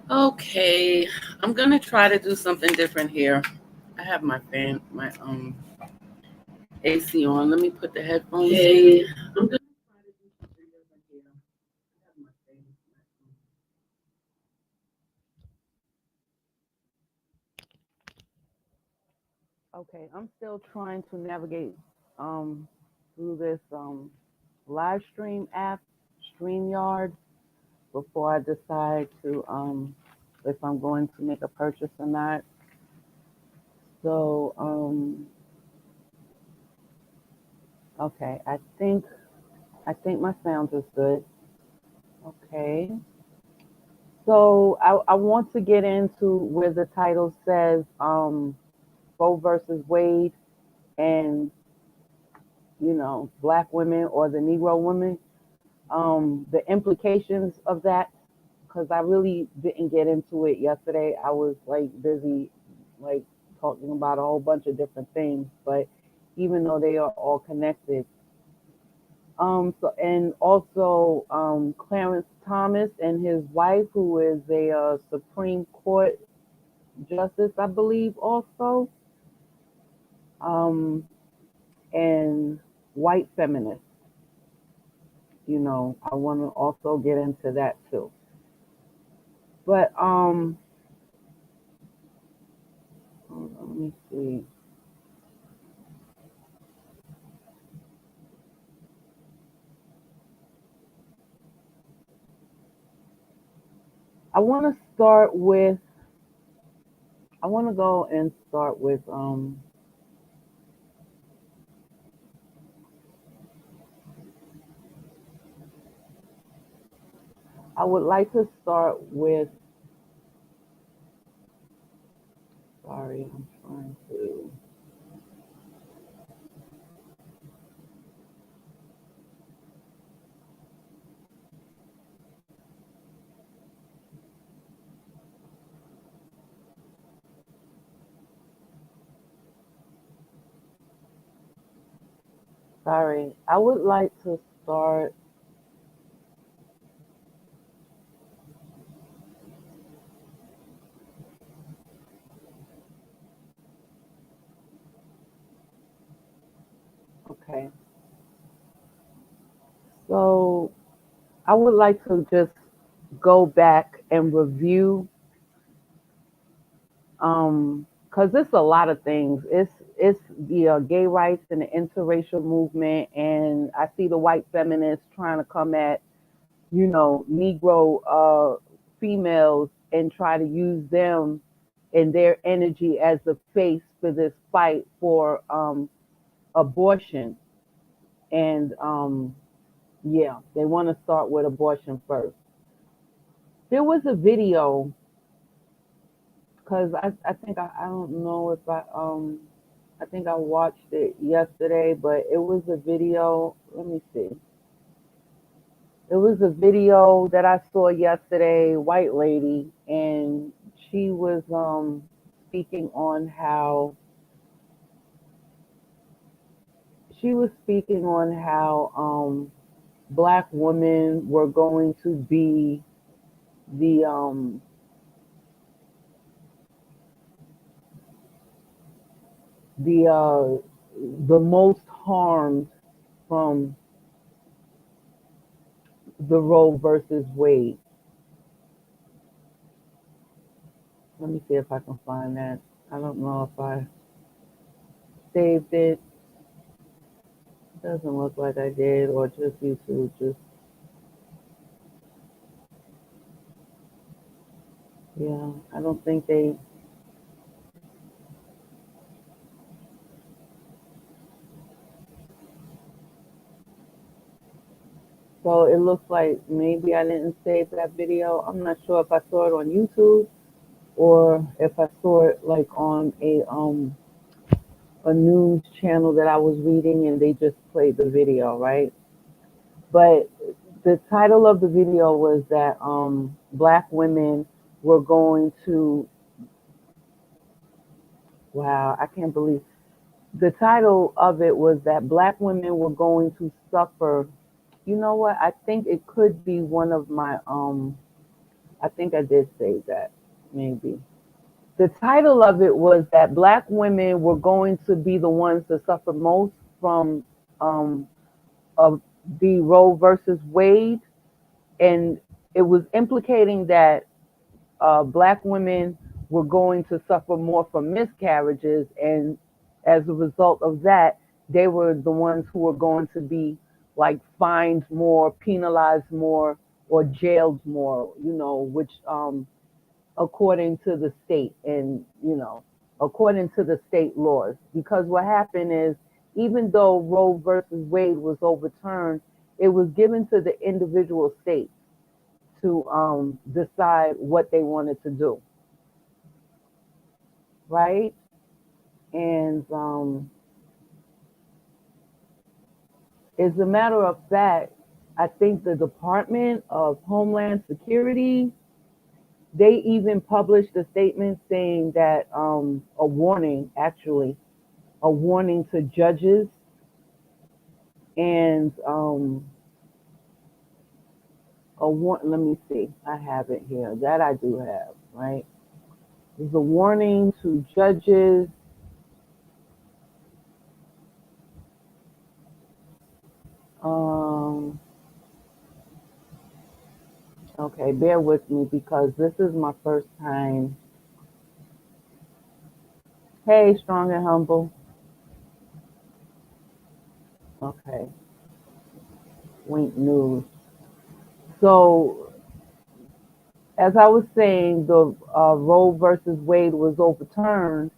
Okay, I'm gonna try to do something different here. I have my fan, my AC on. Let me put the headphones in. I'm gonna try to do something different here. I have my fan. Okay, I'm still trying to navigate um through this live stream app, StreamYard, before I decide to if I'm going to make a purchase or not. So okay, I think my sound is good. Okay. So I want to get into where the title says Roe versus Wade and black women or the Negro women, the implications of that, because I really didn't get into it yesterday. I was like busy like talking about a whole bunch of different things, but even though they are all connected. So and also Clarence Thomas and his wife, who is a Supreme Court justice, I believe, also, um, and white feminists. I want to also get into that too. But hold on, let me see. I want to start with. I want to go and start with. I would like to start with. Sorry, I'm trying to. Sorry, I would like to start. Okay, so I would like to just go back and review, because it's a lot of things. It's the gay rights and the interracial movement, and I see the white feminists trying to come at Negro females and try to use them and their energy as the face for this fight for abortion. And yeah, they want to start with abortion first. There was a video because I think I don't know if I think I watched it yesterday, but it was a video. Let me see. It was a video that I saw yesterday, white lady, and she was speaking on how black women were going to be the the uh the most harmed from the Roe versus Wade. Let me see if I can find that. I don't know if I saved it. Doesn't look like I did, or just YouTube. Just yeah, I don't think they. So it looks like maybe I didn't save that video. I'm not sure if I saw it on YouTube or if I saw it like on a news channel that I was reading and they just played the video, right? But the title of the video was that black women were going to, wow, I can't believe, the title of it was that black women were going to suffer. You know what? I think it could be one of my I think I did say that, maybe. The title of it was that black women were going to be the ones to suffer most from um, of the Roe versus Wade, and it was implicating that black women were going to suffer more from miscarriages, and as a result of that, they were the ones who were going to be like fined more, penalized more, or jailed more. Which according to the state and according to the state laws. Because what happened is, even though Roe versus Wade was overturned, it was given to the individual states to decide what they wanted to do, right? And as a matter of fact, I think the Department of Homeland Security, they even published a statement saying that a warning, actually, a warning to judges and let me see, I have it here. That I do have, right? There's a warning to judges. Um, okay, bear with me because this is my first time. Hey, strong and humble. Okay, Wink News. So, as I was saying, the Roe versus Wade was overturned.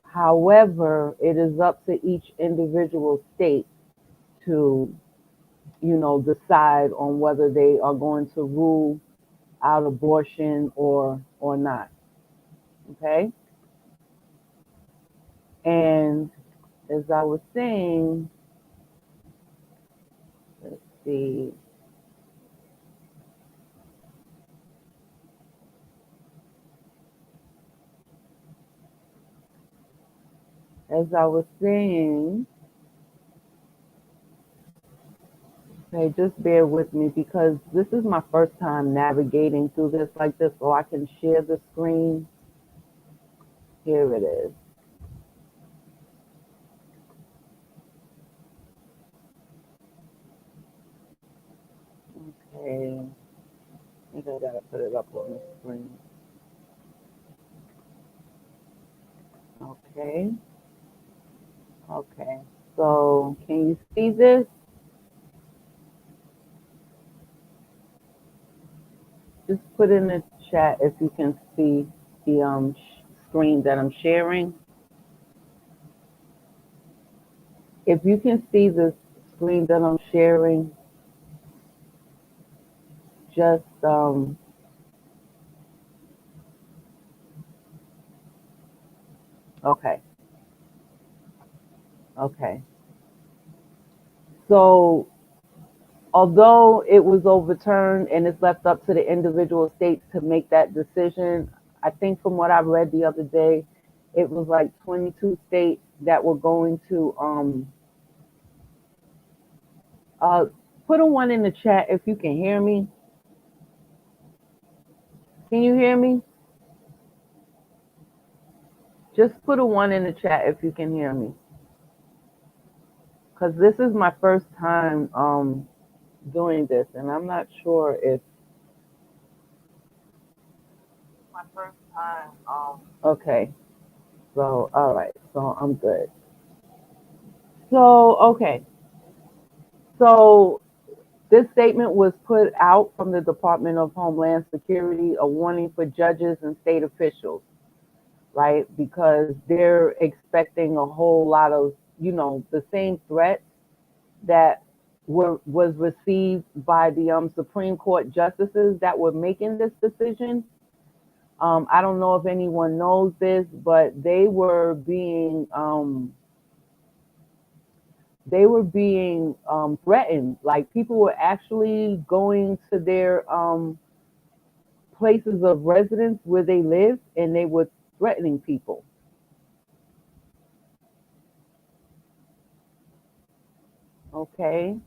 However, it is up to each individual state to, decide on whether they are going to rule out abortion or not. Okay, and as I was saying, let's see. As I was saying, okay, just bear with me because this is my first time navigating through this like this, so I can share the screen. Here it is. Okay, I think I gotta put it up on the screen. Okay, okay. So can you see this? Just put in the chat if you can see the screen that I'm sharing. If you can see the screen that I'm sharing, just okay, okay. So although it was overturned and it's left up to the individual states to make that decision, I think from what I read the other day, it was like 22 states that were going to uh, put a one in the chat if you can hear me. Can you hear me? Just put a one in the chat if you can hear me. Because this is my first time doing this, and I'm not sure if my first time. Okay, so all right, so I'm good. So okay, so this statement was put out from the Department of Homeland Security, a warning for judges and state officials, right? Because they're expecting a whole lot of, the same threats that was received by the Supreme Court justices that were making this decision. I don't know if anyone knows this, but they were being threatened. Like people were actually going to their places of residence where they live, and they were threatening people. Okay,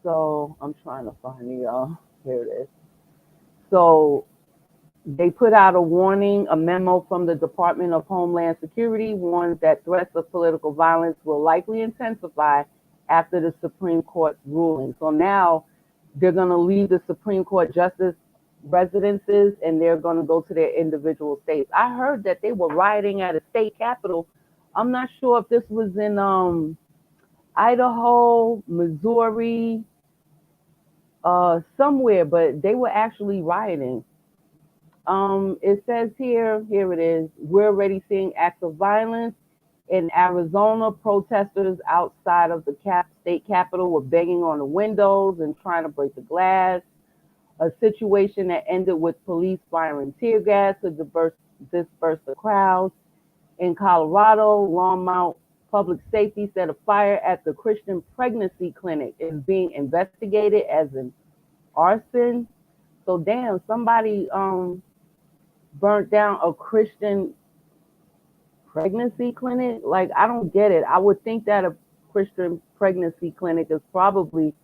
so I'm trying to find you, y'all. Here it is. So They put out a warning. A memo from the Department of Homeland Security warns that threats of political violence will likely intensify after the Supreme Court's ruling. So now they're going to leave the Supreme Court justice residences and they're going to go to their individual states. I heard that they were rioting at a state capitol. I'm not sure if this was in Idaho, Missouri, somewhere, but they were actually rioting. It says here it is, we're already seeing acts of violence. In Arizona, protesters outside of the state capitol were banging on the windows and trying to break the glass. A situation that ended with police firing tear gas to disperse the crowds. In Colorado, Longmont Public Safety said a fire at the Christian pregnancy clinic is being investigated as an arson. So damn, somebody burnt down a Christian pregnancy clinic. Like, I don't get it. I would think that a Christian pregnancy clinic is probably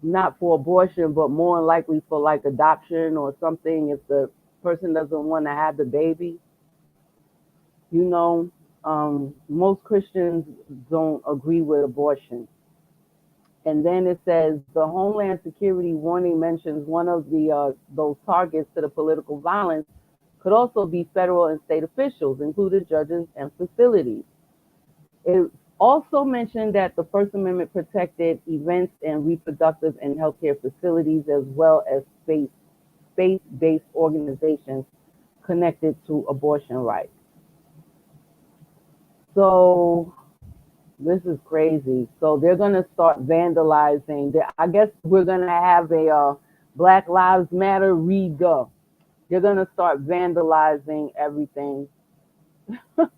not for abortion, but more likely for like adoption or something if the person doesn't want to have the baby. You know, most Christians don't agree with abortion. And then it says the Homeland Security warning mentions one of the those targets to the political violence could also be federal and state officials, including judges and facilities. It also mentioned that the First Amendment protected events and reproductive and healthcare facilities, as well as faith-based organizations connected to abortion rights. So this is crazy. So they're going to start vandalizing. I guess we're going to have a Black Lives Matter re-go. They're going to start vandalizing everything. They're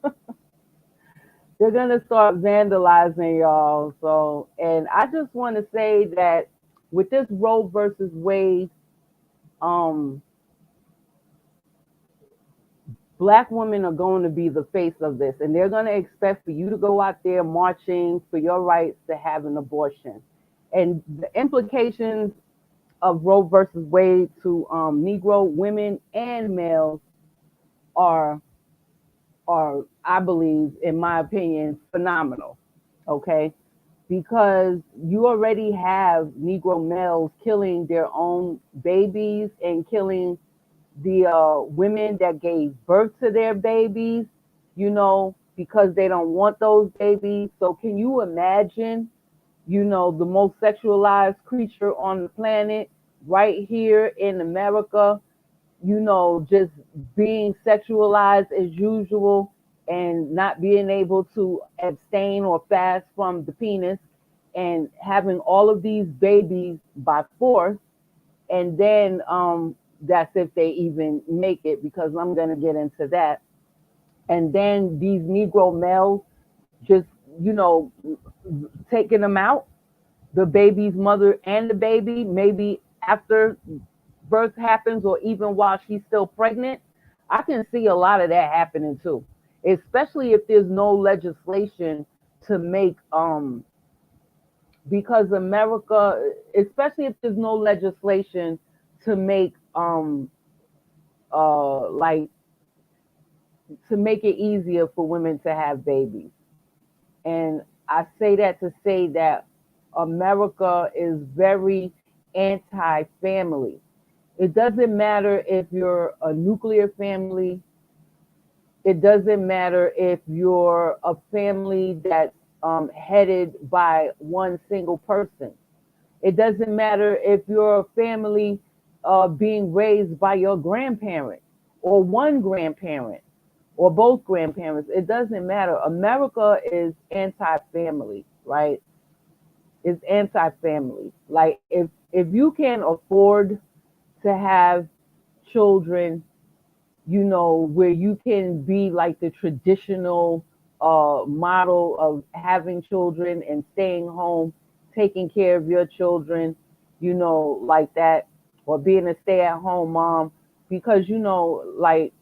going to start vandalizing, y'all. So, and I just want to say that with this Roe versus Wade, um, Black women are going to be the face of this, and they're going to expect for you to go out there marching for your rights to have an abortion. And the implications of Roe versus Wade to Negro women and males are, I believe, in my opinion, phenomenal. Okay, because you already have Negro males killing their own babies and killing the women that gave birth to their babies, you know, because they don't want those babies. So can you imagine, you know, the most sexualized creature on the planet right here in America, you know, just being sexualized as usual and not being able to abstain or fast from the penis and having all of these babies by force. And then that's if they even make it, because I'm going to get into that. And then these Negro males just, you know, taking them out, the baby's mother and the baby, maybe after birth happens or even while she's still pregnant. I can see a lot of that happening too, especially if there's no legislation to make because America, especially if there's no legislation to make like to make it easier for women to have babies. And I say that to say that America is very anti-family. It doesn't matter if you're a nuclear family. It doesn't matter if you're a family that's headed by one single person. It doesn't matter if you're a family being raised by your grandparent or one grandparent or both grandparents. It doesn't matter. America is anti-family, right? It's anti-family. Like if you can afford to have children, you know, where you can be like the traditional model of having children and staying home, taking care of your children, you know, like that, or being a stay-at-home mom, because you know, like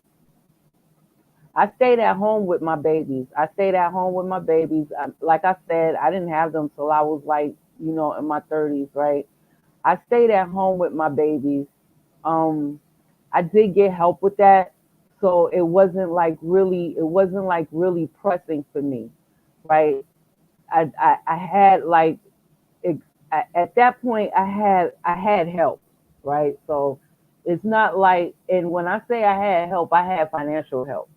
I stayed at home with my babies. I stayed at home with my babies. Like I said, I didn't have them till I was like, you know, in my 30s, right? I stayed at home with my babies. Um, I did get help with that. So it wasn't like really pressing for me, right? I had like it, at that point I had help, right? So it's not like, and when I say I had help, I had financial help,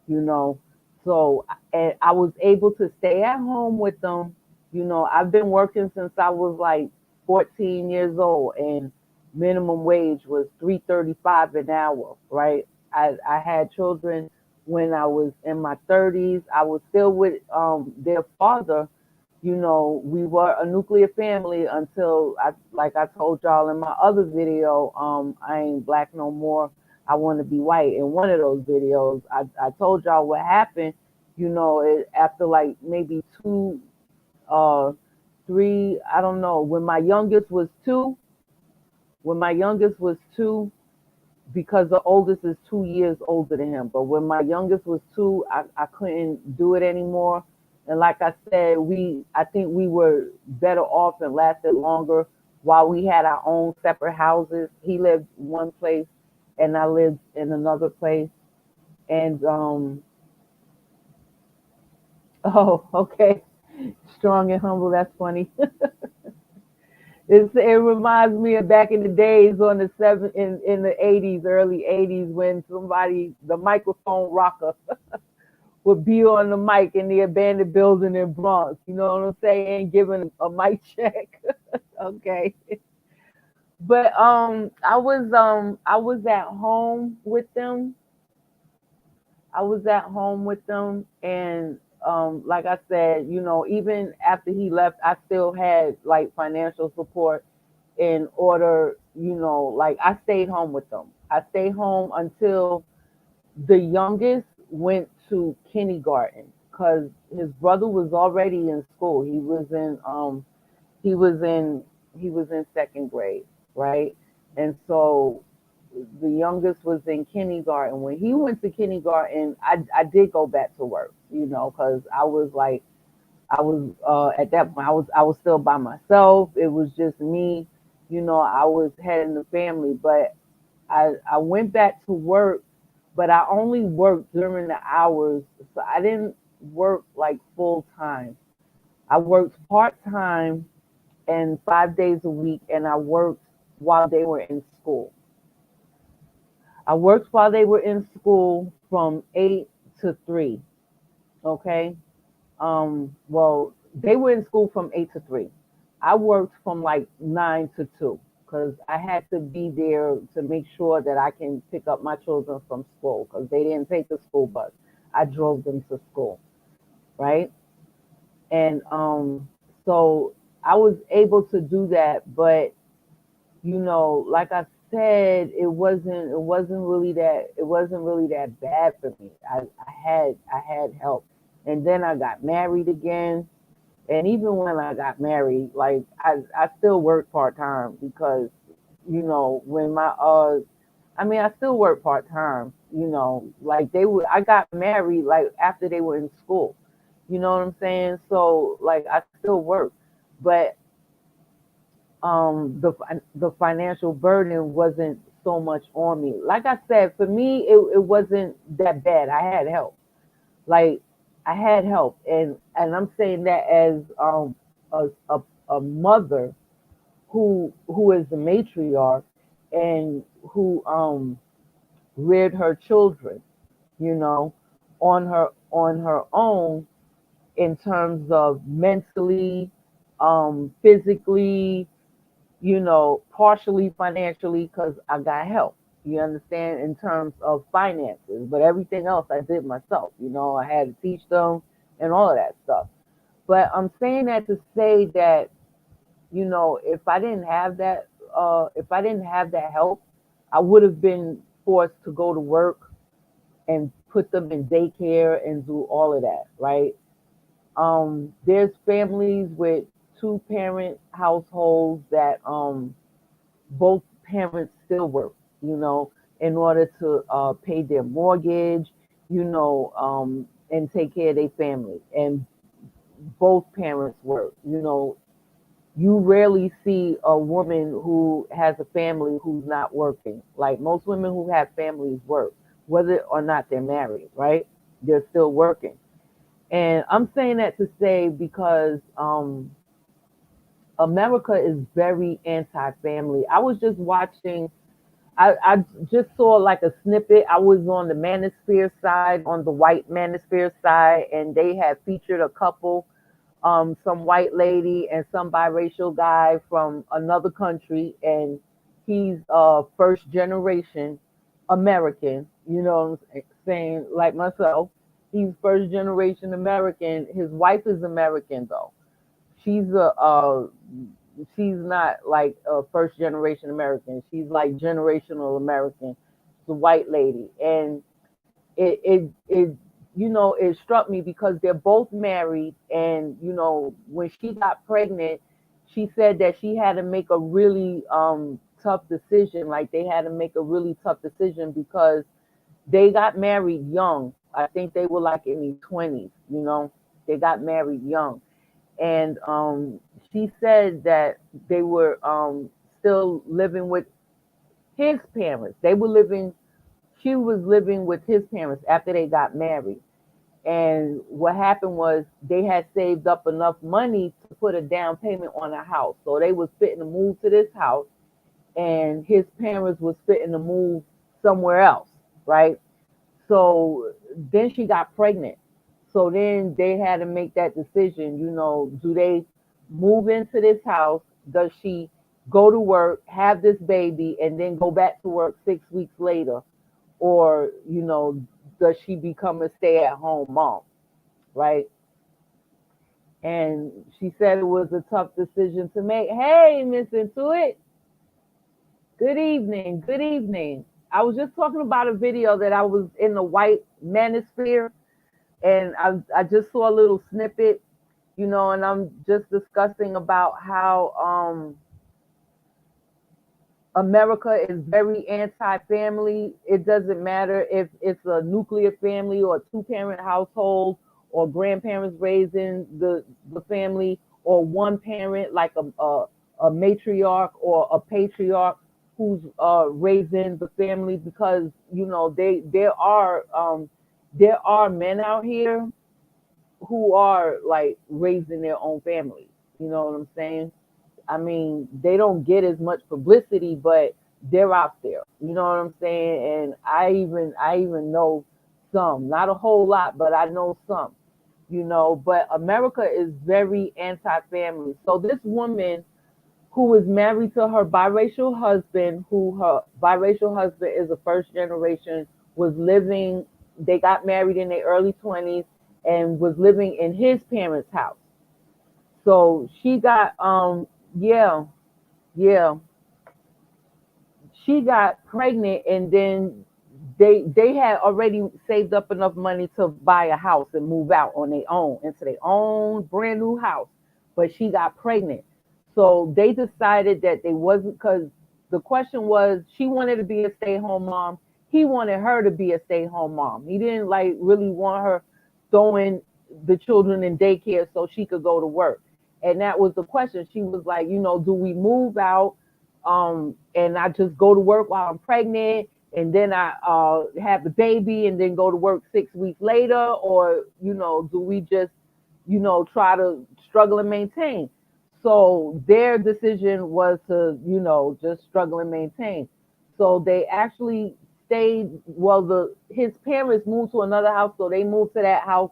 you know. So and I was able to stay at home with them. You know, I've been working since I was like 14 years old, and minimum wage was 3.35 an hour, right? I had children when I was in my 30s. I was still with their father. You know, we were a nuclear family until like I told y'all in my other video, I ain't black no more. I want to be white. In one of those videos, I told y'all what happened. You know, after like maybe uh, three, I don't know. When my youngest was two, because the oldest is 2 years older than him. But when my youngest was two, I couldn't do it anymore. And like I said, I think we were better off and lasted longer while we had our own separate houses. He lived one place and I lived in another place. And oh, okay. Strong and humble, that's funny. It reminds me of back in the days on in the 80s, early 80s, when the microphone rocker would be on the mic in the abandoned building in Bronx. You know what I'm saying? Giving a mic check. Okay. But I was at home with them. I was at home with them, and like I said, you know, even after he left, I still had like financial support in order, you know, like I stayed home with them. I stayed home until the youngest went to kindergarten because his brother was already in school. He was in he was in second grade, right? And so the youngest was in kindergarten. When he went to kindergarten, I did go back to work, you know, because I was like, I was at that point I was still by myself. It was just me, you know. I was heading the family, but I went back to work, but I only worked during the hours, so I didn't work like full time. I worked part time and 5 days a week, and I worked while they were in school. I worked while they were in school from 8 to 3. Okay. Well, they were in school from 8 to 3. I worked from like 9 to 2 because I had to be there to make sure that I can pick up my children from school because they didn't take the school bus. I drove them to school, right? And so I was able to do that, but you know, like I said, it wasn't really that bad for me. I had help. And then I got married again. And even when I got married, like I still work part time because, you know, when I mean I still work part time, you know, like I got married like after they were in school. You know what I'm saying? So like I still work. But the financial burden wasn't so much on me. Like I said, for me, it wasn't that bad. I had help. Like I had help, and I'm saying that as a, a, a mother who is the matriarch and who reared her children, you know, on her own in terms of mentally, physically, you know, partially financially because I got help. You understand, in terms of finances, but everything else I did myself. You know, I had to teach them and all of that stuff. But I'm saying that to say that, you know, if I didn't have that help, I would have been forced to go to work and put them in daycare and do all of that, right? There's families with two parent households that both parents still work, you know, in order to pay their mortgage, you know, and take care of their family. And both parents work, you know. you rarely see a woman who has a family who's not working. Like most women who have families work, whether or not they're married, right? They're still working. And I'm saying that to say because America is very anti-family. I was just watching. I just saw like a snippet. I was on the manosphere side, on the white manosphere side, and they had featured a couple, some white lady and some biracial guy from another country, and he's first generation American. You know what I'm saying? Like myself, he's first generation American. His wife is American though. She's she's not like a first generation American. She's like generational American. It's a white lady, and it it struck me because they're both married, and when she got pregnant, she said that she had to make a really tough decision. Like they had to make a really tough decision because they got married young. I think they were like in their 20s. They got married young, and she said that they were still living with his parents. She was living with his parents after they got married. And what happened was they had saved up enough money to put a down payment on a house. So they was fitting to move to this house, and his parents was fitting to move somewhere else, right? So then she got pregnant. So then they had to make that decision, do they move into this house? Does she go to work, have this baby, and then go back to work 6 weeks later? Or, does she become a stay at home mom? Right. And she said it was a tough decision to make. Hey, Miss Intuit. Good evening. Good evening. I was just talking about a video that I was in the white manosphere, and I just saw a little snippet, and I'm just discussing about how America is very anti-family. It doesn't matter if it's a nuclear family or a two-parent household or grandparents raising the family or one parent like a matriarch or a patriarch who's raising the family, because there are men out here who are like raising their own families. You know what I'm saying? I mean, they don't get as much publicity, but they're out there. You know what I'm saying? And I even know some, not a whole lot, but I know some. But America is very anti-family. So this woman who is married to her biracial husband, who her biracial husband is a first generation, was living. They got married in their early 20s and was living in his parents' house. So she got yeah, yeah. She got pregnant, and then they had already saved up enough money to buy a house and move out on their own into their own brand new house. But she got pregnant. So they decided that they wasn't, because the question was she wanted to be a stay-at-home mom. He wanted her to be a stay-at-home mom. He didn't like really want her throwing the children in daycare so she could go to work. And that was the question. She was like, do we move out and I just go to work while I'm pregnant, and then I have the baby and then go to work 6 weeks later? Or, do we just, try to struggle and maintain? So their decision was to, just struggle and maintain. So they actually stayed, well, his parents moved to another house, so they moved to that house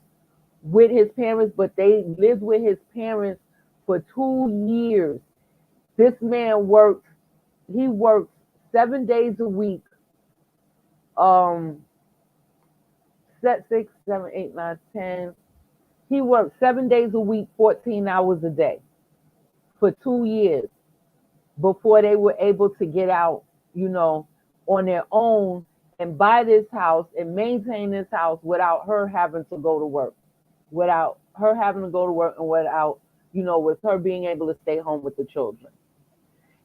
with his parents, but they lived with his parents for 2 years. This man he works 7 days a week, um, set 6, 7, 8, 9, 10. He worked 7 days a week, 14 hours a day for 2 years before they were able to get out, on their own and buy this house and maintain this house without her having to go to work, and without, with her being able to stay home with the children.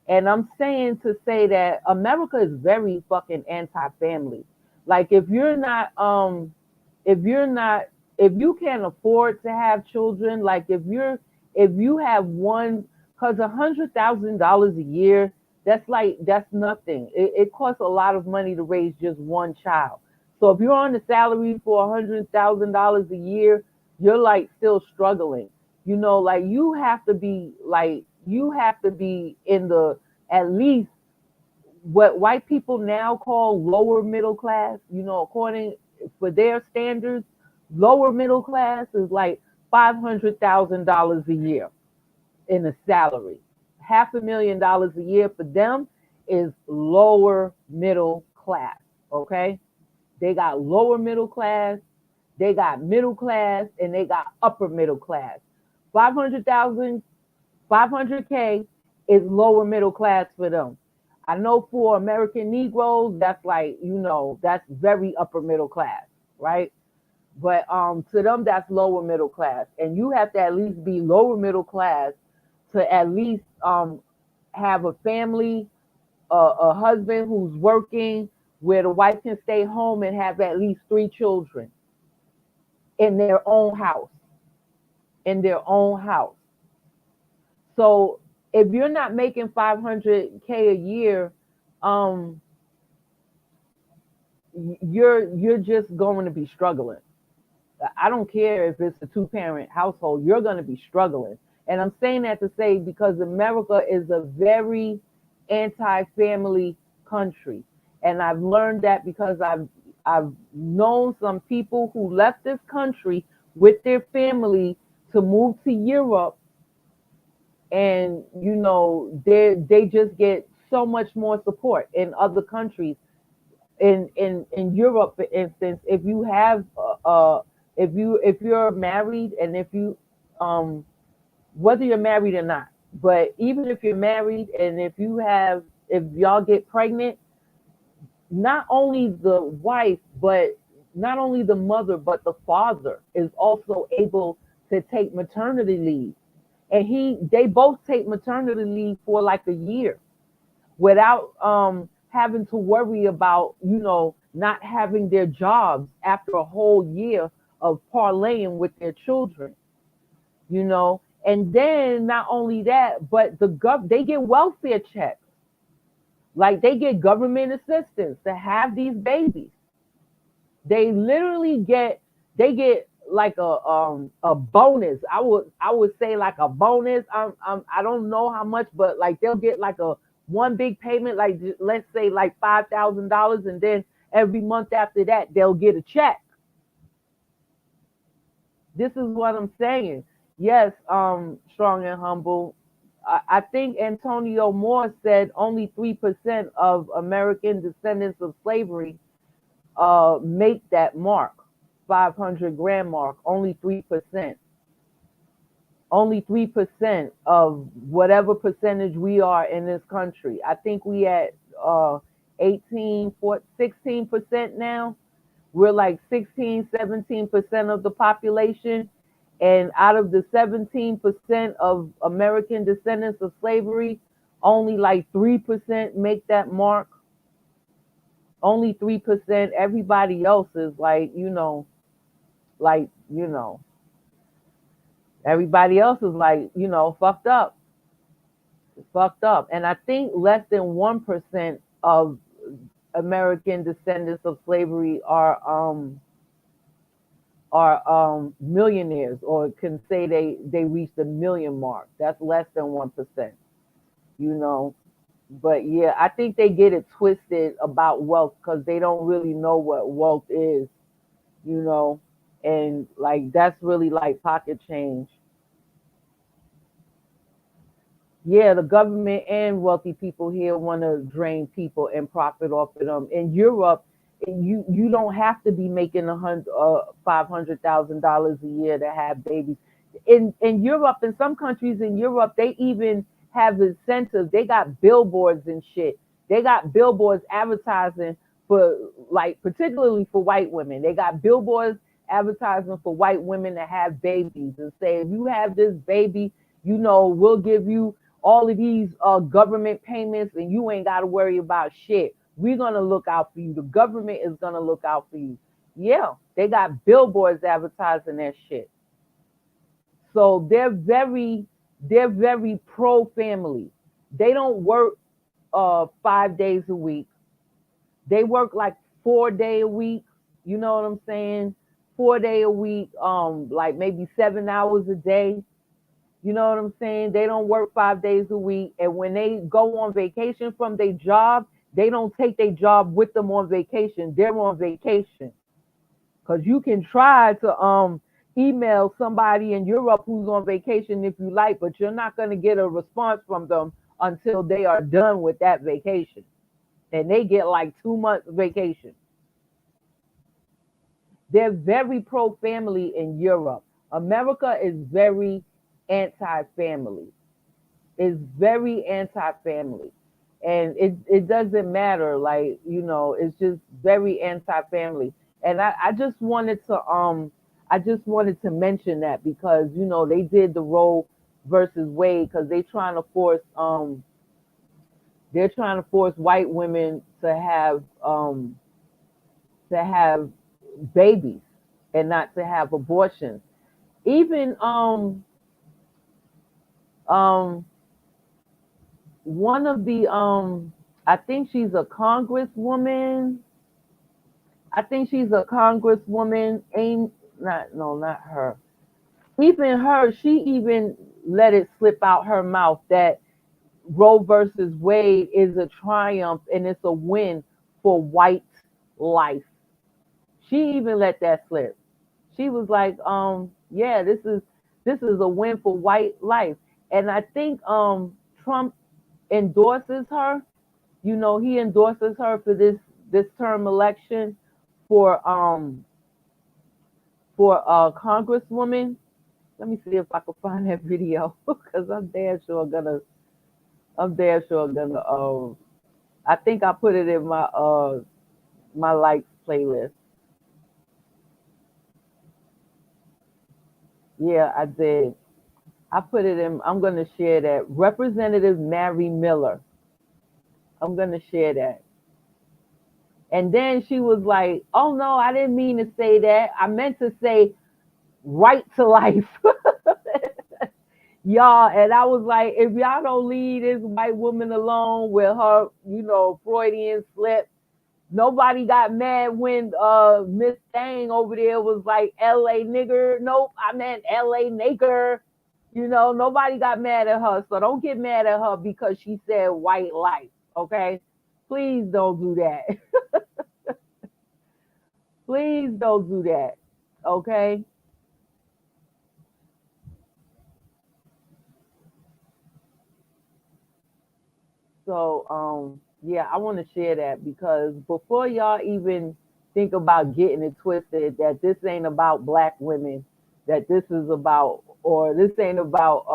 And I'm saying to say that America is very fucking anti-family. Like if you're not, if you can't afford to have children, like if you have one Because $100,000 a year, that's nothing. It costs a lot of money to raise just one child. So if you're on the salary for $100,000 a year, you're like still struggling. Like you have to be in the at least what white people now call lower middle class. According for their standards, lower middle class is like $500,000 a year in a salary. $500,000 a year for them is lower middle class. Okay, they got lower middle class, they got middle class, and they got upper middle class. 500,000, 500K is lower middle class for them. I know for American Negroes, that's like, that's very upper middle class, right? But to them, that's lower middle class. And you have to at least be lower middle class to at least have a family, a husband who's working, where the wife can stay home and have at least 3 children in their own house. In their own house. So if you're not making 500K a year, um, you're just going to be struggling. I don't care if it's a 2-parent household, you're going to be struggling. And I'm saying that to say because America is a very anti-family country. And I've learned that because I've known some people who left this country with their family to move to Europe, and they just get so much more support in other countries. In Europe, for instance, if you have if you're married, and if you whether you're married or not, but even if you're married, and if y'all get pregnant, not only the wife, but not only the mother, but the father is also able to take maternity leave. And they both take maternity leave for like a year without having to worry about not having their jobs after a whole year of parlaying with their children. And then not only that, but they get welfare checks. Like they get government assistance to have these babies. They literally get like a bonus. I would say like a bonus. I don't know how much, but like they'll get like a one big payment, like let's say like $5,000, and then every month after that they'll get a check. This is what I'm saying. Yes, strong and humble. I think Antonio Moore said only 3% of American descendants of slavery make that mark, 500 grand mark. Only 3%. Only 3% of whatever percentage we are in this country. I think we at 16% now. We're like 16, 17% of the population. And out of the 17% of American descendants of slavery, only like 3% make that mark. Only 3%. Everybody else is like, like, everybody else is like, fucked up. Fucked up. And I think less than 1% of American descendants of slavery are millionaires, or can say they reached the million mark. That's less than 1%, you know. But yeah, I think they get it twisted about wealth because they don't really know what wealth is, you know. And like that's really like pocket change. Yeah, the government and wealthy people here want to drain people and profit off of them. In Europe, you don't have to be making $500,000 a year to have babies. In Europe, in some countries in Europe, they even have incentives. They got billboards and shit. They got billboards advertising for, like, particularly for white women. They got billboards advertising for white women to have babies and say, if you have this baby, we'll give you all of these government payments, and you ain't got to worry about shit. We're going to look out for you. The government is going to look out for you. Yeah, they got billboards advertising that shit. So they're very They're very pro family. They don't work 5 days a week. They work like 4 day a week. You know what I'm saying? 4 day a week, like maybe 7 hours a day. You know what I'm saying? They don't work 5 days a week. And when they go on vacation from their job, they don't take their job with them on vacation. They're on vacation. Because you can try to email somebody in Europe who's on vacation if you like, but you're not going to get a response from them until they are done with that vacation. And they get like 2 months vacation. They're very pro family in Europe. America is very anti family. Is very anti-family, and it doesn't matter, like, it's just very anti-family. And I just wanted to mention that because they did the Roe versus Wade because they're trying to force white women to have babies and not to have abortions. Even um one of the I think she's a congresswoman. I think she's a congresswoman. Ain't not no, not her. Even her, she even let it slip out her mouth that Roe versus Wade is a triumph and it's a win for white life. She even let that slip. She was like, yeah, this is a win for white life. And I think Trump endorses her. He endorses her for this term election for congresswoman. Let me see if I can find that video because I'm damn sure gonna I think I put it in my likes playlist. Yeah, I did. I put it in. I'm gonna share that. Representative Mary Miller. I'm gonna share that. And then she was like, "Oh no, I didn't mean to say that. I meant to say right to life." Y'all, and I was like, if y'all don't leave this white woman alone with her, Freudian slip. Nobody got mad when Miss Thang over there was like LA nigger. Nope, I meant LA nigger. Nobody got mad at her. So don't get mad at her because she said white life. Okay? Please don't do that. Please don't do that. Okay? So yeah, I want to share that because before y'all even think about getting it twisted that this ain't about black women, that this is about or this ain't about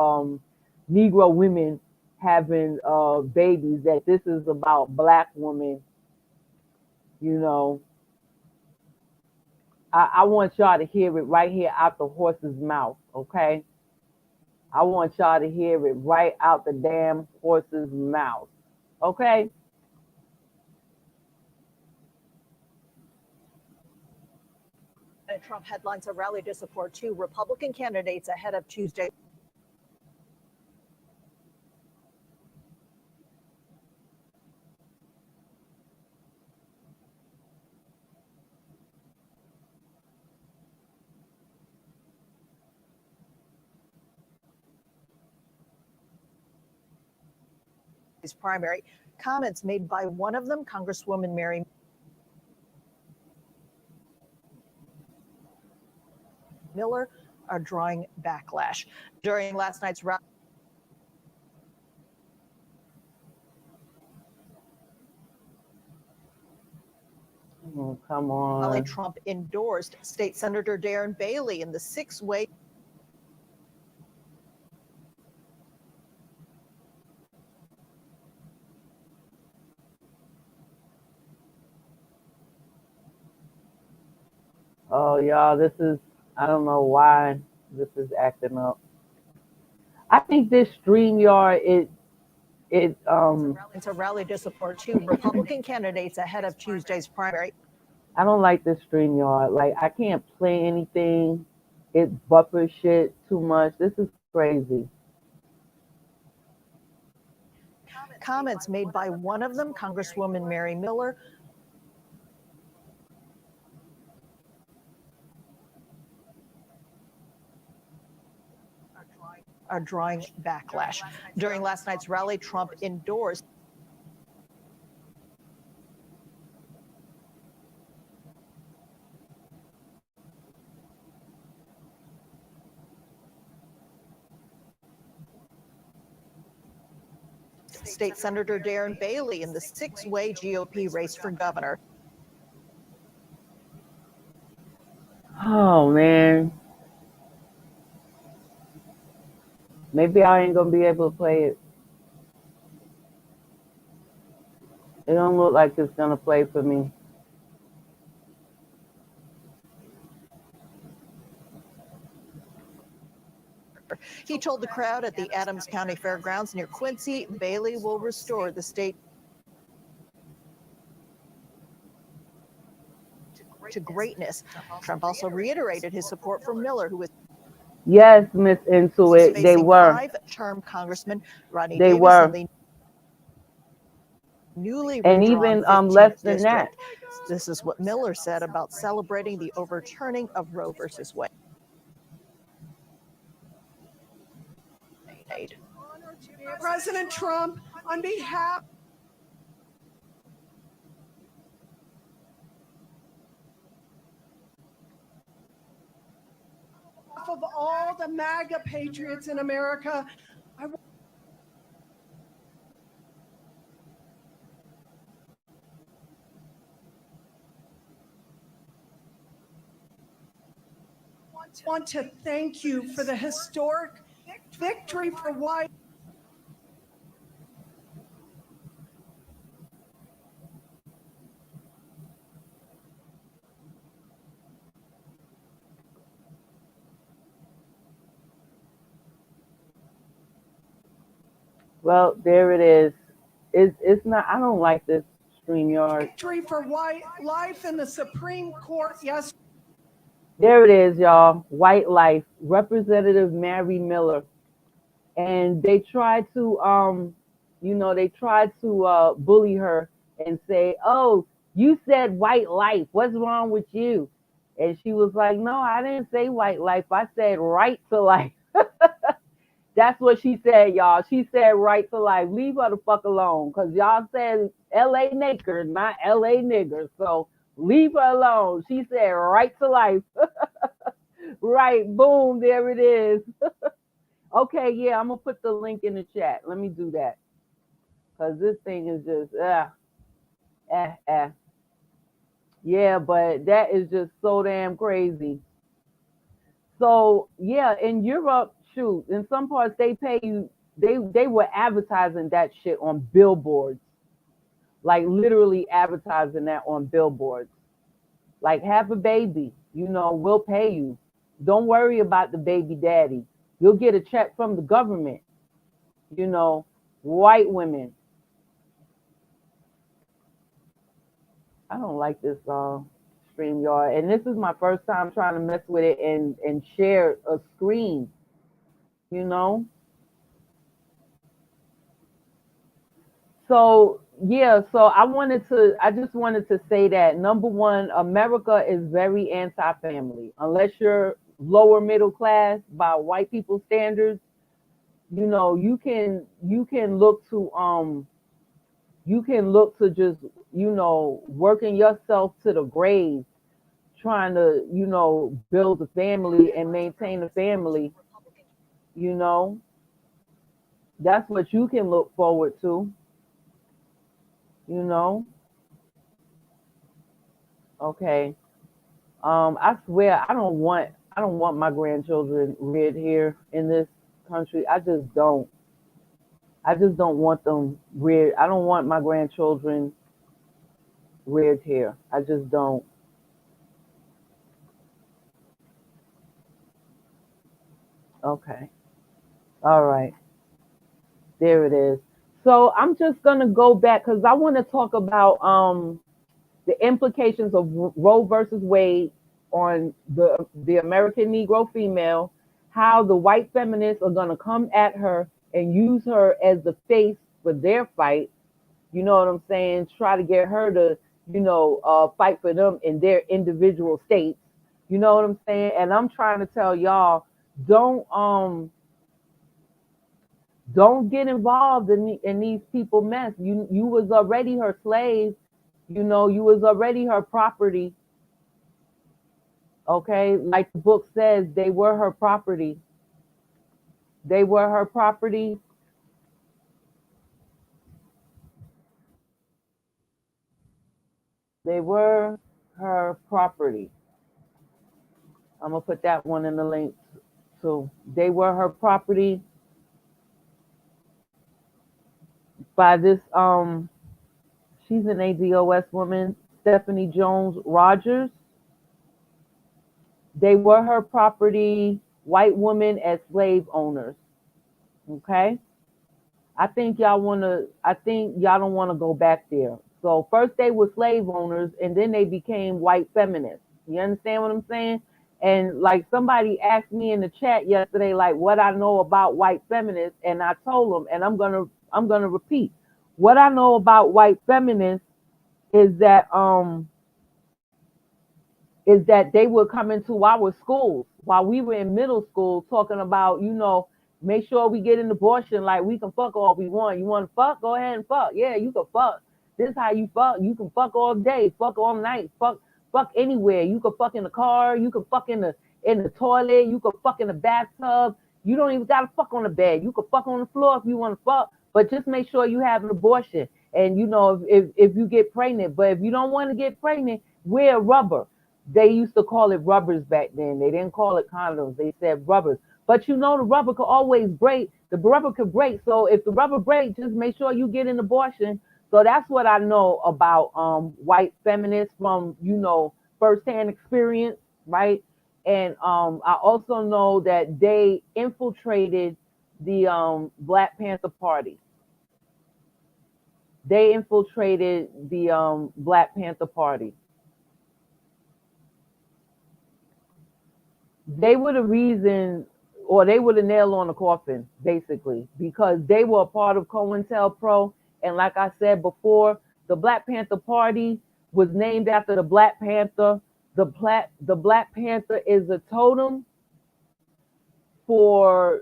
Negro women having babies, that this is about black women, you know. I want y'all to hear it right here out the horse's mouth, okay? I want y'all to hear it right out the damn horse's mouth. Okay? Trump headlines a rally to support two Republican candidates ahead of Tuesday. His primary. Comments made by one of them, Congresswoman Mary Miller, are drawing backlash. During last night's rally, Oh, come on. Trump endorsed State Senator Darren Bailey in the six-way. Oh, y'all, I don't know why this is acting up. I think this StreamYard, It's a rally to support two Republican candidates ahead of Tuesday's primary. I don't like this StreamYard. Like, I can't play anything. It buffers shit too much. This is crazy. comments made by one of them, Congresswoman Mary Miller, are drawing backlash. During last night's rally, Trump endorsed State Senator Darren Bailey in the six-way GOP race for governor. Oh man, maybe I ain't gonna be able to play it. It don't look like it's gonna play for me. He told the crowd at the Adams County Fairgrounds near Quincy, Bailey will restore the state to greatness. Trump also reiterated his support for Miller, who was Yes, Miss Intuit, they facing were. five-term Congressman Rodney They Davis were. in the newly And redrawn even 15th less than district. that. This is what Miller said about celebrating the overturning of Roe versus Wade. President Trump, on behalf of all the MAGA patriots in America, I want to thank you for the historic victory for white. Well, there it is. It's not. I don't like this StreamYard. Victory for white life in the Supreme Court yesterday. There it is, y'all. White Life, Representative Mary Miller, and they tried to bully her and say, "Oh, you said white life. What's wrong with you?" And she was like, "No, I didn't say white life. I said right to life." That's what she said, y'all. She said right to life. Leave her the fuck alone, because y'all said LA nigger, not LA nigger. So leave her alone. She said right to life. Right, boom, there it is. Okay, yeah, I'm going to put the link in the chat. Let me do that, because this thing is just, Yeah, but that is just so damn crazy. So, yeah, in Europe, shoot, in some parts they pay you, they were advertising that shit on billboards. Like literally advertising that on billboards. Like, have a baby, we'll pay you. Don't worry about the baby daddy. You'll get a check from the government. White women. I don't like this StreamYard. And this is my first time trying to mess with it and share a screen. So yeah, so I just wanted to say that, number one, America is very anti-family. Unless you're lower middle class by white people standards, you can look to just, working yourself to the grave, trying to, build a family and maintain a family. That's what you can look forward to. Okay. I swear I don't want my grandchildren reared here in this country. I just don't want them reared. I don't want my grandchildren reared here. I just don't. Okay. All right. There it is. So I'm just gonna go back because I want to talk about the implications of Roe versus Wade on the American Negro female, how the white feminists are gonna come at her and use her as the face for their fight. You know what I'm saying? Try to get her to, fight for them in their individual states. You know what I'm saying? And I'm trying to tell y'all, don't don't get involved in these people mess. You was already her slave. You was already her property. Okay, like the book says, they were her property. They were her property. They were her property. I'm gonna put that one in the link too. They were her property by this she's an ADOS woman, Stephanie Jones Rogers. They were her property, white women as slave owners. Okay? I think y'all don't want to go back there. So first they were slave owners and then they became white feminists. You understand what I'm saying? And like somebody asked me in the chat yesterday, like what I know about white feminists, and I told them, and I'm gonna repeat, what I know about white feminists is that they would come into our schools while we were in middle school talking about, make sure we get an abortion, like we can fuck all we want. You want to fuck? Go ahead and fuck. Yeah, you can fuck. This is how you fuck. You can fuck all day, fuck all night, fuck anywhere. You can fuck in the car, you can fuck in the toilet, you can fuck in the bathtub. You don't even gotta fuck on the bed. You can fuck on the floor if you want to fuck, but just make sure you have an abortion. And if you get pregnant, but if you don't want to get pregnant, wear rubber. They used to call it rubbers back then. They didn't call it condoms. They said rubbers. But the rubber could always break. The rubber could break. So if the rubber breaks, just make sure you get an abortion. So that's what I know about white feminists from, firsthand experience, right? And I also know that they infiltrated the Black Panther Party. They infiltrated the Black Panther Party. They were the reason, or they were the nail on the coffin, basically, because they were a part of COINTELPRO. And like I said before, the Black Panther Party was named after the Black Panther. The Black Panther is a totem for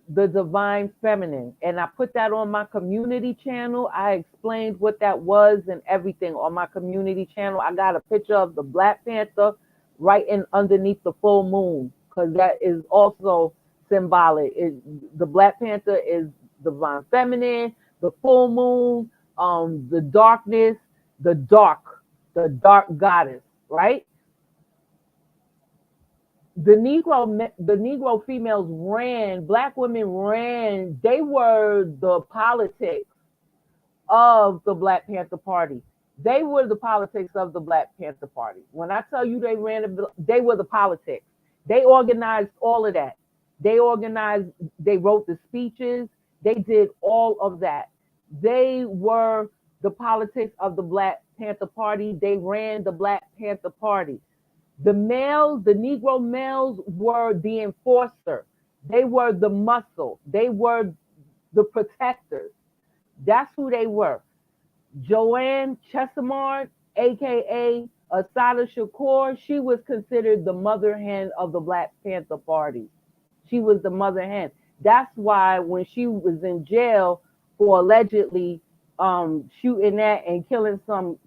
the divine feminine. And I put that on my community channel. I explained what that was and everything on my community channel. I got a picture of the Black Panther right in underneath the full moon, because that is also symbolic. The Black Panther is divine feminine, the full moon, the darkness, the dark goddess, right? The Negro females ran, Black women ran, they were the politics of the Black Panther Party. They were the politics of the Black Panther Party. When I tell you they were the politics. They organized all of that. They wrote the speeches, they did all of that. They were the politics of the Black Panther Party. They ran the Black Panther Party. The Negro males were the enforcer. They were the muscle. They were the protectors. That's who they were. Joanne Chesimard, aka Assata Shakur, she was considered the mother hen of the Black Panther Party. She was the mother hen. That's why when she was in jail for allegedly shooting at and killing some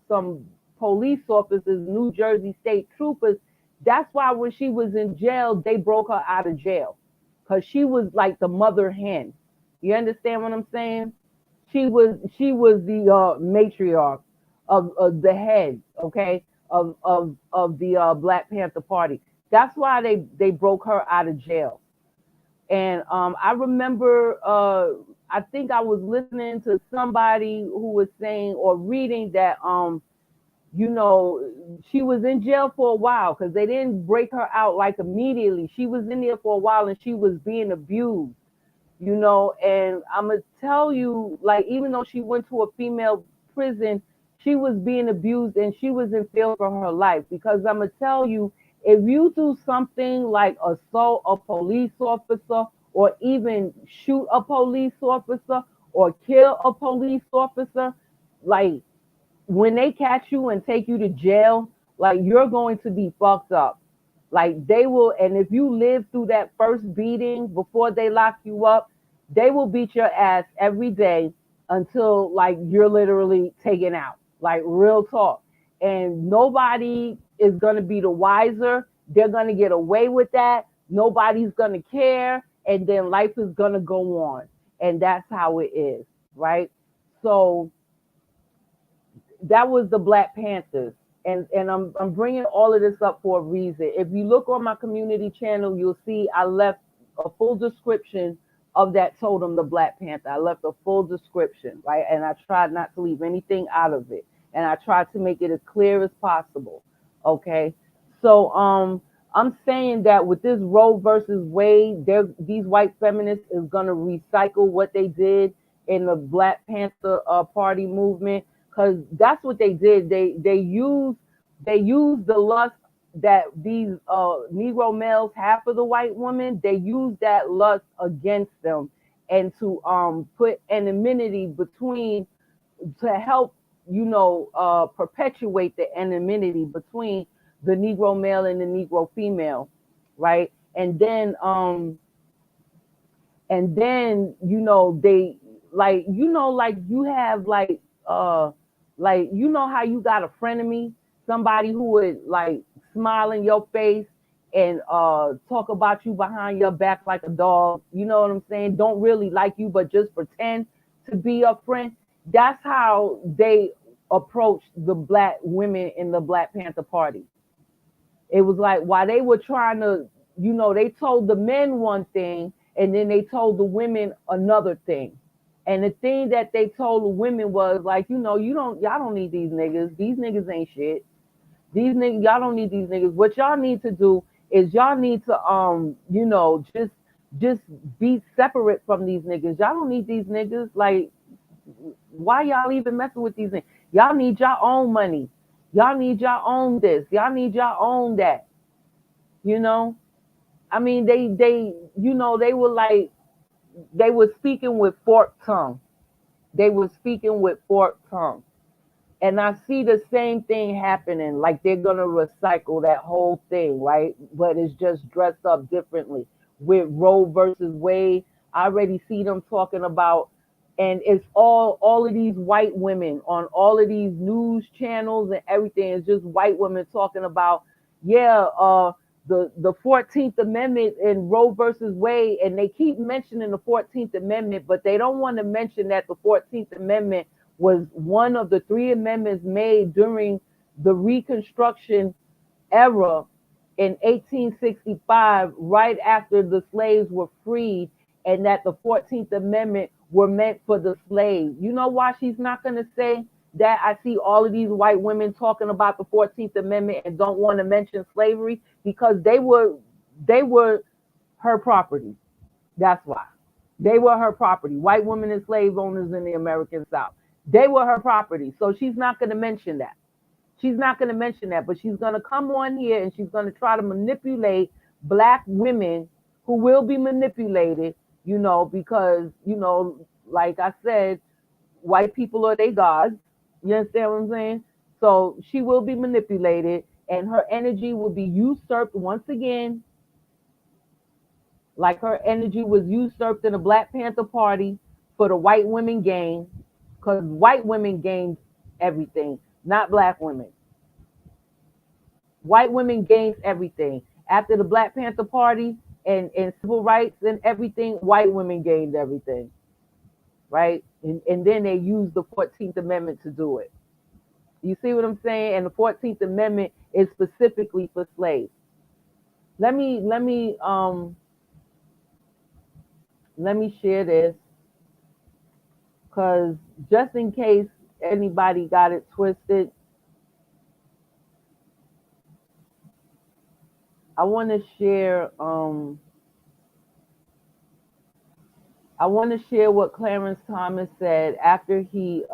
police officers, New Jersey state troopers, that's why when she was in jail, they broke her out of jail, because she was like the mother hen. You understand what I'm saying? She was the matriarch of the head, okay, of the Black Panther Party. That's why they broke her out of jail. And I remember, I think I was listening to somebody who was saying or reading that, she was in jail for a while because they didn't break her out like immediately. She was in there for a while and she was being abused, and I'm going to tell you, like, even though she went to a female prison, she was being abused and she was in fear for her life, because I'm going to tell you, if you do something like assault a police officer or even shoot a police officer or kill a police officer, like when they catch you and take you to jail, like you're going to be fucked up. Like they will, and if you live through that first beating before they lock you up, they will beat your ass every day until like you're literally taken out. Like real talk. And nobody is gonna be the wiser. They're gonna get away with that. Nobody's gonna care, and then life is gonna go on. And that's how it is, right? So that was the Black Panthers. And I'm bringing all of this up for a reason. If you look on my community channel, you'll see I left a full description of that totem, the Black Panther. I left a full description, right? And I tried not to leave anything out of it. And I tried to make it as clear as possible. Okay. So I'm saying that with this Roe versus Wade, these white feminists is gonna recycle what they did in the Black Panther Party movement, because that's what they did. They used the lust that these Negro males have for the white woman. They used that lust against them, and to put anonymity between, to help perpetuate the anonymity between the Negro male and the Negro female, right? And then they, like you have how you got a frenemy, somebody who would like smile in your face and talk about you behind your back like a dog, you know what I'm saying? Don't really like you, but just pretend to be a friend. That's how they approached the Black women in the Black Panther Party. It was like while they were trying to, they told the men one thing and then they told the women another thing. And the thing that they told the women was like, y'all don't need these niggas. These niggas ain't shit. These niggas, y'all don't need these niggas. What y'all need to do is y'all need to just be separate from these niggas. Y'all don't need these niggas. Like, why y'all even messing with these niggas? Y'all need your own money. Y'all need your own this. Y'all need your own that. I mean, they were like, they were speaking with forked tongue. They were speaking with forked tongue. And I see the same thing happening, like they're going to recycle that whole thing, right? But it's just dressed up differently. With Roe versus Wade, I already see them talking about, and it's all of these white women on all of these news channels and everything. It's just white women talking about, the 14th Amendment in Roe versus Wade, and they keep mentioning the 14th Amendment, but they don't want to mention that the 14th Amendment was one of the three amendments made during the Reconstruction era in 1865, right after the slaves were freed, and that the 14th Amendment were meant for the slaves. You know why she's not going to say that? I see all of these white women talking about the 14th Amendment and don't want to mention slavery, because they were her property. That's why. They were her property. White women and slave owners in the American South. They were her property. So she's not going to mention that. She's not going to mention that, but she's going to come on here and she's going to try to manipulate Black women who will be manipulated, because, like I said, white people are their gods. You understand what I'm saying? So she will be manipulated and her energy will be usurped once again, like her energy was usurped in the Black Panther Party for the white women gain, because white women gained everything, not Black women. White women gained everything. After the Black Panther Party and civil rights and everything, white women gained everything, right? And then they used the 14th Amendment to do it. You see what I'm saying? And the 14th Amendment is specifically for slaves. Let me share this, because just in case anybody got it twisted, I want to share what Clarence Thomas said after he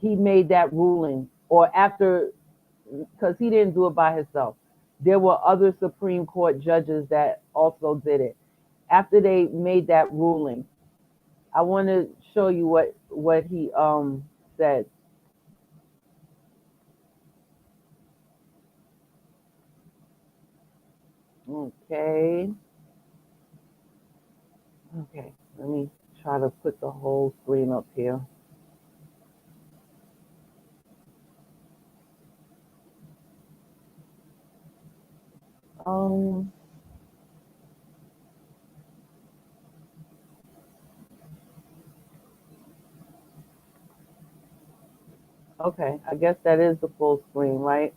made that ruling, or after, because he didn't do it by himself. There were other Supreme Court judges that also did it. after they made that ruling. I want to show you what he said. Okay. Okay. Let me try to put the whole screen up here. Um. Okay. I guess that is the full screen, right?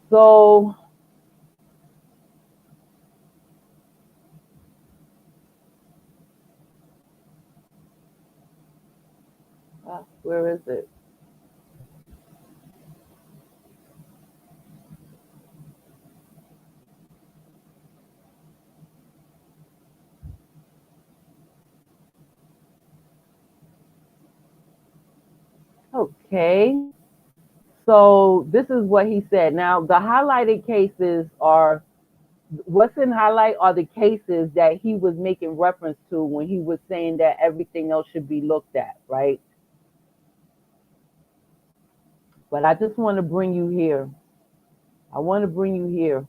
So, where is it? Okay. So this is what he said. Now, the highlighted cases are what's in highlight are the cases that he was making reference to when he was saying that everything else should be looked at, right? But I just want to bring you here. I want to bring you here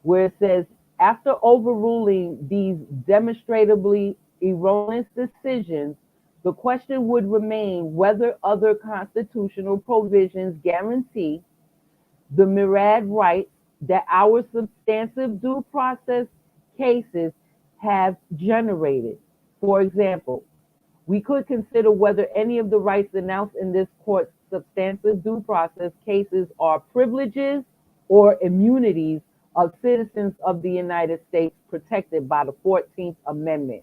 where it says, after overruling these demonstrably erroneous decisions, the question would remain whether other constitutional provisions guarantee the myriad rights that our substantive due process cases have generated. For example, we could consider whether any of the rights announced in this court's substantive due process cases are privileges or immunities of citizens of the United States protected by the 14th Amendment.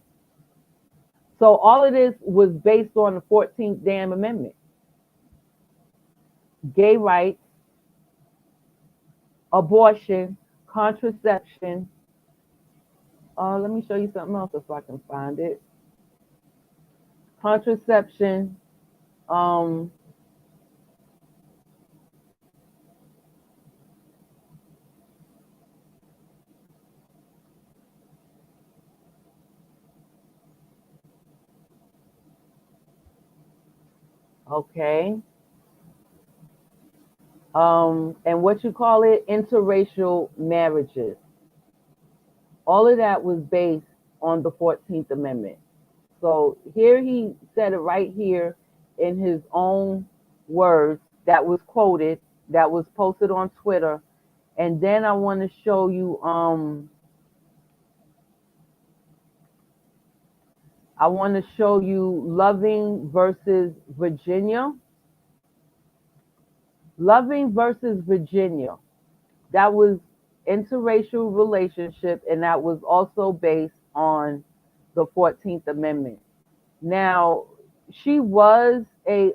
So all of this was based on the 14th damn amendment. Gay rights, abortion, contraception. Let me show you something else if I can find it. Contraception, um, okay. And what you call it, interracial marriages. All of that was based on the 14th Amendment. So here he said it right here in his own words that was quoted, that was posted on Twitter. And then I want to show you, Loving versus Virginia. Loving versus Virginia. That was interracial relationship, and that was also based on the 14th Amendment. Now, she was a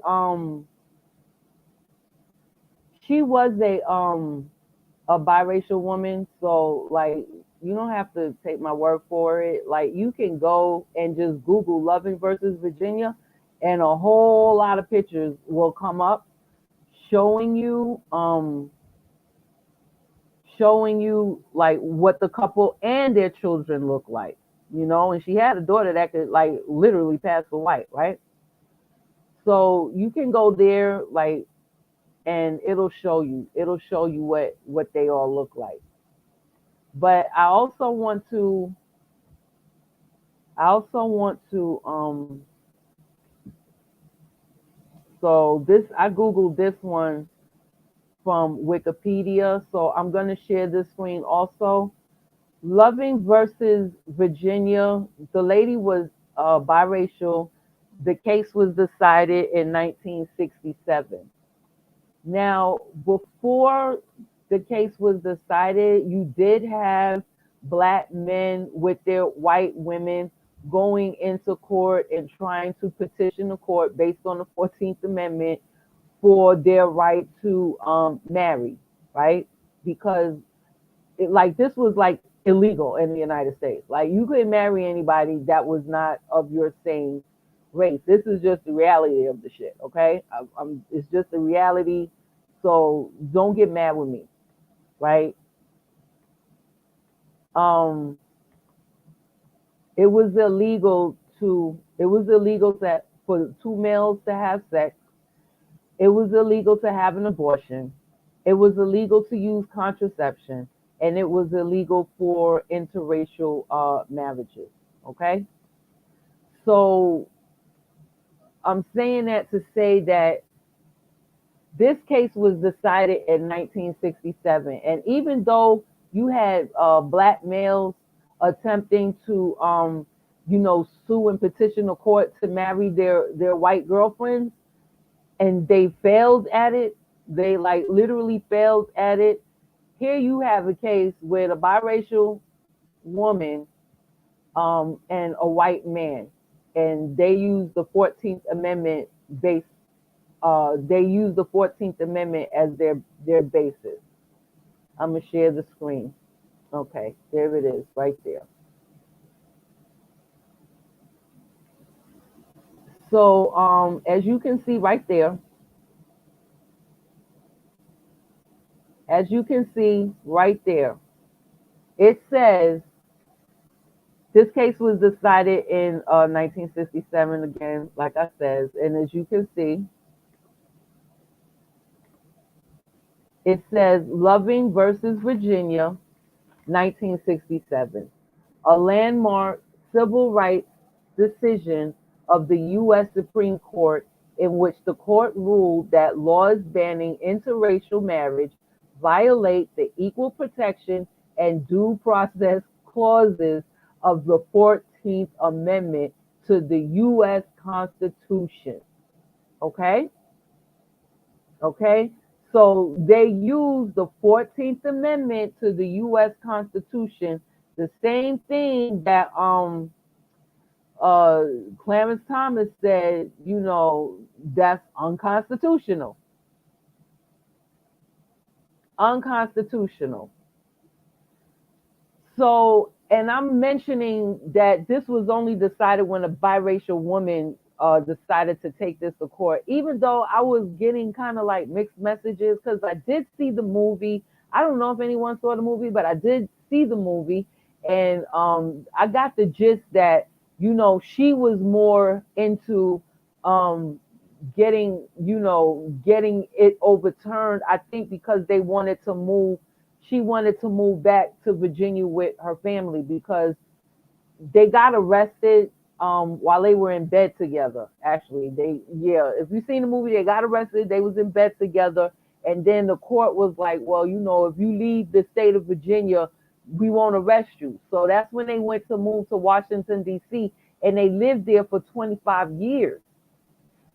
biracial woman, so like you don't have to take my word for it. Like you can go and just Google Loving versus Virginia, and a whole lot of pictures will come up showing you like what the couple and their children look like, and she had a daughter that could like literally pass for white, right? So you can go there like, and it'll show you what they all look like. But I also want to so this, I googled this one from Wikipedia, so I'm going to share this screen also. Loving versus Virginia, the lady was biracial. The case was decided in 1967. Now, before the case was decided, you did have black men with their white women going into court and trying to petition the court based on the 14th Amendment for their right to marry, right? Because like this was like illegal in the United States. Like you couldn't marry anybody that was not of your same race. This is just the reality of the shit, okay? It's just the reality. So don't get mad with me, right? Um, It was illegal for two males to have sex. It was illegal to have an abortion. It was illegal to use contraception, and it was illegal for interracial marriages. Okay, so I'm saying that to say that this case was decided in 1967, and even though you had black males attempting to, sue and petition the court to marry their white girlfriends, and they failed at it, they like literally failed at it. Here you have a case with a biracial woman and a white man, and they use the 14th Amendment base. They use the 14th Amendment as their basis. I'm gonna share the screen. Okay, there it is, right there. So as you can see right there, it says this case was decided in 1967 again, like I said, and as you can see, it says Loving versus Virginia, 1967, a landmark civil rights decision of the U.S. Supreme Court in which the court ruled that laws banning interracial marriage violate the equal protection and due process clauses of the 14th Amendment to the U.S. Constitution. Okay? Okay? So they use the 14th Amendment to the U.S. Constitution, the same thing that Clarence Thomas said, that's unconstitutional. Unconstitutional. So, and I'm mentioning that this was only decided when a biracial woman decided to take this to court, even though I was getting kind of like mixed messages because I did see the movie. I don't know if anyone saw the movie, but I did see the movie, and I got the gist that, she was more into getting it overturned, I think, because they wanted to move. She wanted to move back to Virginia with her family because they got arrested while they were in bed together. Actually, if you've seen the movie, they got arrested. They was in bed together, and then the court was like, well, if you leave the state of Virginia, we won't arrest you. So that's when they went to move to Washington, D.C., and they lived there for 25 years.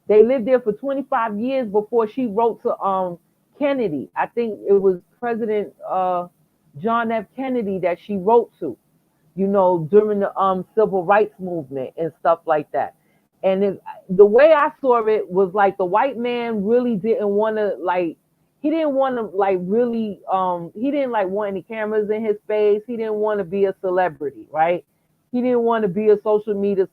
They lived there for 25 years before she wrote to Kennedy. I think it was President John F. Kennedy that she wrote to, during the civil rights movement and stuff like that. And the way I saw it was like the white man really didn't want to he didn't want to really he didn't want any cameras in his face. He didn't want to be a celebrity, right? He didn't want to be a social media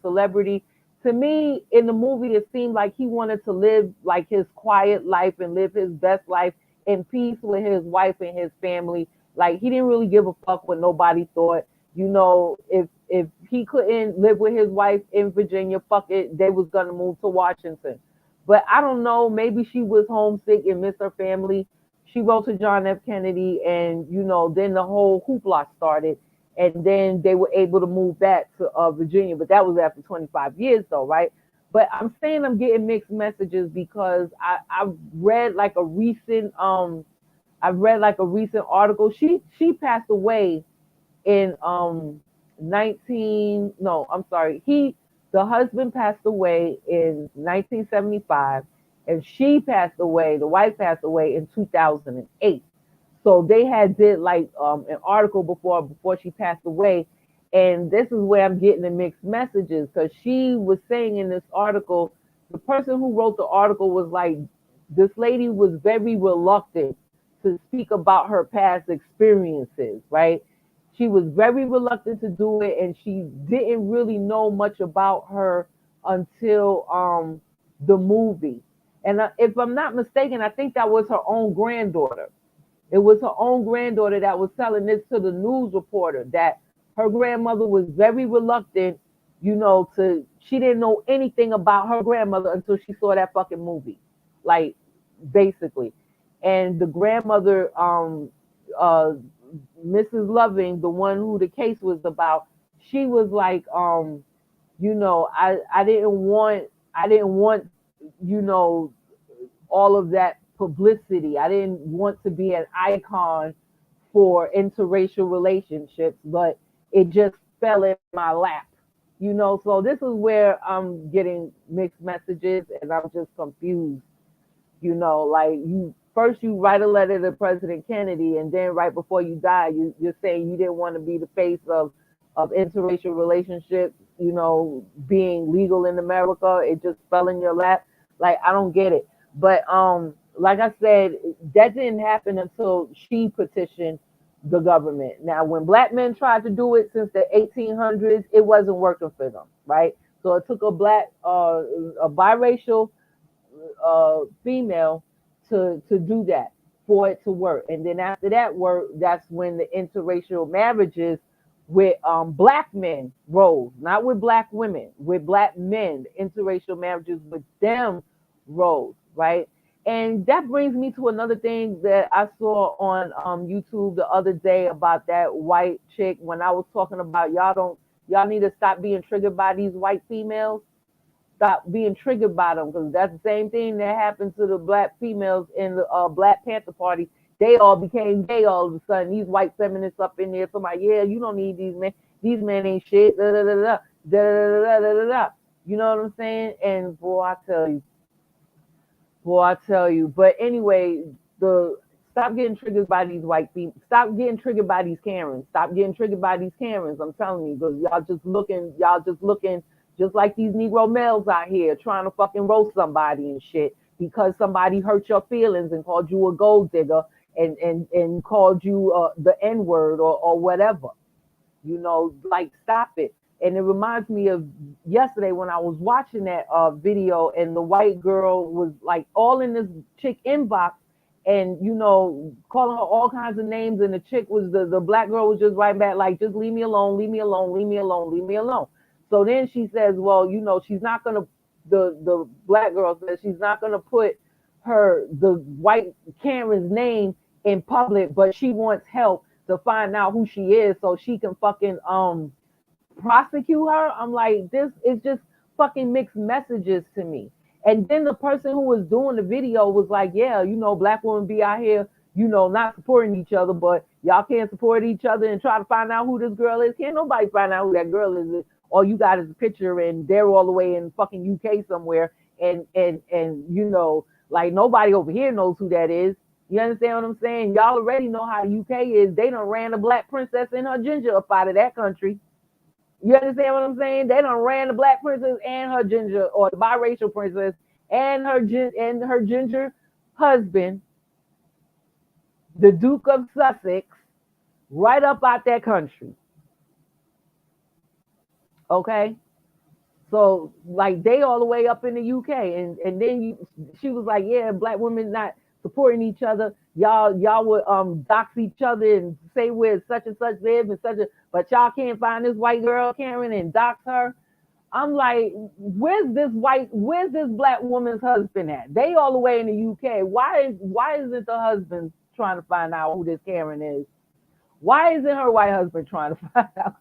celebrity. To me, in the movie, it seemed like he wanted to live like his quiet life and live his best life in peace with his wife and his family. Like, he didn't really give a fuck what nobody thought. If he couldn't live with his wife in Virginia, fuck it, they was gonna move to Washington. But I don't know, maybe she was homesick and missed her family. She wrote to John F. Kennedy, and then the whole hoopla started, and then they were able to move back to Virginia. But that was after 25 years, though, right? But I'm saying I'm getting mixed messages because I read like a recent article. She passed away in the husband passed away in 1975, and the wife passed away in 2008. So they did an article before she passed away, and this is where I'm getting the mixed messages, because she was saying in this article, the person who wrote the article was like, this lady was very reluctant to speak about her past experiences, right? She was very reluctant to do it, and she didn't really know much about her until the movie. And if I'm not mistaken, I think that was her own granddaughter. It was her own granddaughter that was telling this to the news reporter, that Her grandmother was very reluctant, she didn't know anything about her grandmother until she saw that fucking movie. Like, basically. And the grandmother, uh, Mrs. Loving, the one who the case was about, she was like, I didn't want, you know, all of that publicity. I didn't want to be an icon for interracial relationships, but it just fell in my lap. So this is where I'm getting mixed messages and I'm just confused. Like you write a letter to President Kennedy, and then right before you die, you're saying you didn't want to be the face of interracial relationships, being legal in America. It just fell in your lap. Like, I don't get it. But like I said, that didn't happen until she petitioned the government. Now, when black men tried to do it since the 1800s, it wasn't working for them, right? So it took a biracial female to do that for it to work. And then after that work, that's when the interracial marriages with black men rose, not with black women, with black men, the interracial marriages with them rose, right? And that brings me to another thing that I saw on YouTube the other day about that white chick when I was talking about y'all need to stop being triggered by these white females. Stop being triggered by them, because that's the same thing that happened to the black females in the Black Panther Party. They all became gay all of a sudden. These white feminists up in there talking about, yeah, you don't need these men. These men ain't shit. Da, da, da, da, da, da, da, da, da, da. You know what I'm saying? And boy, I tell you. But anyway, stop getting triggered by these white people. Stop getting triggered by these Karens. Stop getting triggered by these Karens. I'm telling you, because y'all just looking just like these Negro males out here trying to fucking roast somebody and shit because somebody hurt your feelings and called you a gold digger and called you the N-word or whatever. Like, stop it. And it reminds me of yesterday when I was watching that video, and the white girl was like all in this chick inbox and, calling her all kinds of names. And the chick the black girl was just writing back, like, just leave me alone, leave me alone, leave me alone, leave me alone. So then she says, well, she's not going to, the black girl says she's not going to put the white Karen's name in public, but she wants help to find out who she is so she can fucking prosecute her. I'm like, this is just fucking mixed messages to me. And then the person who was doing the video was like, yeah, black women be out here, not supporting each other, but y'all can't support each other and try to find out who this girl is. Can't nobody find out who that girl is. All you got is a picture, and they're all the way in fucking UK somewhere. And like, nobody over here knows who that is. You understand what I'm saying? Y'all already know how the UK is. They done ran a black princess and her ginger up out of that country. You understand what I'm saying? They done ran the black princess and her ginger, or the biracial princess and her ginger husband, the Duke of Sussex, right up out that country. Okay? So, like, they all the way up in the UK. And then she was like, yeah, black women not supporting each other. Y'all would dox each other and say where such and such live and but y'all can't find this white girl, Karen, and dox her. I'm like, where's this black woman's husband at? They all the way in the UK. Why isn't the husband trying to find out who this Karen is? Why isn't her white husband trying to find out?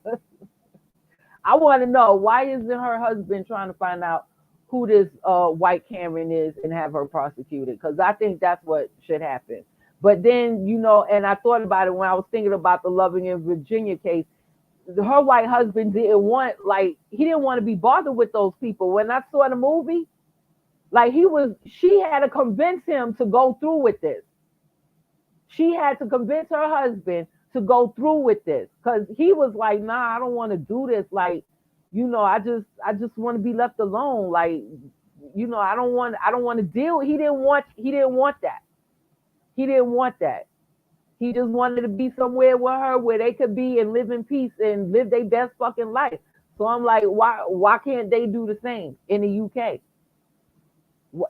I want to know, why isn't her husband trying to find out who this white Karen is and have her prosecuted? Because I think that's what should happen. But then, and I thought about it when I was thinking about the Loving in Virginia case. Her white husband he didn't want to be bothered with those people. When I saw the movie, like, she had to convince him to go through with this. She had to convince her husband to go through with this, because he was like, nah, I don't want to do this. Like, I just want to be left alone. Like, I don't want to deal. He didn't want that. He didn't want that. He just wanted to be somewhere with her where they could be and live in peace and live their best fucking life. So I'm like, why can't they do the same in the UK?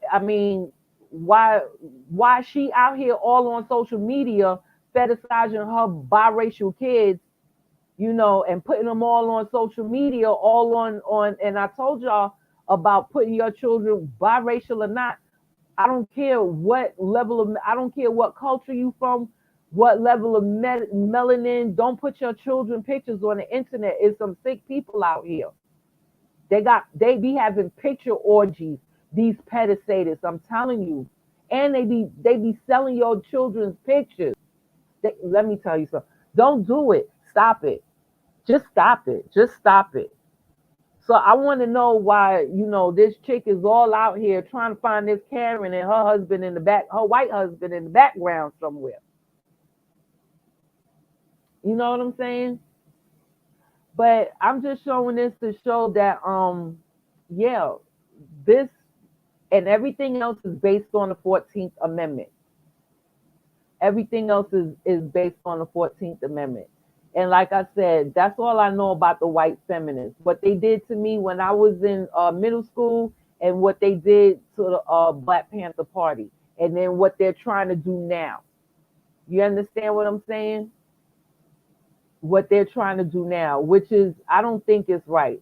I mean, why she out here all on social media fetishizing her biracial kids, you know, and putting them all on social media, all on. And I told y'all about putting your children, biracial or not. I don't care what level of, I don't care what culture you from, what level of melanin. Don't put your children pictures on the internet. It's some sick people out here. They be having picture orgies, these pedicators, I'm telling you. And they be selling your children's pictures. Let me tell you something. Don't do it. Stop it. Just stop it. Just stop it. So I want to know why, you know, this chick is all out here trying to find this Karen and her husband in the back, her white husband in the background somewhere. You know what I'm saying? But I'm just showing this to show that, yeah, this and everything else is based on the 14th Amendment. Everything else is based on the 14th Amendment. And like I said, that's all I know about the white feminists. What they did to me when I was in middle school and what they did to the Black Panther Party. And then what they're trying to do now. You understand what I'm saying? What they're trying to do now, which is, I don't think is right.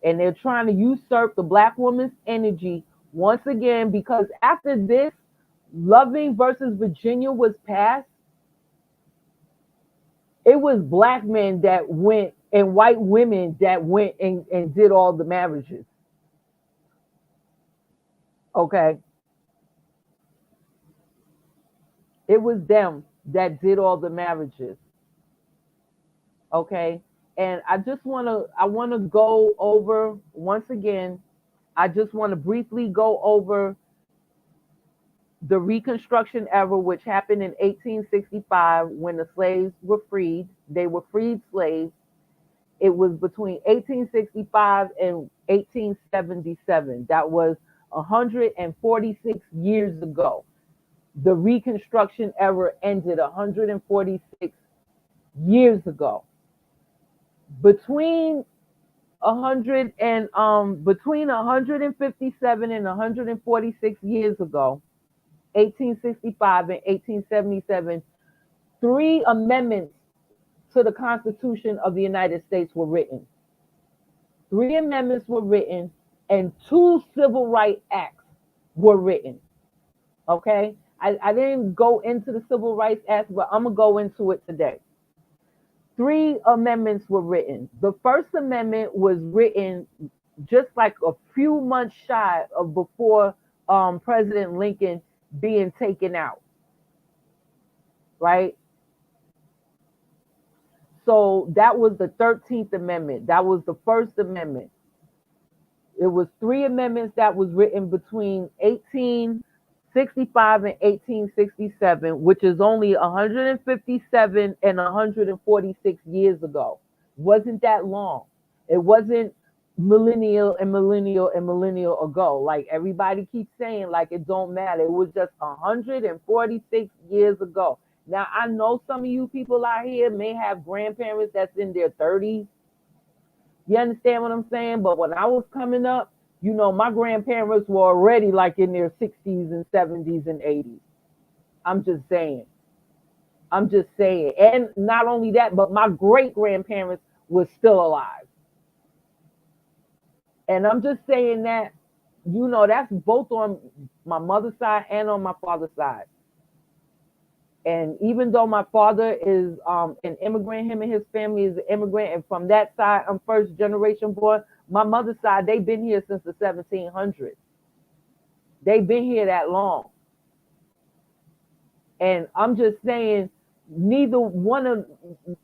And they're trying to usurp the Black woman's energy once again, because after this, Loving versus Virginia was passed. It was Black men that went and white women that went and did all the marriages. Okay. It was them that did all the marriages. Okay. And I want to go over once again, I just want to briefly go over the Reconstruction era, which happened in 1865 when the slaves were freed. They were freed slaves. It was between 1865 and 1877. That was 146 years ago. The Reconstruction era ended 146 years ago. Between 157 and 146 years ago, 1865 and 1877, 3 amendments to the Constitution of the United States were written. 3 amendments were written and 2 civil rights acts were written. Okay? I didn't go into the civil rights act, but I'm going to go into it today. 3 amendments were written. The first amendment was written just like a few months shy of before President Lincoln being taken out. Right? So that was the 13th Amendment. That was the First Amendment. It was 3 amendments that was written between 1865 and 1867, which is only 157 and 146 years ago. Wasn't that long. It wasn't millennial and millennial and millennial ago. Like everybody keeps saying, like it don't matter. It was just 146 years ago. Now, I know some of you people out here may have grandparents that's in their 30s. You understand what I'm saying? But when I was coming up, you know, my grandparents were already like in their 60s and 70s and 80s. I'm just saying. I'm just saying. And not only that, but my great-grandparents were still alive. And I'm just saying that, you know, that's both on my mother's side and on my father's side. And even though my father is an immigrant, him and his family is an immigrant, and from that side, I'm first generation born. My mother's side, they've been here since the 1700s. They've been here that long. And I'm just saying, neither one of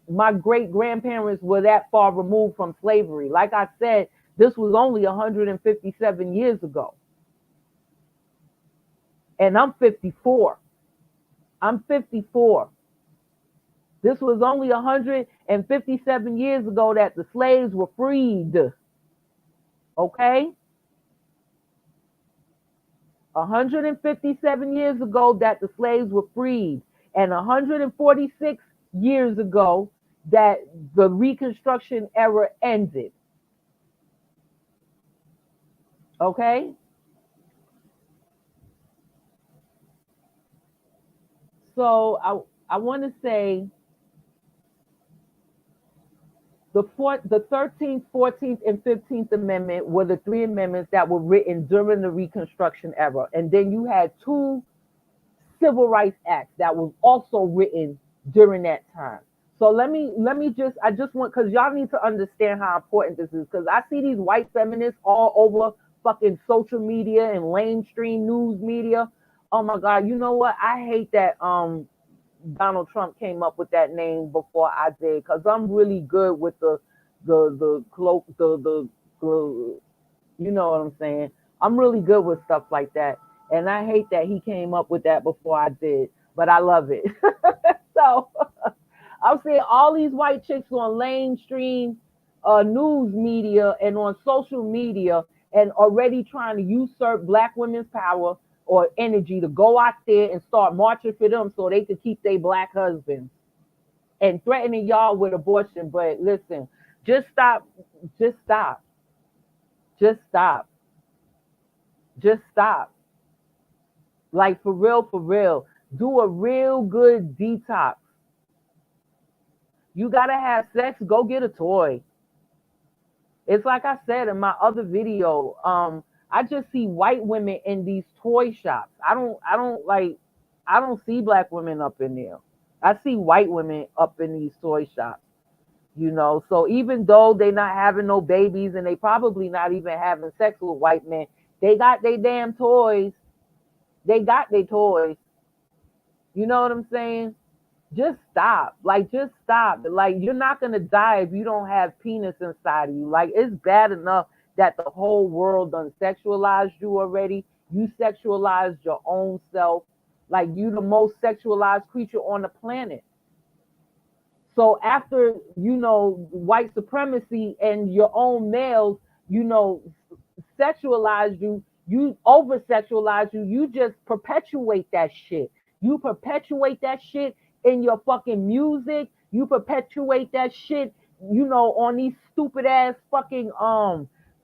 my great-grandparents were that far removed from slavery. Like I said, this was only 157 years ago. And I'm 54. I'm 54. This was only 157 years ago that the slaves were freed. Okay? 157 years ago that the slaves were freed. And 146 years ago that the Reconstruction era ended. Okay? So I want to say The 13th, 14th, and 15th Amendment were the three amendments that were written during the Reconstruction era. And then you had two Civil Rights Acts that was also written during that time. So I just want, because y'all need to understand how important this is, because I see these white feminists all over fucking social media and mainstream news media. Oh my God, you know what? I hate that Donald Trump came up with that name before I did, because I'm really good with the cloak, the you know what I'm saying? I'm really good with stuff like that. And I hate that he came up with that before I did, but I love it. So I'm seeing all these white chicks on mainstream news media and on social media and already trying to usurp black women's power or energy to go out there and start marching for them so they could keep their black husbands and threatening y'all with abortion. But listen, just stop, just stop, just stop, just stop. Like for real, do a real good detox. You gotta have sex, go get a toy. It's like I said in my other video, I just see white women in these toy shops. I don't see black women up in there. I see white women up in these toy shops, you know. So even though they not having no babies and they probably not even having sex with white men, they got their damn toys. They got their toys. You know what I'm saying? Just stop. Like, just stop. Like, you're not going to die if you don't have penis inside of you. Like, it's bad enough that the whole world done sexualized you already. You sexualized your own self. Like, you the most sexualized creature on the planet. So after, you know, white supremacy and your own males, you know, sexualize you, you over sexualize you, you just perpetuate that shit. You perpetuate that shit in your fucking music. You perpetuate that shit, you know, on these stupid ass fucking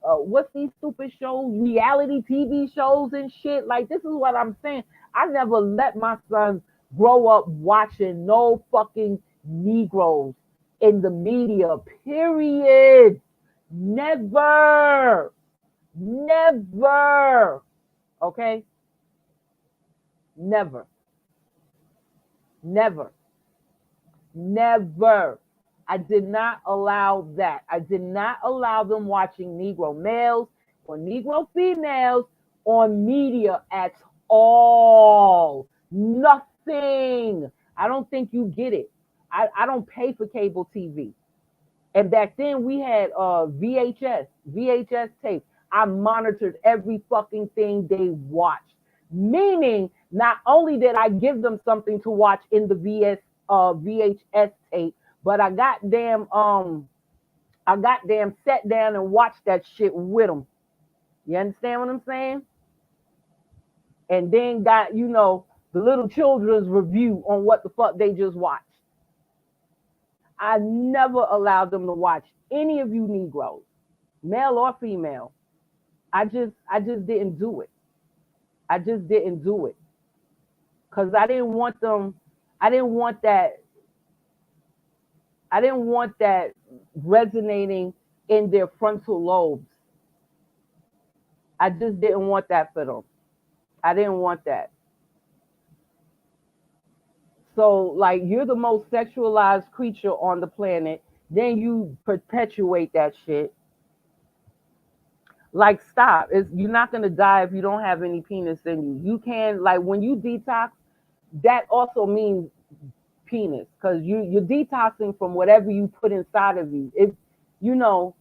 what's these stupid shows, reality TV shows and shit. Like, this is what I'm saying. I never let my sons grow up watching no fucking Negroes in the media, period. Never. Never. Okay? Never. Never. Never. I did not allow that. I did not allow them watching Negro males or Negro females on media at all. Nothing. I don't think you get it. I don't pay for cable TV. And back then we had VHS tape. I monitored every fucking thing they watched. Meaning, not only did I give them something to watch in the VHS tape, but I got damn sat down and watched that shit with them. You understand what I'm saying? And then got, you know, the little children's review on what the fuck they just watched. I never allowed them to watch any of you Negroes, male or female. I just didn't do it. I just didn't do it. Because I didn't want them, I didn't want that resonating in their frontal lobes. I just didn't want that for them. I didn't want that. So, like, you're the most sexualized creature on the planet. Then you perpetuate that shit. Like, stop. You're not going to die if you don't have any penis in you. You can, like, when you detox, that also means penis. Because you're detoxing from whatever you put inside of you. If, you know,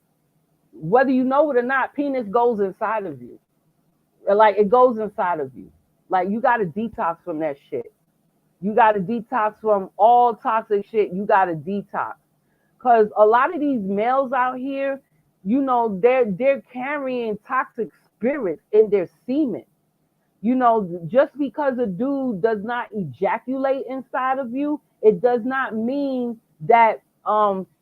whether you know it or not, penis goes inside of you. Like, it goes inside of you. Like, you got to detox from that shit. You got to detox from all toxic shit. You got to detox. Because a lot of these males out here, you know, they're carrying toxic spirits in their semen. You know, just because a dude does not ejaculate inside of you, it does not mean that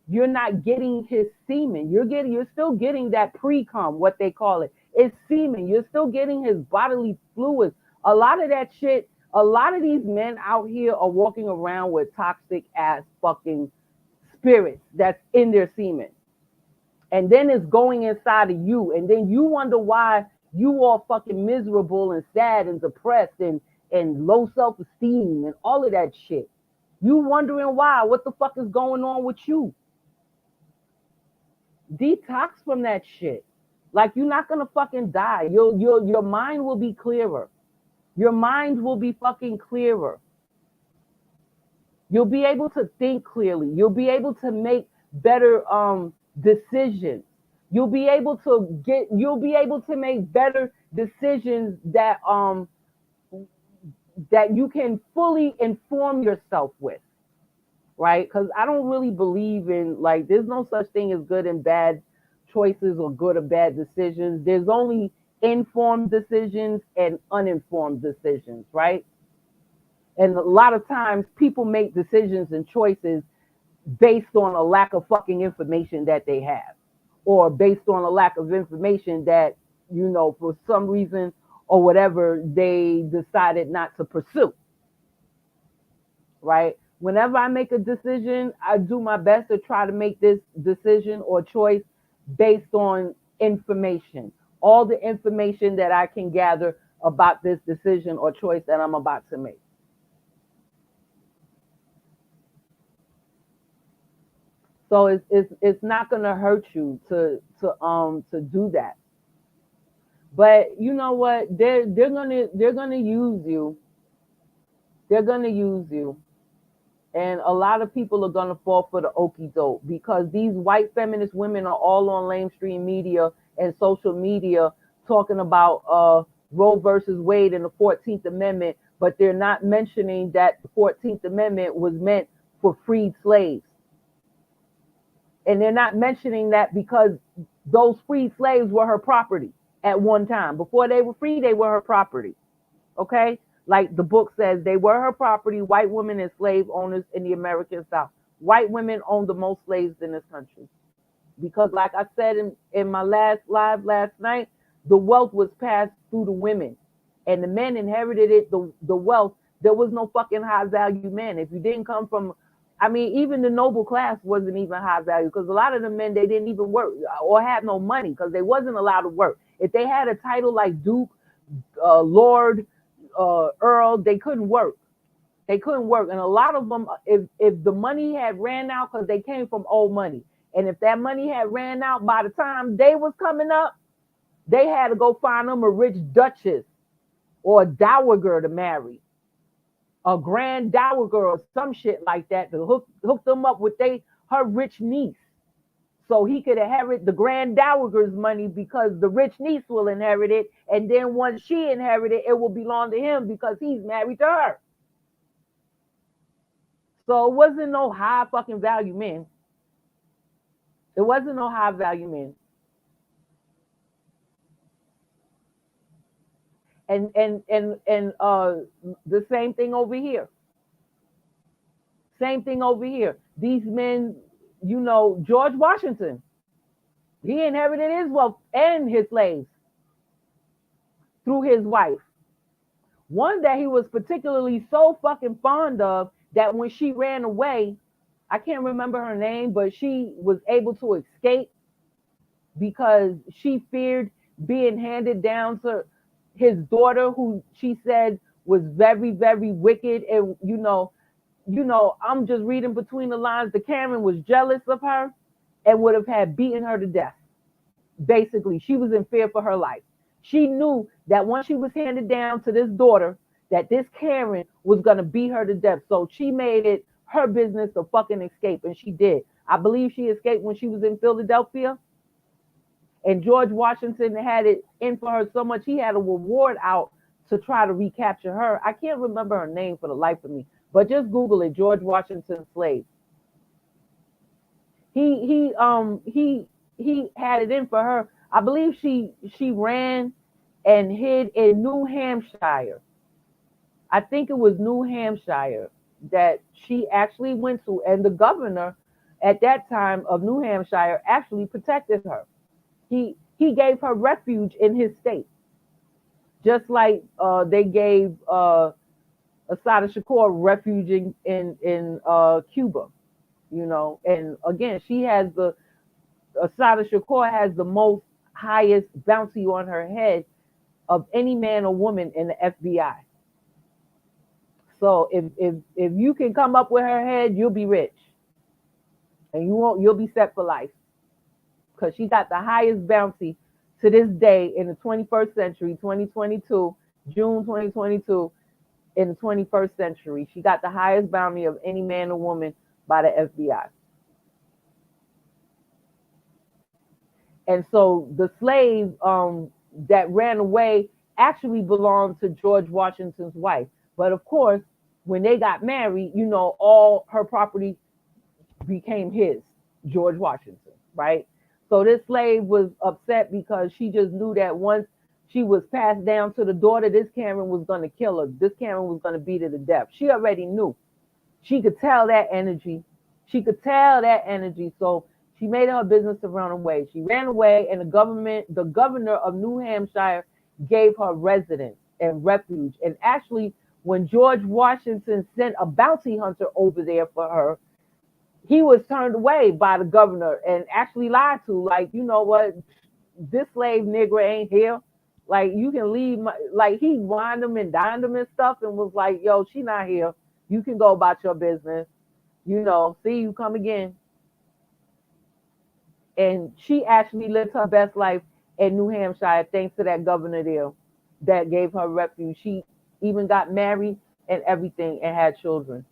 you're not getting his semen. You're still getting that pre-cum, what they call it. It's semen. You're still getting his bodily fluids. A lot of that shit, a lot of these men out here are walking around with toxic ass fucking spirits that's in their semen. And then it's going inside of you. And then you wonder why you all fucking miserable and sad and depressed and low self-esteem and all of that shit. You wondering why? What the fuck is going on with you? Detox from that shit. Like, you're not gonna fucking die. Your mind will be clearer. Your mind will be fucking clearer. You'll be able to think clearly. You'll be able to make better decisions. You'll be able to make better decisions that you can fully inform yourself with, right? Because I don't really believe in, like, there's no such thing as good and bad choices or good or bad decisions. There's only informed decisions and uninformed decisions, right? And a lot of times people make decisions and choices based on a lack of fucking information that they have, or based on a lack of information that, for some reason or whatever, they decided not to pursue, right? Whenever I make a decision, I do my best to try to make this decision or choice based on information, all the information that I can gather about this decision or choice that I'm about to make. So it's not gonna hurt you to do that. But you know what? They're gonna use you. They're gonna use you. And a lot of people are gonna fall for the okie doke, because these white feminist women are all on mainstream media and social media talking about Roe versus Wade and the 14th Amendment, but they're not mentioning that the 14th Amendment was meant for freed slaves. And they're not mentioning that because those freed slaves were her property at one time. Before they were free, they were her property. Okay? Like the book says, they were her property, white women and slave owners in the American South. White women owned the most slaves in this country. Because like I said in my last live last night, the wealth was passed through the women. And the men inherited it, the wealth. There was no fucking high value men. If you didn't come from, I mean, even the noble class wasn't even high value, because a lot of the men, they didn't even work or had no money because they wasn't allowed to work. If they had a title like Duke, Lord, Earl, they couldn't work. They couldn't work. And a lot of them, if the money had ran out, because they came from old money, and if that money had ran out by the time they was coming up, they had to go find them a rich duchess or a dowager to marry, a grand dowager or some shit like that, to hook them up with her rich niece, so he could inherit the grand dowager's money, because the rich niece will inherit it, and then once she inherited it will belong to him because he's married to her. So it wasn't no high fucking value men. It wasn't no high value men. And the same thing over here. Same thing over here. These men, George Washington, he inherited his wealth and his slaves through his wife. One that he was particularly so fucking fond of that when she ran away, I can't remember her name, but she was able to escape because she feared being handed down to his daughter, who she said was very, very wicked. And I'm just reading between the lines. The Karen was jealous of her and would have had beaten her to death. Basically, she was in fear for her life. She knew that once she was handed down to this daughter, that this Karen was going to beat her to death. So she made it her business to fucking escape, and she did. I believe she escaped when she was in Philadelphia. And George Washington had it in for her so much, he had a reward out to try to recapture her. I can't remember her name for the life of me, but just Google it, George Washington slave. He had it in for her. I believe she ran and hid in New Hampshire. I think it was New Hampshire that she actually went to, and the governor at that time of New Hampshire actually protected her. He gave her refuge in his state, just like they gave Assata Shakur refuge in Cuba, And again, she has Asada Shakur has the most highest bounty on her head of any man or woman in the FBI. So if you can come up with her head, you'll be rich, and you'll be set for life, because she got the highest bounty to this day in the 21st century, 2022, June 2022, in the 21st century. She got the highest bounty of any man or woman by the FBI. And so the slave that ran away actually belonged to George Washington's wife. But of course, when they got married, you know, all her property became his, George Washington, right? So this slave was upset because she just knew that once she was passed down to the daughter, this Karen was going to kill her. This Karen was going to beat her to death. She already knew. She could tell that energy. She could tell that energy. So she made it her business to run away. She ran away, and the governor of New Hampshire gave her residence and refuge. And actually, when George Washington sent a bounty hunter over there for her, he was turned away by the governor and actually lied to. Like, you know what? This slave nigger ain't here. Like, you can leave. Like, he wined them and dined them and stuff and was like, yo, she not here. You can go about your business. You know, see you come again. And she actually lived her best life in New Hampshire thanks to that governor there that gave her refuge. She even got married and everything and had children.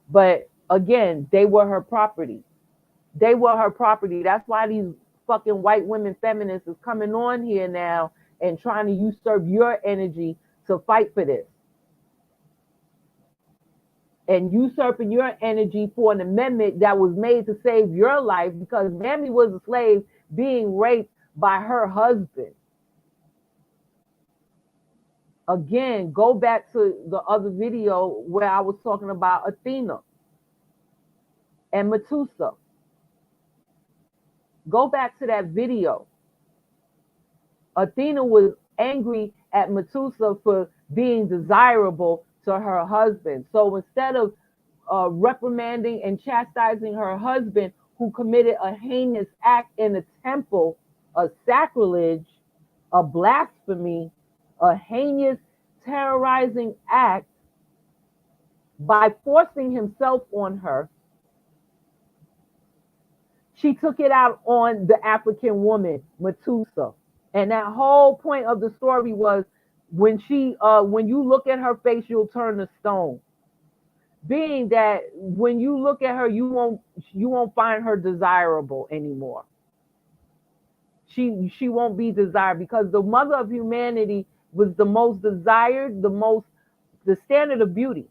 But again, they were her property. They were her property. That's why these fucking white women feminists is coming on here now and trying to usurp your energy to fight for this. And usurping your energy for an amendment that was made to save your life, because Mammy was a slave being raped by her husband. Again, go back to the other video where I was talking about Athena and Medusa. Go back to that video. Athena was angry at Medusa for being desirable to her husband. So instead of reprimanding and chastising her husband, who committed a heinous act in the temple, a sacrilege, a blasphemy, a heinous, terrorizing act, by forcing himself on her, she took it out on the African woman, Medusa. And that whole point of the story was when you look at her face, you'll turn to stone. Being that when you look at her, you won't find her desirable anymore. She won't be desired, because the mother of humanity was the most desired, the standard of beauty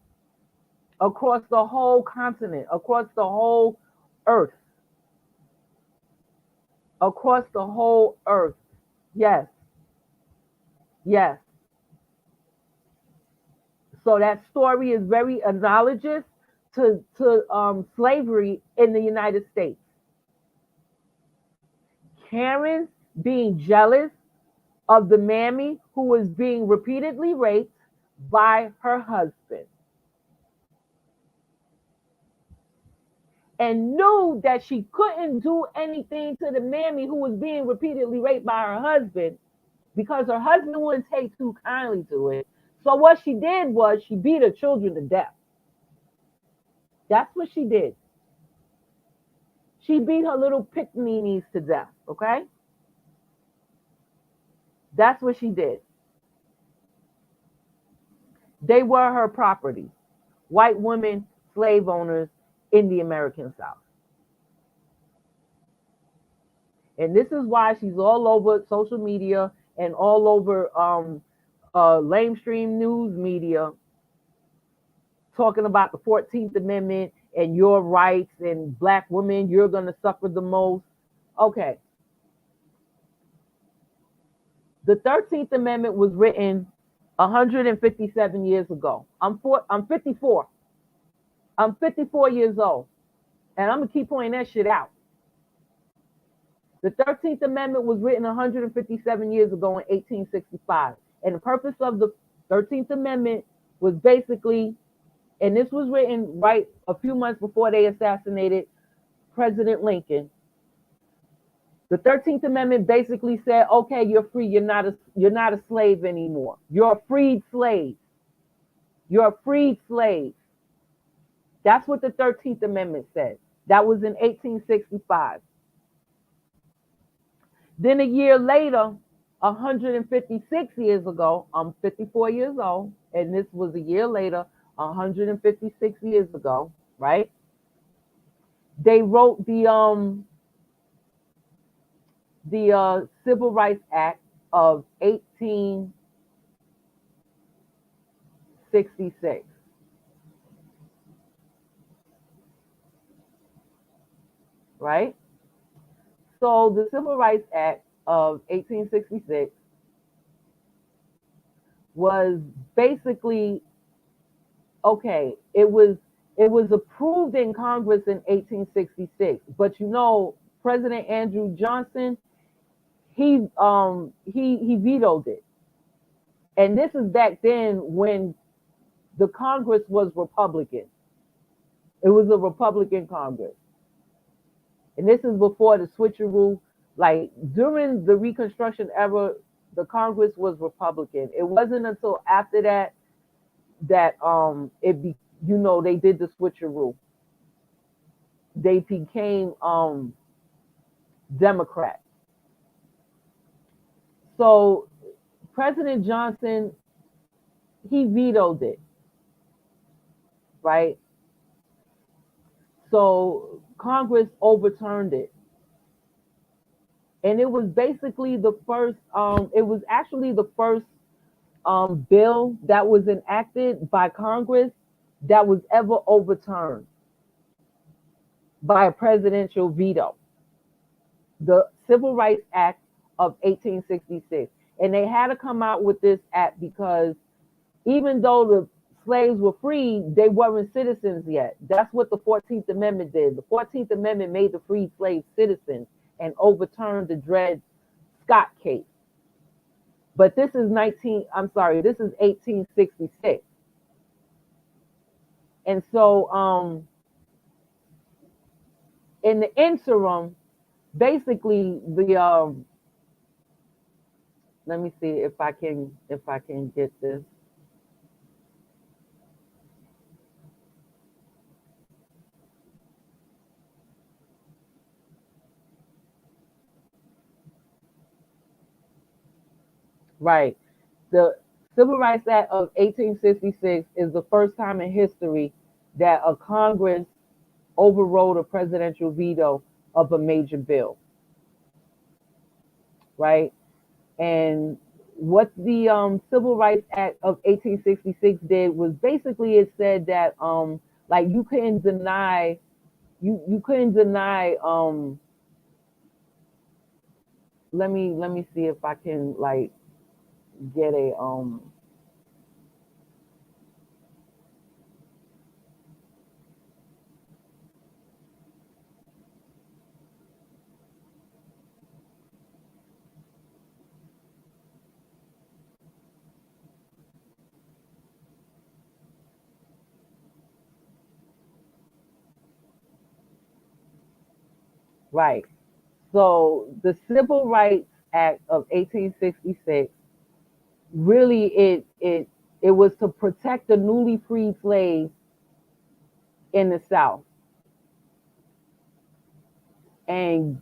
across the whole continent, across the whole earth. Across the whole earth. Yes. Yes. So that story is very analogous to slavery in the United States. Karen being jealous of the mammy who was being repeatedly raped by her husband, and knew that she couldn't do anything to the mammy who was being repeatedly raped by her husband, because her husband wouldn't take too kindly to it. So what she did was she beat her children to death. That's what she did. She beat her little pickaninnies to death, okay? That's what she did. They were her property. White women, slave owners in the American South. And this is why she's all over social media and all over lamestream news media, talking about the 14th Amendment and your rights, and black women, you're going to suffer the most. Okay. The 13th Amendment was written 157 years ago. I'm 54. I'm 54 years old. And I'm going to keep pointing that shit out. The 13th Amendment was written 157 years ago in 1865. And the purpose of the 13th Amendment was basically, and this was written right a few months before they assassinated President Lincoln. The 13th Amendment basically said, okay, you're free. You're not a slave anymore. You're a freed slave. You're a freed slave. That's what the 13th Amendment said. That was in 1865. Then a year later, 156 years ago, I'm 54 years old, and this was a year later, 156 years ago, right? They wrote the Civil Rights Act of 1866, right? So the Civil Rights Act of 1866 was basically, okay, it was approved in Congress in 1866, but President Andrew Johnson, he vetoed it. And this is back then when the Congress was Republican. It was a Republican Congress. And this is before the switcheroo. Like during the Reconstruction era, the Congress was Republican. It wasn't until after that they did the switcheroo. They became Democrats. So President Johnson, he vetoed it, right? So Congress overturned it. And it was basically the first, it was actually the first bill that was enacted by Congress that was ever overturned by a presidential veto. The Civil Rights Act of 1866. And they had to come out with this act because even though the slaves were free, they weren't citizens yet. That's what the 14th Amendment did. The 14th Amendment made the freed slaves citizens and overturned the Dred Scott case. But this is 1866. And so in the interim, basically let me see if I can get this. Right. The Civil Rights Act of 1866 is the first time in history that a Congress overrode a presidential veto of a major bill. Right. And what the Civil Rights Act of 1866 did was basically it said that like you couldn't deny let me see if I can like get a right. So the Civil Rights Act of 1866 really it was to protect the newly freed slaves in the South and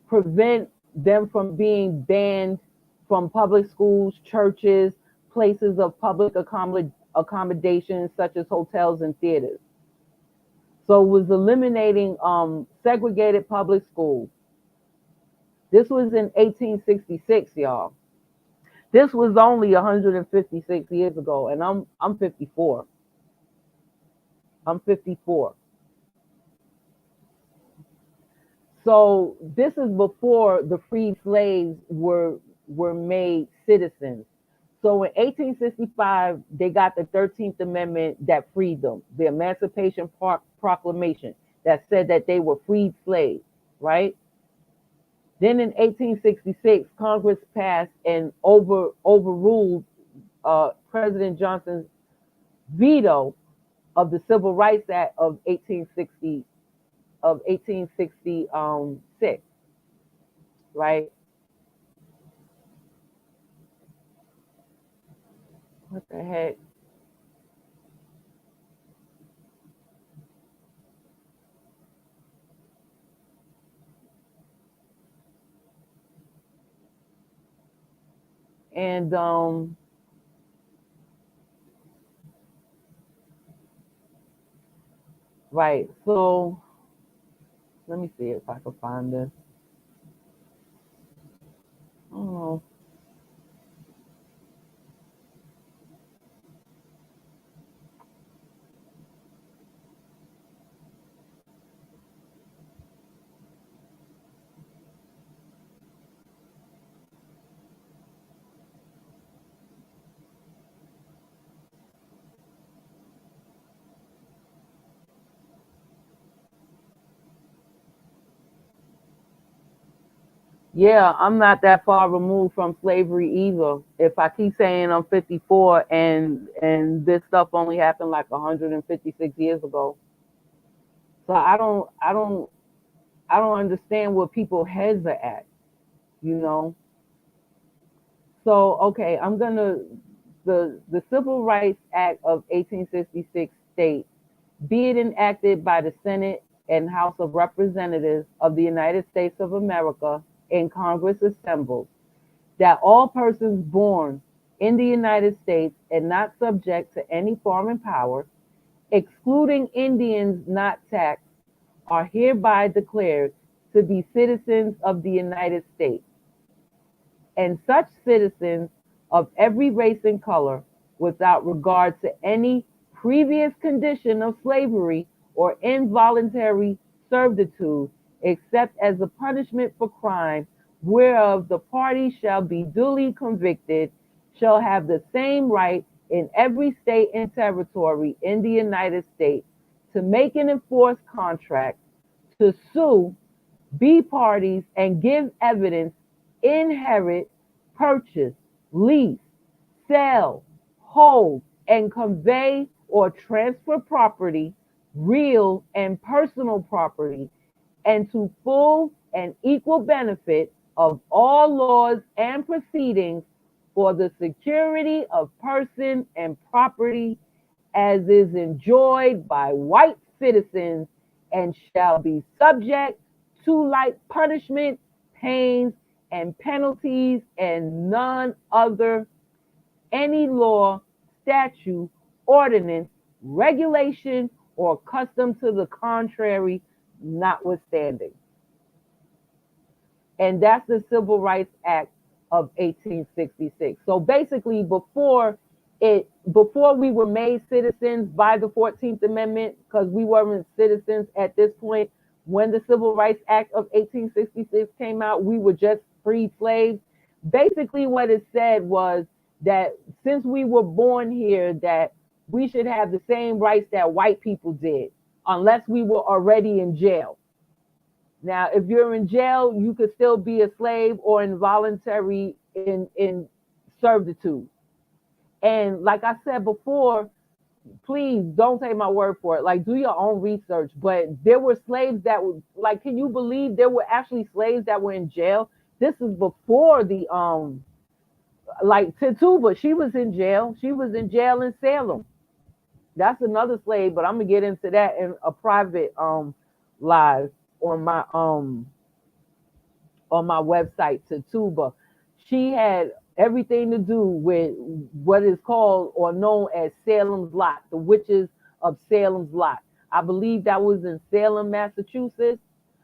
prevent them from being banned from public schools, churches, places of public accommodations such as hotels and theaters. So it was eliminating segregated public schools. This was in 1866, y'all. This was only 156 years ago, and I'm 54. I'm 54. So this is before the freed slaves were made citizens. So in 1865, they got the 13th Amendment that freed them, the Emancipation Proclamation that said that they were freed slaves, right? Then in 1866, Congress passed and overruled President Johnson's veto of the Civil Rights Act of 1866. of 1866, right? What the heck? And right. So let me see if I can find this. Oh, yeah, I'm not that far removed from slavery either. If I keep saying I'm 54 and this stuff only happened like 156 years ago. So I don't understand where people heads are at, you know. So okay, I'm gonna the Civil Rights Act of 1866 states, be it enacted by the Senate and House of Representatives of the United States of America and Congress assembled, that all persons born in the United States and not subject to any foreign power, excluding Indians not taxed, are hereby declared to be citizens of the United States, and such citizens of every race and color, without regard to any previous condition of slavery or involuntary servitude, except as a punishment for crime whereof the party shall be duly convicted, shall have the same right in every state and territory in the United States to make and enforce contracts, to sue, be parties, and give evidence, inherit, purchase, lease, sell, hold, and convey or transfer property, real and personal property, and to full and equal benefit of all laws and proceedings for the security of person and property as is enjoyed by white citizens, and shall be subject to like punishment, pains, and penalties, and none other any law, statute, ordinance, regulation, or custom to the contrary notwithstanding. And that's the Civil Rights Act of 1866. So basically, before we were made citizens by the 14th Amendment, because we weren't citizens at this point, when the Civil Rights Act of 1866 came out, we were just freed slaves. Basically, what it said was that since we were born here, that we should have the same rights that white people did, unless we were already in jail. Now, if you're in jail, you could still be a slave or involuntary in servitude. And like I said before, please don't take my word for it. Like, do your own research. But there were slaves that were like, can you believe there were actually slaves that were in jail? This is before the like Tituba, she was in jail. She was in jail in Salem. That's another slave, but I'm gonna get into that in a private live on my website to Tuba. She had everything to do with what is called or known as Salem's Lot, the witches of Salem's Lot. I believe that was in Salem, Massachusetts,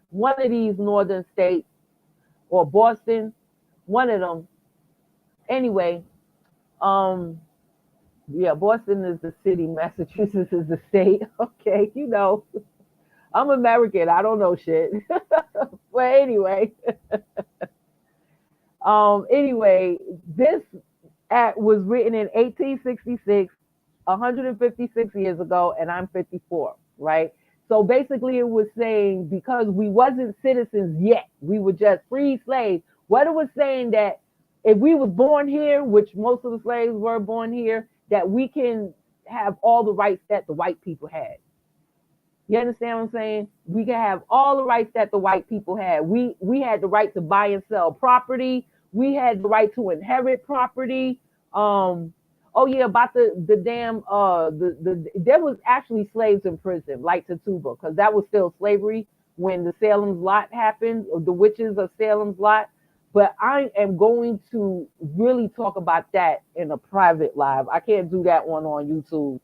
one of these northern states, or Boston, one of them. Anyway, yeah, Boston is the city, Massachusetts is the state. Okay, you know, I'm American, I don't know shit. But anyway, anyway, this act was written in 1866, 156 years ago, and I'm 54, right? So basically it was saying, because we wasn't citizens yet, we were just free slaves. What it was saying, that if we was born here, which most of the slaves were born here, that we can have all the rights that the white people had. You understand what I'm saying? We can have all the rights that the white people had. We had the right to buy and sell property. We had the right to inherit property. Oh yeah, about the damn there was actually slaves in prison, like Tatuba, because that was still slavery when the Salem's Lot happened, or the witches of Salem's Lot. But I am going to really talk about that in a private live. I can't do that one on YouTube.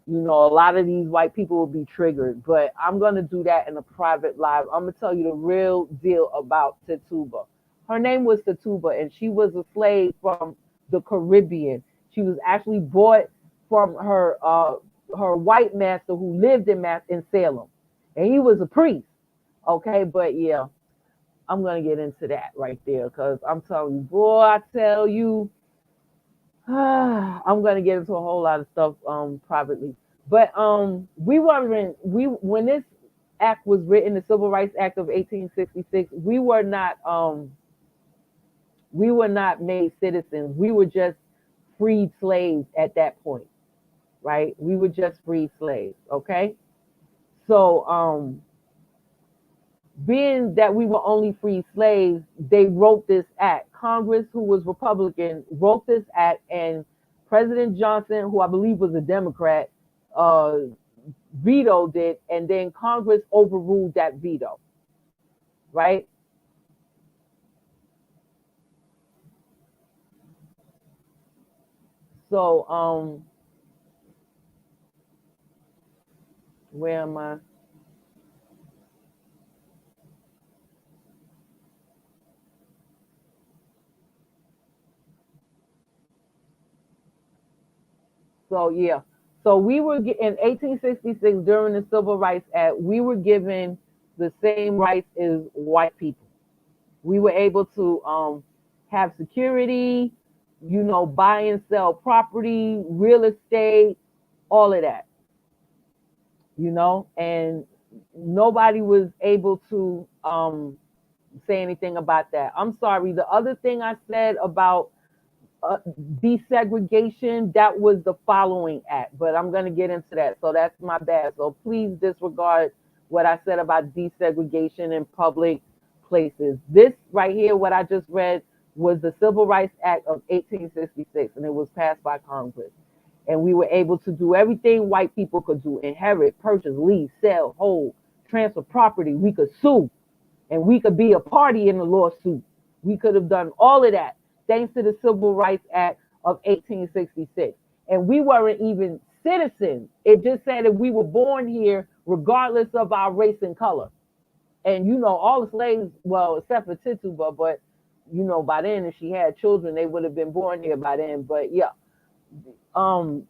You know, a lot of these white people will be triggered, but I'm going to do that in a private live. I'm going to tell you the real deal about Tituba. Her name was Tituba, and she was a slave from the Caribbean. She was actually bought from her white master who lived in Salem, and he was a priest. Okay, but yeah, I'm going to get into that right there because I'm telling you, boy, I tell you, I'm gonna get into a whole lot of stuff privately. But we weren't we when this act was written, the Civil Rights Act of 1866, we were not made citizens. We were just freed slaves at that point, right? We were just freed slaves, okay? So being that we were only free slaves, they wrote this act. Congress, who was Republican, wrote this act, and President Johnson, who I believe was a Democrat, uh, vetoed it, and then Congress overruled that veto, right? So, where am I? So yeah, so we were in 1866 during the Civil Rights Act. We were given the same rights as white people. We were able to have security, you know, buy and sell property, real estate, all of that, you know, and nobody was able to say anything about that. I'm sorry. The other thing I said about uh, desegregation, that was the following act, but I'm going to get into that. So that's my bad. So please disregard what I said about desegregation in public places. This right here, what I just read, was the Civil Rights Act of 1866, and it was passed by Congress. And we were able to do everything white people could do: inherit, purchase, lease, sell, hold, transfer property. We could sue, and we could be a party in the lawsuit. We could have done all of that thanks to the Civil Rights Act of 1866. And we weren't even citizens. It just said that we were born here regardless of our race and color. And you know, all the slaves, well, except for Tituba, but you know, by then, if she had children, they would have been born here by then. But yeah, um,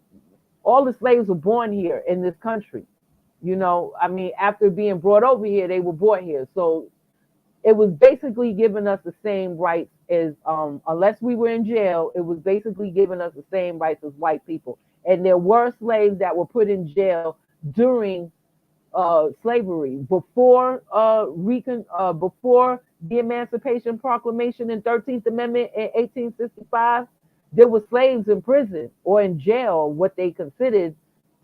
all the slaves were born here in this country. You know, I mean, after being brought over here, they were brought here. So it was basically giving us the same rights as unless we were in jail, it was basically giving us the same rights as white people. And there were slaves that were put in jail during slavery before the Emancipation Proclamation and 13th Amendment in 1865. There were slaves in prison or in jail. What they considered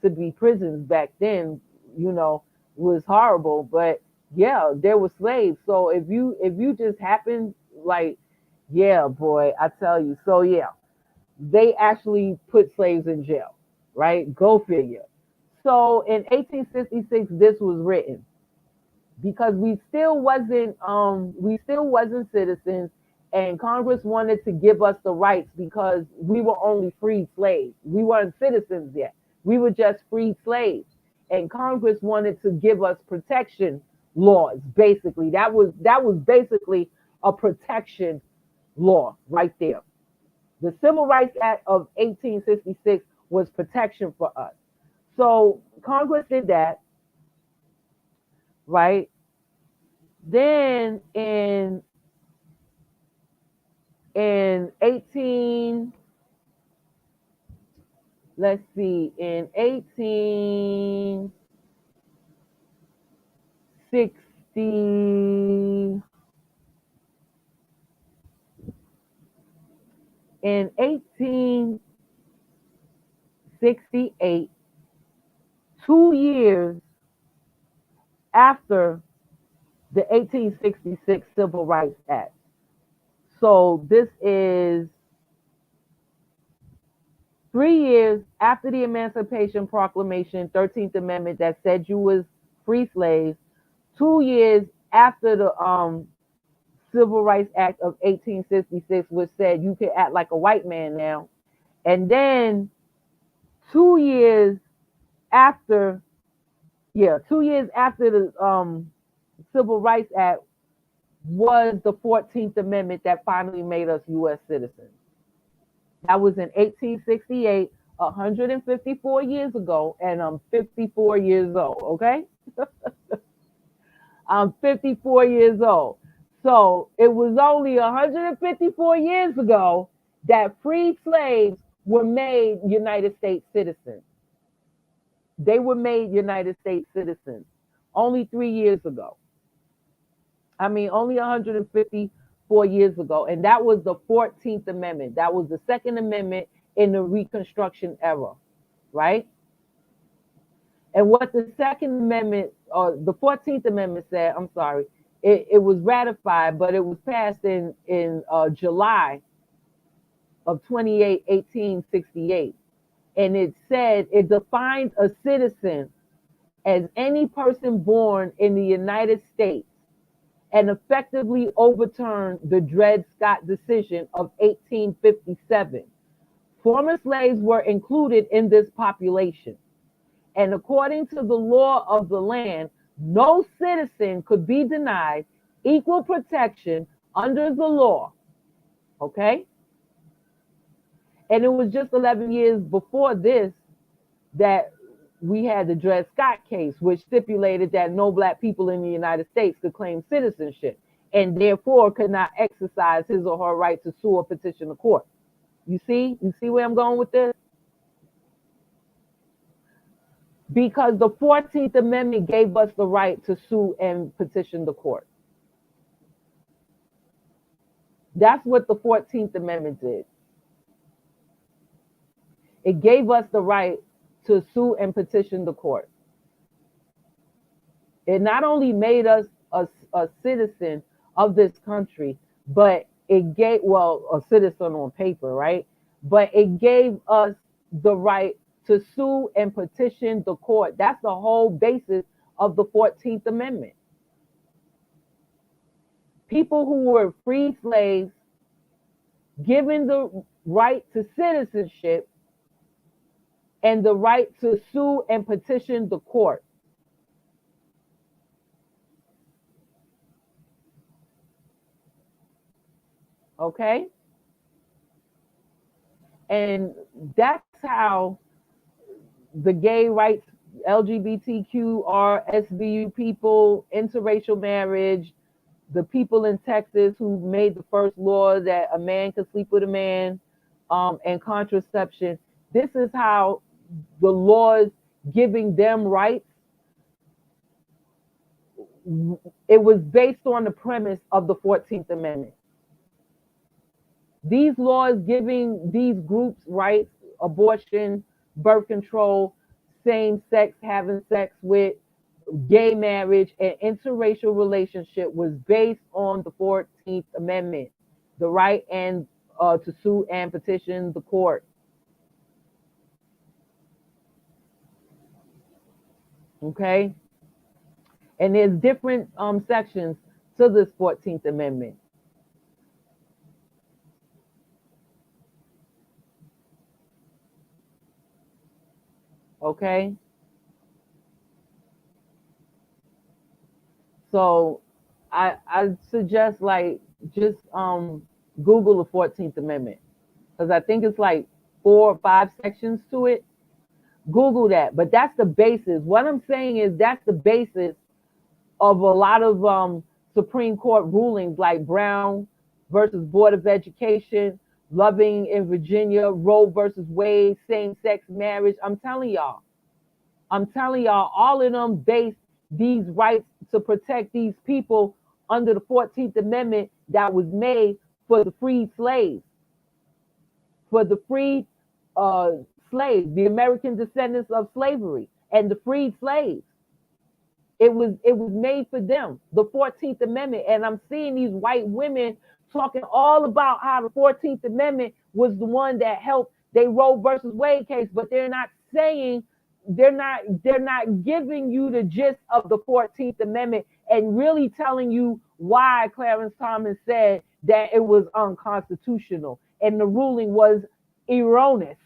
to be prisons back then, you know, was horrible. But yeah, there were slaves. So if you just happen, like, yeah, boy, I tell you. So yeah, they actually put slaves in jail, right? Go figure. So in 1866, this was written because we still wasn't citizens, and Congress wanted to give us the rights because we were only free slaves. We weren't citizens yet. We were just free slaves, and Congress wanted to give us protection laws. Basically, that was basically a protection law right there. The Civil Rights Act of 1866 was protection for us. So Congress did that, right? Then in 18 let's see, in 1860 in 1868, 2 years after the 1866 Civil Rights Act. So this is 3 years after the Emancipation Proclamation, 13th Amendment, that said you was free slaves. 2 years after the Civil Rights Act of 1866, which said you could act like a white man now. And then 2 years after, 2 years after the Civil Rights Act was the 14th Amendment that finally made us U.S. citizens. That was in 1868, 154 years ago, and I'm 54 years old, okay? I'm 54 years old. So it was only 154 years ago that freed slaves were made United States citizens. They were made United States citizens only 3 years ago. I mean, only 154 years ago. And that was the 14th Amendment. That was the Second Amendment in the Reconstruction era, right? And what the Second Amendment, or the 14th Amendment said, I'm sorry, it was ratified, but it was passed in July of 1868. And it said, it defined a citizen as any person born in the United States, and effectively overturned the Dred Scott decision of 1857. Former slaves were included in this population. And according to the law of the land, no citizen could be denied equal protection under the law. Okay? And it was just 11 years before this that we had the Dred Scott case, which stipulated that no black people in the United States could claim citizenship and therefore could not exercise his or her right to sue or petition the court. You see where I'm going with this? Because the 14th Amendment gave us the right to sue and petition the court. That's what the 14th Amendment did. It gave us the right to sue and petition the court. It not only made us a citizen of this country, but it gave, well, a citizen on paper, right? But it gave us the right to sue and petition the court. That's the whole basis of the 14th Amendment. People who were free slaves given the right to citizenship and the right to sue and petition the court. Okay? And that's how the gay rights, LGBTQ, SVU people, interracial marriage, the people in Texas who made the first law that a man could sleep with a man, and contraception. This is how the laws giving them rights, it was based on the premise of the 14th Amendment. These laws giving these groups rights, abortion, birth control, same sex, having sex with, gay marriage, and interracial relationship was based on the 14th Amendment, the right and to sue and petition the court. Okay? And there's different sections to this 14th Amendment. Okay? So I suggest, like, just Google the 14th Amendment, because I think it's like 4 or 5 sections to it. Google that. But that's the basis. What I'm saying is that's the basis of a lot of Supreme Court rulings, like Brown versus Board of Education, Loving in Virginia, Roe versus Wade, same-sex marriage. I'm telling y'all, all of them base these rights to protect these people under the 14th Amendment that was made for the freed slaves, for the freed slaves, the American descendants of slavery, and the freed slaves. It was made for them, the 14th Amendment. And I'm seeing these white women talking all about how the 14th Amendment was the one that helped they Roe versus Wade case, but they're not saying, they're not giving you the gist of the 14th Amendment and really telling you why Clarence Thomas said that it was unconstitutional and the ruling was erroneous.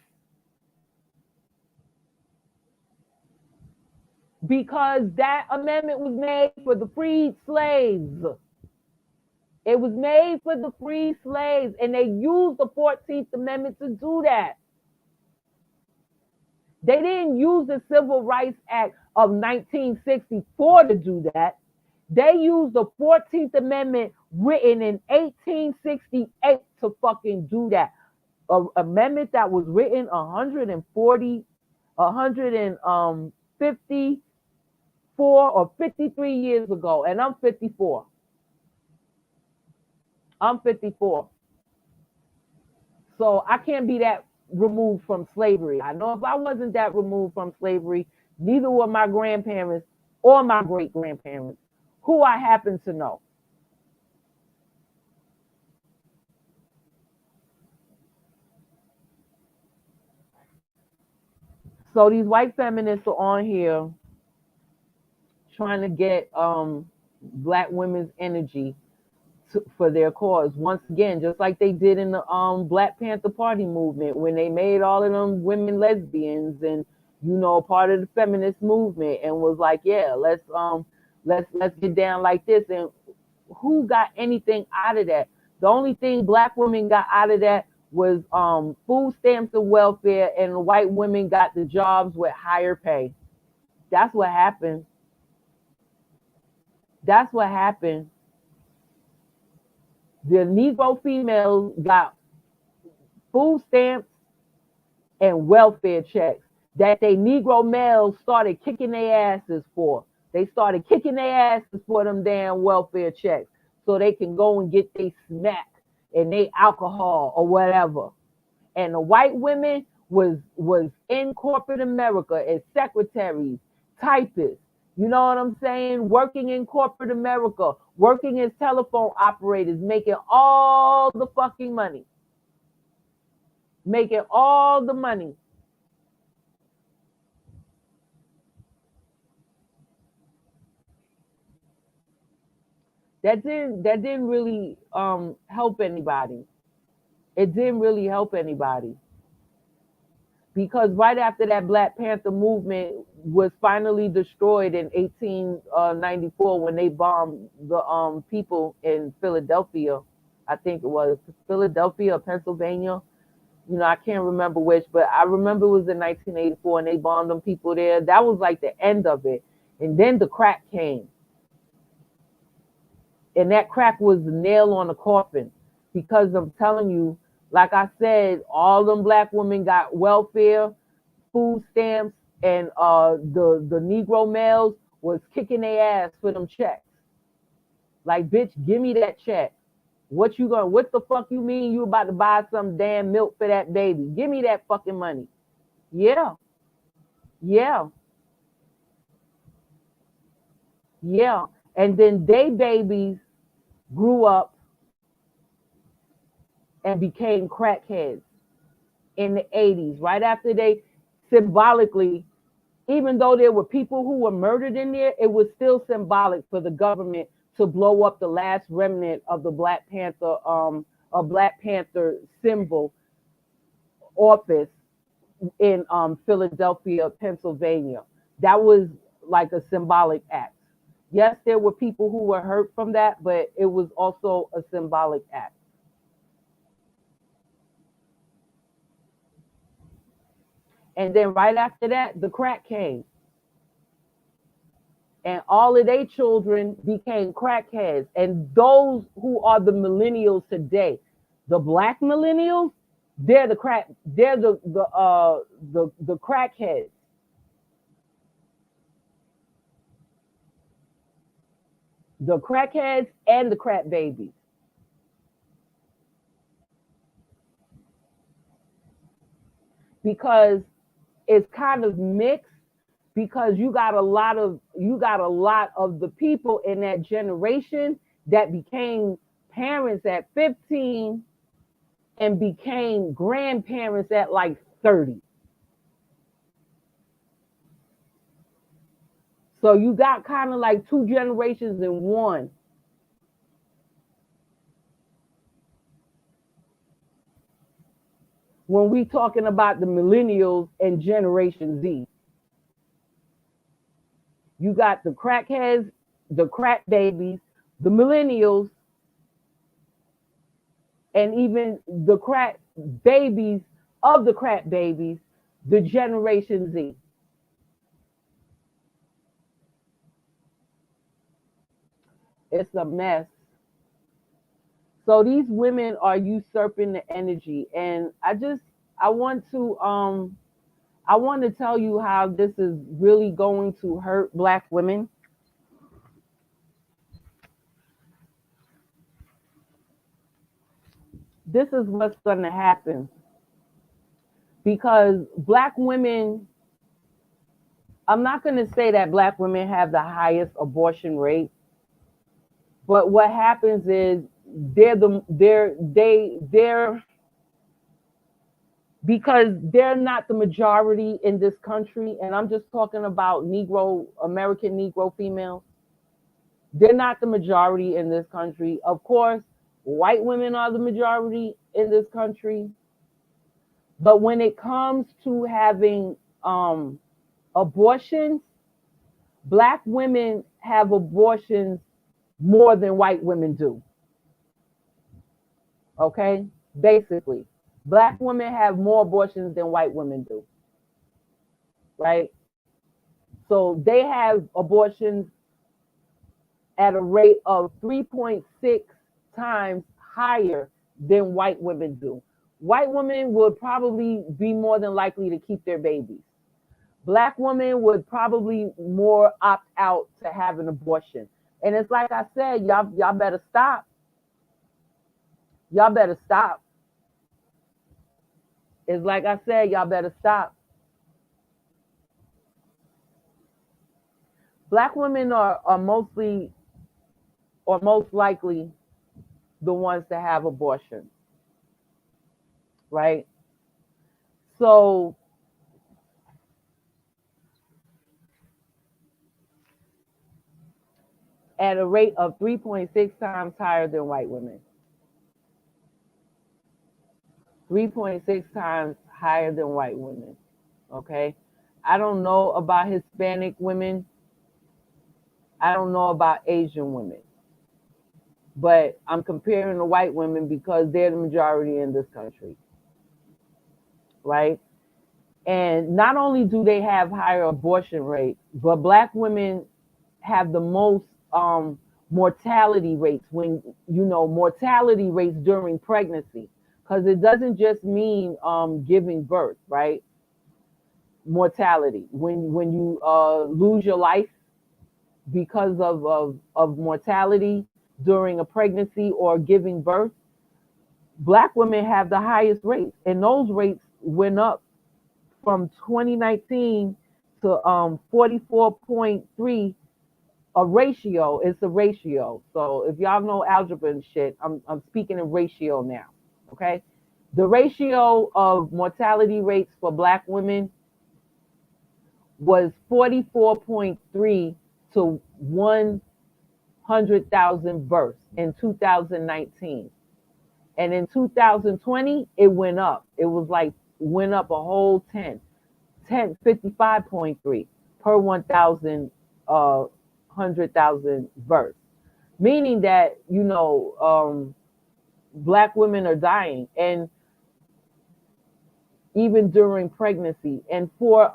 Because that amendment was made for the freed slaves. It was made for the free slaves, and they used the 14th Amendment to do that. They didn't use the Civil Rights Act of 1964 to do that. They used the 14th Amendment written in 1868 to fucking do that. An amendment that was written 154 or 53 years ago, and I'm 54. I'm 54. So I can't be that removed from slavery. I know if I wasn't that removed from slavery, neither were my grandparents or my great-grandparents, who I happen to know. So these white feminists are on here trying to get black women's energy for their cause. Once again, just like they did in the Black Panther Party movement, when they made all of them women lesbians and, you know, part of the feminist movement, and was like, yeah, let's get down like this. And who got anything out of that? The only thing black women got out of that was food stamps and welfare, and the white women got the jobs with higher pay. That's what happened. That's what happened. The Negro females got food stamps and welfare checks that they Negro males started kicking their asses for. They started kicking their asses for them damn welfare checks so they can go and get their snack and their alcohol or whatever. And the white women was in corporate America as secretaries, typists, you know what I'm saying? Working in corporate America, working as telephone operators, making all the fucking money. Making all the money. That didn't really help anybody. It didn't really help anybody. Because right after that Black Panther movement was finally destroyed in 1894 when they bombed the people in Philadelphia, I think it was Philadelphia or Pennsylvania. You know, I can't remember which, but I remember it was in 1984 and they bombed them people there. That was like the end of it. And then the crack came. And that crack was the nail on the coffin. Because I'm telling you, like I said, all them black women got welfare, food stamps, and the Negro males was kicking their ass for them checks. Like, bitch, give me that check. What the fuck you mean you about to buy some damn milk for that baby? Give me that fucking money. Yeah. Yeah. Yeah. And then they babies grew up and became crackheads in the 80s, right after they symbolically, even though there were people who were murdered in there, it was still symbolic for the government to blow up the last remnant of the Black Panther, a Black Panther symbol office in Philadelphia, Pennsylvania. That was like a symbolic act. Yes, there were people who were hurt from that, but it was also a symbolic act. And then right after that, the crack came. And all of their children became crackheads. And those who are the millennials today, the black millennials, they're the crackheads. The crackheads and the crack babies. Because it's kind of mixed, because you got a lot of the people in that generation that became parents at 15 and became grandparents at like 30. So you got kind of like two generations in one. When we talking about the millennials and Generation Z. You got the crackheads, the crack babies, the millennials, and even the crack babies of the crack babies, the Generation Z. It's a mess. So these women are usurping the energy, and I want to tell you how this is really going to hurt Black women. This is what's going to happen, because Black women, I'm not going to say that Black women have the highest abortion rate, but what happens is they're because they're not the majority in this country, and I'm just talking about American Negro females. They're not the majority in this country. Of course, white women are the majority in this country. But when it comes to having abortions, Black women have abortions more than white women do. Okay? Basically, Black women have more abortions than white women do. Right? So they have abortions at a rate of 3.6 times higher than white women do. White women would probably be more than likely to keep their babies. Black women would probably more opt out to have an abortion. And it's like I said, y'all better stop. Y'all better stop. It's like I said, y'all better stop. Black women are mostly or most likely the ones to have abortion, right? So at a rate of 3.6 times higher than white women. 3.6 times higher than white women, okay? I don't know about Hispanic women. I don't know about Asian women. But I'm comparing the white women because they're the majority in this country, right? And not only do they have higher abortion rates, but Black women have the most mortality rates mortality rates during pregnancy, because it doesn't just mean giving birth, right? Mortality, when you lose your life because of mortality during a pregnancy or giving birth, Black women have the highest rates, and those rates went up from 2019 to 44.3. A ratio. It's a ratio. So if y'all know algebra and shit, I'm speaking in ratio now. Okay, the ratio of mortality rates for Black women was 44.3 to 100,000 births in 2019. And in 2020, it went up. It was like, went up a whole 55.3 per 100,000 births. Meaning that, Black women are dying, and even during pregnancy. And for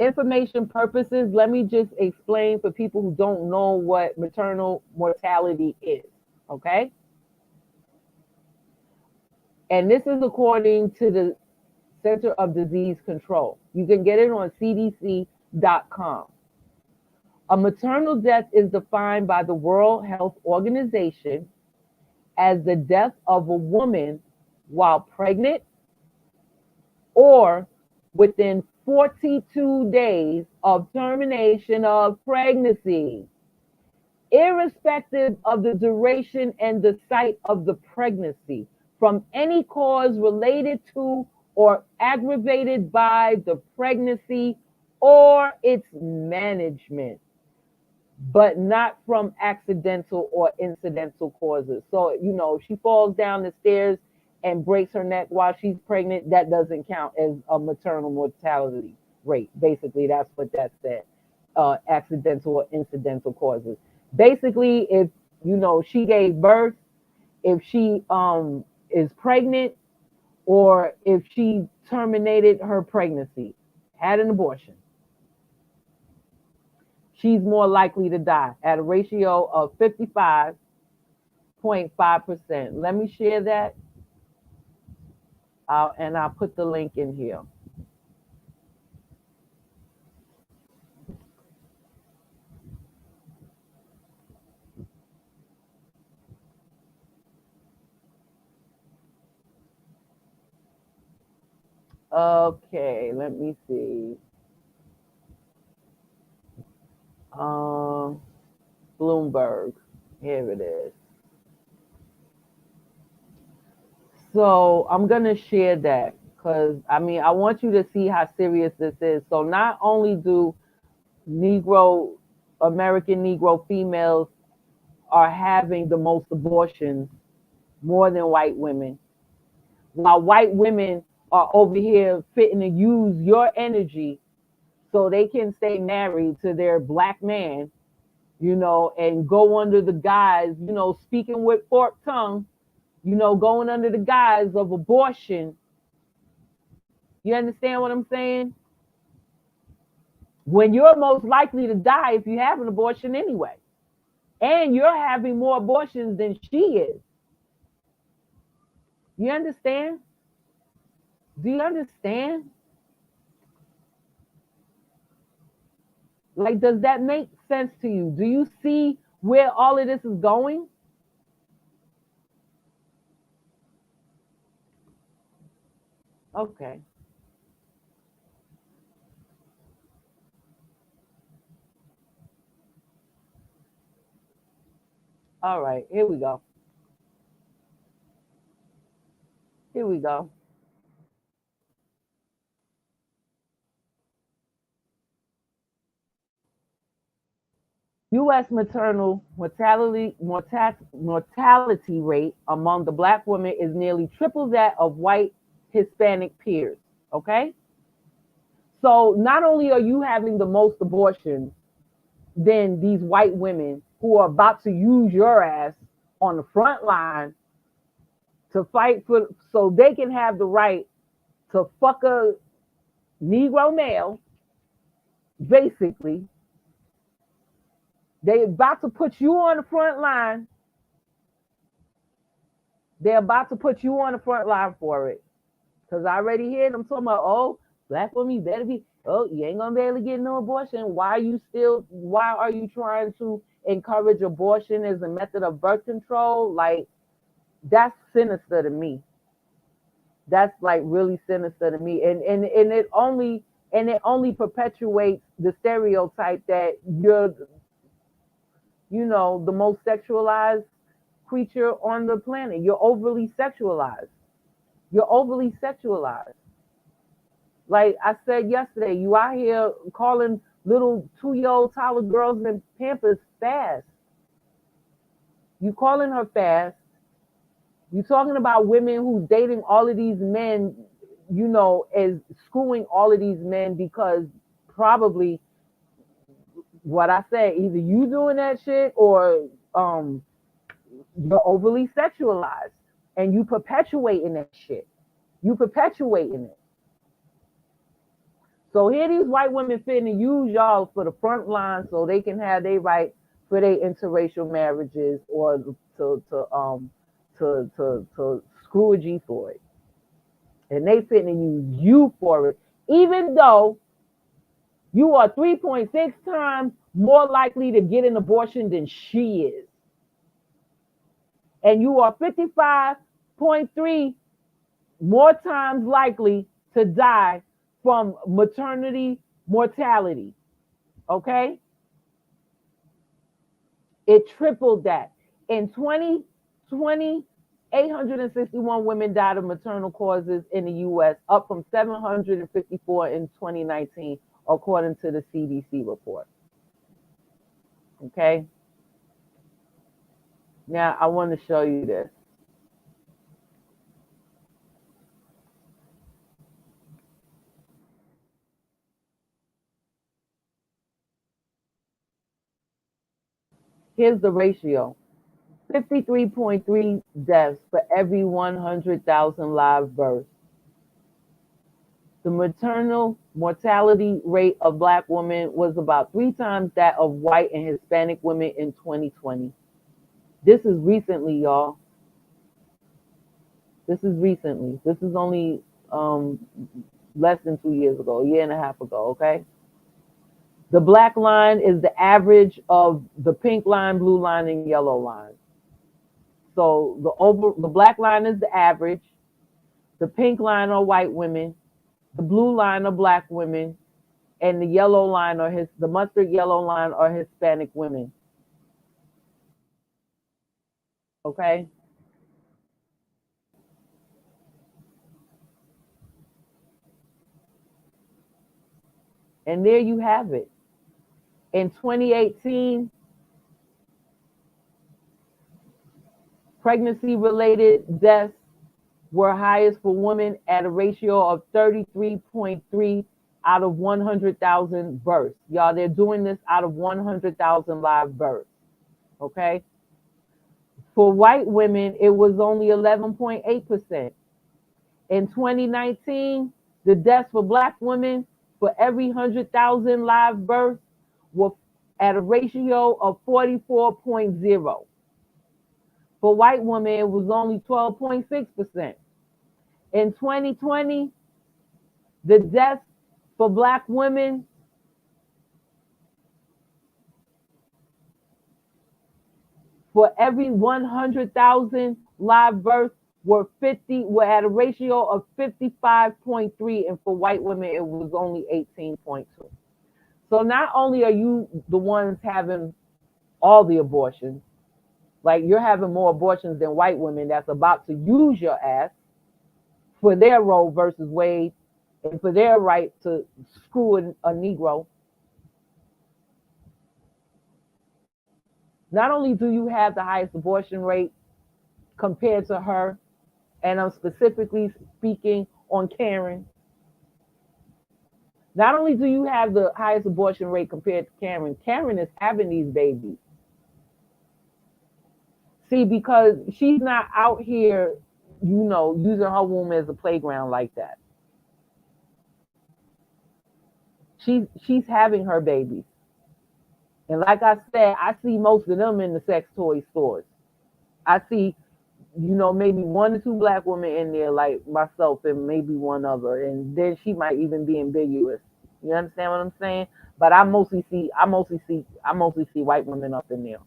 information purposes, let me just explain for people who don't know what maternal mortality is, okay? And this is according to the Center of Disease Control. You can get it on CDC.com. A maternal death is defined by the World Health Organization as the death of a woman while pregnant or within 42 days of termination of pregnancy, irrespective of the duration and the site of the pregnancy, from any cause related to or aggravated by the pregnancy or its management, but not from accidental or incidental causes. So, she falls down the stairs and breaks her neck while she's pregnant. That doesn't count as a maternal mortality rate. Basically, that's what that said. Accidental or incidental causes. Basically, if, she gave birth, if she is pregnant, or if she terminated her pregnancy, had an abortion, she's more likely to die at a ratio of 55.5%. Let me share that, and I'll put the link in here. Okay, let me see. Bloomberg. Here it is. So I'm going to share that because, I want you to see how serious this is. So not only do American Negro females are having the most abortions, more than white women, while white women are over here fitting to use your energy so they can stay married to their black man, and go under the guise, speaking with forked tongue, going under the guise of abortion. You understand what I'm saying? When you're most likely to die if you have an abortion anyway. And you're having more abortions than she is. You understand? Do you understand? Like, does that make sense to you? Do you see where all of this is going? Okay. All right, here we go. Here we go. U.S. maternal mortality rate among the black women is nearly triple that of white Hispanic peers. Okay? So not only are you having the most abortions than these white women who are about to use your ass on the front line to fight so they can have the right to fuck a Negro male, basically. They're about to put you on the front line. They're about to put you on the front line for it. Because I already hear them talking about, oh, black women, you better be, oh, you ain't going to be able to get no abortion. Why are you trying to encourage abortion as a method of birth control? Like, that's sinister to me. That's like really sinister to me. And it only perpetuates the stereotype that you're, the most sexualized creature on the planet. You're overly sexualized. You're overly sexualized. Like I said yesterday, you out here calling little 2-year-old Tyler girls in Pampers fast. You calling her fast. You talking about women who's dating all of these men, as screwing all of these men because probably what I say, either you doing that shit or you're overly sexualized and you perpetuating that shit. You perpetuating it. So here these white women finna use y'all for the front line so they can have their right for their interracial marriages or to screw a G for it. And they finna use you for it, even though you are 3.6 times more likely to get an abortion than she is. And you are 55.3 more times likely to die from maternity mortality. Okay? It tripled that. In 2020, 861 women died of maternal causes in the US, up from 754 in 2019, according to the CDC report. Okay? Now, I want to show you this. Here's the ratio. 53.3 deaths for every 100,000 live births. The maternal mortality rate of Black women was about 3 times that of white and Hispanic women in 2020. This is recently, y'all. This is recently. This is only less than 2 years ago, a year and a half ago, okay? The black line is the average of the pink line, blue line, and yellow line. So the black line is the average. The pink line are white women. The blue line are Black women. And the yellow line or the mustard yellow line are Hispanic women. Okay? And there you have it. In 2018, pregnancy-related deaths were highest for women at a ratio of 33.3 out of 100,000 births. Y'all, they're doing this out of 100,000 live births, okay? For white women, it was only 11.8%. In 2019, the deaths for Black women for every 100,000 live births were at a ratio of 44.0. For white women, it was only 12.6%. In 2020, the deaths for Black women for every 100,000 live births were at a ratio of 55.3, and for white women, it was only 18.2. So not only are you the ones having all the abortions, like you're having more abortions than white women that's about to use your ass for their Roe versus Wade and for their right to screw a Negro. Not only do you have the highest abortion rate compared to her, and I'm specifically speaking on Karen, not only do you have the highest abortion rate compared to Karen, Karen is having these babies. See, because she's not out here, using her womb as a playground like that. She's having her babies. And like I said, I see most of them in the sex toy stores. I see, maybe 1 or 2 Black women in there, like myself, and maybe one other, and then she might even be ambiguous. You understand what I'm saying? But I mostly see white women up in there.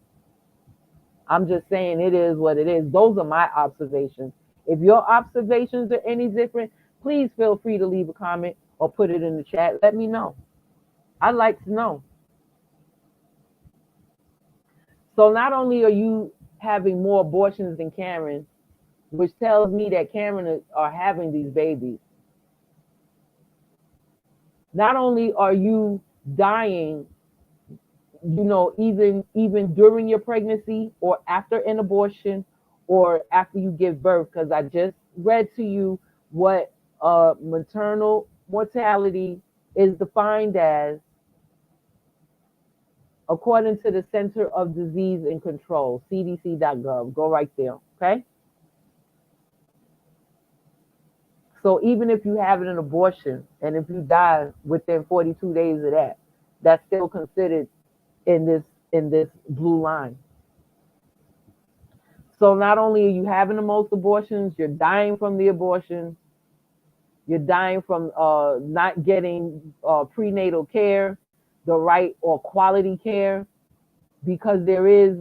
I'm just saying it is what it is. Those are my observations. If your observations are any different, please feel free to leave a comment or put it in the chat. Let me know. I'd like to know. So not only are you having more abortions than Karen, which tells me that Karen are having these babies, not only are you dying, even during your pregnancy or after an abortion or after you give birth, because I just read to you what maternal mortality is defined as according to the Center of Disease and Control, cdc.gov. Go right there, okay? So even if you have an abortion and if you die within 42 days of that, that's still considered in this blue line. So not only are you having the most abortions, you're dying from the abortion, you're dying from not getting prenatal care, the right or quality care, because there is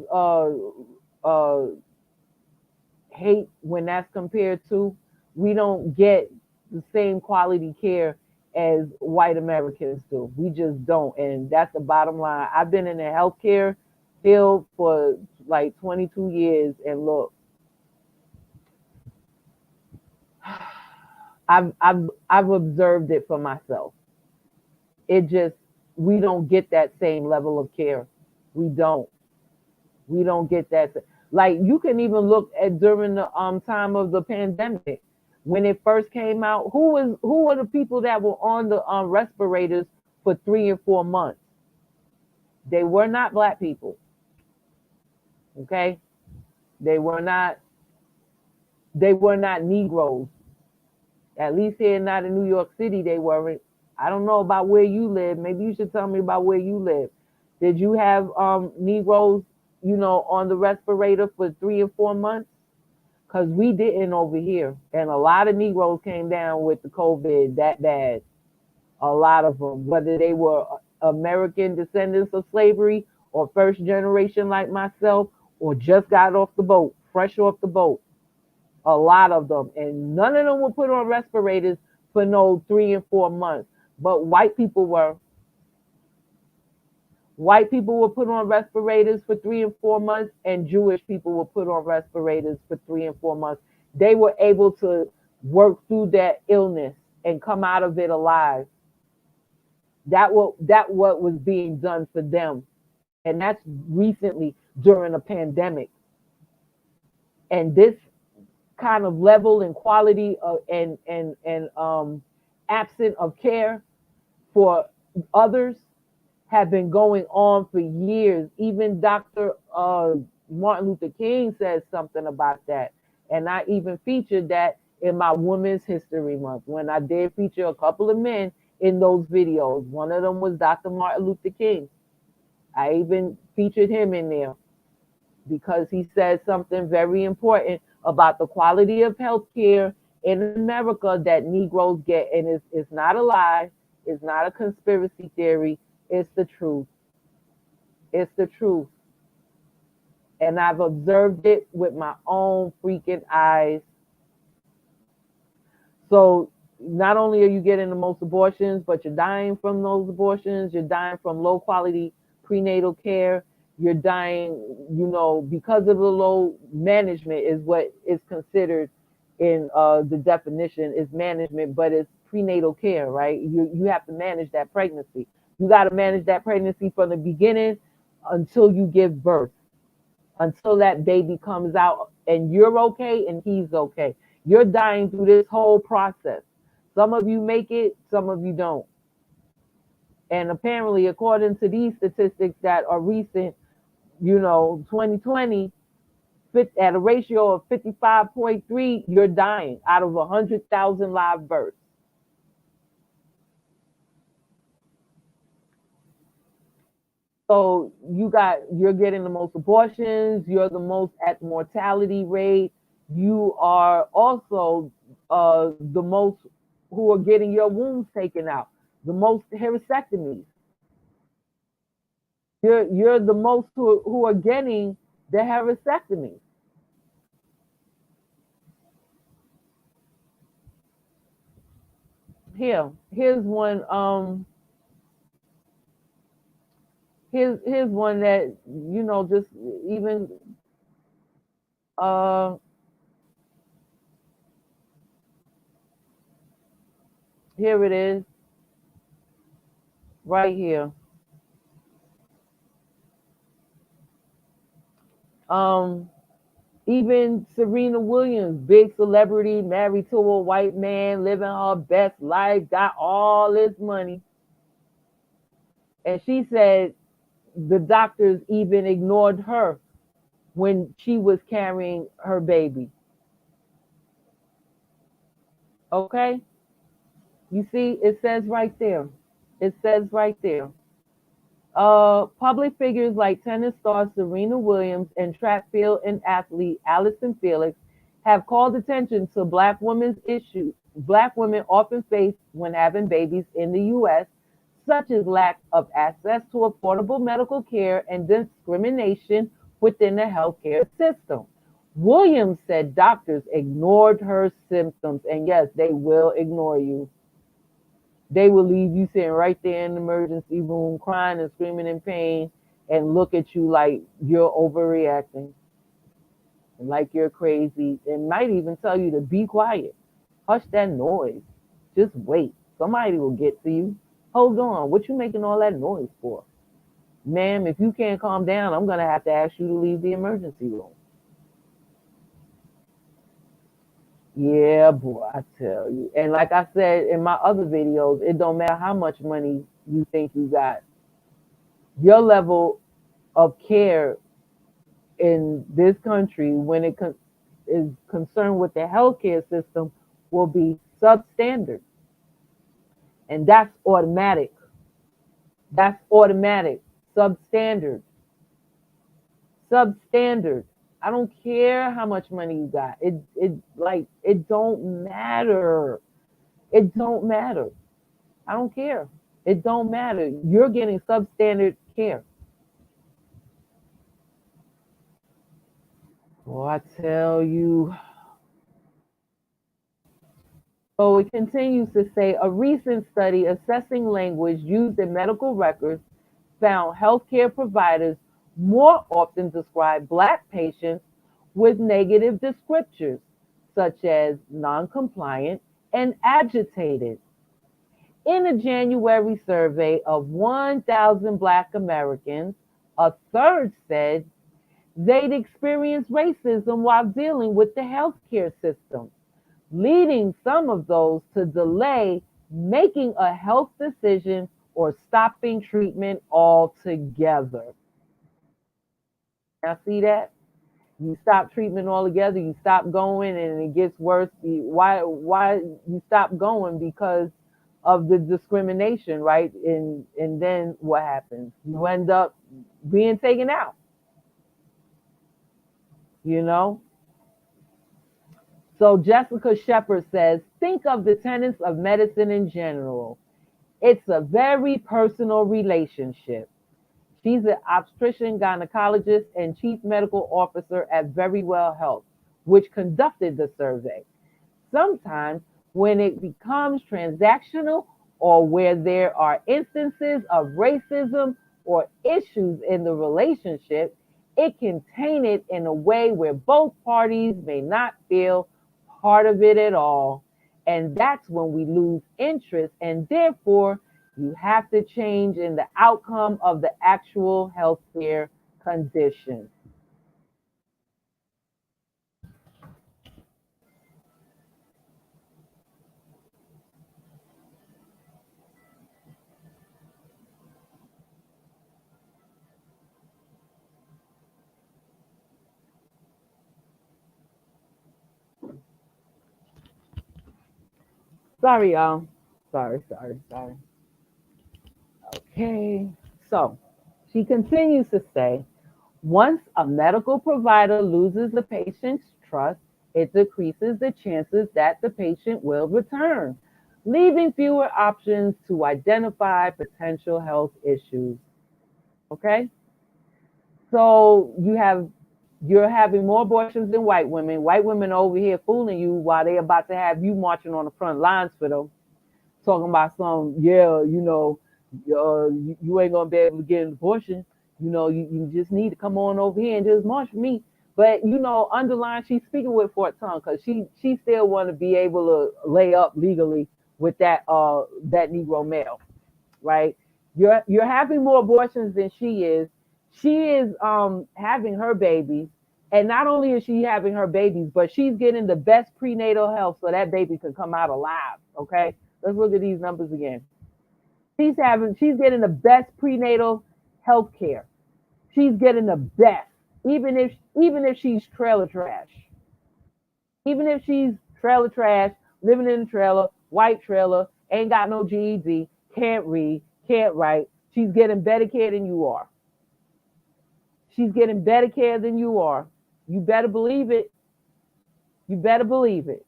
hate when that's compared to, we don't get the same quality care as white Americans do. We just don't. And that's the bottom line. I've been in the healthcare field for like 22 years. And look, I've observed it for myself. It just, we don't get that same level of care. We don't. We don't get that. Like, you can even look at during the time of the pandemic when it first came out. Who were the people that were on the respirators for 3 and 4 months? They were not black people. Okay, they were not. They were not Negroes. At least here, not in New York City, they weren't. I don't know about where you live. Maybe you should tell me about where you live. Did you have Negroes, on the respirator for 3 and 4 months? Because we didn't over here. And a lot of Negroes came down with the COVID that bad. A lot of them, whether they were American descendants of slavery or first generation like myself, or just got off the boat, fresh off the boat. A lot of them. And none of them were put on respirators for no 3 and 4 months. But white people were. White people were put on respirators for 3 and 4 months, and Jewish people were put on respirators for 3 and 4 months. They were able to work through that illness and come out of it alive. That what was being done for them. And that's recently during a pandemic. And this kind of level and quality of, and absent of care for others have been going on for years. Even Dr. Martin Luther King says something about that. And I even featured that in my Women's History Month when I did feature a couple of men in those videos. One of them was Dr. Martin Luther King. I even featured him in there because he said something very important about the quality of healthcare in America that Negroes get. And it's not a lie. It's not a conspiracy theory. It's the truth. It's the truth. And I've observed it with my own freaking eyes. So not only are you getting the most abortions, but you're dying from those abortions. You're dying from low quality prenatal care. You're dying, because of the low management is what is considered in the definition is management, but it's prenatal care, right? You have to manage that pregnancy. You got to manage that pregnancy from the beginning until you give birth, until that baby comes out and you're okay and he's okay. You're dying through this whole process. Some of you make it, some of you don't. And apparently, according to these statistics that are recent, 2020, at a ratio of 55.3, you're dying out of 100,000 live births. So you're getting the most abortions, you're the most at mortality rate, you are also the most who are getting your wombs taken out, the most hysterectomies. You're the most who are getting the hysterectomy. Here's one. Here's one that just even here it is, right here. Even Serena Williams, big celebrity, married to a white man, living her best life, got all this money. And she said the doctors even ignored her when she was carrying her baby. Okay? You see, it says right there. It says right there. Public figures like tennis star Serena Williams and track field and athlete Allison Felix have called attention to Black women's issues Black women often face when having babies in the U.S., such as lack of access to affordable medical care and discrimination within the healthcare system. Williams said doctors ignored her symptoms, and yes, they will ignore you. they will leave you sitting right there in the emergency room crying and screaming in pain and look at you like you're overreacting and like you're crazy, and might even tell you to be quiet. Hush that noise. Just wait. Somebody will get to you. Hold on. What you making all that noise for? Ma'am, if you can't calm down, I'm going to have to ask you to leave the emergency room. Yeah, boy, I tell you. And like I said in my other videos, it don't matter how much money you think you got. Your level of care in this country, when it is concerned with the healthcare system, will be substandard. And that's automatic. That's automatic. Substandard. Substandard. I don't care how much money you got. It don't matter. It don't matter. I don't care. It don't matter. You're getting substandard care. Oh, I tell you. So it continues to say a recent study assessing language used in medical records found healthcare providers more often describe Black patients with negative descriptors, such as non-compliant and agitated. In a January survey of 1,000 Black Americans, a third said they'd experienced racism while dealing with the healthcare system, leading some of those to delay making a health decision or stopping treatment altogether. Now, see that? You stop treatment altogether, you stop going, and it gets worse. Why you stop going? Because of the discrimination, right? And then what happens? You end up being taken out, you know? So Jessica Shepard says, think of the tenets of medicine in general. It's a very personal relationship. She's an obstetrician gynecologist and chief medical officer at Verywell Health, which conducted the survey. Sometimes when it becomes transactional or where there are instances of racism or issues in the relationship, it can taint it in a way where both parties may not feel part of it at all. And that's when we lose interest, and therefore you have to change in the outcome of the actual healthcare condition. Sorry, y'all. Sorry. Okay. So she continues to say, once a medical provider loses the patient's trust, it decreases the chances that the patient will return, leaving fewer options to identify potential health issues. Okay? So you're having more abortions than white women. White women over here fooling you while they're about to have you marching on the front lines for them, talking about you ain't gonna be able to get an abortion. You just need to come on over here and just march for me. But underline, she's speaking with Fort Tongue because she still want to be able to lay up legally with that Negro male, right? You're having more abortions than she is. She is having her babies, and not only is she having her babies, but she's getting the best prenatal health so that baby can come out alive. Okay, let's look at these numbers again. She's getting the best prenatal health care. She's getting the best, even if she's trailer trash. Even if she's trailer trash, living in a trailer, white trailer, ain't got no GED, can't read, can't write, she's getting better care than you are. She's getting better care than you are. You better believe it. You better believe it.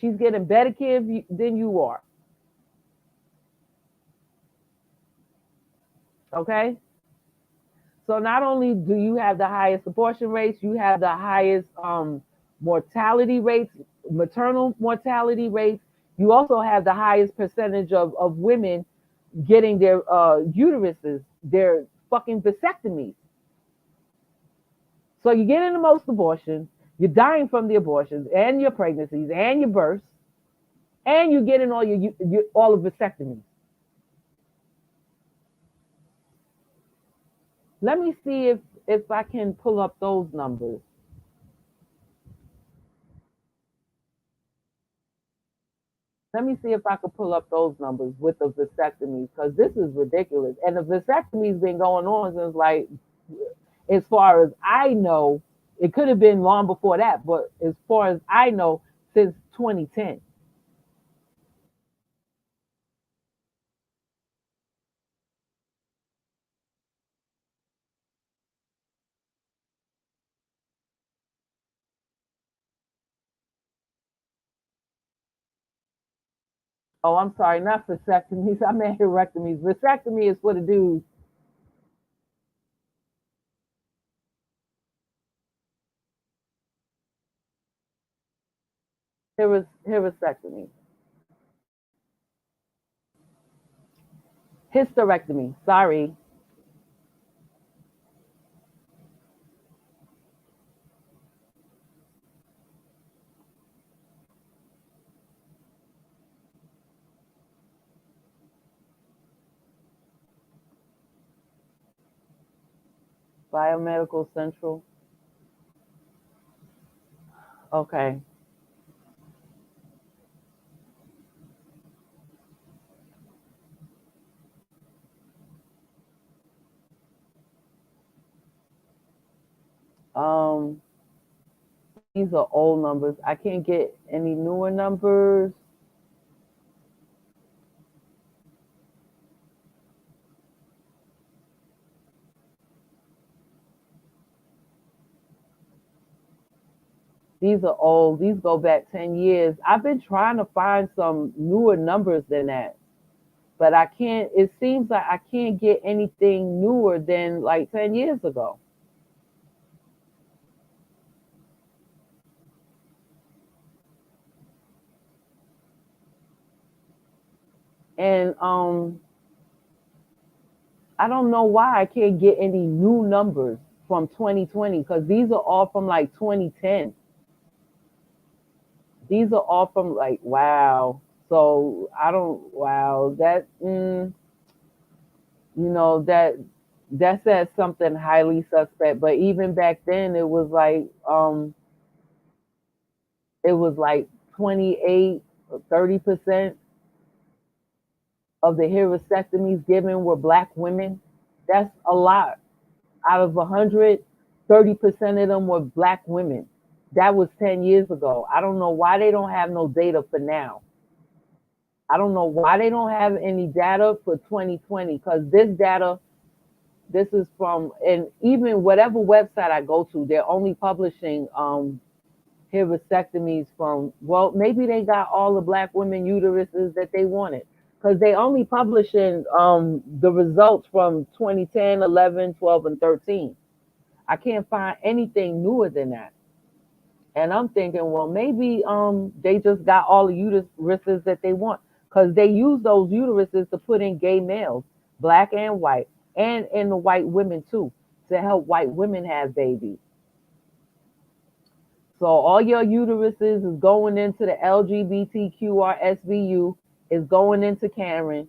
She's getting better care than you are. Okay? So not only do you have the highest abortion rates, you have the highest mortality rates, maternal mortality rates. You also have the highest percentage of women getting their uteruses, their fucking vasectomies. So you're getting the most abortions, you're dying from the abortions and your pregnancies and your births, and you're getting all your all of vasectomies. Let me see if I can pull up those numbers. Let me see if I could pull up those numbers with the vasectomies, because this is ridiculous. And the vasectomy's been going on since, like, as far as I know, it could have been long before that, but as far as I know, since 2010. Oh, I'm sorry, not vasectomies. I meant hysterectomies. Vasectomy is for the dudes. Hysterectomy. Hysterectomy. Sorry. Biomedical Central. Okay. Um, these are old numbers. I can't get any newer numbers. These are old. These go back 10 years. I've been trying to find some newer numbers than that, but I can't. It seems like I can't get anything newer than like 10 years ago. And I don't know why I can't get any new numbers from 2020, because these are all from like 2010. These are all from like, wow. So I don't, wow, that, that says something highly suspect. But even back then, it was like 28 or 30% of the hysterectomies given were black women. That's a lot. Out of 100, 30% of them were black women. That was 10 years ago. I don't know why they don't have no data for now. I don't know why they don't have any data for 2020, because this data, this is from, and even whatever website I go to, they're only publishing hysterectomies from, well, maybe they got all the black women uteruses that they wanted, because they only publishing the results from 2010, 11, 12, and 13. I can't find anything newer than that. And I'm thinking, well, maybe they just got all the uteruses that they want, because they use those uteruses to put in gay males, black and white, and in the white women too, to help white women have babies. So all your uteruses is going into the LGBTQRSVU, is going into Karen,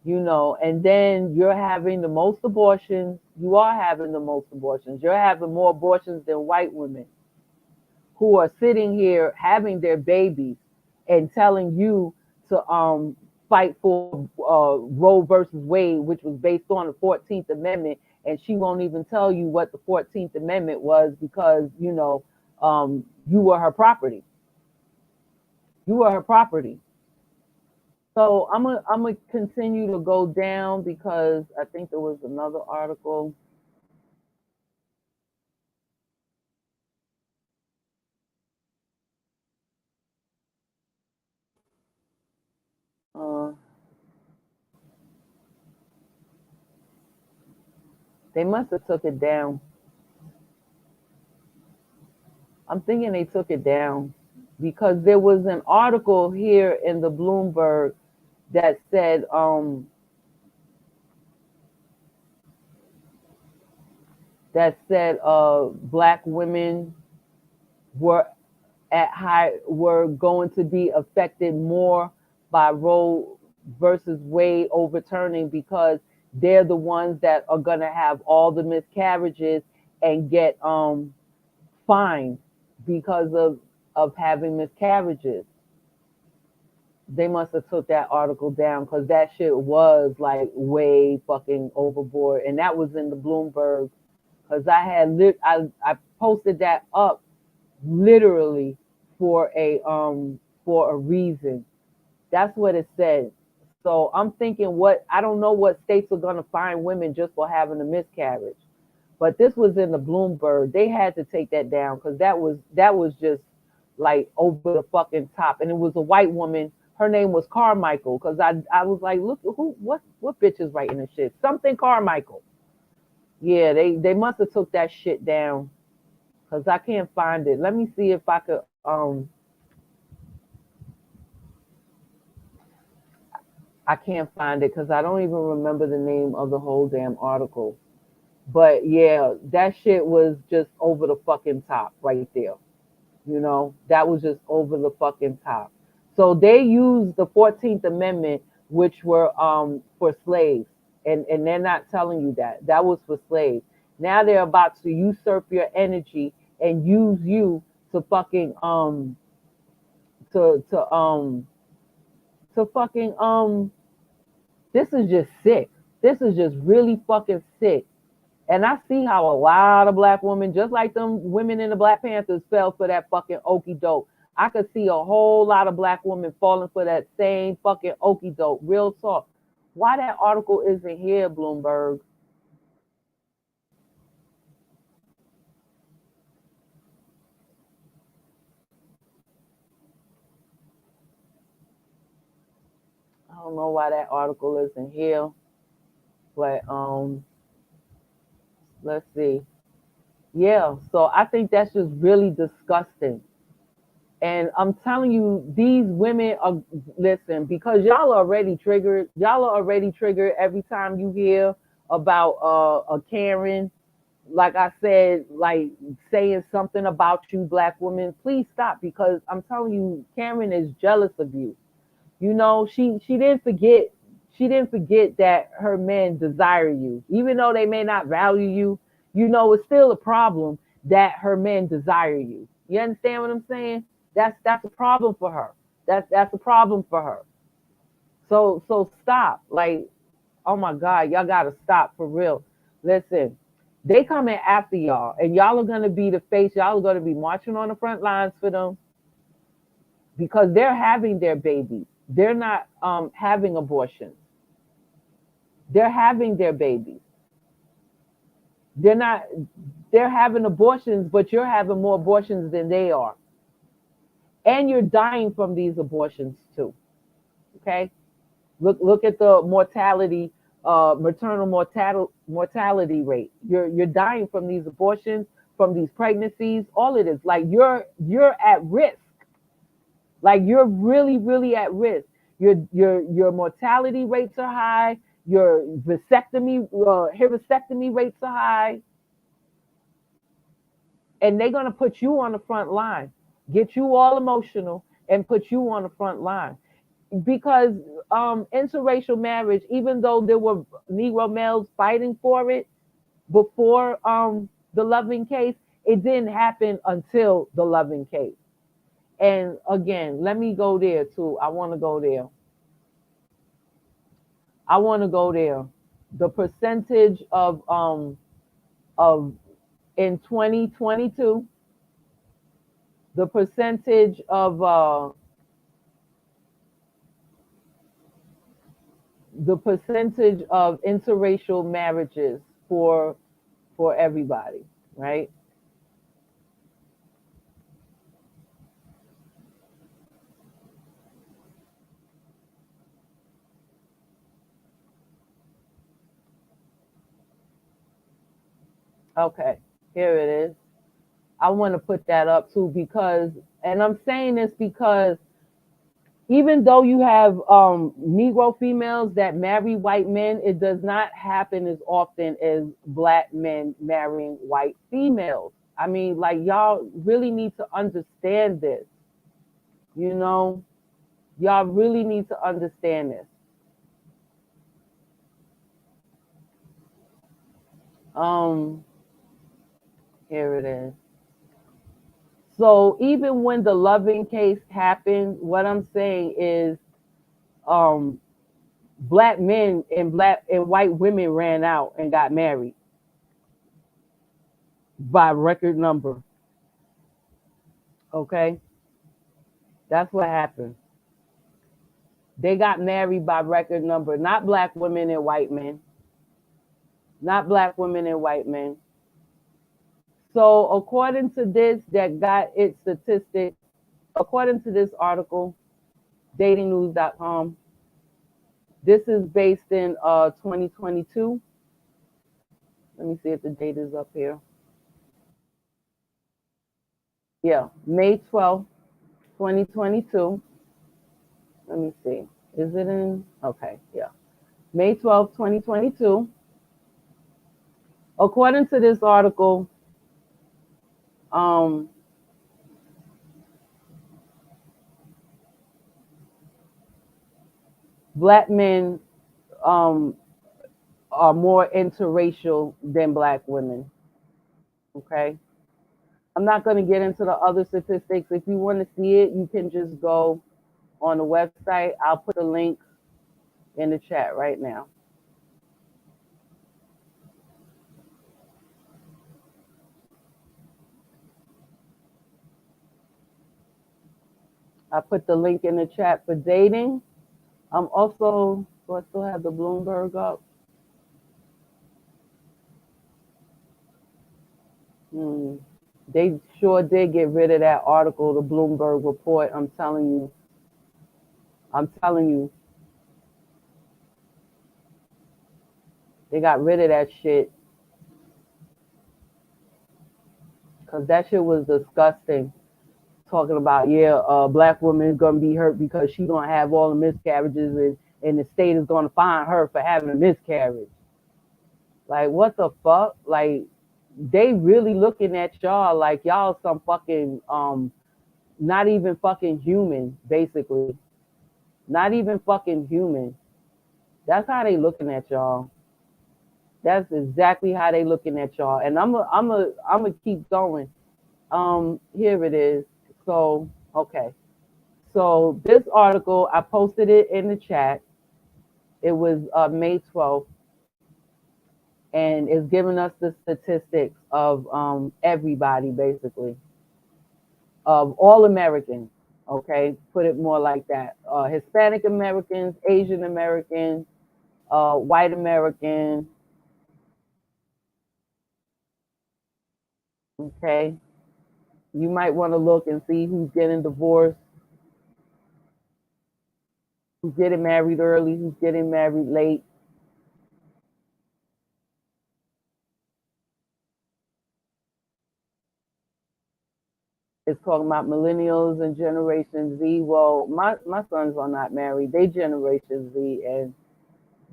and then you're having the most abortions. You are having the most abortions. You're having more abortions than white women, who are sitting here having their babies and telling you to fight for Roe versus Wade, which was based on the 14th Amendment, and she won't even tell you what the 14th Amendment was, because you were her property. You were her property. So I'm gonna continue to go down, because I think there was another article. Uh, they must have took it down. I'm thinking they took it down. because there was an article here in the Bloomberg that said black women were were going to be affected more by Roe versus Wade overturning because they're the ones that are going to have all the miscarriages and get fined because of having miscarriages. They must have took that article down because that shit was like way fucking overboard, and that was in the Bloomberg. Because I posted that up literally for a reason. That's what it said. So I'm thinking, I don't know what states are gonna fine women just for having a miscarriage, but this was in the Bloomberg. They had to take that down because that was just like over the fucking top, and it was a white woman. Her name was Carmichael because I was like, look, what bitch is writing this shit? Something Carmichael. Yeah, they must have took that shit down because I can't find it. Let me see if I could I can't find it because I don't even remember the name of the whole damn article. But yeah, that shit was just over the fucking top right there. You know, that was just over the fucking top. So they used the 14th Amendment, which were for slaves. And they're not telling you that. That was for slaves. Now they're about to usurp your energy and use you to fucking to to um to fucking this is just sick. This is just really fucking sick. And I see how a lot of black women, just like them women in the Black Panthers, fell for that fucking okie doke. I could see a whole lot of black women falling for that same fucking okie doke. Real talk. Why that article isn't here, Bloomberg? I don't know why that article isn't here, but let's see. Yeah, so I think that's just really disgusting. And I'm telling you, these women are, listen, because y'all are already triggered. Y'all are already triggered every time you hear about a Karen, like I said, like saying something about you, black women. Please stop, because I'm telling you, Karen is jealous of you. You know, she didn't forget that her men desire you. Even though they may not value you, you know, it's still a problem that her men desire you. You understand what I'm saying? That's a problem for her. That's a problem for her. So stop. Like, oh my God, y'all gotta stop for real. Listen, they coming after y'all, and y'all are gonna be the face. Y'all are gonna be marching on the front lines for them because they're having their babies. They're not having abortions. They're having their babies. They're not. They're having abortions, but you're having more abortions than they are, and you're dying from these abortions too. Okay, look at the mortality, maternal mortality rate. You're dying from these abortions, from these pregnancies. All of this, like you're at risk. Like you're really at risk. Your mortality rates are high. Your hysterectomy rates are high, and they're gonna put you on the front line, get you all emotional, and put you on the front line because interracial marriage, even though there were Negro males fighting for it before the Loving case, it didn't happen until the Loving case. And again, let me go there too. I want to go there. I want to go there. The percentage of in 2022, the percentage of interracial marriages for everybody, right? Okay, here it is. I want to put that up too because And I'm saying this because even though you have Negro females that marry white men, it does not happen as often as black men marrying white females. I mean, like, y'all really need to understand this. You know, y'all really need to understand this. Um, Here it is. So even when the loving case happened, what I'm saying is, um, black men and black and white women ran out and got married by record number. Okay, that's what happened. They got married by record number, not black women and white men, not black women and white men. So according to this, that got its statistics, according to this article, datingnews.com, this is based in 2022. Let me see if the date is up here. Yeah, May 12th, 2022. Let me see. Is it in? Okay, yeah. May 12th, 2022. According to this article, um, black men um, are more interracial than black women. Okay. I'm not going to get into the other statistics. If you want to see it, you can just go on the website. I'll put the link in the chat right now. I put the link in the chat for dating. I'm also, do I still have the Bloomberg up? They sure did get rid of that article, the Bloomberg report. I'm telling you. I'm telling you. They got rid of that shit because that shit was disgusting. Talking about, yeah, black woman is gonna be hurt because she gonna have all the miscarriages, and the state is gonna fine her for having a miscarriage. Like, what the fuck? Like, they really looking at y'all like y'all some fucking not even fucking human, basically. Not even fucking human. That's how they looking at y'all. That's exactly how they looking at y'all. And I'm a keep going. Here it is. So, okay. So this article, I posted it in the chat. It was May 12th, and it's giving us the statistics of everybody, basically, of all Americans. Okay, put it more like that. Hispanic Americans, Asian Americans, white Americans. Okay, you might want to look and see who's getting divorced, who's getting married early, who's getting married late. It's talking about millennials and Generation Z. Well, my sons are not married. They Generation Z, and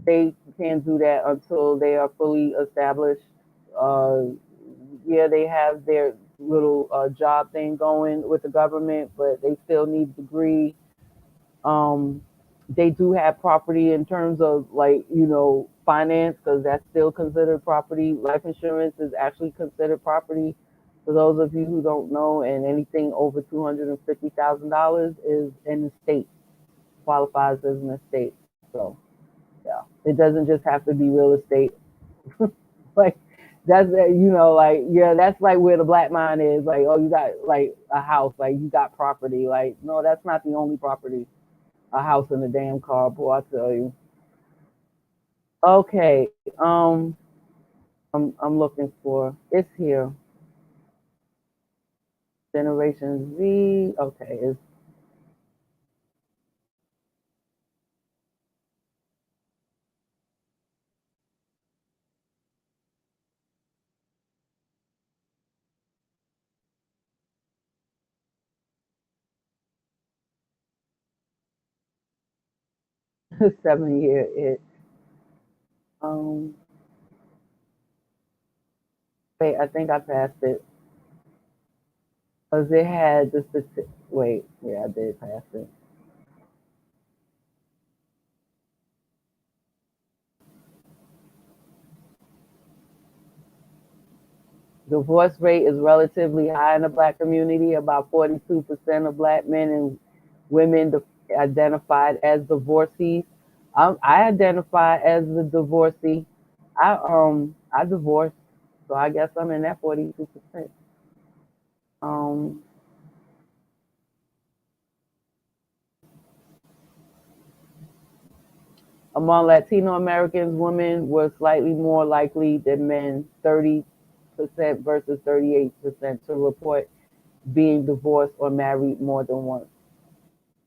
they can't do that until they are fully established. Uh, yeah, they have their little job thing going with the government, but they still need a degree. Um, they do have property in terms of, like, finance, because that's still considered property. Life insurance is actually considered property. For those of you who don't know, and anything over $250,000 is an estate, qualifies as an estate. So yeah, it doesn't just have to be real estate. Like, that's like, yeah, that's like where the black mind is. Like, oh, you got like a house, like you got property. Like, no, that's not the only property. A house and a damn car, boy, I tell you. Okay, I'm looking for, it's here. Generation Z. Okay, it's 7 year itch. Um, wait, I think I passed it. Because it had the specific, wait, yeah, I did pass it. Divorce rate is relatively high in the black community. About 42% of black men and women identified as divorcees. I identify as the divorcee. I divorced, so I guess I'm in that 42%. Um, Among Latino Americans, women were slightly more likely than men, 30% versus 38%, to report being divorced or married more than once.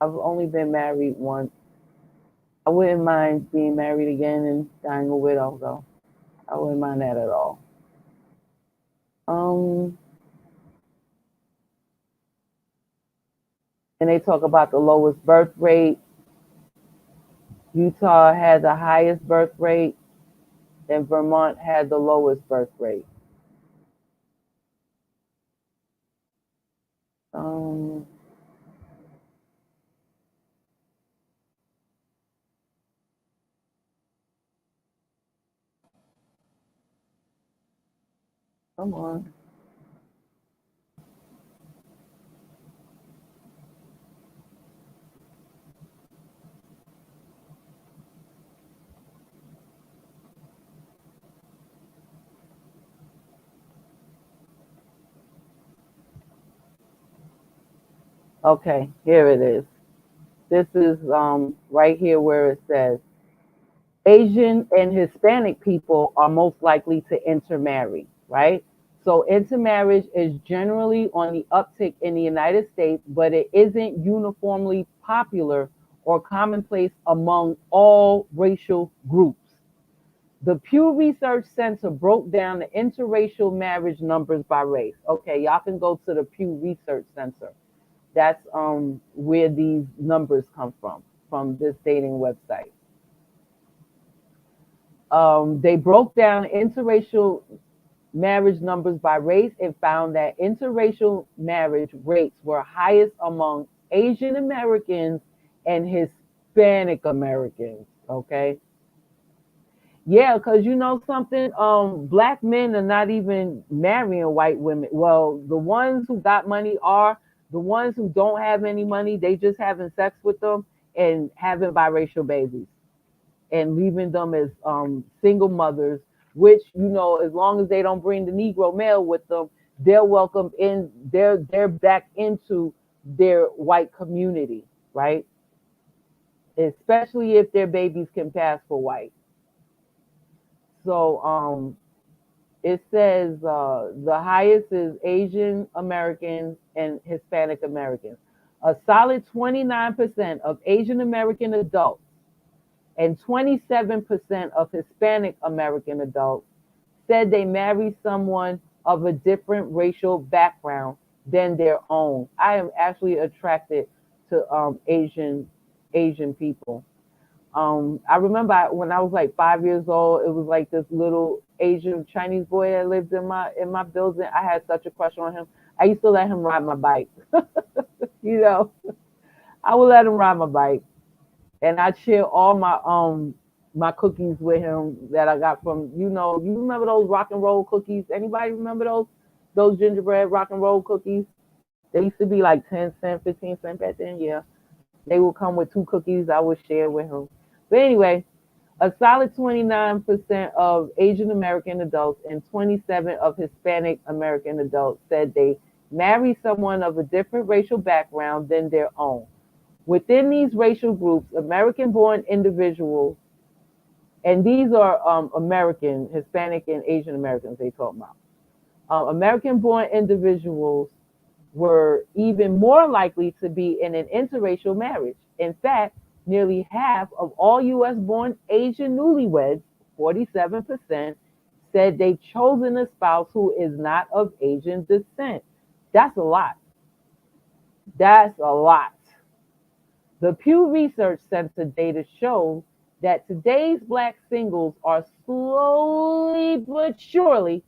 I've only been married once. I wouldn't mind being married again and dying a widow, though. I wouldn't mind that at all. Um, and they talk about the lowest birth rate. Utah had the highest birth rate, and Vermont had the lowest birth rate. Um, Come on. Okay, here it is. This is right here where it says Asian and Hispanic people are most likely to intermarry, right? So intermarriage is generally on the uptick in the United States, but it isn't uniformly popular or commonplace among all racial groups. The Pew Research Center broke down the interracial marriage numbers by race. Okay, y'all can go to the Pew Research Center. That's where these numbers come from this dating website. They broke down interracial marriage numbers by race and found that interracial marriage rates were highest among Asian Americans and Hispanic Americans. Okay. Yeah, because you know something, black men are not even marrying white women. Well, the ones who got money are. The ones who don't have any money, they just having sex with them and having biracial babies and leaving them as single mothers, which, you know, as long as they don't bring the Negro male with them, they're welcome in, they're back into their white community, right? Especially if their babies can pass for white. So it says the highest is Asian Americans and Hispanic Americans. A solid 29% of Asian American adults and 27% of Hispanic American adults said they married someone of a different racial background than their own. I am actually attracted to Asian people. I remember when I was like 5 years old, it was like this little Asian Chinese boy that lived in my building. I had such a crush on him. I used to let him ride my bike. You know, I would let him ride my bike, and I'd share all my cookies with him that I got from, you know, you remember those rock and roll cookies? Anybody remember those gingerbread rock and roll cookies? They used to be like 10 cents, 15 cents back then. Yeah, they would come with two cookies. I would share with him. But anyway, a solid 29% of Asian American adults and 27 of Hispanic American adults said they married someone of a different racial background than their own. Within these racial groups, American-born individuals, and these are American, Hispanic, and Asian Americans they talk about. American-born individuals were even more likely to be in an interracial marriage. In fact, nearly half of all U.S. born Asian newlyweds, 47%, said they'd chosen a spouse who is not of Asian descent. That's a lot. That's a lot. The Pew Research Center data shows that today's Black singles are slowly but surely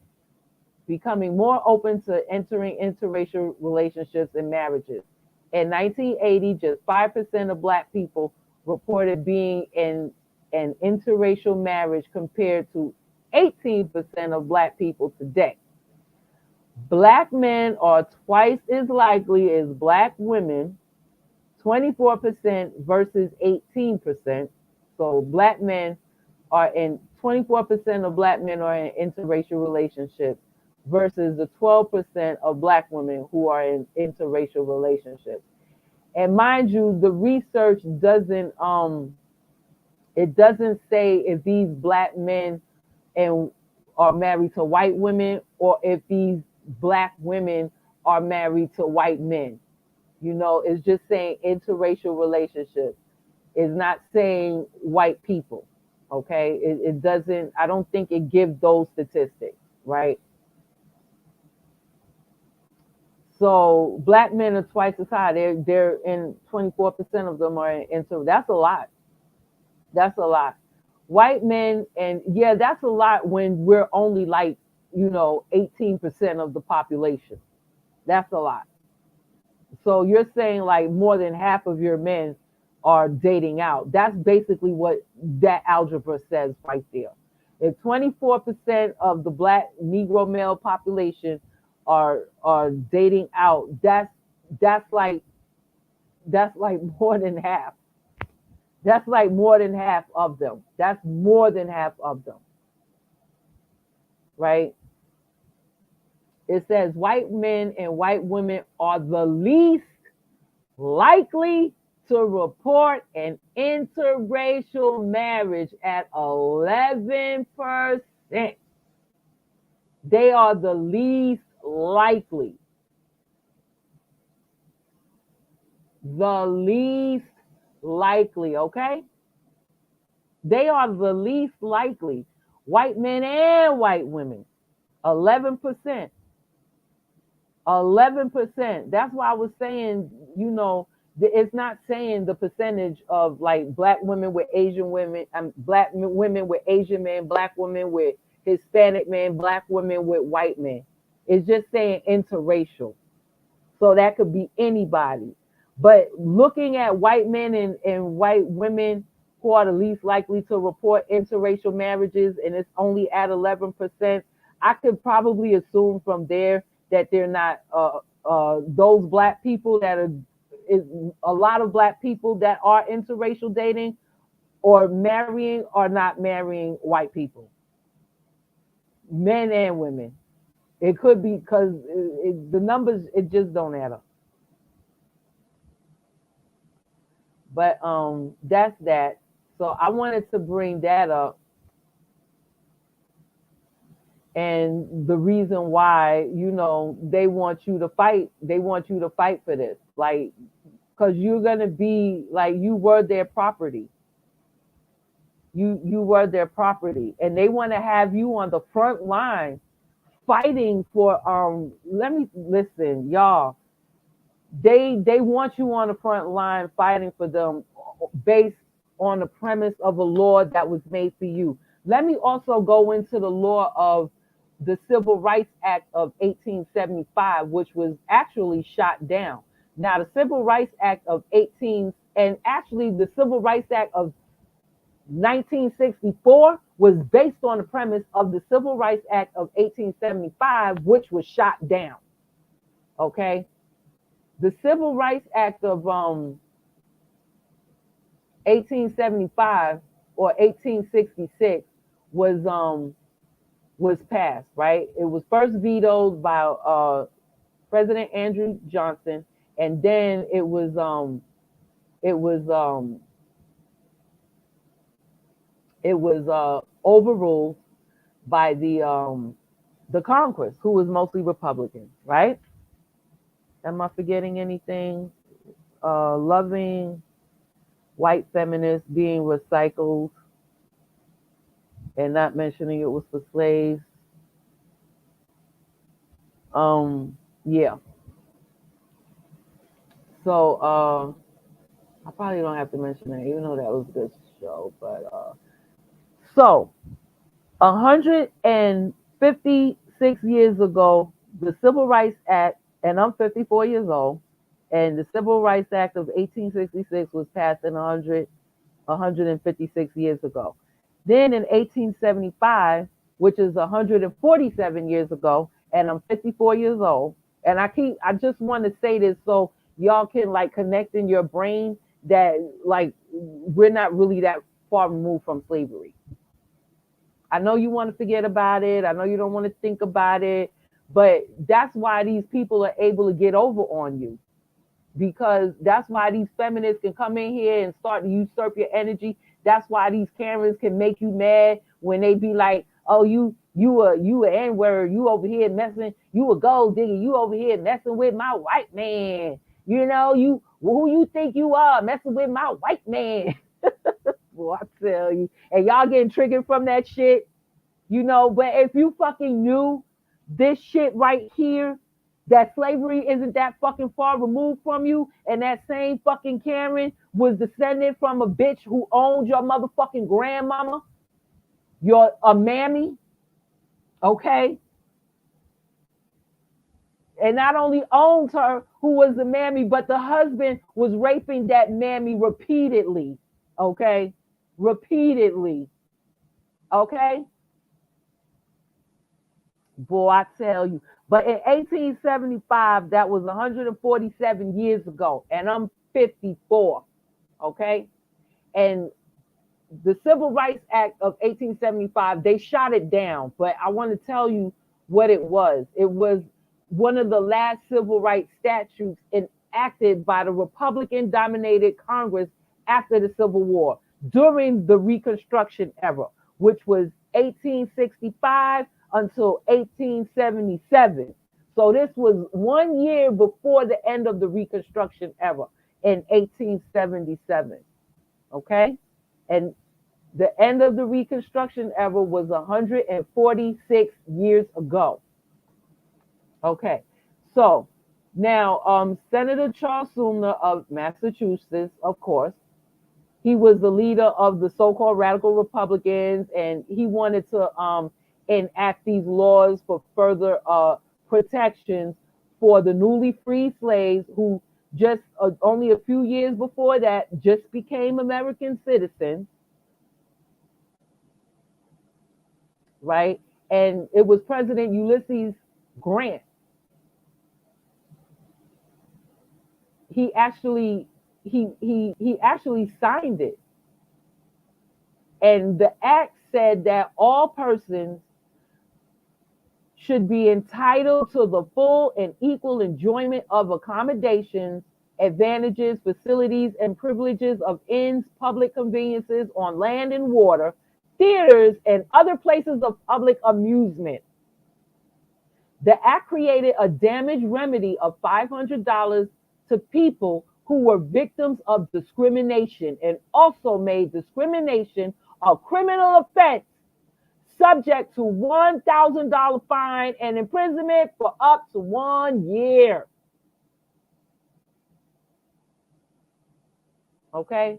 becoming more open to entering interracial relationships and marriages. In 1980, just 5% of Black people reported being in an interracial marriage compared to 18% of Black people today. Black men are twice as likely as Black women, 24% versus 18%. So Black men are in 24% of Black men are in interracial relationships versus the 12% of Black women who are in interracial relationships. And mind you, the research doesn't it doesn't say if these Black men and are married to white women or if these Black women are married to white men. You know, it's just saying interracial relationships. It's not saying white people. Okay, it doesn't. I don't think it gives those statistics, right? So Black men are twice as high. They're in 24% of them are into. That's a lot. That's a lot. White men, and yeah, that's a lot when we're only like 18% of the population. That's a lot. So you're saying like more than half of your men are dating out. That's basically what that algebra says right there. If 24% of the Black Negro male population are dating out, that's like more than half. That's like more than half of them. That's more than half of them. Right? It says white men and white women are the least likely to report an interracial marriage at 11%. They are the least likely. The least likely, okay? They are the least likely. White men and white women. 11%. 11%. That's why I was saying, it's not saying the percentage of like Black women with Asian women, Black women with Asian men, Black women with Hispanic men, Black women with white men. It's just saying interracial. So that could be anybody. But looking at white men and white women who are the least likely to report interracial marriages, and it's only at 11%, I could probably assume from there that they're not those Black people that are a lot of Black people that are interracial dating or marrying are not marrying white people, men and women. It could be because the numbers, it just don't add up. But that's that. So I wanted to bring that up. And the reason why, they want you to fight. They want you to fight for this. Like, because you're going to be like, you were their property. You were their property. And they want to have you on the front line fighting for, let me listen, y'all. They want you on the front line fighting for them based on the premise of a law that was made for you. Let me also go into the law of the Civil Rights Act of 1875, which was actually shot down. Now, the Civil Rights Act of and actually the Civil Rights Act of 1964 was based on the premise of the Civil Rights Act of 1875, which was shot down. Okay? The Civil Rights Act of 1875 or 1866 was passed, right? It was first vetoed by President Andrew Johnson, and then it was overruled by the Congress, who was mostly Republican, right? Am I forgetting anything? Loving white feminists being recycled and not mentioning it was for slaves. Yeah. So I probably don't have to mention that, even though that was a good show. But so 156 years ago, the Civil Rights Act, and I'm 54 years old, and the Civil Rights Act of 1866 was passed in 156 years ago. Then in 1875, which is 147 years ago, and I'm 54 years old, and I just want to say this so y'all can like connect in your brain that like we're not really that far removed from slavery. I know you want to forget about it. I know you don't want to think about it, but that's why these people are able to get over on you, because that's why these feminists can come in here and start to usurp your energy. That's why these Karens can make you mad when they be like, "Oh, you a N-word, you over here messing, you a gold digger, you over here messing with my white man. You know, you who you think you are messing with my white man." Boy, I tell you, and y'all getting triggered from that shit. But if you fucking knew this shit right here, that slavery isn't that fucking far removed from you, and that same fucking Karen was descended from a bitch who owned your motherfucking grandmama, your a mammy, okay? And not only owned her, who was the mammy, but the husband was raping that mammy repeatedly, okay? Repeatedly, okay? Boy, I tell you. But in 1875, that was 147 years ago, and I'm 54, okay? And the Civil Rights Act of 1875, they shot it down, but I want to tell you what it was. It was one of the last civil rights statutes enacted by the Republican-dominated Congress after the Civil War during the Reconstruction era, which was 1865 until 1877. So this was 1 year before the end of the Reconstruction era in 1877. Okay? And the end of the Reconstruction era was 146 years ago. Okay, so now Senator Charles Sumner of Massachusetts, of course, he was the leader of the so-called radical Republicans, and he wanted to enact these laws for further protections for the newly freed slaves who just only a few years before that just became American citizens, right? And it was President Ulysses Grant. He actually signed it. And the act said that all persons should be entitled to the full and equal enjoyment of accommodations, advantages, facilities, and privileges of inns, public conveniences on land and water, theaters, and other places of public amusement. The act created a damage remedy of $500 to people who were victims of discrimination, and also made discrimination a criminal offense subject to $1,000 fine and imprisonment for up to 1 year. Okay?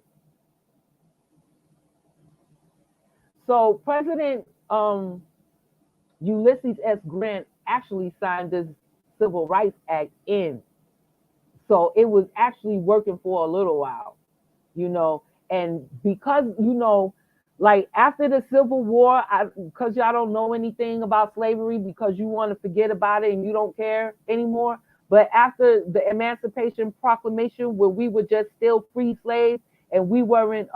So President Ulysses S. Grant actually signed this Civil Rights Act in. So it was actually working for a little while, and because, like after the Civil War, because y'all don't know anything about slavery because you want to forget about it and you don't care anymore. But after the Emancipation Proclamation, where we were just still free slaves and we weren't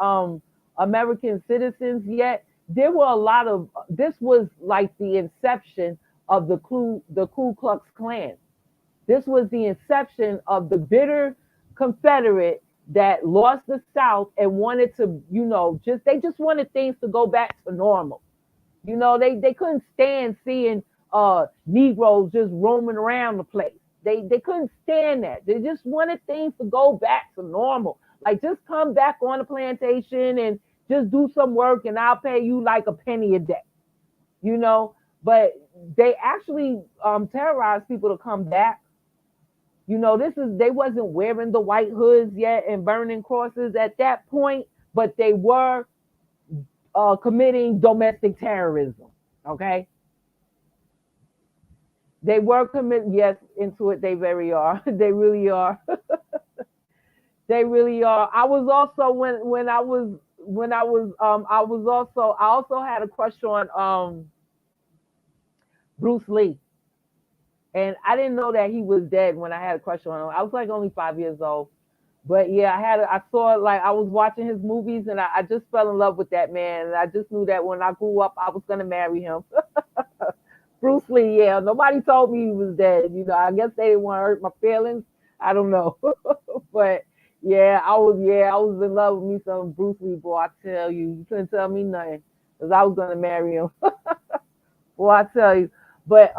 American citizens yet, there were a lot of, this was like the inception of the Ku Klux Klan. This was the inception of the bitter Confederate that lost the South and wanted to, they just wanted things to go back to normal. They couldn't stand seeing Negroes just roaming around the place. They couldn't stand that. They just wanted things to go back to normal. Like, just come back on the plantation and just do some work and I'll pay you like a penny a day. But they actually terrorized people to come back. You know, they wasn't wearing the white hoods yet and burning crosses at that point, but they were committing domestic terrorism. Okay, they were committing. Yes, into it. They very are. They really are. They really are. I was also I also had a crush on Bruce Lee. And I didn't know that he was dead when I had a crush on him. I was like only 5 years old. But yeah, I saw, like, I was watching his movies, and I just fell in love with that man. And I just knew that when I grew up, I was going to marry him. Bruce Lee, yeah. Nobody told me he was dead. You know, I guess they didn't want to hurt my feelings. I don't know. But yeah, I was in love with me some Bruce Lee, boy. I tell you, you couldn't tell me nothing, because I was going to marry him. Boy, I tell you. But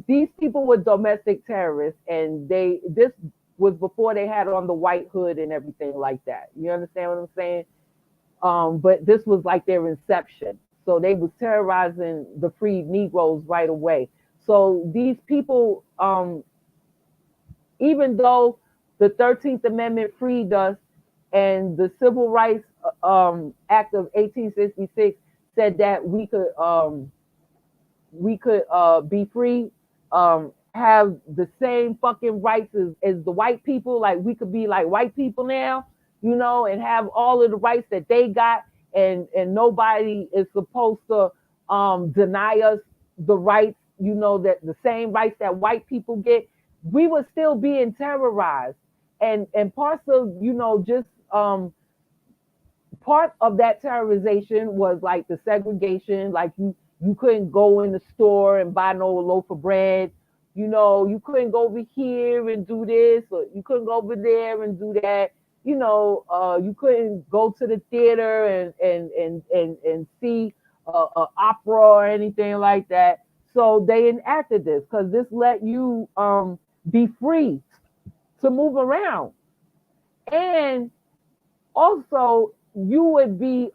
these people were domestic terrorists, and this was before they had on the white hood and everything like that. You understand what I'm saying? But this was like their inception. So they was terrorizing the freed Negroes right away. So these people, even though the 13th Amendment freed us, and the Civil Rights Act of 1866 said that we could be free, have the same fucking rights as the white people. Like, we could be like white people now, you know, and have all of the rights that they got, and nobody is supposed to deny us the rights, you know, that the same rights that white people get. We were still being terrorized, and parts of, you know, just part of that terrorization was like the segregation. Like, you couldn't go in the store and buy no loaf of bread. You know, you couldn't go over here and do this, or you couldn't go over there and do that. You know, you couldn't go to the theater and see a opera or anything like that. So they enacted this because this let you be free to move around. And also, you would be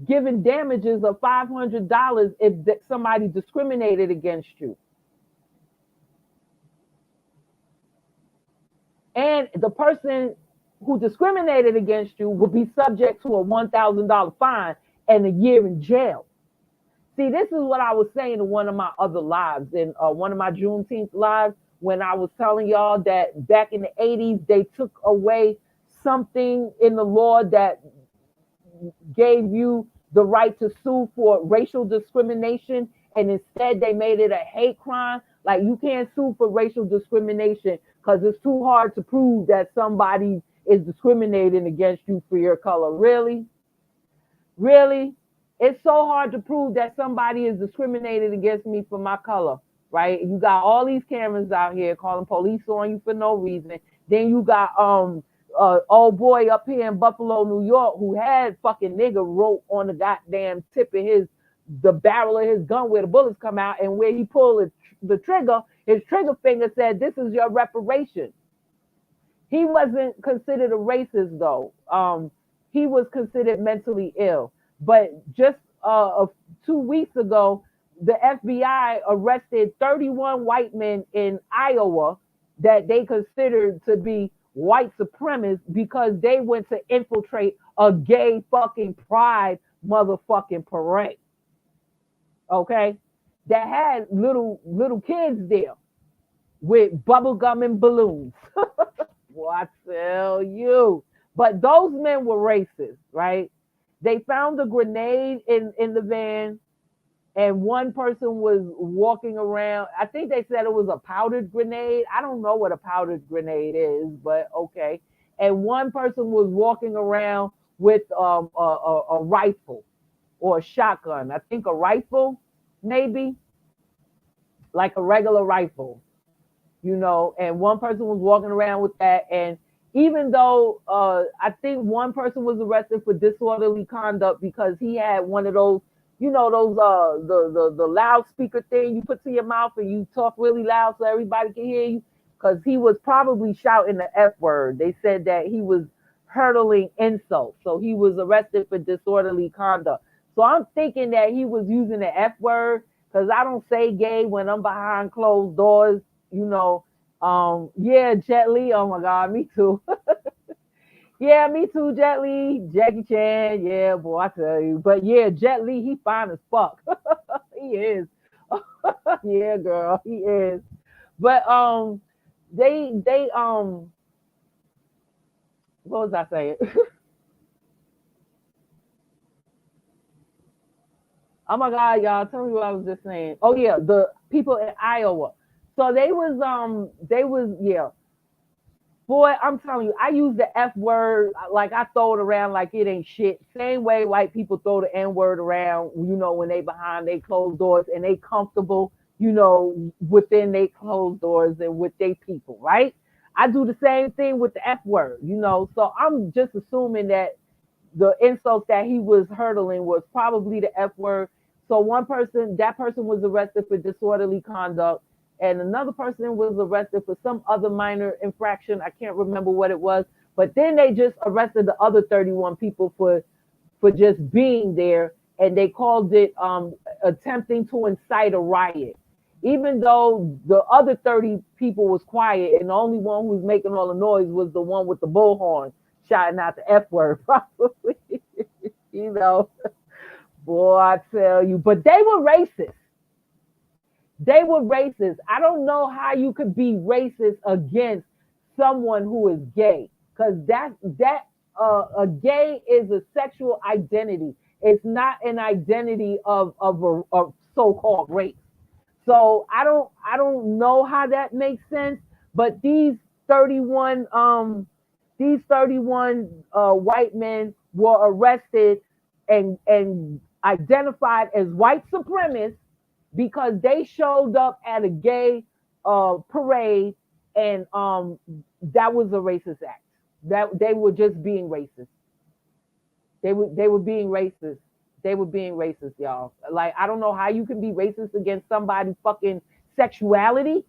given damages of $500 if somebody discriminated against you. And the person who discriminated against you will be subject to a $1,000 fine and a year in jail. See, this is what I was saying in one of my other lives, in one of my Juneteenth lives, when I was telling y'all that back in the 80s, they took away something in the law that gave you the right to sue for racial discrimination, and instead they made it a hate crime. Like, you can't sue for racial discrimination because it's too hard to prove that somebody is discriminating against you for your color. Really? Really? It's so hard to prove that somebody is discriminated against me for my color, right? You got all these cameras out here calling police on you for no reason. Then you got old boy up here in Buffalo, New York, who had fucking nigga wrote on the goddamn tip of the barrel of his gun where the bullets come out, and where he pulled the trigger, his trigger finger said, "This is your reparation." He wasn't considered a racist though. He was considered mentally ill. But just 2 weeks ago, the FBI arrested 31 white men in Iowa that they considered to be white supremacists because they went to infiltrate a gay fucking pride motherfucking parade. Okay? That had little kids there with bubble gum and balloons. Well, I tell you. But those men were racist, right? They found a grenade in the van, and one person was walking around. I think they said it was a powdered grenade. I don't know what a powdered grenade is, but okay. And one person was walking around with a rifle or a shotgun. I think a rifle, maybe, like a regular rifle, you know. And one person was walking around with that. And even though I think one person was arrested for disorderly conduct because he had one of those, you know, those the loudspeaker thing you put to your mouth and you talk really loud so everybody can hear you, because he was probably shouting the F word. They said that he was hurtling insults, so he was arrested for disorderly conduct. So I'm thinking that he was using the F word, because I don't say gay when I'm behind closed doors, you know. Yeah, Jet Li, oh my God, me too. Yeah, me too, Jet Li, Jackie Chan, yeah, boy, I tell you. But yeah, Jet Li, he fine as fuck. He is. Yeah, girl, he is. But they what was I saying? Oh my God, y'all, tell me what I was just saying. Oh yeah, the people in Iowa. So they was yeah. Boy, I'm telling you, I use the F word like I throw it around like it ain't shit. Same way white people throw the N word around, you know, when they behind they closed doors and they comfortable, you know, within they closed doors and with they people, right? I do the same thing with the F word, you know. So I'm just assuming that the insults that he was hurtling was probably the F word. So that person was arrested for disorderly conduct, and another person was arrested for some other minor infraction. I can't remember what it was, but then they just arrested the other 31 people for just being there, and they called it attempting to incite a riot. Even though the other 30 people was quiet, and the only one who was making all the noise was the one with the bullhorn shouting out the F word, probably. You know, boy, I tell you. But they were racist. They were racist. I don't know how you could be racist against someone who is gay, because a gay is a sexual identity. It's not an identity of so-called race. So I don't know how that makes sense. But 31 these 31 white men were arrested and identified as white supremacists because they showed up at a gay parade, and that was a racist act. That they were just being racist. They were being racist. They were being racist, y'all. Like, I don't know how you can be racist against somebody's fucking sexuality,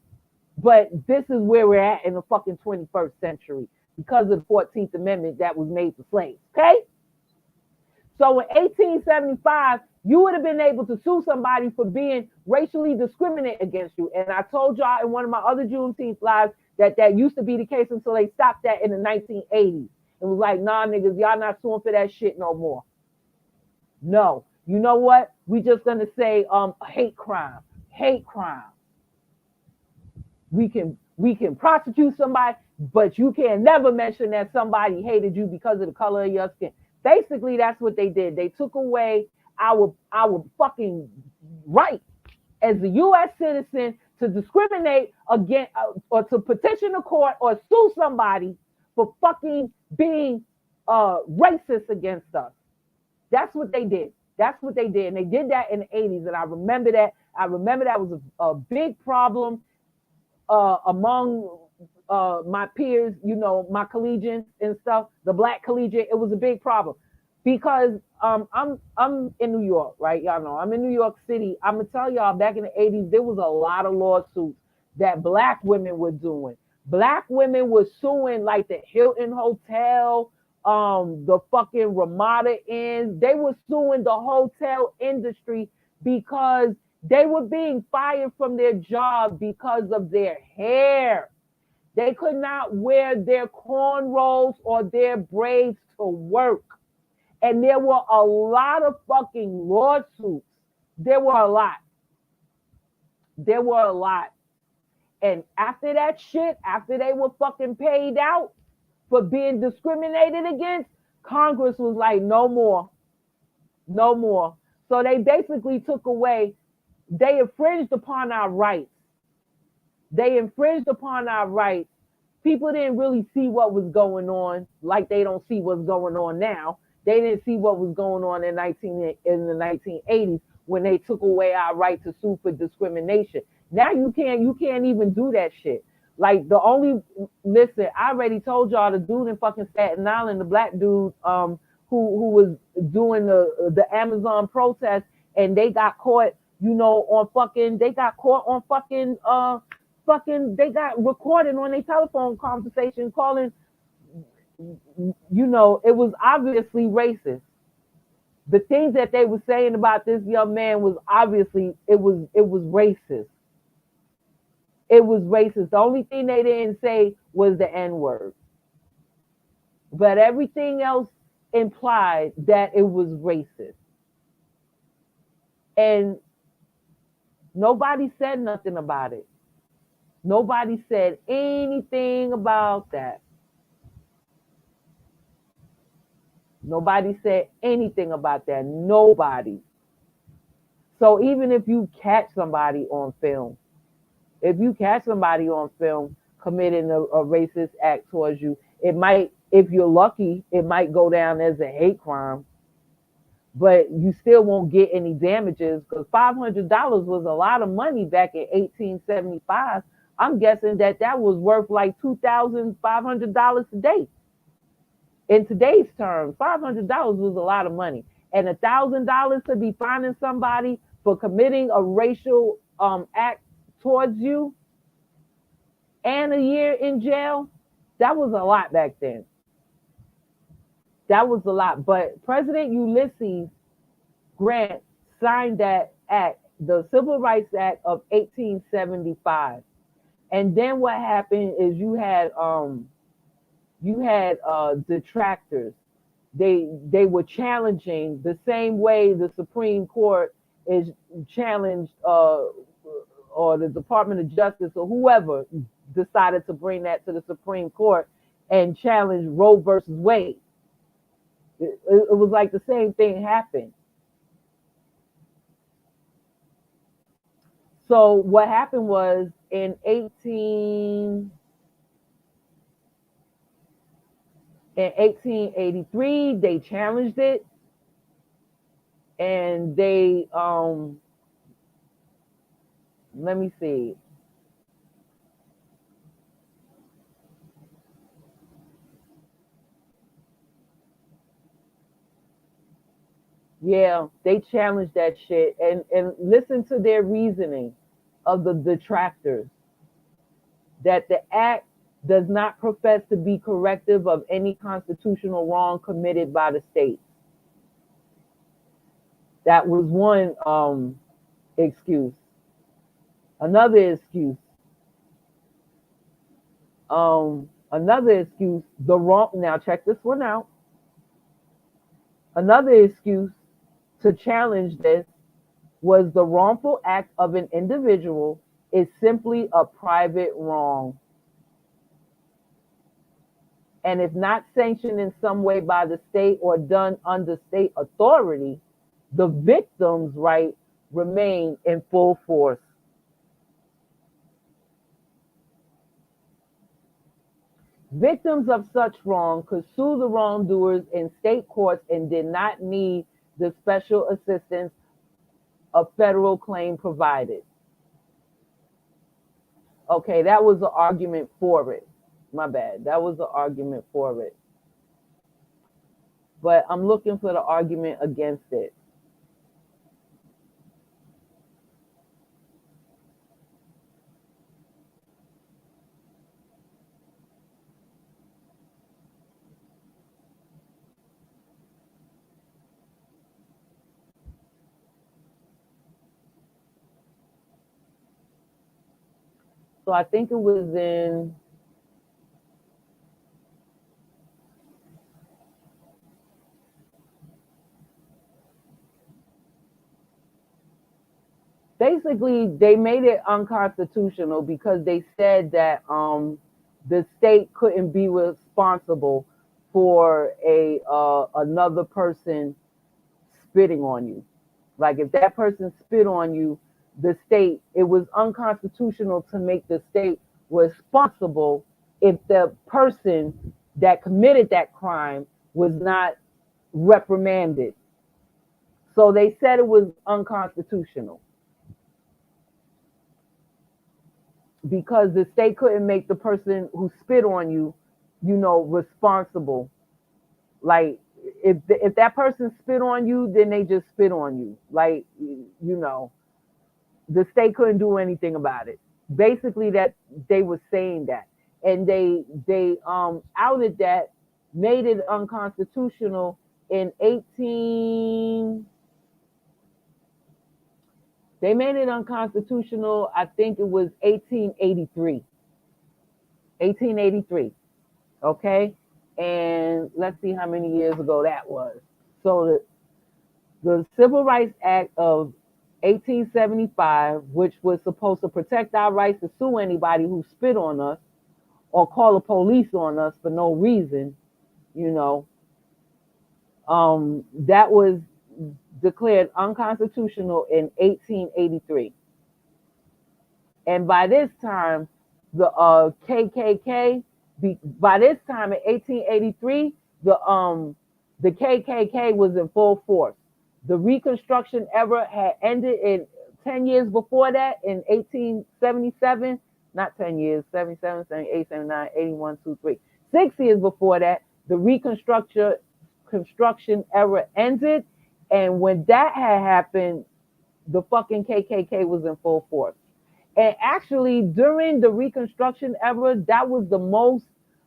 but this is where we're at in the fucking 21st century because of the 14th Amendment that was made for slaves. Okay? So in 1875, you would have been able to sue somebody for being racially discriminated against you. And I told y'all in one of my other Juneteenth lives that used to be the case until they stopped that in the 1980s. It was like, nah, niggas, y'all not suing for that shit no more. No. You know what? We just gonna say hate crime. Hate crime. We can prosecute somebody, but you can never mention that somebody hated you because of the color of your skin. Basically, that's what they did. They took away our fucking right as a U.S. citizen to discriminate against or to petition a court or sue somebody for fucking being racist against us. That's what they did. That's what they did. And they did that in the 80s. And I remember that. I remember that was a big problem among my peers, you know, my collegians and stuff, the black collegiate. It was a big problem because I'm in New York, right? Y'all know I'm in New York City. I'm gonna tell y'all, back in the 80s, there was a lot of lawsuits that black women were doing. Black women were suing like the Hilton Hotel, the fucking Ramada Inn. They were suing the hotel industry because they were being fired from their job because of their hair. They could not wear their cornrows or their braids to work. And there were a lot of fucking lawsuits. There were a lot. There were a lot. And after that shit, after they were fucking paid out for being discriminated against, Congress was like, no more. No more. So they basically took away, they infringed upon our rights. They infringed upon our rights. People didn't really see what was going on like they don't see what's going on now. They didn't see what was going on in the 1980s when they took away our right to sue for discrimination. Now you can't even do that shit. Like listen, I already told y'all the dude in fucking Staten Island, the black dude who was doing the Amazon protest, and they got caught, you know, they got recorded on their telephone conversation calling, you know, it was obviously racist. the things that they were saying about this young man was obviously it was racist. It was racist. The only thing they didn't say was the N-word. But everything else implied that it was racist. And nobody said nothing about it. Nobody said anything about that. Nobody said anything about that. Nobody. So even if you catch somebody on film, committing a racist act towards you, it might, if you're lucky, it might go down as a hate crime, but you still won't get any damages because $500 was a lot of money back in 1875. I'm guessing that was worth like $2,500 today. In today's terms, $500 was a lot of money. And $1,000 to be fining somebody for committing a racial act towards you and a year in jail, that was a lot back then. That was a lot. But President Ulysses Grant signed that act, the Civil Rights Act of 1875. And then what happened is you had detractors. They were challenging the same way the Supreme Court is challenged, or the Department of Justice or whoever decided to bring that to the Supreme Court and challenge Roe versus Wade. It was like the same thing happened. So what happened was in 1883, they challenged it, and they let me see. Yeah, they challenged that shit, and listen to their reasoning of the detractors, that the act does not profess to be corrective of any constitutional wrong committed by the state. That was one excuse. Another excuse, the wrong, now check this one out. Another excuse to challenge this was the wrongful act of an individual is simply a private wrong, and if not sanctioned in some way by the state or done under state authority, the victim's right remain in full force. Victims of such wrong could sue the wrongdoers in state courts and did not need the special assistance a federal claim provided. Okay, that was the argument for it. My bad. That was the argument for it. But I'm looking for the argument against it. So I think it was in basically they made it unconstitutional because they said that the state couldn't be responsible for another person spitting on you. Like if that person spit on you, the state, it was unconstitutional to make the state responsible if the person that committed that crime was not reprimanded. So they said it was unconstitutional because the state couldn't make the person who spit on you, responsible. Like if that person spit on you, then they just spit on you. Like, the state couldn't do anything about it. Basically, that they were saying that, and they outed that, made it unconstitutional in they made it unconstitutional, I think it was 1883. 1883, okay? And let's see how many years ago that was. So the Civil Rights Act of 1875, which was supposed to protect our rights to sue anybody who spit on us or call the police on us for no reason, you know, that was declared unconstitutional in 1883. And by this time, the KKK, by this time in 1883, the KKK was in full force. The Reconstruction era had ended in 10 years before that, in 1877, not 10 years, 77, 78, 79, 81, 2, 3. 6 years before that, the Reconstruction era ended. And when that had happened, the fucking KKK was in full force. And actually, during the Reconstruction era, that was the most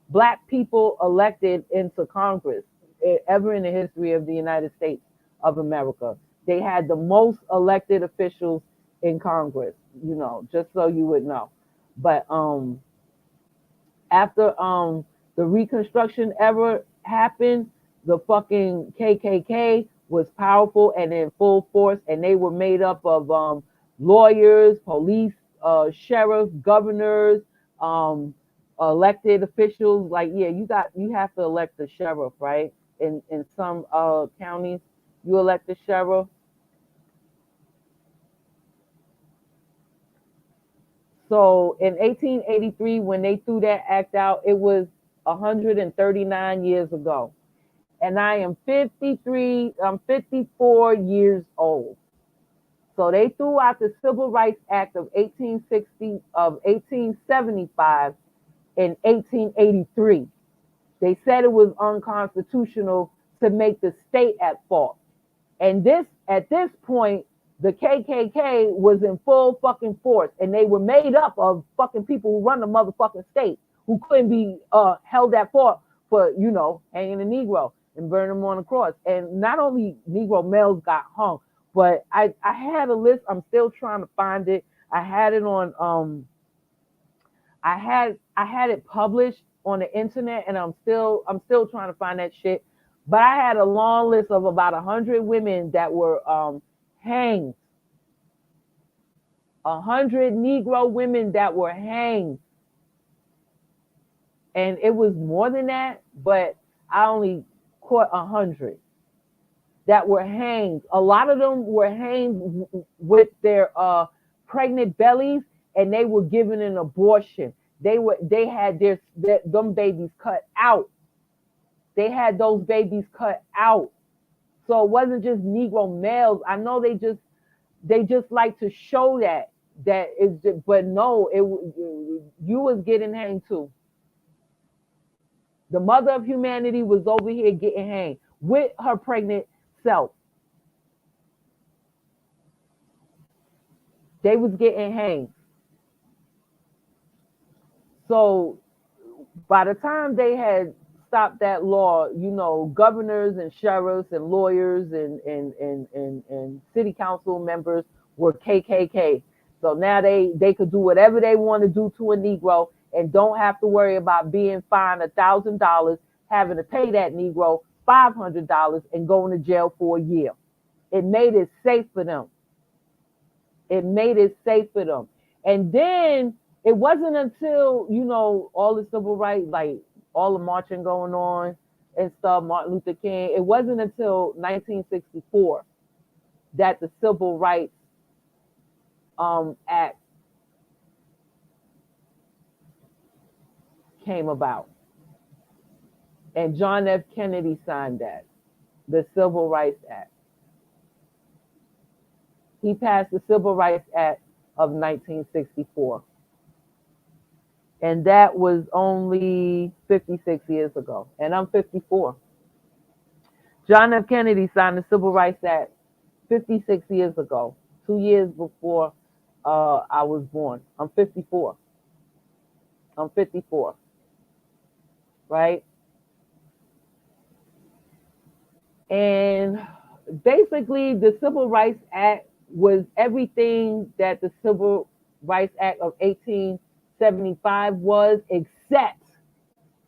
black people elected into Congress ever in the history of the United States of America. They had the most elected officials in Congress, you know, just so you would know. But after the Reconstruction era happened, the fucking KKK was powerful and in full force, and they were made up of lawyers, police, sheriffs, governors, elected officials. Like, yeah, you have to elect the sheriff, right? In some counties, you elect the sheriff. So in 1883, when they threw that act out, it was 139 years ago. And I am 53, I'm 54 years old. So they threw out the Civil Rights Act of 1875 in 1883. They said it was unconstitutional to make the state at fault. And at this point, the KKK was in full fucking force, and they were made up of fucking people who run the motherfucking state, who couldn't be held at fault for, you know, hanging a Negro and burning them on the cross. And not only Negro males got hung, but I had a list. I'm still trying to find it. I had it on I had it published on the internet, and I'm still trying to find that shit. But I had a long list of about 100 women that were hanged. 100 Negro women that were hanged. And it was more than that, but I only caught 100 that were hanged. A lot of them were hanged with their pregnant bellies, and they were given an abortion. They had them babies cut out. They had those babies cut out. So it wasn't just Negro males. I know they just like to show that is, but no, you was getting hanged too. The mother of humanity was over here getting hanged with her pregnant self. They was getting hanged. So by the time they had stopped that law, you know, governors and sheriffs and lawyers and city council members were KKK. So now they could do whatever they want to do to a Negro and don't have to worry about being fined $1,000, having to pay that Negro $500 and going to jail for a year. It made it safe for them. It made it safe for them. And then it wasn't until, you know, all the civil rights, like all the marching going on and stuff, Martin Luther King, it wasn't until 1964 that the Civil Rights Act came about. And John F. Kennedy signed that, the Civil Rights Act. He passed the Civil Rights Act of 1964. And that was only 56 years ago. And I'm 54. John F. Kennedy signed the Civil Rights Act 56 years ago, 2 years before I was born. I'm 54. I'm 54. Right? And basically, the Civil Rights Act was everything that the Civil Rights Act of 1875 was, except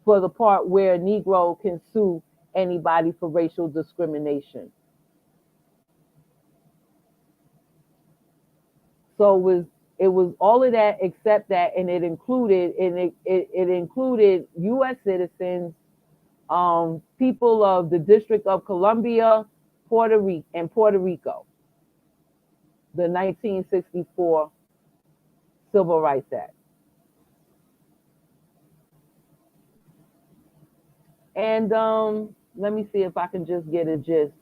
for the part where a Negro can sue anybody for racial discrimination. So it was all of that except that, and it included U.S. citizens, people of the District of Columbia, Puerto Rico, the 1964 Civil Rights Act. And let me see if I can just get a gist.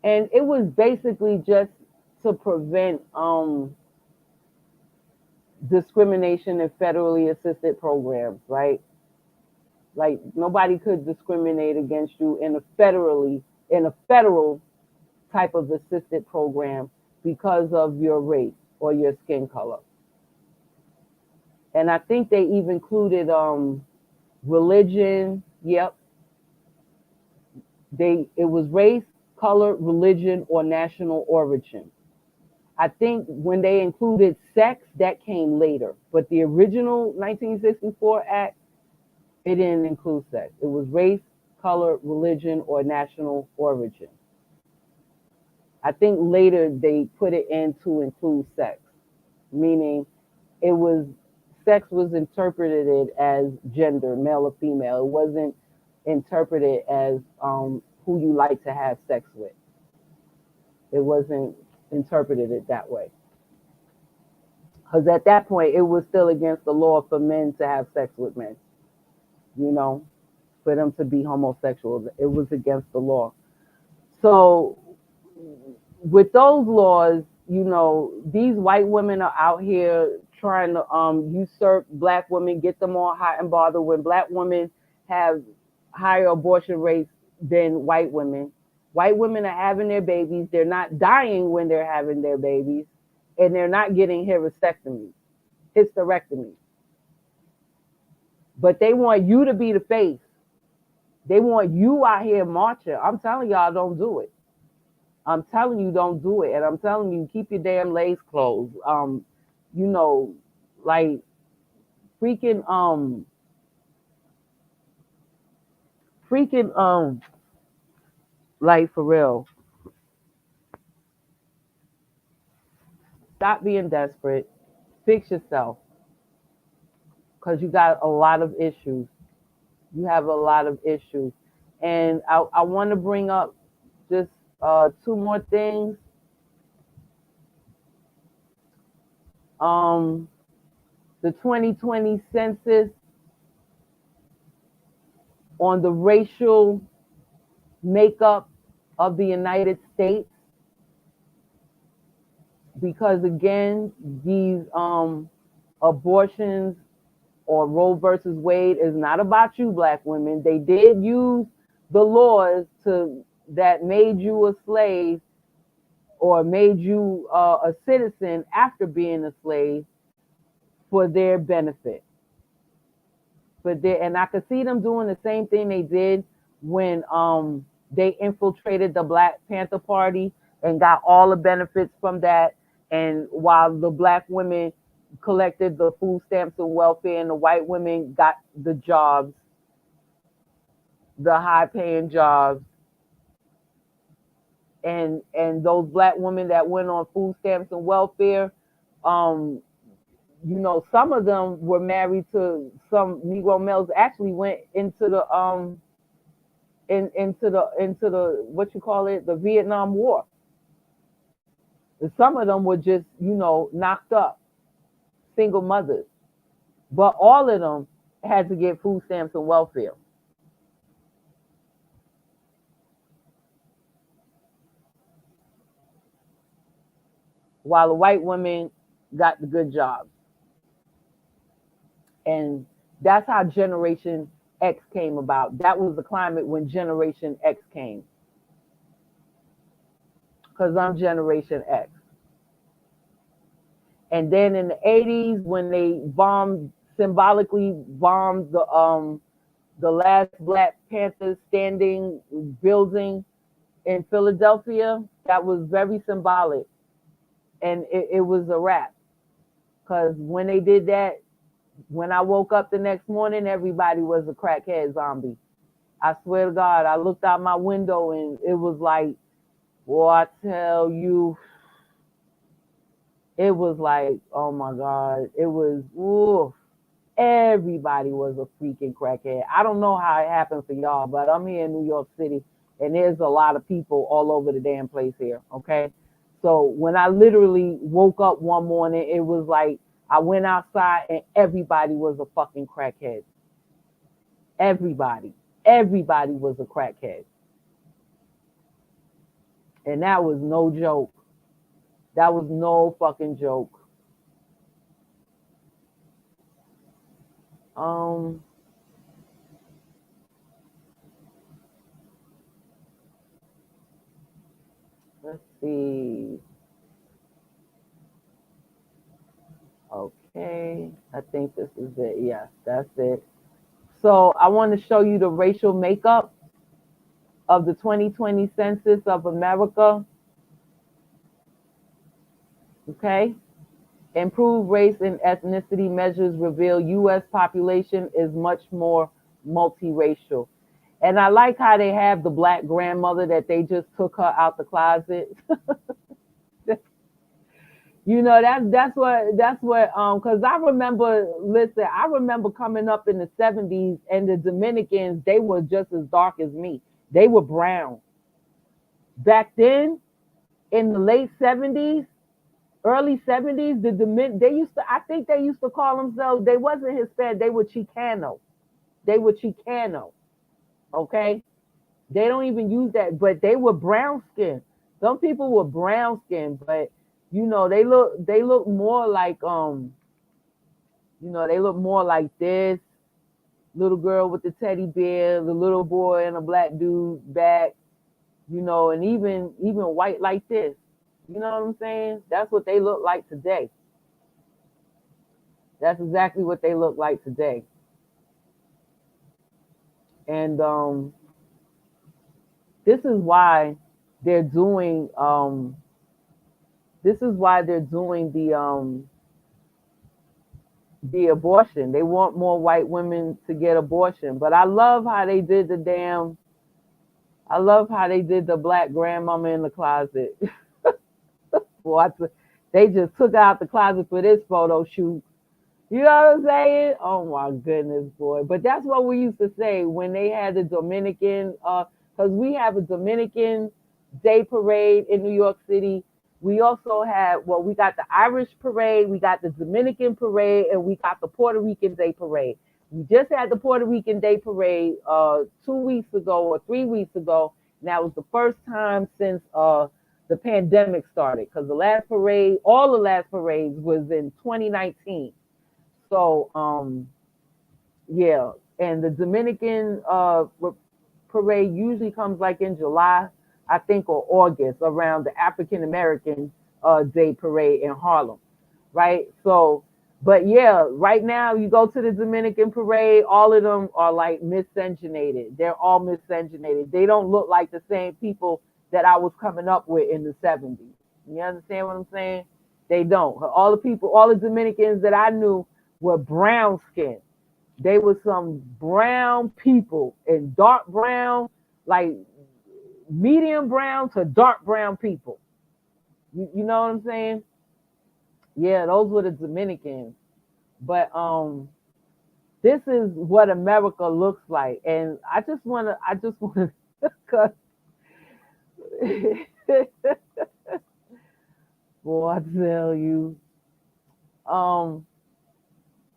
And it was basically just to prevent discrimination in federally assisted programs, right? Like nobody could discriminate against you in a federal type of assisted program because of your race or your skin color. And I think they even included religion. Yep. It was race, color, religion, or national origin. I think when they included sex, that came later. But the original 1964 Act, it didn't include sex. It was race, color, religion, or national origin. I think later they put it in to include sex, meaning sex was interpreted as gender, male or female. It wasn't interpreted as who you like to have sex with. It wasn't interpreted it that way. Because at that point, it was still against the law for men to have sex with men, for them to be homosexual. It was against the law. So with those laws, these white women are out here trying to usurp black women, get them all hot and bothered when black women have higher abortion rates than white women. White women are having their babies. They're not dying when they're having their babies, and they're not getting hysterectomy. But they want you to be the face. They want you out here marching. I'm telling y'all, don't do it. I'm telling you, don't do it. And I'm telling you, keep your damn legs closed. Like freaking, like for real. Stop being desperate. Fix yourself. Because you got a lot of issues. You have a lot of issues. And I want to bring up just two more things. The 2020 census on the racial makeup of the United States. Because again, these abortions or Roe versus Wade is not about you, black women. They did use the laws that made you a slave or made you a citizen after being a slave for their benefit. And I could see them doing the same thing they did when they infiltrated the Black Panther Party and got all the benefits from that. And while the black women collected the food stamps and welfare, and the white women got the jobs, the high-paying jobs. And those black women that went on food stamps and welfare, some of them were married to some Negro males. Actually, went into the the Vietnam War. And some of them were just knocked up, single mothers, but all of them had to get food stamps and welfare. While the white women got the good jobs. And that's how Generation X came about. That was the climate when Generation X came. Because I'm Generation X. And then in the 80s, when they symbolically bombed the last Black Panther standing building in Philadelphia, that was very symbolic. And it was a wrap. Because when they did that, when I woke up the next morning, everybody was a crackhead zombie. I swear to God, I looked out my window and it was like, boy, I tell you, it was like, oh my God, it was, ooh, everybody was a freaking crackhead. I don't know how it happened for y'all, but I'm here in New York City and there's a lot of people all over the damn place here, okay? So when I literally woke up one morning, it was like I went outside and everybody was a fucking crackhead. Everybody was a crackhead. And that was no joke. That was no fucking joke. Let's see. Okay, I think this is it. Yes, that's it. So I want to show you the racial makeup of the 2020 Census of America. Okay. Improved race and ethnicity measures reveal U.S. population is much more multiracial. And I like how they have the Black grandmother that they just took her out the closet. You know, that's what because I remember coming up in the 70s and the Dominicans, they were just as dark as me. They were brown. Back then, in the late 70s, early 70s, I think they used to call themselves, they wasn't Hispanic, they were Chicano. Okay? They don't even use that, but they were brown skinned. Some people were brown skinned, but you know, they look more like they look more like this little girl with the teddy bear, the little boy and a black dude back, you know, and even white like this. You know what I'm saying? That's what they look like today. That's exactly what they look like today. And this is why they're doing the abortion. They want more white women to get abortion. But I love how they did the Black grandmama in the closet. Boy, they just took out the closet for this photo shoot. You know what I'm saying? Oh my goodness, boy. But that's what we used to say when they had the Dominican, because we have a Dominican Day Parade in New York City. We also we got the Irish Parade, we got the Dominican Parade, and we got the Puerto Rican Day Parade. We just had the Puerto Rican Day Parade 2 weeks ago or 3 weeks ago, and that was the first time since the pandemic started, because all the last parades was in 2019. So, yeah, and the Dominican parade usually comes like in July, I think, or August, around the African American Day Parade in Harlem, right? So, but yeah, right now you go to the Dominican parade, all of them are like miscegenated. They're all miscegenated. They don't look like the same people that I was coming up with in the 70s. You understand what I'm saying? They don't. All the Dominicans that I knew were brown skinned. They were some brown people, and dark brown, like medium brown to dark brown people. You know what I'm saying? Yeah, those were the Dominicans. But this is what America looks like. And I just wanna cause boy, I tell you.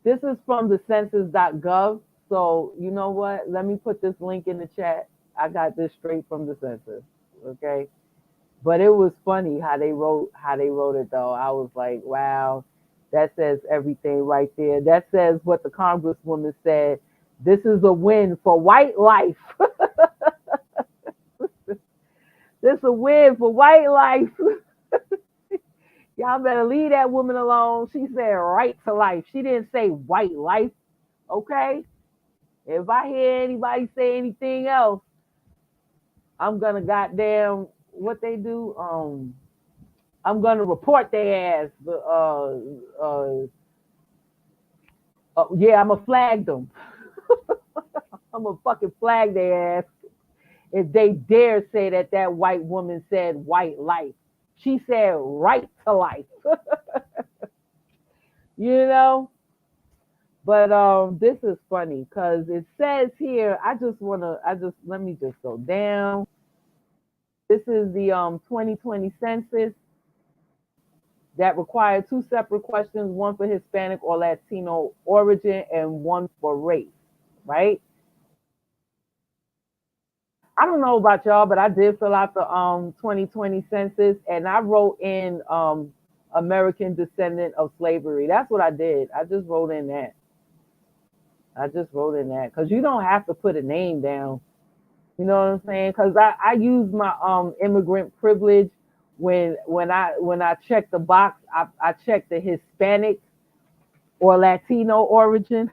This is from the census.gov. So you know what? Let me put this link in the chat. I got this straight from the census. Okay. But it was funny how they wrote it though. I was like, wow, that says everything right there. That says what the Congresswoman said. This is a win for white life. This is a win for white life. Y'all better leave that woman alone. She said right to life. She didn't say white life. Okay? If I hear anybody say anything else, I'm gonna goddamn what they do. I'm gonna report their ass. Yeah, I'm gonna flag them. I'm gonna fucking flag their ass if they dare say that that white woman said white life. She said right to life. You know? But this is funny because it says here, let me just go down. This is the 2020 census that required two separate questions, one for Hispanic or Latino origin and one for race, right? I don't know about y'all, but I did fill out the 2020 census and I wrote in American descendant of slavery. That's what I did. I just wrote in that. Because you don't have to put a name down. You know what I'm saying? Because I use my immigrant privilege when I check the box. I check the Hispanic or Latino origin.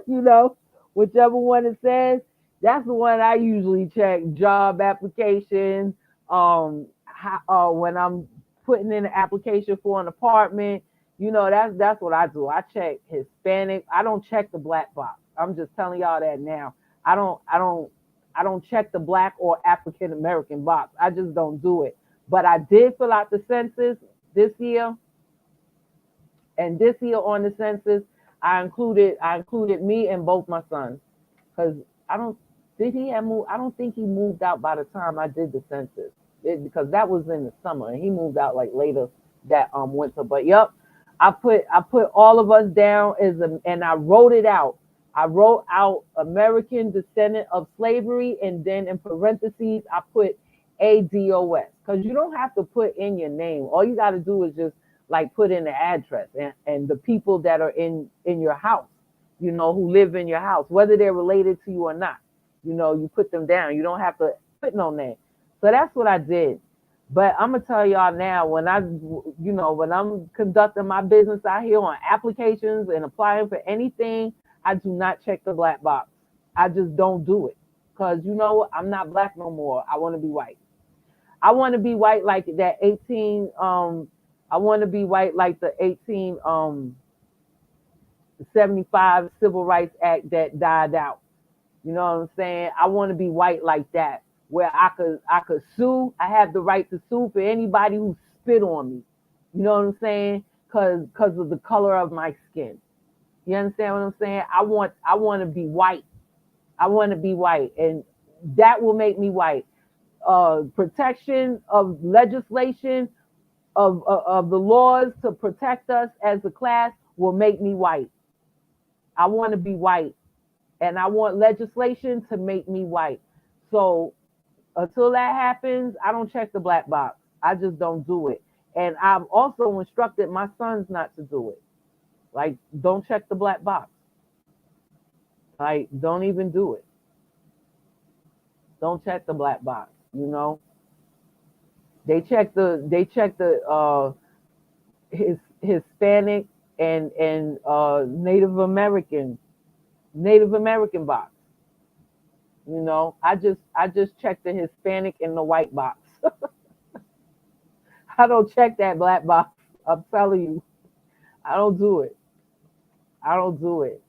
You know, whichever one it says. That's the one I usually check. Job application. When I'm putting in an application for an apartment, you know, that's what I do. I check Hispanic. I don't check the black box. I'm just telling y'all that now. I don't check the black or African American box. I just don't do it. But I did fill out the census this year. And this year on the census, I included me and both my sons. Because I don't think he moved out by the time I did the census. Because that was in the summer and he moved out like later that winter. But yep, I put all of us down and I wrote it out. I wrote out American descendant of slavery, and then in parentheses I put ADOS, because you don't have to put in your name. All you got to do is just like put in the address and the people that are in your house, you know, who live in your house, whether they're related to you or not. You know, you put them down. You don't have to put no name. So that's what I did. But I'm gonna tell y'all now, when I'm conducting my business out here on applications and applying for anything, I do not check the black box. I just don't do it. Because you know, I'm not black no more. I want to be white. I want to be white like that 18 I want to be white like the 1875 Civil Rights Act that died out. You know what I'm saying? I want to be white like that, where I could sue. I have the right to sue for anybody who spit on me. You know what I'm saying? Cause of the color of my skin. You understand what I'm saying? I want to be white. I want to be white, and that will make me white. Protection of legislation of the laws to protect us as a class will make me white. I want to be white, and I want legislation to make me white. So until that happens, I don't check the black box. I just don't do it. And I've also instructed my sons not to do it. Like, don't check the black box. Like, don't even do it. Don't check the black box, you know? They check the Hispanic and Native American box. You know, I just check the Hispanic and the white box. I don't check that black box. I'm telling you, I don't do it. I don't do it.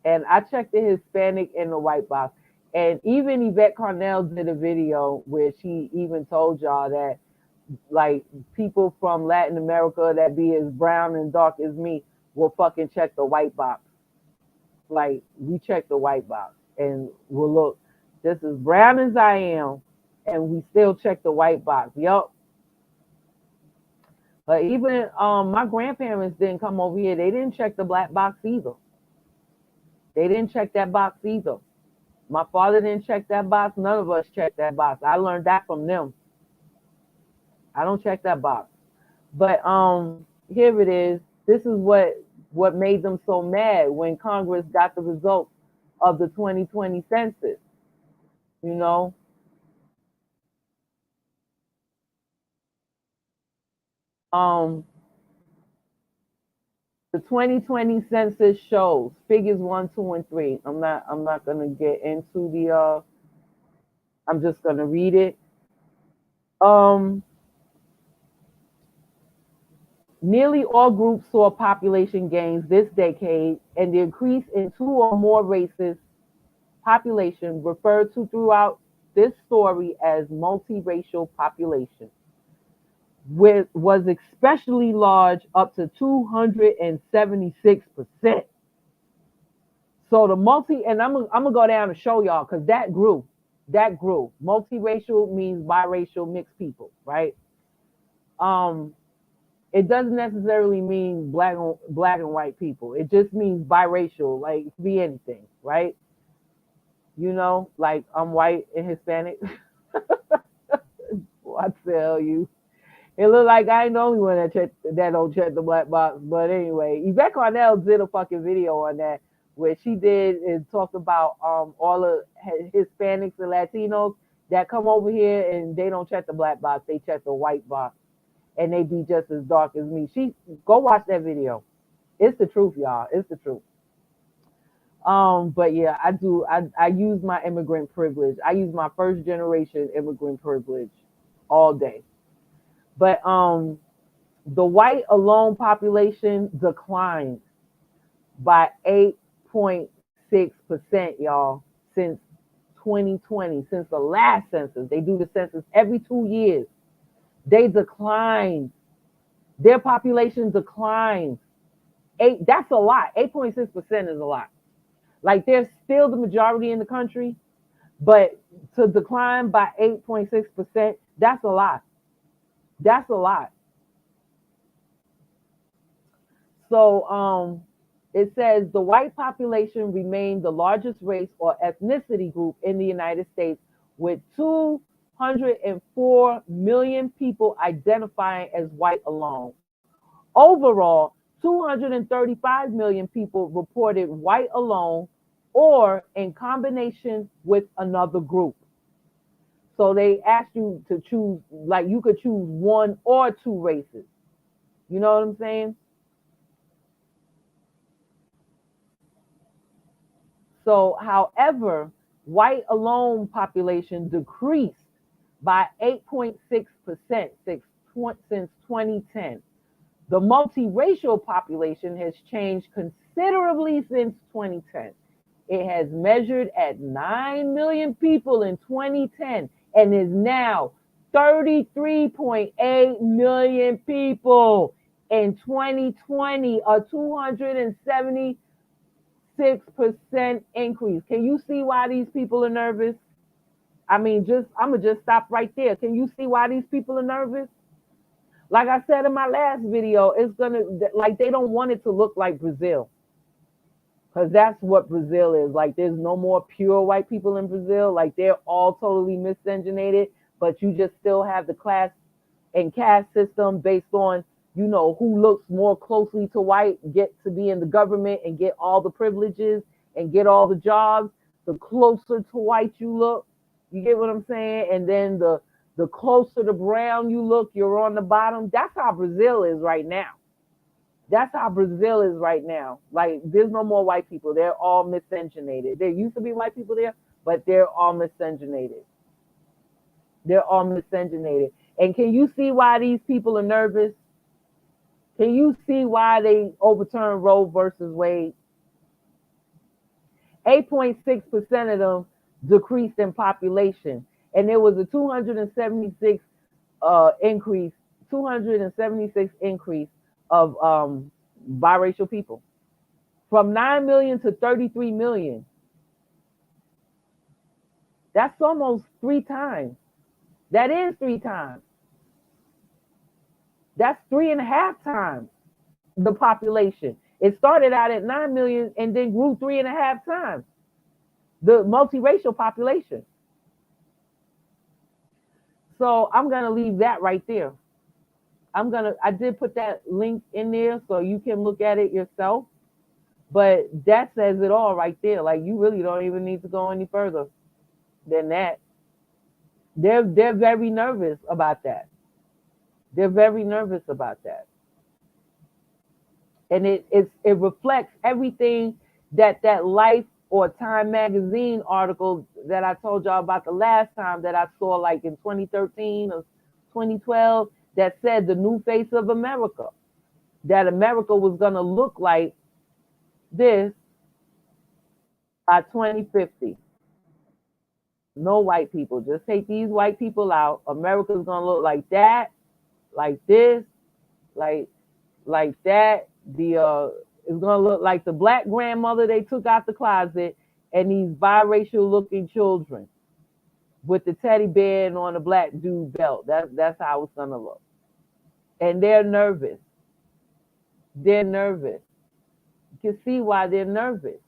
And I checked the Hispanic and the white box. And even Yvette Carnell did a video where she even told y'all that, like, people from Latin America that be as brown and dark as me will fucking check the white box. Like, we check the white box and we'll look just as brown as I am, and we still check the white box. Yup. But even my grandparents didn't come over here. They didn't check the black box either. They didn't check that box either. My father didn't check that box. None of us checked that box. I learned that from them. I don't check that box. But here it is. This is what made them so mad when Congress got the results of the 2020 census. You know, The 2020 census shows figures 1, 2, and 3. I'm not gonna get into the I'm just gonna read it. Nearly all groups saw population gains this decade, and the increase in 2 or more races population referred to throughout this story as multiracial population, was especially large, up to 276%. So the and I'm gonna go down and show y'all, because that grew. Multiracial means biracial, mixed people, right? It doesn't necessarily mean black and white people. It just means biracial, like it could be anything, right? You know, like I'm white and Hispanic. I tell you, it look like I ain't the only one that don't check the black box. But anyway, Yvette Carnell did a fucking video on that, where she did and talked about all the Hispanics and Latinos that come over here and they don't check the black box, they check the white box, and they be just as dark as me. Go watch that video. It's the truth, y'all. It's the truth. But yeah, I use my immigrant privilege. I use my first generation immigrant privilege all day. But the white alone population declined by 8.6%, y'all, since 2020, since the last census. They do the census every 2 years. They declined. Their population declined. That's a lot. 8.6% is a lot. Like, they're still the majority in the country, but to decline by 8.6%, that's a lot. That's a lot. So it says the white population remained the largest race or ethnicity group in the United States, with 204 million people identifying as white alone. Overall, 235 million people reported white alone or in combination with another group. So they asked you to choose, like you could choose 1 or 2 races. You know what I'm saying? So, however, white alone population decreased by 8.6% since 2010. The multiracial population has changed considerably since 2010. It has measured at 9 million people in 2010 and is now 33.8 million people in 2020, a 276% increase. Can you see why these people are nervous? I mean, I'm gonna just stop right there. Can you see why these people are nervous? Like I said in my last video, it's gonna, like, they don't want it to look like Brazil, because that's what Brazil is. Like, there's no more pure white people in Brazil. Like, they're all totally miscegenated, but you just still have the class and caste system based on, you know, who looks more closely to white, get to be in the government and get all the privileges and get all the jobs. The closer to white you look, you get what I'm saying? And then the closer to brown you look, you're on the bottom. That's how Brazil is right now. That's how Brazil is right now. Like, there's no more white people. They're all miscegenated. There used to be white people there, but they're all miscegenated. They're all miscegenated. And can you see why these people are nervous? Can you see why they overturned Roe versus Wade? 8.6% of them decreased in population. And there was a 276 increase of biracial people, from 9 million to 33 million. That's almost 3 times. That is 3 times. That's 3.5 times the population. It started out at 9 million and then grew 3.5 times the multiracial population. So I'm gonna leave that right there. I did put that link in there so you can look at it yourself. But that says it all right there. Like, you really don't even need to go any further than that. They're very nervous about that. They're very nervous about that. And it reflects everything that Life or Time magazine article that I told y'all about the last time that I saw, like in 2013 or 2012, that said the new face of America, that America was going to look like this by 2050. No white people. Just take these white people out. America's going to look like that, like this, like that. It's gonna look like the black grandmother they took out the closet, and these biracial looking children with the teddy bear and on the black dude belt. That's how it's gonna look. And they're nervous. They're nervous. You can see why they're nervous.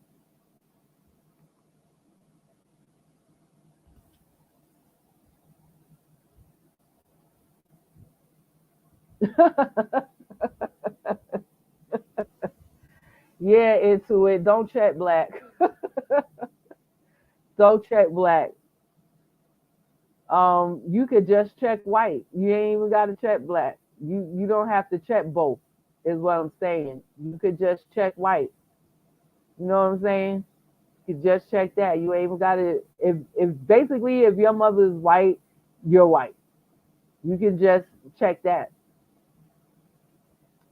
Yeah, into it. Don't check black. Don't check black. You could just check white. You ain't even got to check black. You don't have to check both, is what I'm saying. You could just check white. You know what I'm saying? You could just check that. You ain't even got to. If basically if your mother is white, you're white. You can just check that.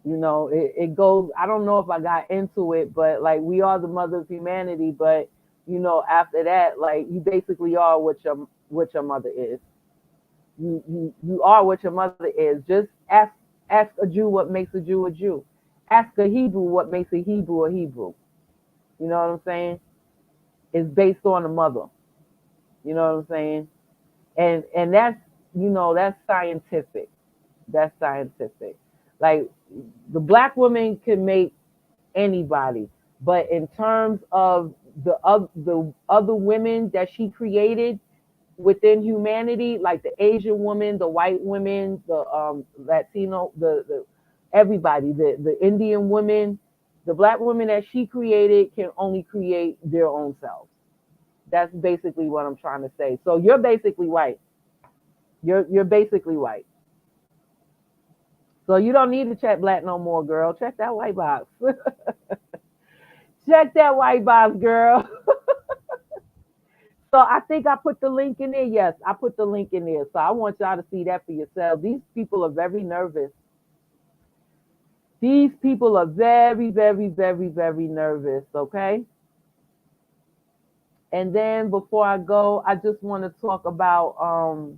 You know, it goes. I don't know if I got into it, but like we are the mother of humanity. But you know, after that, like you basically are what your mother is. You are what your mother is. Just ask a Jew what makes a Jew a Jew. Ask a Hebrew what makes a Hebrew a Hebrew. You know what I'm saying? It's based on the mother. You know what I'm saying? And that's that's scientific. That's scientific. Like the black woman can make anybody, but in terms of the other women that she created within humanity, like the Asian woman, the white women, the Latino, the everybody, the Indian women, the black women that she created can only create their own selves. That's basically what I'm trying to say. So you're basically white. You're basically white. So you don't need to check black no more, girl. Check that white box. Check that white box, girl. So I think I put the link in there. Yes, I put the link in there. So I want y'all to see that for yourselves. These people are very nervous. These people are very, very, very, very nervous, okay? And then before I go, I just want to talk about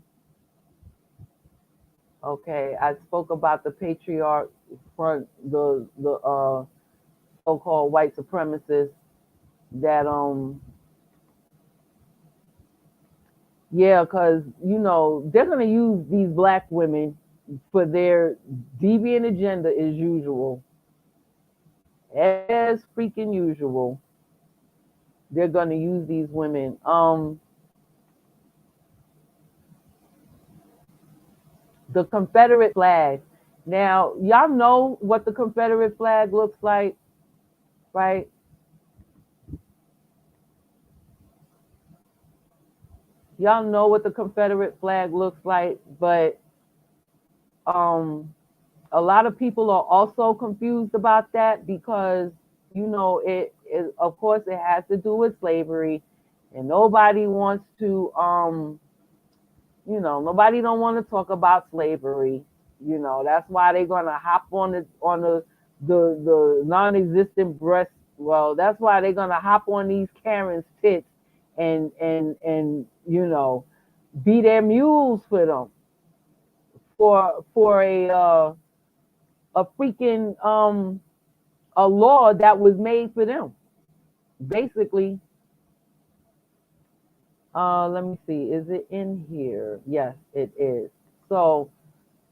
okay, I spoke about the patriarch front, the so-called white supremacists that yeah, because they're gonna use these black women for their deviant agenda as usual. As freaking usual. They're gonna use these women. The Confederate flag. Now, y'all know what the Confederate flag looks like, right? Y'all know what the Confederate flag looks like, but a lot of people are also confused about that because it of course it has to do with slavery, and nobody wants to nobody don't want to talk about slavery. That's why they're gonna hop on the non-existent breast. Well, that's why they're gonna hop on these Karens' tits and be their mules for them for a freaking a law that was made for them. Basically, let me see, is it in here? Yes, it is. So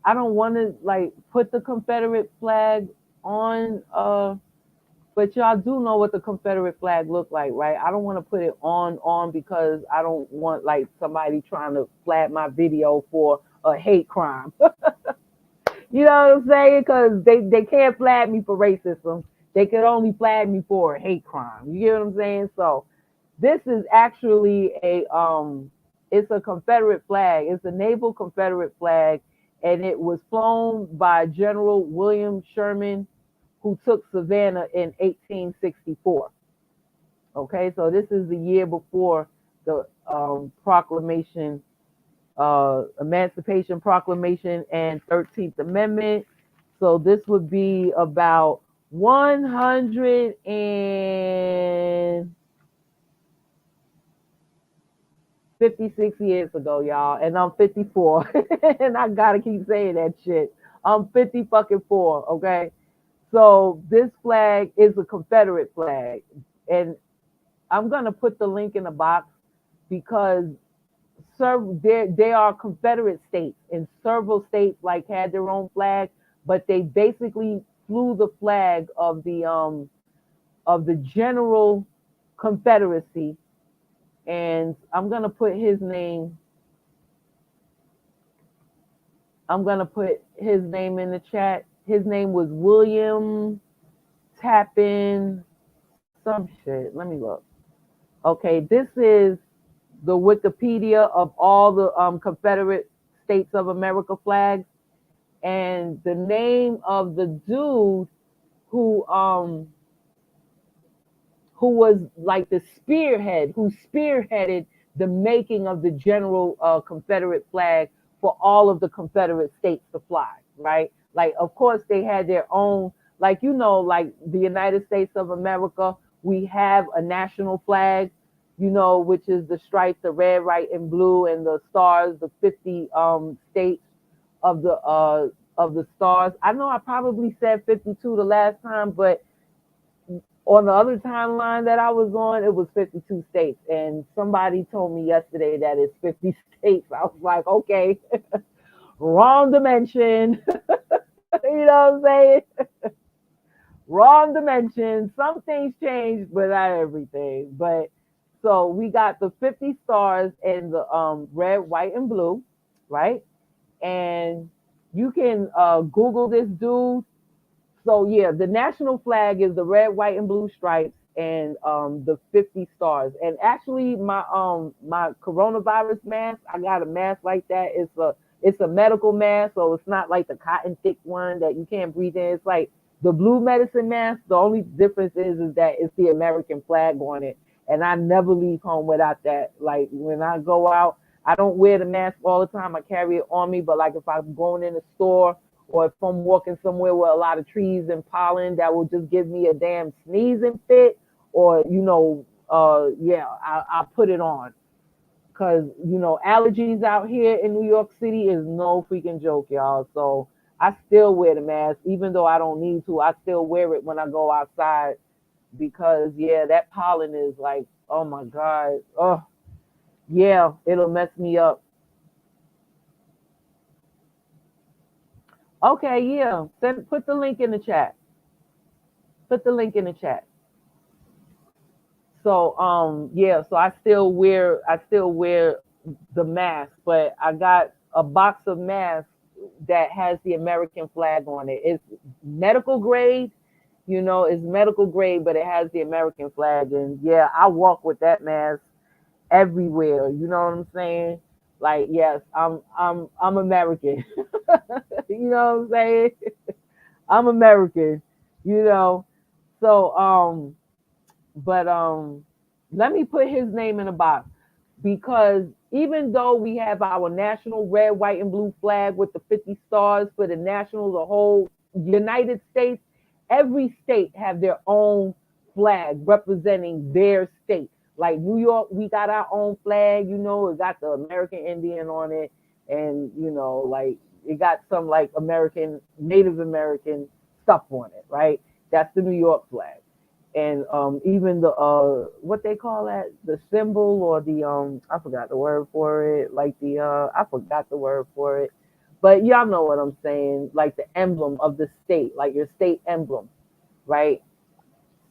I don't want to like put the Confederate flag on, but y'all do know what the Confederate flag looked like, right? I don't want to put it on because I don't want like somebody trying to flag my video for a hate crime. You know what I'm saying? Because they can't flag me for racism. They could only flag me for a hate crime. You get what I'm saying? So this is actually it's a Confederate flag. It's a naval Confederate flag, and it was flown by General William Sherman, who took Savannah in 1864. Okay, so this is the year before the proclamation, Emancipation Proclamation and 13th Amendment. So this would be about 156 years ago, y'all, and I'm 54, and I gotta keep saying that shit. I'm 50 fucking 4, okay? So this flag is a Confederate flag, and I'm gonna put the link in the box because they are Confederate states, and several states like had their own flag, but they basically flew the flag of the General Confederacy, and I'm gonna put his name. I'm gonna put his name in the chat. His name was William Tappan some shit. Let me look. Okay, this is the Wikipedia of all the Confederate States of America flags, and the name of the dude who was like the spearhead, who spearheaded the making of the general Confederate flag for all of the Confederate states to fly, right? Like, of course, they had their own, like, like the United States of America, we have a national flag, which is the stripes, the red, white, and blue, and the stars, the 50 states of the stars. I know I probably said 52 the last time, but on the other timeline that I was on, it was 52 states. And somebody told me yesterday that it's 50 states. I was like, okay, wrong dimension. You know what I'm saying? Wrong dimension. Some things changed, but not everything. But so we got the 50 stars and the red, white, and blue, right? And you can Google this dude. So yeah, the national flag is the red, white, and blue stripes and the 50 stars. And actually, my coronavirus mask, I got a mask like that. It's a medical mask, so it's not like the cotton thick one that you can't breathe in. It's like the blue medicine mask. The only difference is that it's the American flag on it, and I never leave home without that. Like when I go out, I don't wear the mask all the time. I carry it on me, but like if I'm going in the store or if I'm walking somewhere with a lot of trees and pollen that will just give me a damn sneezing fit, or I put it on. Cause allergies out here in New York City is no freaking joke, y'all. So I still wear the mask, even though I don't need to. I still wear it when I go outside because that pollen is like, oh my God. Oh yeah, it'll mess me up. Okay, yeah. Put the link in the chat. Put the link in the chat. So so I still wear the mask, but I got a box of masks that has the American flag on it. It's medical grade, it's medical grade, but it has the American flag. And yeah, I walk with that mask everywhere. You know what I'm saying? Like, yes, I'm American. You know what I'm saying? I'm American, you know. So but let me put his name in a box, because even though we have our national red, white, and blue flag with the 50 stars for the national, the whole United States, every state have their own flag representing their state. Like New York, we got our own flag, it got the American Indian on it, and like it got some like Native American stuff on it, right? That's the New York flag. And even the what they call that, the symbol, or the I forgot the word for it, like I forgot the word for it, but y'all know what I'm saying, like the emblem of the state, like your state emblem, right?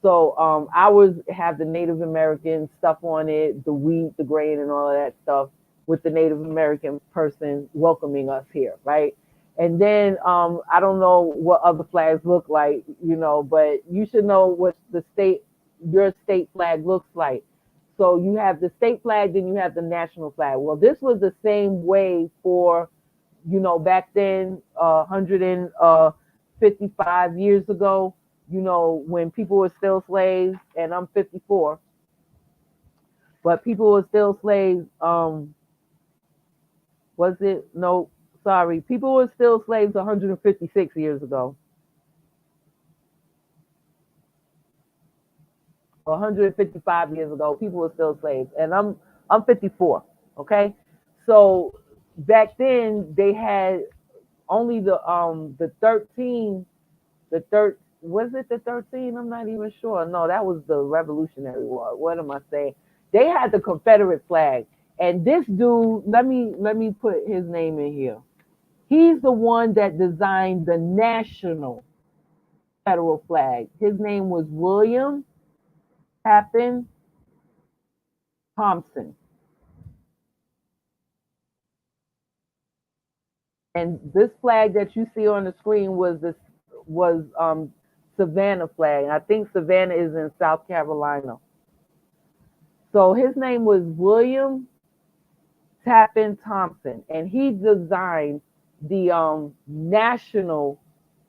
So ours have the Native American stuff on it, the wheat, the grain, and all of that stuff, with the Native American person welcoming us here, right? And then I don't know what other flags look like, but you should know what your state flag looks like. So you have the state flag, then you have the national flag. Well, this was the same way for you know, back then, 155 years ago, you know, when people were still slaves, and I'm 54, but people were still slaves. Was it? No, sorry. People were still slaves 156 years ago. 155 years ago, people were still slaves, and I'm 54. Okay, so back then they had only the 13, the third was it the 13? I'm not even sure. No, that was the Revolutionary War. What am I saying? They had the Confederate flag, and this dude, let me put his name in here. He's the one that designed the national federal flag. His name was William Tappan Thompson. And this flag that you see on the screen was Savannah flag. I think Savannah is in South Carolina. So his name was William Tappan Thompson, and he designed the national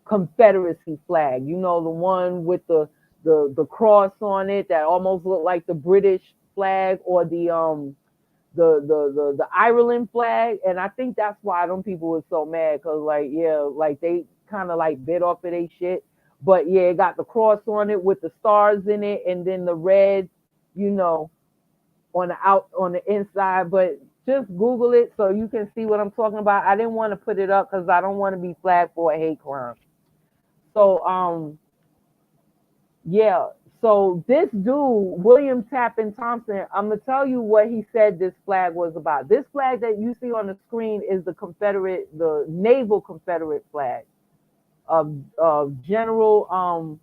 Confederacy flag. You know, the one with the cross on it that almost looked like the British flag, or the Ireland flag. And I think that's why them people were so mad, because like, yeah, like they kind of like bit off of their shit. But yeah, it got the cross on it with the stars in it, and then the red, you know, on the inside. But just Google it so you can see what I'm talking about. I didn't want to put it up because I don't want to be flagged for a hate crime. So yeah. So this dude, William Tappan Thompson, I'm gonna tell you what he said this flag was about. This flag that you see on the screen is the naval Confederate flag of General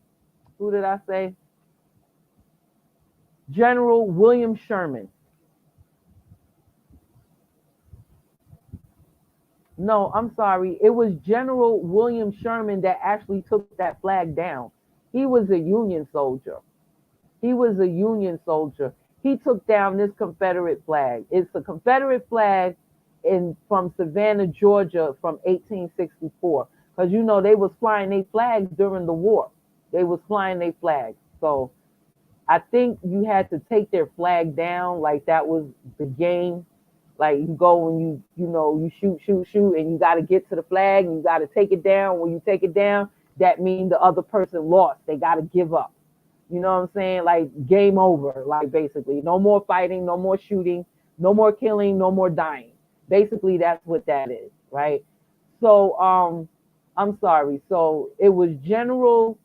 who did I say? General William Sherman. No, I'm sorry. It was General William Sherman that actually took that flag down. He was a Union soldier. He was a Union soldier. He took down this Confederate flag. It's a Confederate flag from Savannah, Georgia, from 1864. Because you know they was flying their flags during the war. They was flying their flags. So I think you had to take their flag down, like that was the game. Like you go and you know you shoot, and you got to get to the flag and you got to take it down. When you take it down, that means the other person lost. They got to give up. You know what I'm saying? Like game over. Like basically, no more fighting, no more shooting, no more killing, no more dying. Basically, that's what that is, right? So I'm sorry. So it was General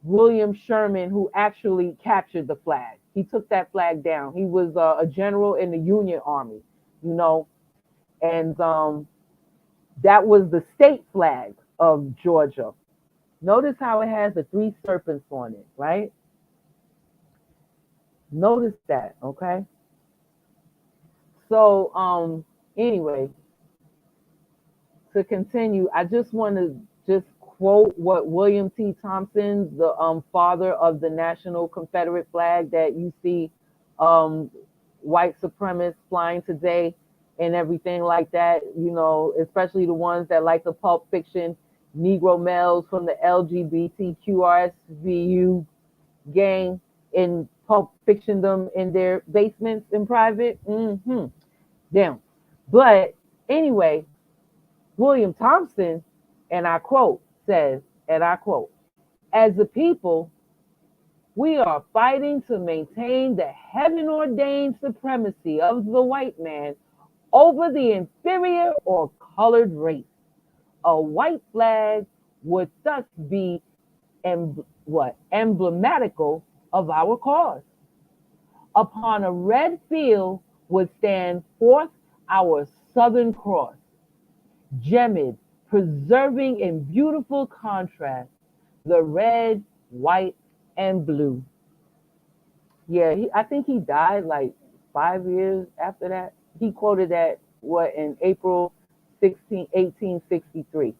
William Sherman who actually captured the flag. He took that flag down. He was a general in the Union Army, you know, and that was the state flag of Georgia. Notice how it has the three serpents on it, right? Notice that, okay? So anyway, to continue, I just want to just quote what William T. Thompson, the father of the National Confederate flag that you see white supremacists flying today and everything like that, you know, especially the ones that like the Pulp Fiction Negro males from the LGBTQRSVU gang in Pulp Fiction them in their basements in private. Damn. But anyway, William Thompson, and I quote, says, and I quote, as a people, we are fighting to maintain the heaven ordained supremacy of the white man over the inferior or colored race. A white flag would thus be emblematical of our cause. Upon a red field would stand forth our Southern Cross, gemmed, preserving in beautiful contrast the red, white, and blue. Yeah, I think he died like 5 years after that. He quoted that, in April 16, 1863.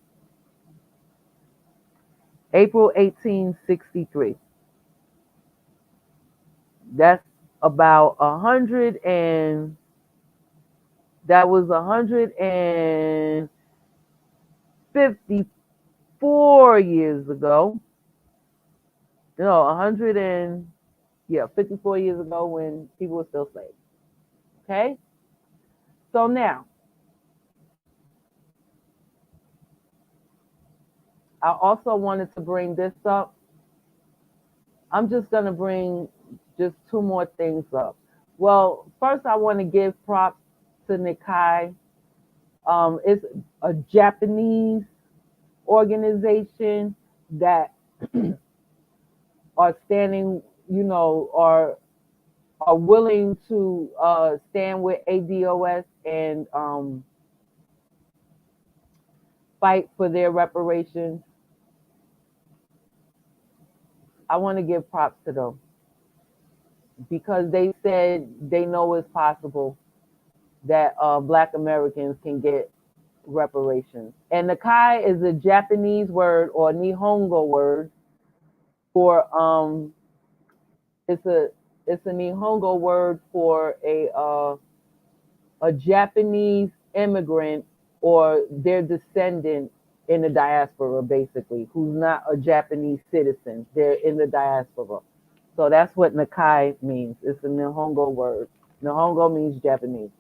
April 1863. That's about 100 and That was 154 years ago. No, 54 years ago when people were still slaves. Okay? So now, I also wanted to bring this up. I'm just going to bring just two more things up. Well, first I want to give props to Nikkei. It's a Japanese organization that are standing, are willing to stand with ADOS and fight for their reparations. I want to give props to them because they said they know it's possible that Black Americans can get reparations. And Nakai is a Japanese word or Nihongo word for it's a Nihongo word for a Japanese immigrant or their descendant in the diaspora, basically, who's not a Japanese citizen. They're in the diaspora. So that's what Nakai means. It's a Nihongo word. Nihongo means Japanese,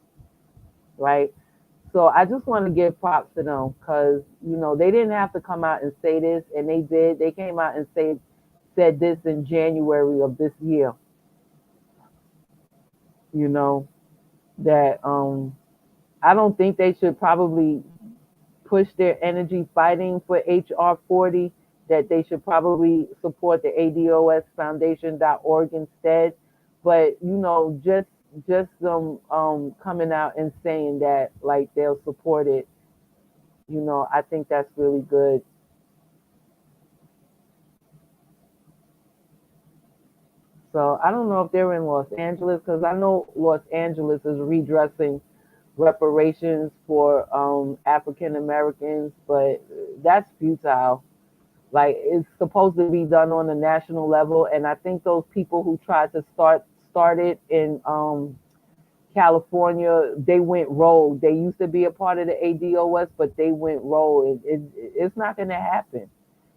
right? So I just want to give props to them because, they didn't have to come out and say this, and they did. They came out and said this in January of this year, that I don't think they should probably push their energy fighting for HR 40, that they should probably support the ADOSfoundation.org instead. But, just them coming out and saying that, like, they'll support it, I think that's really good. So I don't know if they're in Los Angeles, because I know Los Angeles is redressing reparations for African Americans, but that's futile. Like, it's supposed to be done on a national level, and I think those people who tried to start it in California, they went rogue. They used to be a part of the ADOS, but they went rogue. It's not going to happen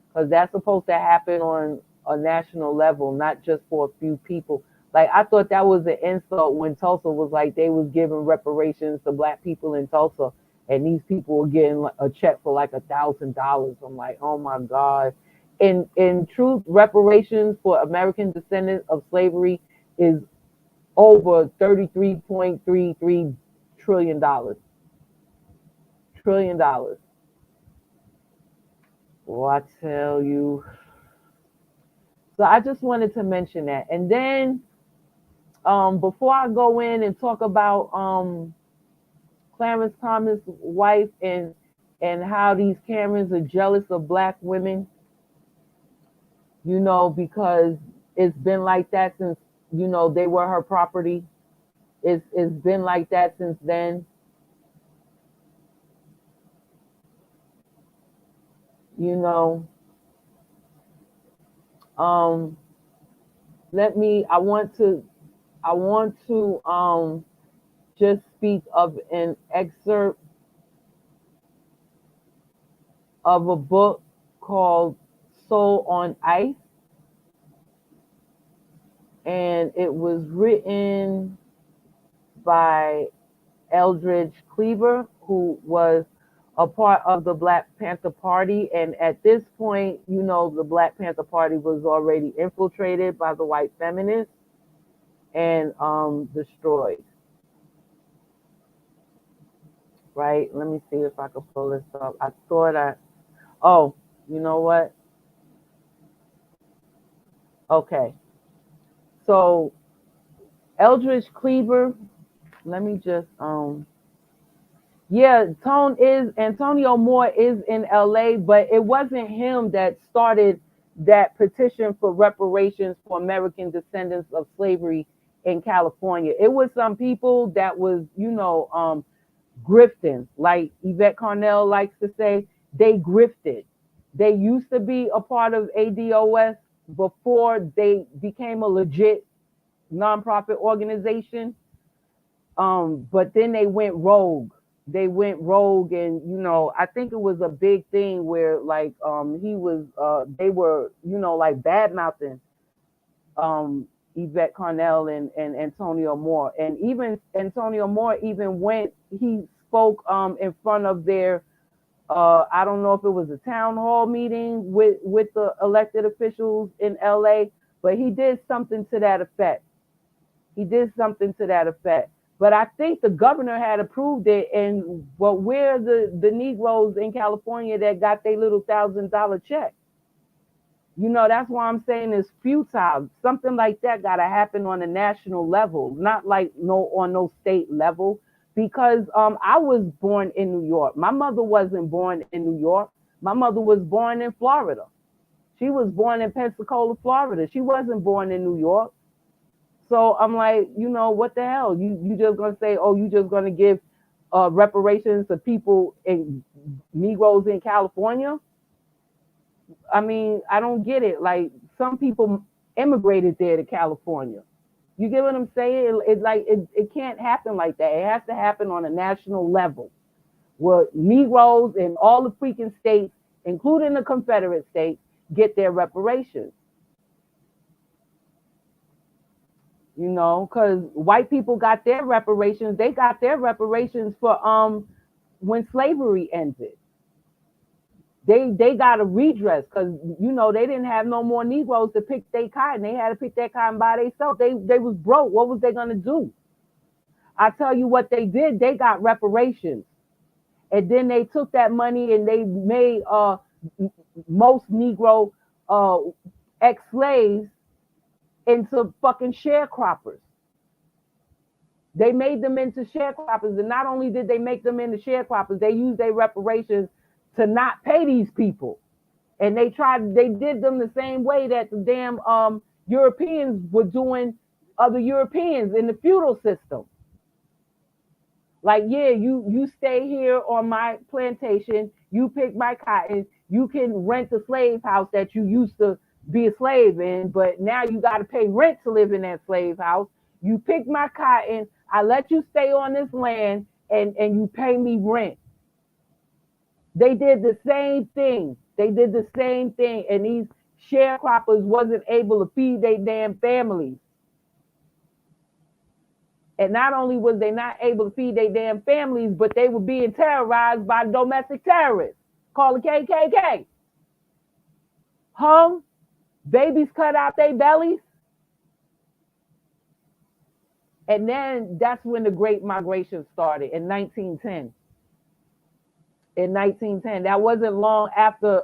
because that's supposed to happen on a national level, not just for a few people. Like, I thought that was an insult when Tulsa was like they was giving reparations to Black people in Tulsa, and these people were getting a check for like $1,000. I'm like, oh my God. In truth, reparations for American descendants of slavery is over $33.33 trillion. Trillion dollars. Well, I tell you. So I just wanted to mention that. And then before I go in and talk about Clarence Thomas' wife and how these Karens are jealous of Black women, because it's been like that since, they were her property. It's been like that since then. I want to just speak of an excerpt of a book called Soul on Ice. And it was written by Eldridge Cleaver, who was a part of the Black Panther Party. And at this point, the Black Panther Party was already infiltrated by the white feminists and destroyed. Right? Let me see if I can pull this up. Oh, you know what? Okay. So Eldridge Cleaver, let me just Antonio Moore is in LA, but it wasn't him that started that petition for reparations for American descendants of slavery in California. It was some people that was, grifting, like Yvette Carnell likes to say. They grifted. They used to be a part of ADOS before they became a legit nonprofit organization. But then they went rogue. They went rogue, and I think it was a big thing where like they were like bad mouthing Yvette Carnell and Antonio Moore, and even Antonio Moore he spoke in front of their I don't know if it was a town hall meeting with the elected officials in LA, but he did something to that effect. But I think the governor had approved it, and we're the Negroes in California that got their little $1,000 check. That's why I'm saying it's futile. Something like that got to happen on a national level, not like on no state level. Because I was born in New York. My mother wasn't born in New York. My mother was born in Florida. She was born in Pensacola, Florida. She wasn't born in New York. So I'm like, what the hell? You just gonna say, oh, you just gonna give reparations to people Negroes in California? I mean, I don't get it. Like, some people immigrated there to California. You get what I'm saying? It can't happen like that. It has to happen on a national level, where Negroes in all the freaking states, including the Confederate states, get their reparations. Because white people got their reparations. They got their reparations for when slavery ended. They got a redress because they didn't have no more Negroes to pick their cotton. They had to pick their cotton by themselves. They was broke. What was they gonna do? I tell you what they did. They got reparations, and then they took that money and they made most Negro ex-slaves into fucking sharecroppers. They made them into sharecroppers, and not only did they make them into sharecroppers, they used their reparations to not pay these people. And they did them the same way that the damn Europeans were doing other Europeans in the feudal system. Like, yeah, you stay here on my plantation, you pick my cotton, you can rent the slave house that you used to be a slave in, but now you got to pay rent to live in that slave house. You pick my cotton, I let you stay on this land, and you pay me rent. They did the same thing. And these sharecroppers wasn't able to feed their damn families. And not only was they not able to feed their damn families, but they were being terrorized by domestic terrorists called the KKK. Hung, babies cut out their bellies. And then that's when the Great Migration started in 1910. That wasn't long after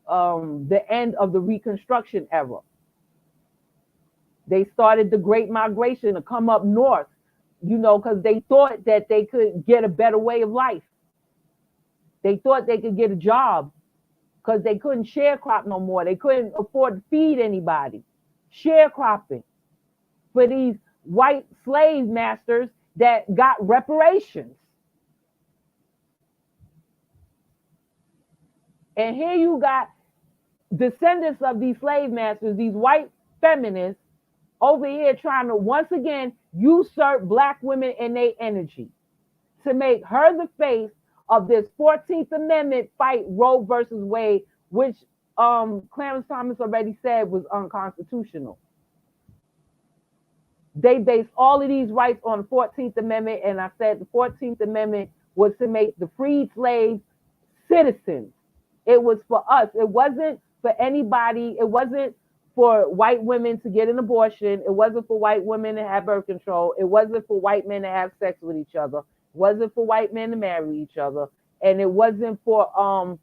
the end of the Reconstruction era. They started the Great Migration to come up north, because they thought that they could get a better way of life. They thought they could get a job because they couldn't sharecrop no more. They couldn't afford to feed anybody. Sharecropping for these white slave masters that got reparations. And here you got descendants of these slave masters, these white feminists, over here trying to once again usurp Black women and their energy to make her the face of this 14th Amendment fight, Roe versus Wade, which Clarence Thomas already said was unconstitutional. They based all of these rights on the 14th Amendment, and I said the 14th Amendment was to make the freed slaves citizens. It was for us. It wasn't for anybody. It wasn't for white women to get an abortion. It wasn't for white women to have birth control. It wasn't for white men to have sex with each other. It wasn't for white men to marry each other. And it wasn't for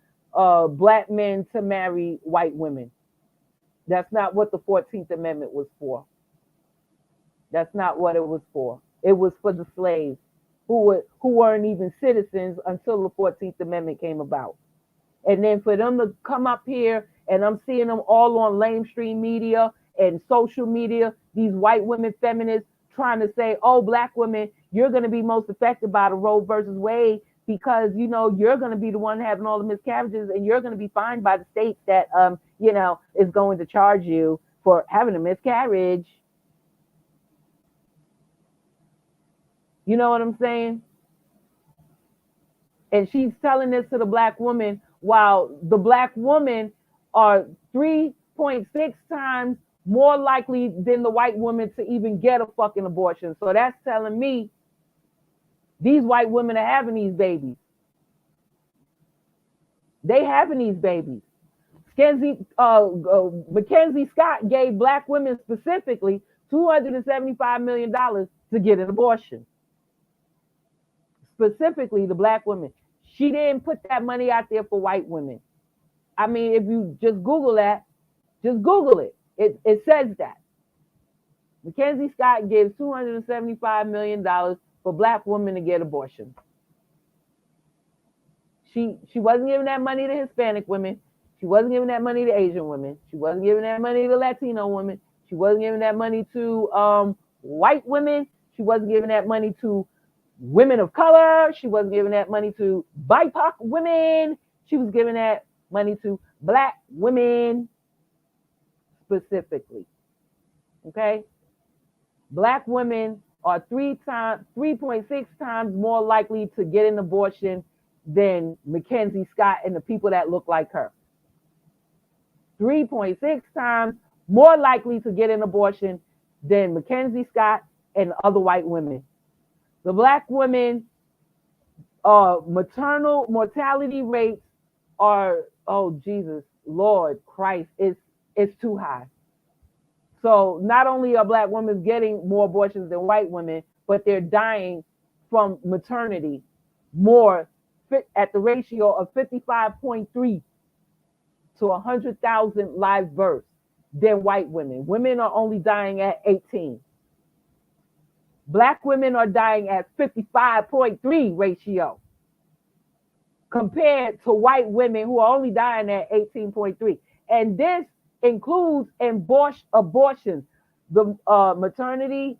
Black men to marry white women. That's not what the 14th Amendment was for. That's not what it was for. It was for the slaves who weren't even citizens until the 14th Amendment came about. And then for them to come up here, and I'm seeing them all on lamestream media and social media, these white women feminists trying to say, oh, Black women, you're going to be most affected by the Roe versus Wade because, you're going to be the one having all the miscarriages, and you're going to be fined by the state that, is going to charge you for having a miscarriage. You know what I'm saying? And she's telling this to the black woman, while the black women are 3.6 times more likely than the white woman to even get a fucking abortion. So that's telling me these white women are having these babies. They having these babies. Mackenzie Scott gave black women specifically $275 million to get an abortion. Specifically the black women. She didn't put that money out there for white women. I mean, if you just Google that, just Google it. It says that. Mackenzie Scott gives $275 million for black women to get abortions. She wasn't giving that money to Hispanic women. She wasn't giving that money to Asian women. She wasn't giving that money to Latino women. She wasn't giving that money to white women. She wasn't giving that money to women of color. She wasn't giving that money to BIPOC women. She was giving that money to black women specifically. Okay? Black women are 3.6 times more likely to get an abortion than Mackenzie Scott and the people that look like her. 3.6 times more likely to get an abortion than Mackenzie Scott and other white women. The black women maternal mortality rates are, oh Jesus, Lord Christ, it's too high. So not only are black women getting more abortions than white women, but they're dying from maternity more at the ratio of 55.3 to 100,000 live births than white women. Women are only dying at 18. Black women are dying at 55.3 ratio compared to white women who are only dying at 18.3. And this includes abortions. The maternity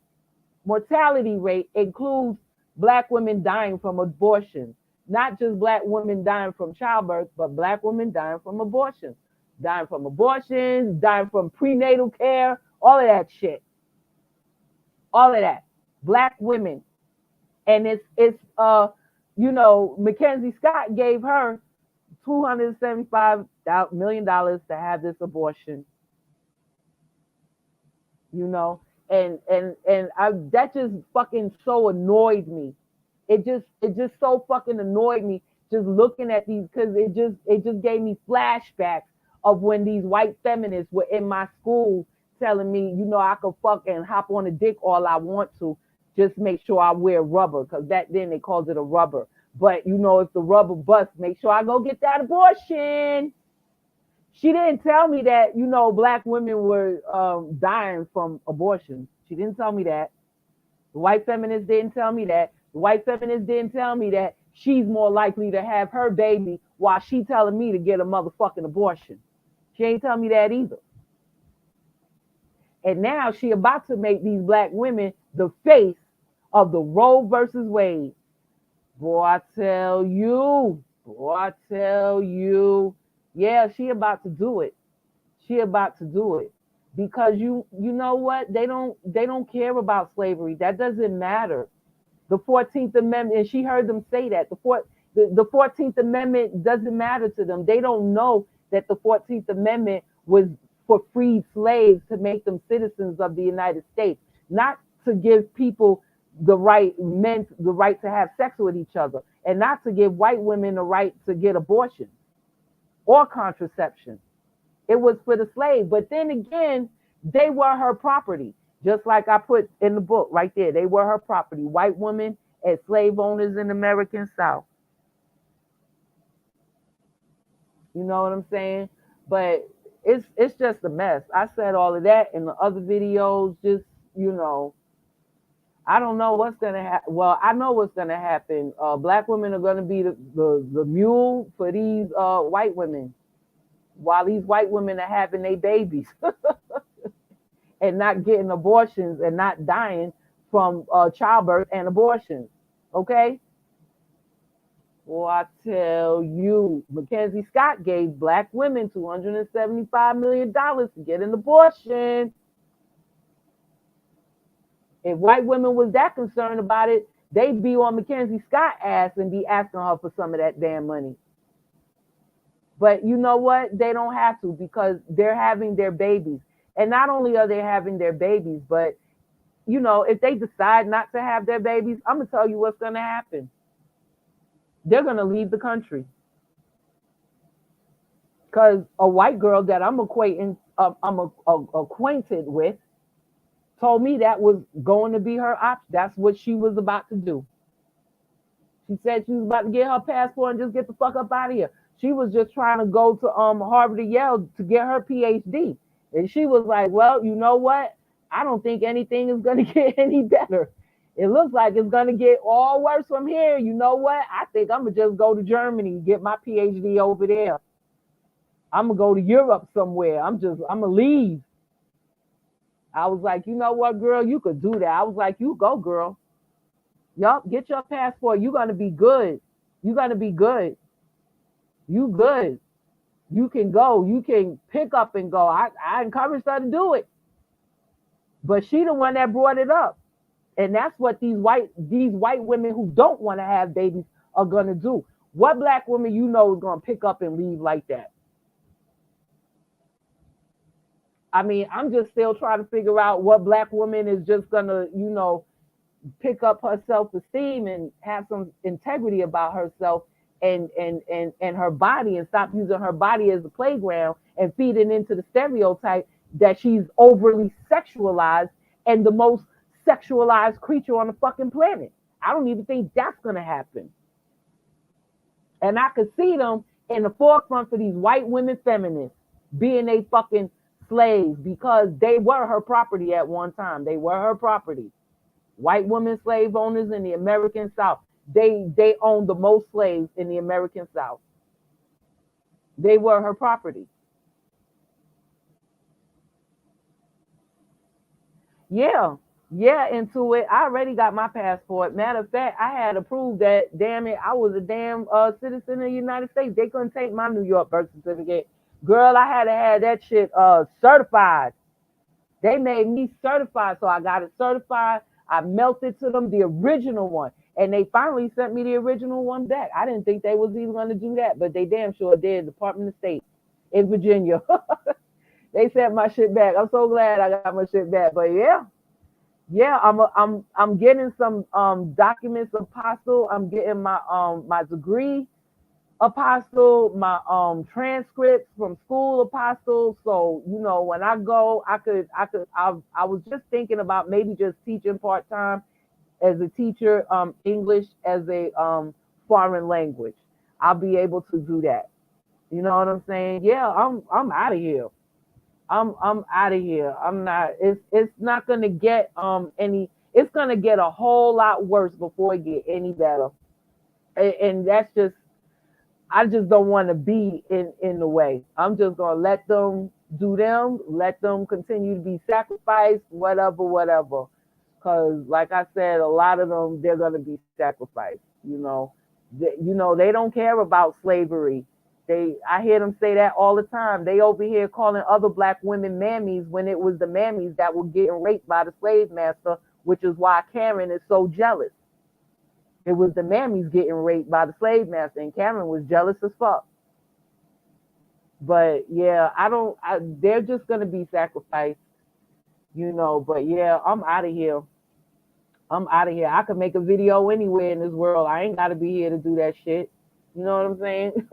mortality rate includes black women dying from abortion. Not just black women dying from childbirth, but black women dying from abortion. Dying from abortions, dying from prenatal care, all of that shit. All of that. Black women. And it's Mackenzie Scott gave her $275 million to have this abortion. And that just fucking so annoyed me. It just so fucking annoyed me just looking at these, because it just gave me flashbacks of when these white feminists were in my school telling me, I could fucking hop on a dick all I want to, just make sure I wear rubber, because back then they called it a rubber. But if the rubber busts, make sure I go get that abortion. She didn't tell me that, black women were dying from abortion. She didn't tell me that. The white feminists didn't tell me that. The white feminists didn't tell me that she's more likely to have her baby while she telling me to get a motherfucking abortion. She ain't tell me that either. And now she about to make these black women the face of the Roe versus Wade. Boy, I tell you. Yeah, she about to do it. She about to do it. Because you know what? They don't care about slavery. That doesn't matter. The 14th Amendment, and she heard them say that. The 14th Amendment doesn't matter to them. They don't know that the 14th Amendment was for freed slaves to make them citizens of the United States, not to give people the right to have sex with each other, and not to give white women the right to get abortion or contraception. It was for the slave. But then again, they were her property. Just like I put in the book right there. They were her property. White women as slave owners in the American South. You know what I'm saying? But it's just a mess. I said all of that in the other videos. Just, I don't know what's going to happen. Well, I know what's going to happen. Black women are going to be the mule for these white women, while these white women are having their babies and not getting abortions and not dying from childbirth and abortions. Okay? Well, I tell you, Mackenzie Scott gave black women $275 million to get an abortion. If white women was that concerned about it, They be on Mackenzie Scott ass and be asking her for some of that damn money. But you know what? They don't have to because they're having their babies. And not only are they having their babies, but you know, if they decide not to have their babies, I'm gonna tell you what's gonna happen. They're gonna leave the country. Because a white girl that I'm acquainted with told me that was going to be her option. That's what she was about to do. She said she was about to get her passport and just get the fuck up out of here. She was just trying to go to Harvard or Yale to get her PhD. And she was like, well, you know what? I don't think anything is going to get any better. It looks like it's going to get all worse from here. You know what? I think I'm going to just go to Germany and get my PhD over there. I'm going to go to Europe somewhere. I'm going to leave. I was like, you know what, girl? You could do that. I was like, you go, girl. Yup, get your passport. You're going to be good. You're going to be good. You good. You can go. You can pick up and go. I encouraged her to do it. But she the one that brought it up. And that's what these white women who don't want to have babies are going to do. What black woman you know is going to pick up and leave like that? I mean, I'm just still trying to figure out what black woman is just going to, you know, pick up her self-esteem and have some integrity about herself and her body and stop using her body as a playground and feeding into the stereotype that she's overly sexualized and the most sexualized creature on the fucking planet. I don't even think that's going to happen. And I could see them in the forefront for these white women feminists being they fucking slaves because they were her property at one time. They were her property. White women slave owners in the American South. They own the most slaves in the American South. They were her property. Yeah, into it. I already got my passport. Matter of fact, I had to prove that, damn it, I was a damn citizen of the United States. They couldn't take my New York birth certificate. Girl, I had to have that shit certified. They made me certified, so I got it certified. I melted to them the original one, and they finally sent me the original one back. I didn't think they was even going to do that, but they damn sure did. Department of State in Virginia. They sent my shit back. I'm so glad I got my shit back. But yeah, I'm getting some documents apostle. I'm getting my my degree apostle, my transcripts from school apostle. So you know, when I go, I was just thinking about maybe just teaching part-time as a teacher, English as a foreign language. I'll be able to do that. You know what I'm saying? Yeah, I'm out of here. I'm out of here. I'm not. It's not gonna get any. It's gonna get a whole lot worse before it get any better. And that's just. I just don't want to be in the way. I'm just gonna let them do them. Let them continue to be sacrificed. Whatever. Because like I said, a lot of them they're gonna be sacrificed. They don't care about slavery. I hear them say that all the time. They over here calling other black women mammies when it was the mammies that were getting raped by the slave master, which is why Karen is so jealous. It was the mammies getting raped by the slave master, and Karen was jealous as fuck. But yeah, they're just gonna be sacrificed, but yeah, I'm out of here. I could make a video anywhere in this world. I ain't gotta be here to do that shit. You know what I'm saying?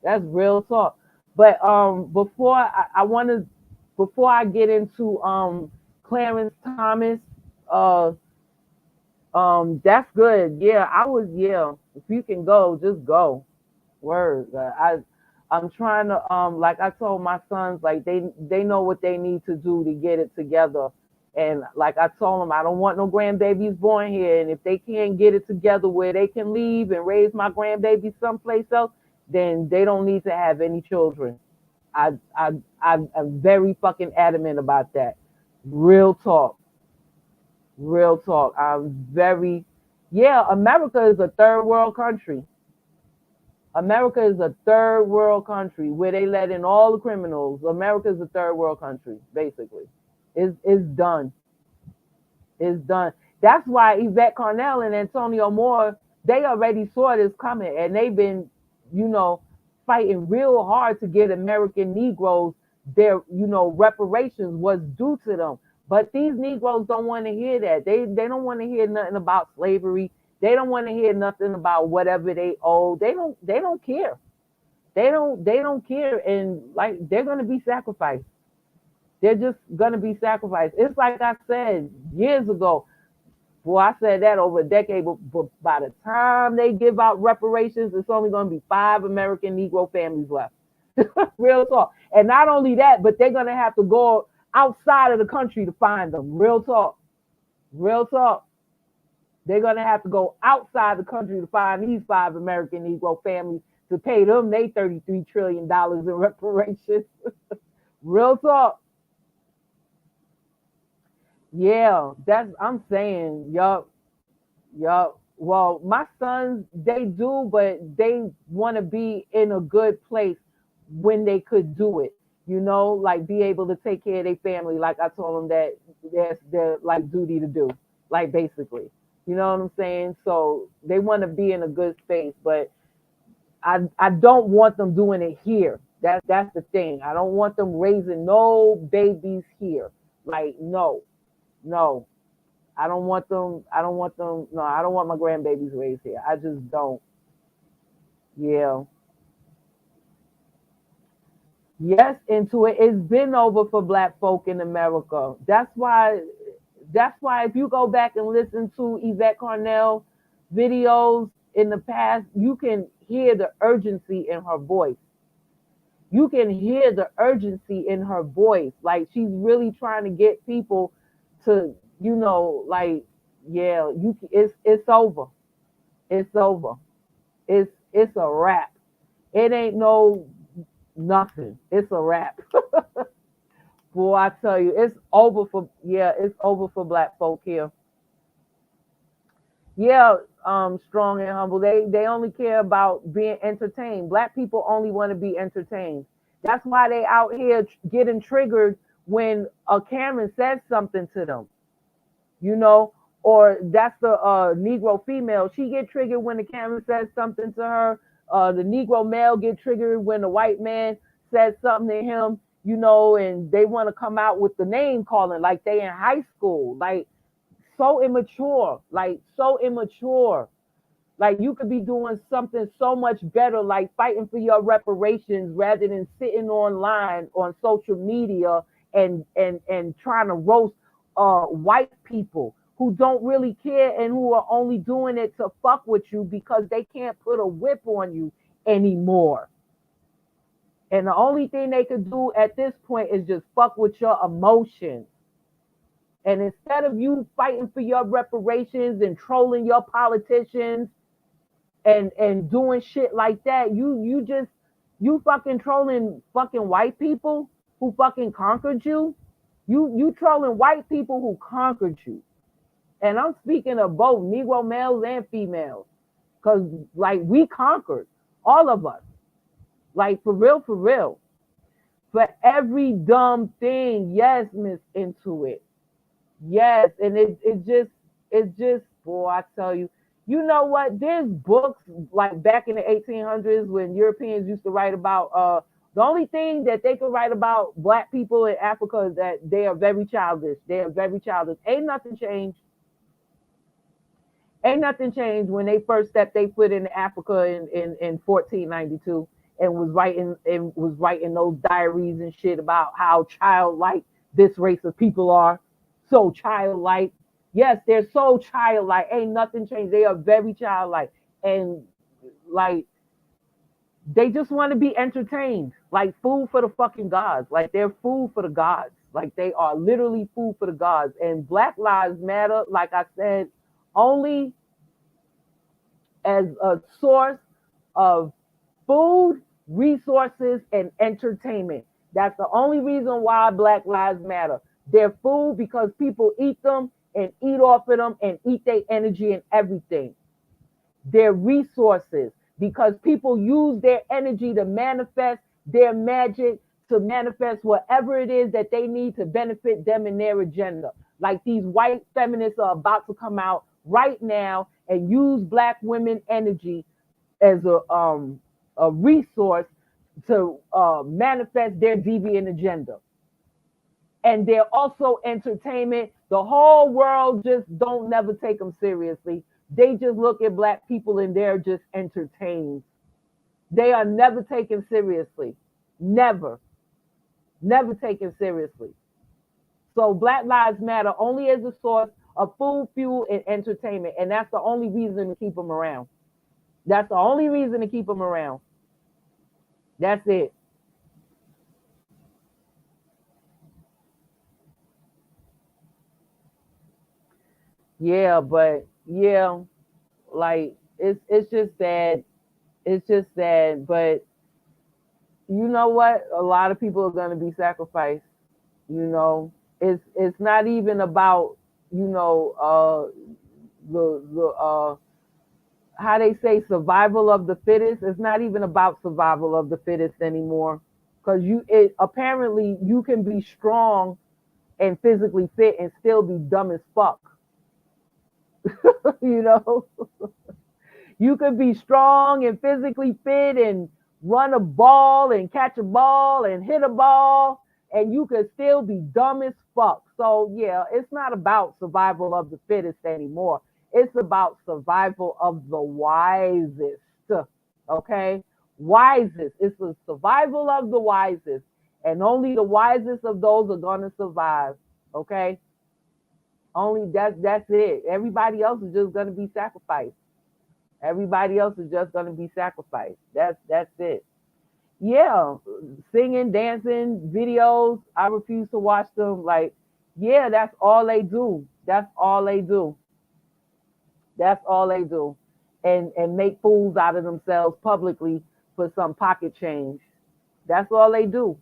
That's real talk. But before I get into Clarence Thomas, that's good. Yeah. If you can go, just go. Word. I'm trying to like I told my sons, like they know what they need to do to get it together. And like I told them, I don't want no grandbabies born here. And if they can't get it together where they can leave and raise my grandbabies someplace else, then they don't need to have any children. I'm very fucking adamant about that. Real talk. America is a third world country. America is a third world country where they let in all the criminals. America is a third world country, basically. It's done. It's done. That's why Yvette Carnell and Antonio Moore, they already saw this coming, and they've been, you know, fighting real hard to get American Negroes their, you know, reparations was due to them. But these Negroes don't want to hear that. They don't want to hear nothing about slavery. They don't want to hear nothing about whatever they owe. They don't care. They don't care. And like, they're gonna be sacrificed. They're just gonna be sacrificed. It's like I said years ago. Boy, I said that over a decade, but by the time they give out reparations, it's only going to be 5 American Negro families left. Real talk. And not only that, but they're going to have to go outside of the country to find them. Real talk. Real talk. They're going to have to go outside the country to find these 5 American Negro families to pay them they $33 trillion in reparations. Real talk. Yeah, I'm saying, yup. Well, my sons, they do, but they want to be in a good place when they could do it. You know, like be able to take care of their family. Like I told them that that's their like duty to do, like basically. You know what I'm saying? So they want to be in a good space, but I don't want them doing it here. That's the thing. I don't want them raising no babies here. Like, no. I don't want them. No, I don't want my grandbabies raised here. I just don't. Yeah. Yes, into it. It's been over for Black folk in America. That's why if you go back and listen to Yvette Carnell videos in the past, you can hear the urgency in her voice. You can hear the urgency in her voice. Like, she's really trying to get people to, you know, like, yeah, it's over. It's over. It's a wrap. It ain't no nothing. It's a wrap. Boy, I tell you, it's over for Black folk here. Yeah, strong and humble. They only care about being entertained. Black people only want to be entertained. That's why they out here getting triggered when a Karen says something to them, you know, or that's the Negro female. She get triggered when the Karen says something to her. The Negro male get triggered when the white man says something to him, you know, and they want to come out with the name calling like they in high school. Like, so immature, like so immature. Like, you could be doing something so much better, like fighting for your reparations rather than sitting online on social media and trying to roast white people who don't really care and who are only doing it to fuck with you because they can't put a whip on you anymore. And the only thing they could do at this point is just fuck with your emotions. And instead of you fighting for your reparations and trolling your politicians and doing shit like that, you fucking trolling fucking white people who fucking conquered you. You trolling white people who conquered you. And I'm speaking of both Negro males and females. Cause like, we conquered, all of us. Like, for real, for real. For every dumb thing, yes, Miss Intuit. Yes, and it's just, boy, I tell you, you know what? There's books like back in the 1800s when Europeans used to write about the only thing that they could write about Black people in Africa is that they are very childish. They are very childish. Ain't nothing changed. Ain't nothing changed when they first stepped their foot in Africa in 1492 and was writing those diaries and shit about how childlike this race of people are. So childlike. Yes, they're so childlike. Ain't nothing changed. They are very childlike. And like, they just want to be entertained. Like food for the fucking gods. Like, they're food for the gods. Like, they are literally food for the gods. And Black Lives Matter, like I said, only as a source of food, resources, and entertainment. That's the only reason why Black Lives Matter. They're food because people eat them and eat off of them and eat their energy and everything. They're resources because people use their energy to manifest their magic, to manifest whatever it is that they need to benefit them and their agenda. like these white feminists are about to come out right now and use black women energy as a resource to manifest their deviant agenda. And they're also entertainment. The whole world just don't never take them seriously. They just look at black people and they're just entertained. They are never taken seriously. Never. Never taken seriously. So Black Lives Matter only as a source of food, fuel, and entertainment. And that's the only reason to keep them around. That's the only reason to keep them around. That's it. Yeah, but yeah, like it's just sad. It's just sad. But you know what? A lot of people are gonna be sacrificed. You know, it's not even about, you know, the how they say survival of the fittest. It's not even about survival of the fittest anymore. Because apparently you can be strong and physically fit and still be dumb as fuck. You know, you could be strong and physically fit and run a ball and catch a ball and hit a ball, and you could still be dumb as fuck. So yeah, it's not about survival of the fittest anymore. It's about survival of the wisest. Okay? Wisest. It's the survival of the wisest. And only the wisest of those are gonna survive. Okay? Only that's it. Everybody else is just gonna be sacrificed. Everybody else is just gonna be sacrificed. That's it. Yeah, singing, dancing, videos. I refuse to watch them. Like, yeah, that's all they do. That's all they do. That's all they do. And make fools out of themselves publicly for some pocket change. That's all they do.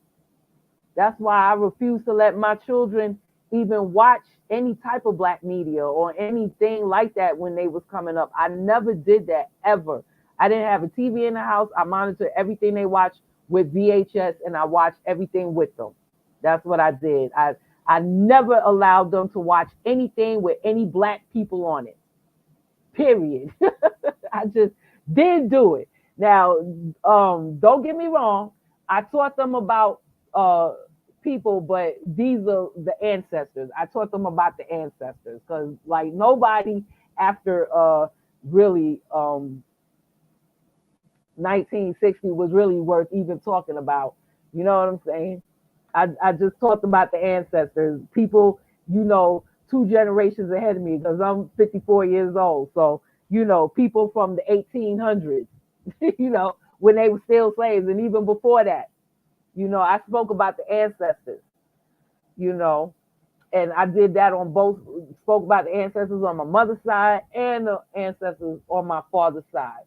That's why I refuse to let my children even watch any type of black media or anything like that when they was coming up. I never did that ever. I didn't have a TV in the house. I monitored everything they watched with VHS and I watched everything with them. That's what I did. I never allowed them to watch anything with any black people on it. Period. I just didn't do it. Now, don't get me wrong. I taught them about people, but these are the ancestors. I taught them about the ancestors because, like, nobody after really 1960 was really worth even talking about. You know what I'm saying? I just talked about the ancestors, people, you know, 2 generations ahead of me because I'm 54 years old. So, you know, people from the 1800s, you know, when they were still slaves, and even before that, you know, I spoke about the ancestors, you know, and I did that on both, spoke about the ancestors on my mother's side and the ancestors on my father's side.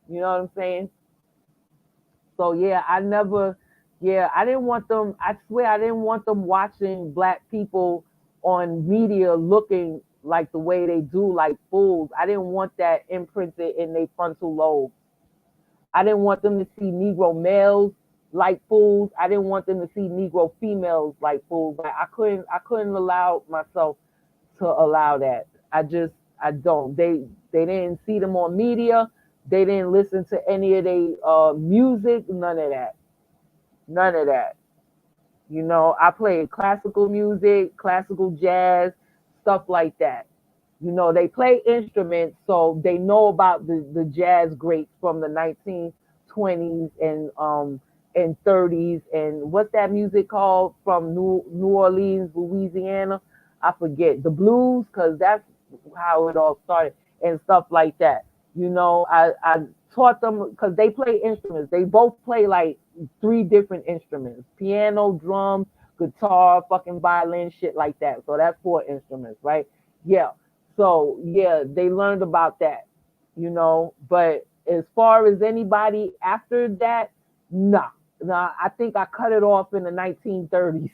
You know what I'm saying? So yeah, I didn't want them, I swear I didn't want them watching black people on media looking like the way they do, like fools. I didn't want that imprinted in their frontal lobe. I didn't want them to see Negro males like fools. I didn't want them to see Negro females like fools. Like I couldn't allow myself to allow that. I don't. They didn't see them on media. They didn't listen to any of their music. None of that. None of that. You know, I played classical music, classical jazz, stuff like that. You know, they play instruments, so they know about the jazz greats from the 1920s and 30s. And what's that music called from New Orleans, Louisiana? I forget. The blues, because that's how it all started and stuff like that. You know, I taught them because they play instruments. They both play like 3 different instruments: piano, drums, guitar, fucking violin, shit like that. So that's 4 instruments, right? Yeah. So yeah, they learned about that, you know. But as far as anybody after that, nah. I think I cut it off in the 1930s.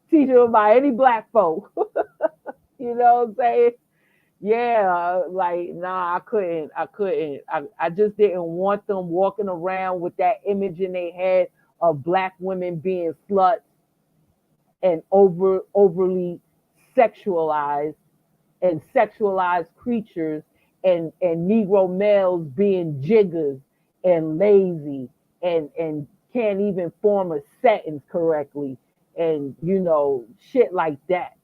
Teaching about any black folk. You know what I'm saying? Yeah, like nah, I couldn't. I just didn't want them walking around with that image in their head of black women being sluts and overly sexualized and sexualized creatures and Negro males being jiggers and lazy and can't even form a sentence correctly and shit like that.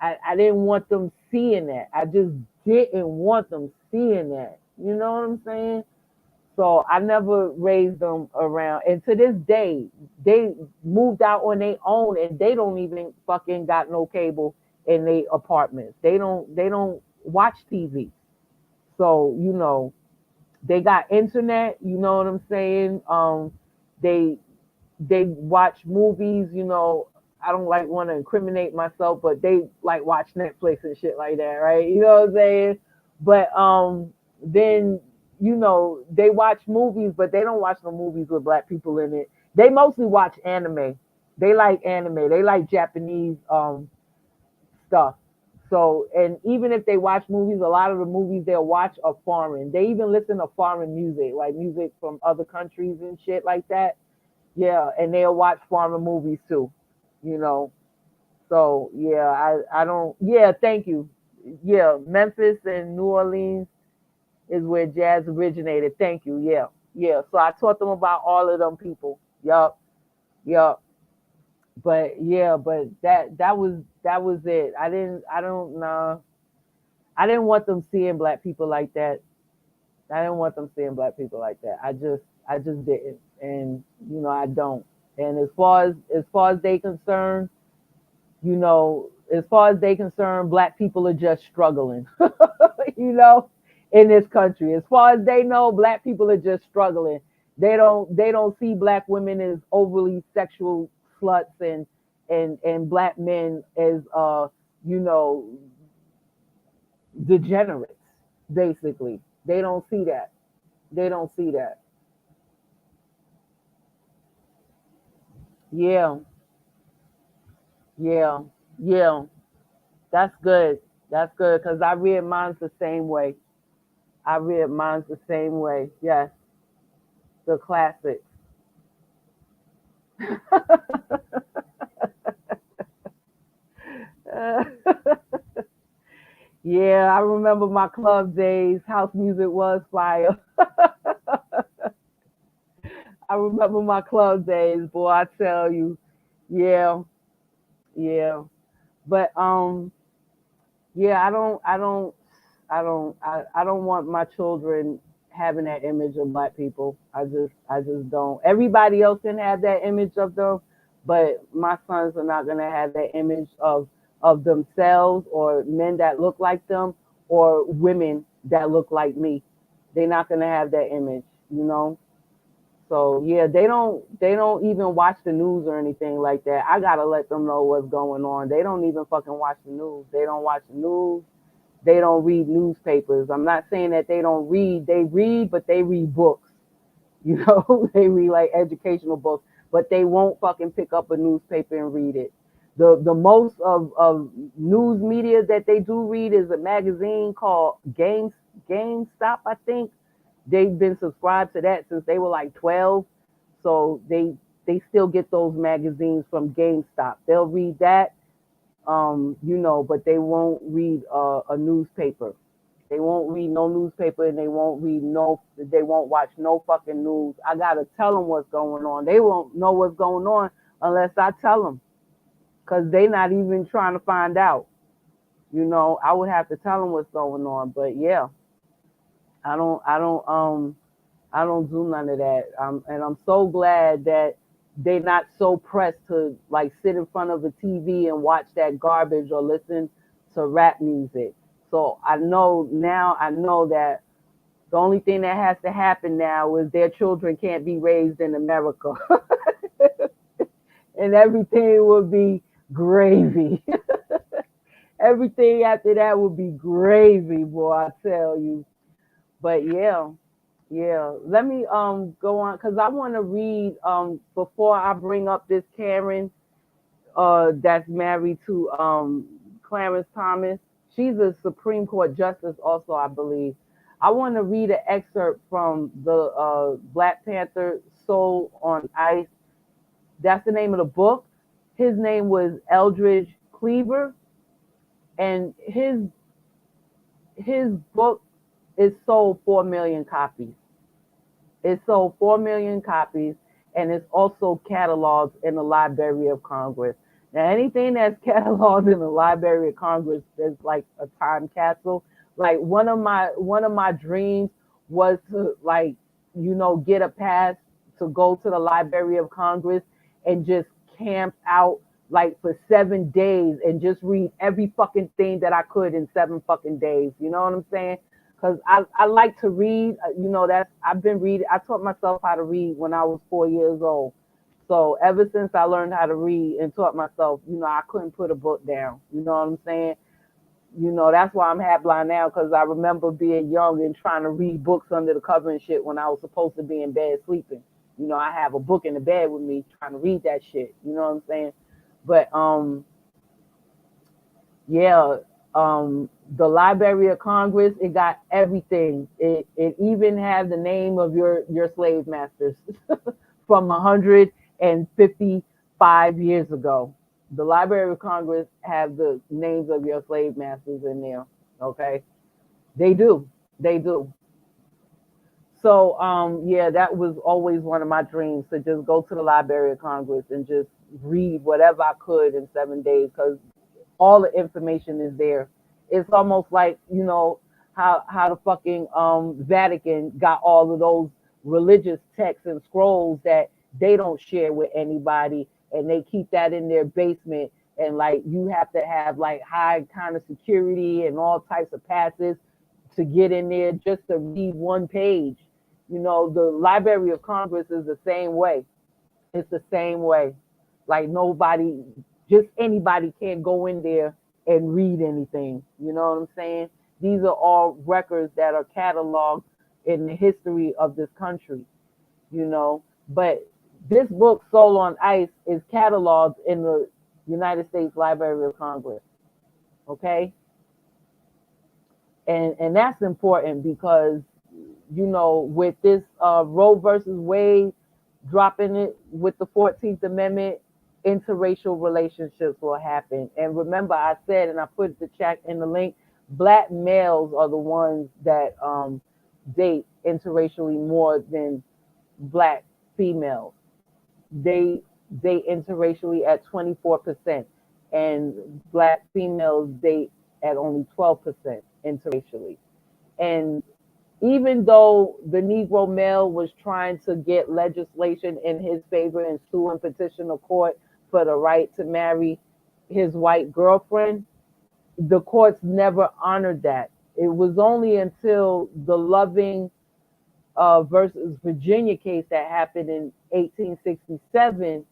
I didn't want them seeing that. I just didn't want them seeing that. You know what I'm saying? So I never raised them around. And to this day, they moved out on their own and they don't even fucking got no cable in their apartments. They don't watch TV. So, they got internet, you know what I'm saying? They watch movies, I don't like want to incriminate myself, but they like watch Netflix and shit like that, right? You know what I'm saying? But then they watch movies, but they don't watch no movies with black people in it. They mostly watch anime. They like anime. They like Japanese stuff. So, and even if they watch movies, a lot of the movies they'll watch are foreign. They even listen to foreign music, like music from other countries and shit like that. Yeah, and they'll watch foreign movies too, you know. So yeah, I don't. Yeah, thank you. Yeah, Memphis and New Orleans is where jazz originated. Thank you. Yeah, yeah. So I taught them about all of them people. Yup, yup. But yeah, but that was it. I don't know. I didn't want them seeing black people like that. I didn't want them seeing black people like that. I just didn't, and I don't. And as far as they concerned, as far as they concerned, black people are just struggling, you know, in this country. As far as they know, black people are just struggling. They don't see black women as overly sexual sluts and black men as you know degenerates. Basically, they don't see that. They don't see that. Yeah, yeah, yeah. That's good. That's good because I read mine's the same way. I read mine's the same way. Yes, the classics. Yeah, I remember my club days. House music was fire. I remember my club days, boy. I tell you, yeah, yeah. But yeah, I don't want my children having that image of black people. I just don't. Everybody else can have that image of them, but my sons are not gonna have that image of themselves or men that look like them or women that look like me. They're not gonna have that image, you know. So yeah, they don't even watch the news or anything like that. I gotta let them know what's going on. They don't even fucking watch the news. They don't watch the news. They don't read newspapers. I'm not saying that they don't read. They read, but they read books. You know, they read like educational books, but they won't fucking pick up a newspaper and read it. The most of news media that they do read is a magazine called GameStop, I think. They've been subscribed to that since they were like 12. So they still get those magazines from GameStop. They'll read that, but they won't read a newspaper. They won't read no newspaper and they won't watch no fucking news. I gotta tell them what's going on. They won't know what's going on unless I tell them, because they not even trying to find out. I would have to tell them what's going on. But yeah, I don't do none of that. And I'm so glad that they're not so pressed to like sit in front of a TV and watch that garbage or listen to rap music. So I know that the only thing that has to happen now is their children can't be raised in America. And everything will be gravy. Everything after that will be gravy, boy, I tell you. But yeah. Yeah, let me go on because I want to read before I bring up this Karen that's married to Clarence Thomas. She's a Supreme Court justice also, I believe. I want to read an excerpt from the Black Panther Soul on Ice. That's the name of the book. His name was Eldridge Cleaver, And his book is sold 4 million copies. It sold 4 million copies, and it's also cataloged in the Library of Congress. Now, anything that's cataloged in the Library of Congress is like a time capsule. Like one of my dreams was to, like, get a pass to go to the Library of Congress and just camp out like for 7 days and just read every fucking thing that I could in 7 fucking days. You know what I'm saying? Because I like to read. I've been reading. I taught myself how to read when I was 4 years old. So ever since I learned how to read and taught myself, I couldn't put a book down. You know what I'm saying? That's why I'm half blind now, because I remember being young and trying to read books under the cover and shit when I was supposed to be in bed sleeping. I have a book in the bed with me trying to read that shit. You know what I'm saying? But yeah, the Library of Congress, it got everything. It even had the name of your slave masters from 155 years ago. The Library of Congress have the names of your slave masters in there. Okay, they do. So yeah, that was always one of my dreams, to just go to the Library of Congress and just read whatever I could in 7 days, because all the information is there. It's almost like, how the fucking Vatican got all of those religious texts and scrolls that they don't share with anybody, and they keep that in their basement, and like you have to have like high kind of security and all types of passes to get in there just to read one page. The Library of Congress is the same way. It's the same way. Like nobody, just anybody can't go in there and read anything. You know what I'm saying? These are all records that are cataloged in the history of this country, But this book, Soul on Ice, is cataloged in the United States Library of Congress. Okay? And that's important because, with this Roe versus Wade dropping it with the 14th Amendment, interracial relationships will happen. And remember, I said, and I put the chat in the link, Black males are the ones that date interracially more than Black females. They date interracially at 24%, and Black females date at only 12% interracially. And even though the Negro male was trying to get legislation in his favor and sue and petition the court for the right to marry his white girlfriend, the courts never honored that. It was only until the Loving versus Virginia case that happened in 1867,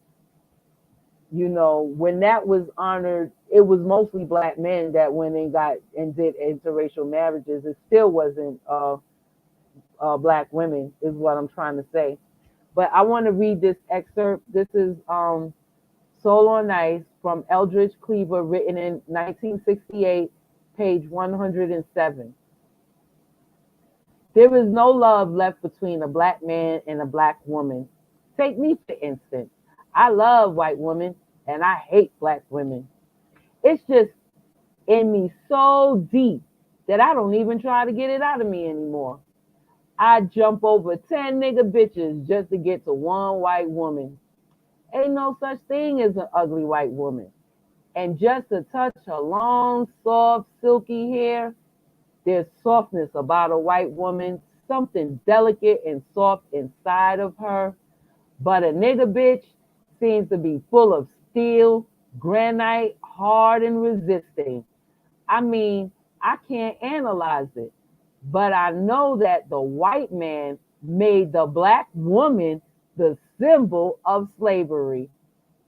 when that was honored. It was mostly Black men that went and got and did interracial marriages. It still wasn't Black women, is what I'm trying to say. But I want to read this excerpt. This is Soul on Ice from Eldridge Cleaver, written in 1968, page 107. There is no love left between a Black man and a Black woman. Take me, for instance. I love white women and I hate Black women. It's just in me so deep that I don't even try to get it out of me anymore. I jump over 10 nigga bitches just to get to one white woman. Ain't no such thing as an ugly white woman. And just to touch her long, soft, silky hair, there's softness about a white woman, something delicate and soft inside of her. But a nigga bitch seems to be full of steel, granite, hard and resisting. I mean, I can't analyze it, but I know that the white man made the Black woman the symbol of slavery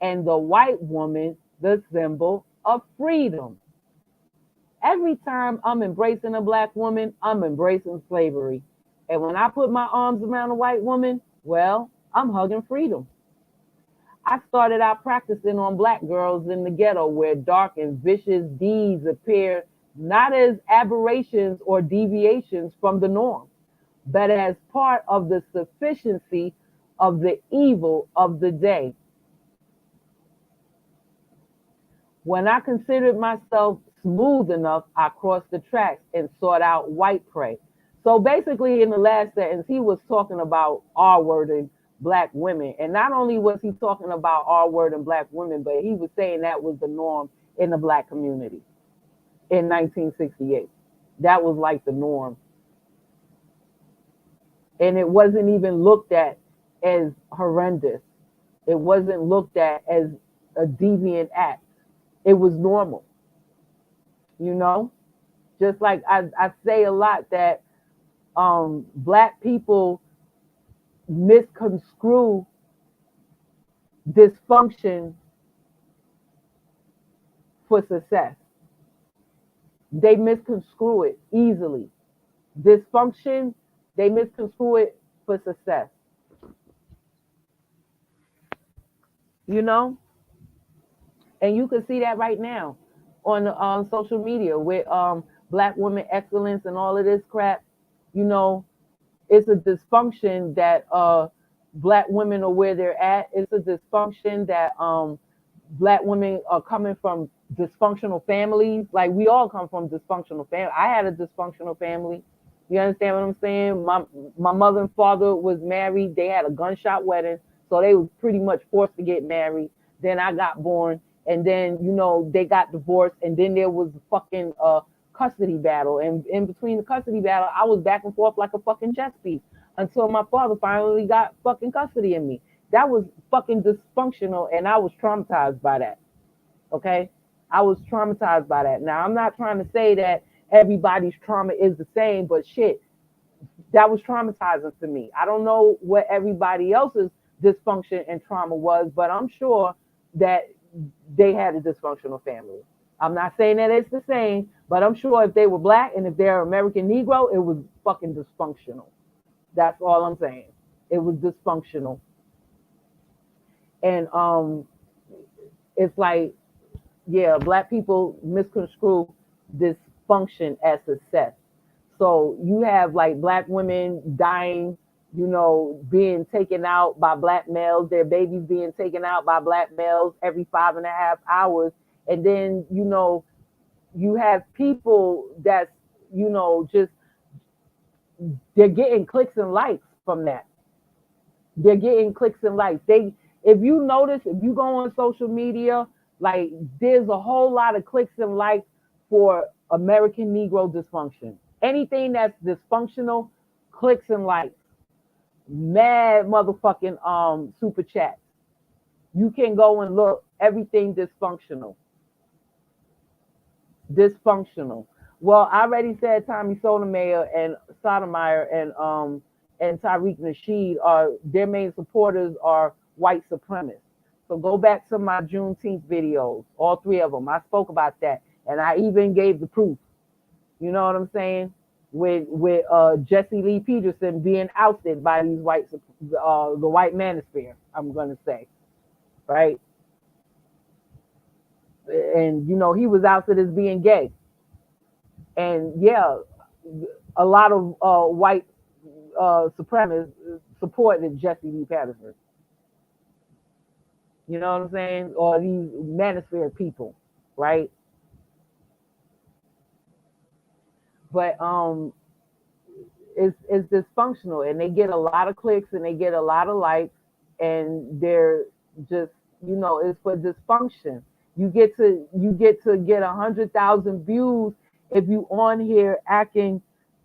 and the white woman the symbol of freedom. Every time I'm embracing a Black woman, I'm embracing slavery. And when I put my arms around a white woman, well, I'm hugging freedom. I started out practicing on Black girls in the ghetto, where dark and vicious deeds appear not as aberrations or deviations from the norm, but as part of the sufficiency of the evil of the day. When I considered myself smooth enough, I crossed the tracks and sought out white prey. So basically, in the last sentence, he was talking about R-wording black women. And not only was he talking about R-wording black women, but he was saying that was the norm in the black community in 1968. That was like the norm. And it wasn't even looked at as horrendous. It wasn't looked at as a deviant act. It was normal. You know, just like I say a lot that black people misconstrue dysfunction for success. They misconstrue it easily. Dysfunction, they misconstrue it for success. You know? And you can see that right now on social media with black women excellence and all of this crap. You know, it's a dysfunction that black women are where they're at. It's a dysfunction that black women are coming from dysfunctional families. Like we all come from dysfunctional families. I had a dysfunctional family. You understand what I'm saying? My mother and father was married. They had a gunshot wedding, so they was pretty much forced to get married. Then I got born, and then you know they got divorced, and then there was a fucking custody battle. And in between the custody battle, I was back and forth like a fucking chess piece until my father finally got fucking custody of me. That was fucking dysfunctional, and I was traumatized by that. Okay? I was traumatized by that. Now, I'm not trying to say that everybody's trauma is the same, but shit, that was traumatizing to me. I don't know what everybody else's dysfunction and trauma was, but I'm sure that they had a dysfunctional family. I'm not saying that it's the same, but I'm sure if they were black and if they're American Negro, it was fucking dysfunctional. That's all I'm saying. It was dysfunctional. And it's like, yeah, black people misconstrue dysfunction as success. So you have like black women dying, you know, being taken out by black males, their babies being taken out by black males every 5.5 hours. And then, you know, you have people that's, you know, just, they're getting clicks and likes from that. They're getting clicks and likes. If you notice, if you go on social media, like there's a whole lot of clicks and likes for American Negro dysfunction. Anything that's dysfunctional, clicks and likes. Mad motherfucking super chats. You can go and look, everything dysfunctional. Dysfunctional. Well, I already said Tommy Sotomayor and Sotomayor and Tariq Nasheed are their main supporters are white supremacists. So go back to my Juneteenth videos, all three of them. I spoke about that, and I even gave the proof. You know what I'm saying? With Jesse Lee Peterson being ousted by these the white manosphere, I'm gonna say, right? And you know he was ousted as being gay, and yeah, a lot of white supremacists supported Jesse Lee Peterson. You know what I'm saying? Or these manosphere people, right? But it's dysfunctional, and they get a lot of clicks and they get a lot of likes, and they're just, you know, it's for dysfunction. You get to get 100,000 views if you on here acting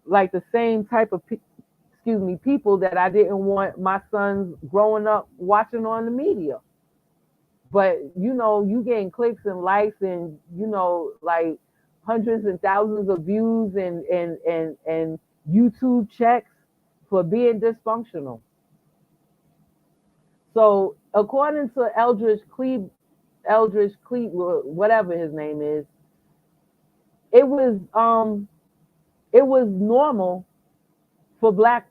like the same type of people that I didn't want my sons growing up watching on the media. But you know, you getting clicks and likes and you know, like hundreds and thousands of views and YouTube checks for being dysfunctional. So according to Eldridge Cleave, whatever his name is, it was normal for black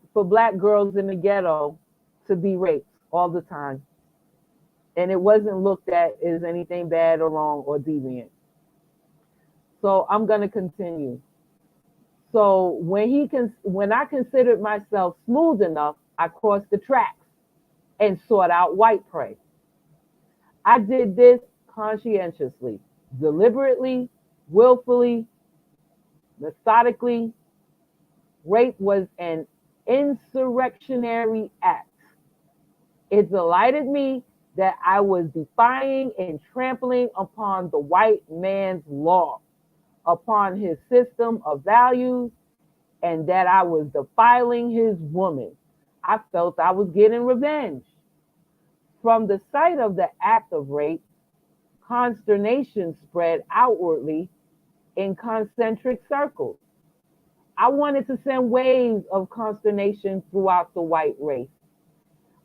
girls in the ghetto to be raped all the time. And it wasn't looked at as anything bad or wrong or deviant. So I'm going to continue. So when I considered myself smooth enough, I crossed the tracks and sought out white prey. I did this conscientiously. deliberately, willfully, methodically. Rape was an insurrectionary act. It delighted me that I was defying and trampling upon the white man's law, upon his system of values, and that I was defiling his woman. I felt I was getting revenge. From the sight of the act of rape, consternation spread outwardly in concentric circles. I wanted to send waves of consternation throughout the white race.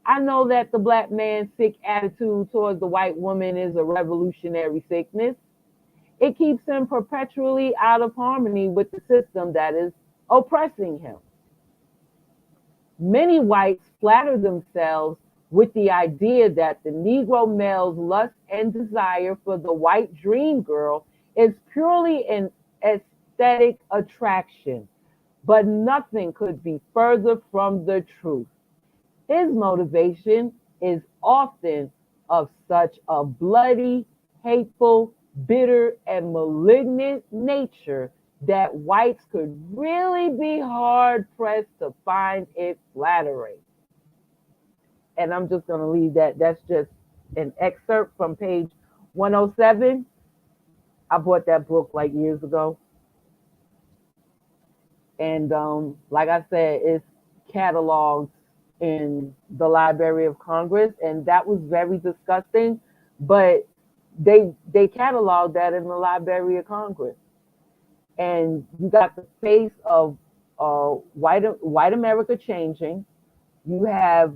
I know that the black man's sick attitude towards the white woman is a revolutionary sickness. It keeps him perpetually out of harmony with the system that is oppressing him. Many whites flatter themselves with the idea that the Negro male's lust and desire for the white dream girl is purely an aesthetic attraction, but nothing could be further from the truth. His motivation is often of such a bloody, hateful, bitter, and malignant nature that whites could really be hard pressed to find it flattering. And I'm just going to leave that. That's just an excerpt from page 107. I bought that book like years ago. And like I said, it's cataloged in the Library of Congress, and that was very disgusting. But they cataloged that in the Library of Congress, and you got the face of white America changing. You have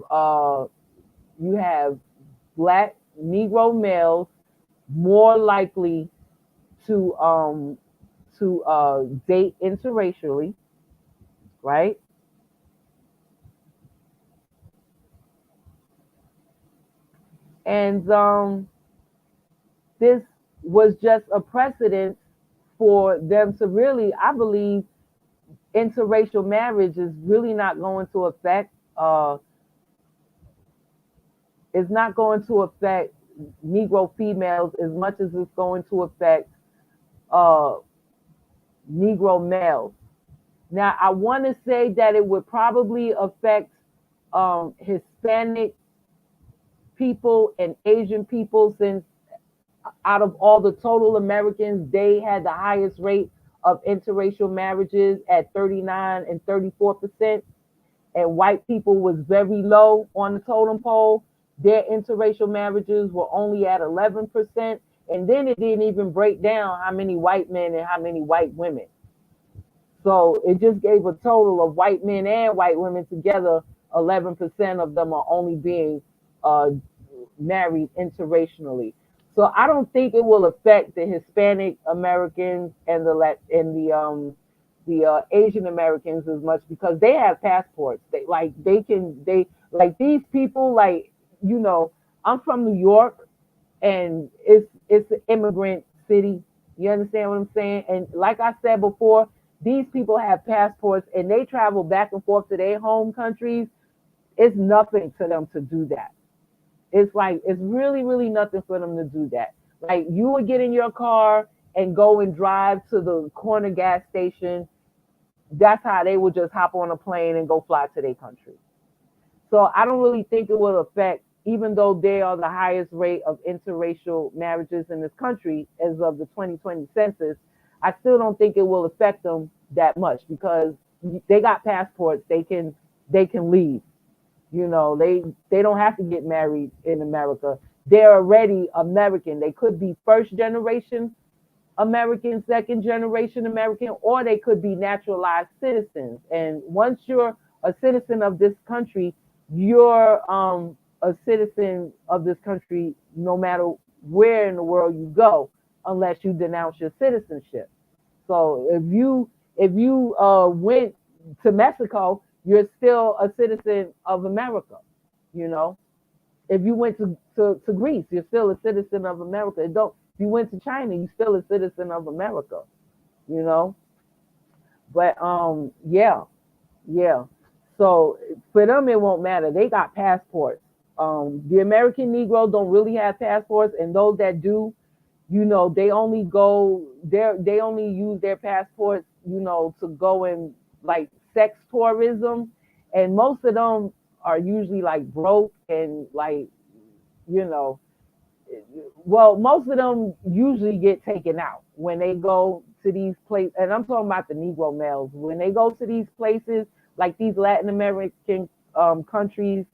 black Negro males more likely to date interracially, right? And this was just a precedent for them to really, I believe, interracial marriage is really not going to affect, it's not going to affect Negro females as much as it's going to affect uh, Negro males. Now, I want to say that it would probably affect Hispanic people and Asian people, since out of all the total Americans, they had the highest rate of interracial marriages at 39 and 34%. And white people was very low on the totem pole. Their interracial marriages were only at 11%. And then it didn't even break down how many white men and how many white women. So it just gave a total of white men and white women together. 11% of them are only being married interracially. So I don't think it will affect the Hispanic Americans and the Asian Americans as much, because they have passports. They like these people, like, you know, I'm from New York, and it's an immigrant city. You understand what I'm saying? And like I said before, these people have passports and they travel back and forth to their home countries. It's nothing to them to do that. It's like, it's really, really nothing for them to do that. Like, you would get in your car and go and drive to the corner gas station. That's how they would just hop on a plane and go fly to their country. So I don't really think it will affect, even though they are the highest rate of interracial marriages in this country as of the 2020 census, I still don't think it will affect them that much, because they got passports. They can leave. You know, they don't have to get married in America. They're already American. They could be first generation American, second generation American, or they could be naturalized citizens. And once you're a citizen of this country, you're a citizen of this country no matter where in the world you go, unless you denounce your citizenship. So if you went to Mexico, you're still a citizen of America. You know, if you went to Greece, you're still a citizen of America. If you went to China, you're still a citizen of America. You know, but yeah. So for them, it won't matter. They got passports. The American Negro don't really have passports, and those that do, you know, they only go there, they only use their passports, you know, to go in like sex tourism. And most of them are usually like broke and like, you know, well, most of them usually get taken out when they go to these places. And I'm talking about the Negro males. When they go to these places, like these Latin American countries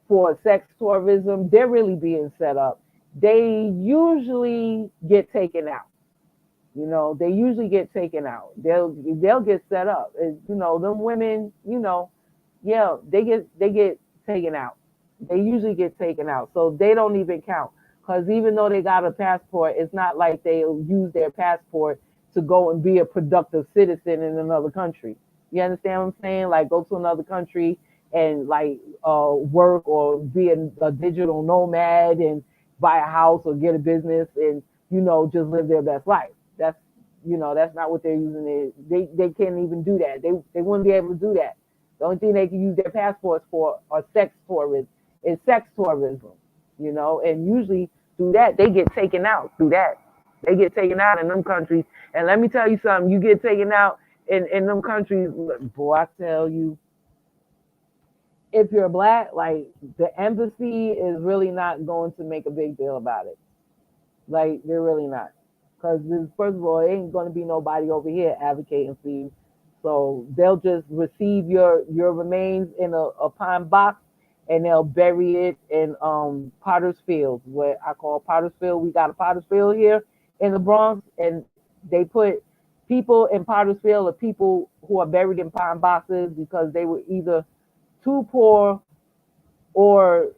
for sex tourism, they're really being set up. They usually get taken out. You know, they usually get taken out. They'll get set up. You know, them women, you know, yeah, they get taken out. They usually get taken out. So they don't even count. Because even though they got a passport, it's not like they'll use their passport to go and be a productive citizen in another country. You understand what I'm saying? Like go to another country and like work or be a digital nomad and buy a house or get a business and, you know, just live their best life. That's, you know, that's not what they're using it. They can't even do that. They wouldn't be able to do that. The only thing they can use their passports for are sex tourism. It's sex tourism, you know, and usually through that they get taken out. Through that they get taken out in them countries. And let me tell you something: you get taken out in them countries, boy. I tell you, if you're black, like the embassy is really not going to make a big deal about it. Like they're really not, because first of all, there ain't going to be nobody over here advocating for you. So they'll just receive your remains in a pine box, and they'll bury it in Potter's Field, what I call Potter's Field. We got a Potter's Field here in the Bronx, and they put people in Potter's Field or people who are buried in pine boxes because they were either too poor or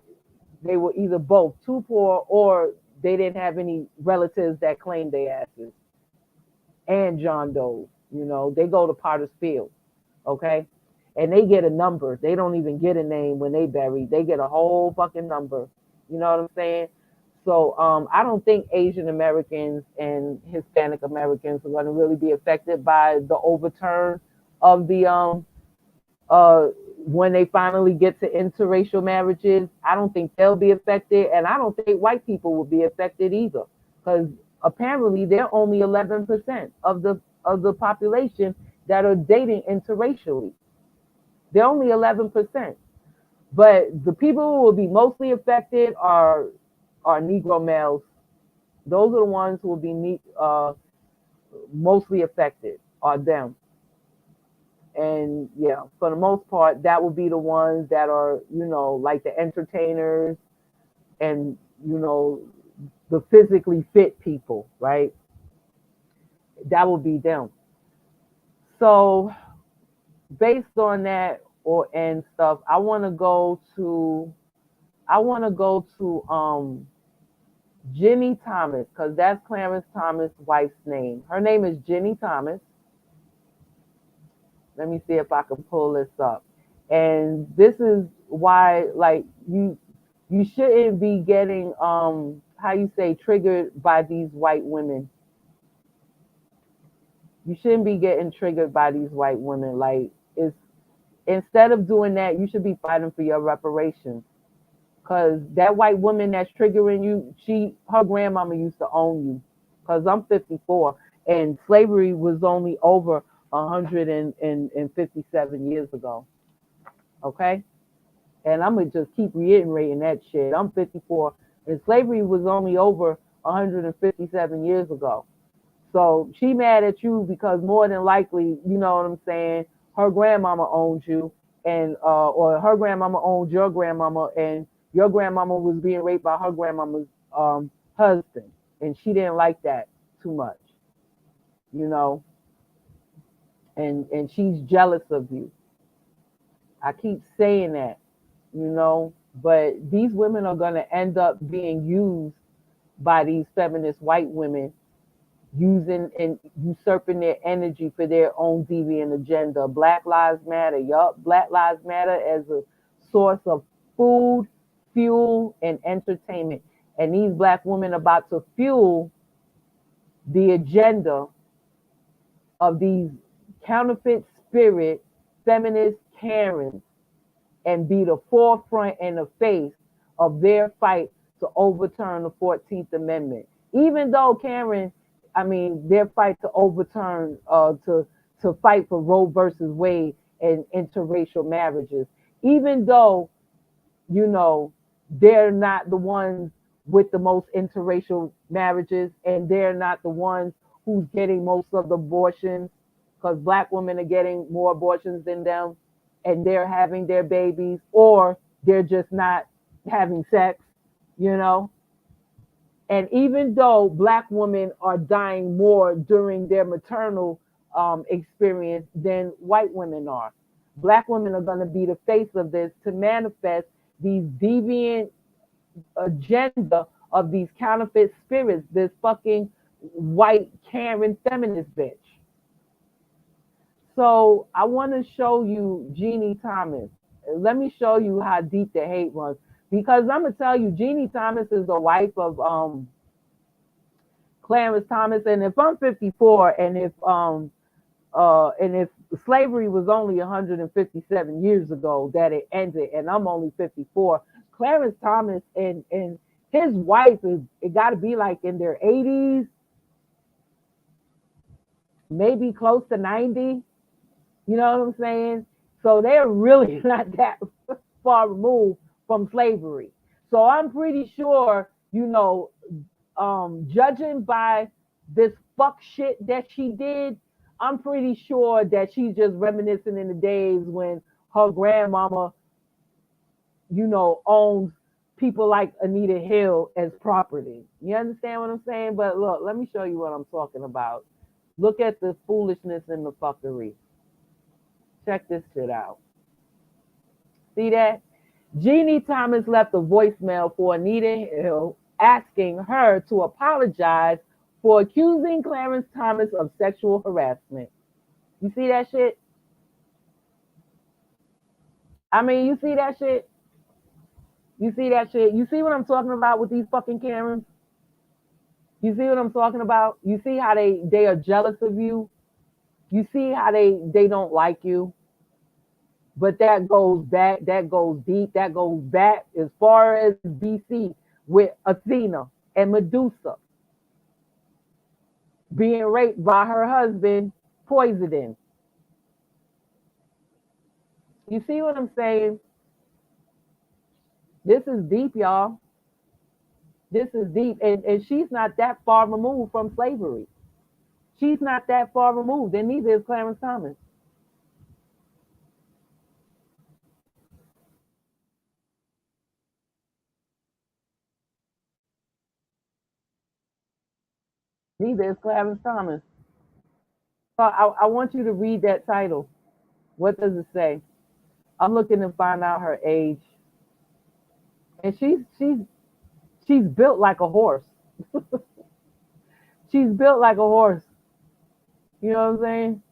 they were either both too poor or they didn't have any relatives that claimed their asses. And John Doe, you know, they go to Potter's Field, okay? And they get a number. They don't even get a name when they bury. They get a whole fucking number. You know what I'm saying? So I don't think Asian Americans and Hispanic Americans are going to really be affected by the overturn of the uh, when they finally get to interracial marriages. I don't think they'll be affected, and I don't think white people will be affected either, because apparently they're only 11% of the population that are dating interracially. They're only 11%, but the people who will be mostly affected are Negro males. Those are the ones who will be mostly affected. Are them. And yeah, for the most part, that would be the ones that are, you know, like the entertainers and, you know, the physically fit people, right? That would be them. So based on that and stuff, I want to go to Jenny Thomas, because that's Clarence Thomas' wife's name. Her name is Jenny Thomas. Let me see if I can pull this up. And this is why, like, you shouldn't be getting how you say, triggered by these white women. You shouldn't be getting triggered by these white women. Like, it's instead of doing that, you should be fighting for your reparations. Cause that white woman that's triggering you, her grandmama used to own you. Cause I'm 54, and slavery was only over 157 years ago. Okay, and I'm gonna just keep reiterating that shit. I'm 54, and slavery was only over 157 years ago. So she mad at you because more than likely, you know what I'm saying, her grandmama owned you, and or her grandmama owned your grandmama, and your grandmama was being raped by her grandmama's husband, and she didn't like that too much, you know, and she's jealous of you. I keep saying that, you know, but these women are gonna end up being used by these feminist white women, using and usurping their energy for their own deviant agenda. Black Lives Matter, yup, Black Lives Matter as a source of food, fuel, and entertainment. And these black women are about to fuel the agenda of these counterfeit spirit feminist Karens and be the forefront and the face of their fight to overturn the 14th Amendment. Even though Karen, I mean, their fight to overturn, to fight for Roe versus Wade and interracial marriages, even though, you know, they're not the ones with the most interracial marriages, and they're not the ones who's getting most of the abortions, because black women are getting more abortions than them, and they're having their babies, or they're just not having sex, you know. And even though black women are dying more during their maternal experience than white women are, black women are going to be the face of this to manifest these deviant agenda of these counterfeit spirits, this fucking white Karen feminist bitch. So I want to show you Jeannie Thomas. Let me show you how deep the hate runs. Because I'm gonna tell you, Jeannie Thomas is the wife of Clarence Thomas. And if I'm 54, and if slavery was only 157 years ago that it ended, and I'm only 54, Clarence Thomas and his wife is, it got to be like in their 80s, maybe close to 90. You know what I'm saying? So they're really not that far removed from slavery. So I'm pretty sure, you know, judging by this fuck shit that she did, I'm pretty sure that she's just reminiscing in the days when her grandmama, you know, owns people like Anita Hill as property. You understand what I'm saying? But look, let me show you what I'm talking about. Look at the foolishness and the fuckery. Check this shit out. See that? Jeannie Thomas left a voicemail for Anita Hill asking her to apologize for accusing Clarence Thomas of sexual harassment. You see that shit? I mean, you see that shit? You see that shit? You see what I'm talking about with these fucking Karens? You see what I'm talking about? You see how they are jealous of you? You see how they don't like you? But that goes back, that goes deep, that goes back as far as BC with Athena and Medusa being raped by her husband, Poseidon. You see what I'm saying? This is deep, y'all. This is deep. And she's not that far removed from slavery. She's not that far removed, and neither is Clarence Thomas. Neither is Clarence Thomas. So I want you to read that title. What does it say? I'm looking to find out her age. And she's built like a horse. She's built like a horse. You know what I'm saying?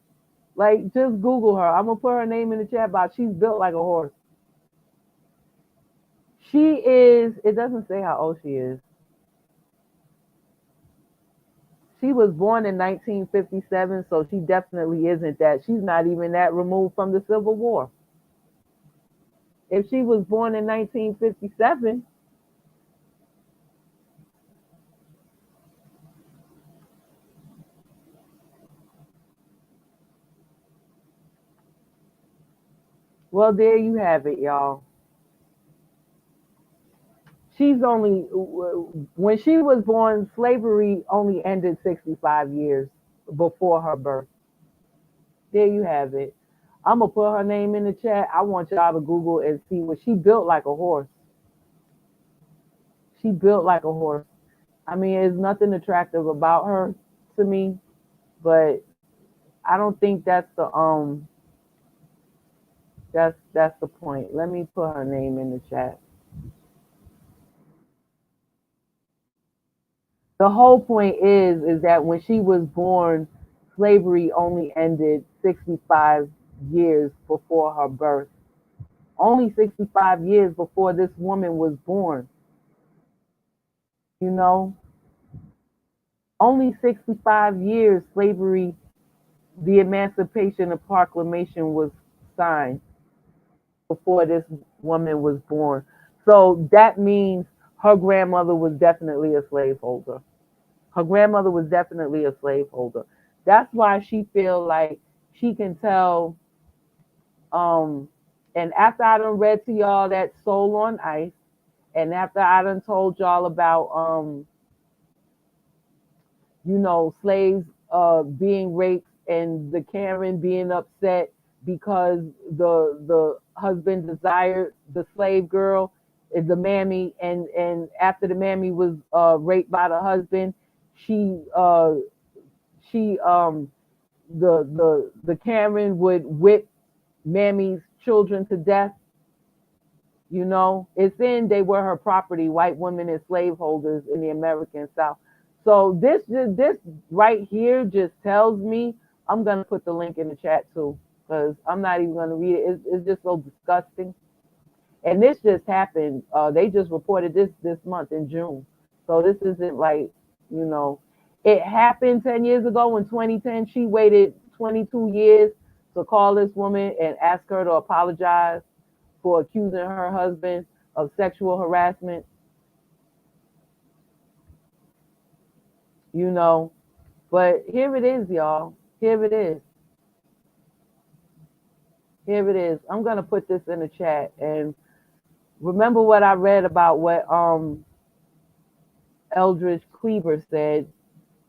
Like, just Google her. I'm gonna put her name in the chat box. She's built like a horse. She is, it doesn't say how old she is. She was born in 1957, so she definitely isn't that. She's not even that removed from the Civil War. If she was born in 1957, well, there you have it, y'all. She's only, when she was born, slavery only ended 65 years before her birth. There you have it. I'm gonna put her name in the chat. I want y'all to Google and see what she built like a horse. She built like a horse. I mean, there's nothing attractive about her to me, but I don't think that's that's the point. Let me put her name in the chat. The whole point is that when she was born, slavery only ended 65 years before her birth. Only 65 years before this woman was born. You know, only 65 years slavery, the Emancipation Proclamation was signed before this woman was born. So that means her grandmother was definitely a slaveholder. Her grandmother was definitely a slaveholder. That's why she feel like she can tell. And after I done read to y'all that Soul on Ice, and after I done told y'all about slaves being raped and the Karen being upset because the husband desired the slave girl, the mammy, and after the mammy was raped by the husband, she she the Karen would whip mammy's children to death. It's in They Were Her Property, White Women as Slaveholders in the American South. So this right here just tells me, I'm gonna put the link in the chat too, because I'm not even gonna read it. It's just so disgusting. And this just happened. They just reported this month in June. So this isn't like, it happened 10 years ago in 2010. She waited 22 years to call this woman and ask her to apologize for accusing her husband of sexual harassment. But here it is, y'all. Here it is. Here it is. I'm gonna put this in the chat. And remember what I read about what Eldridge Cleaver said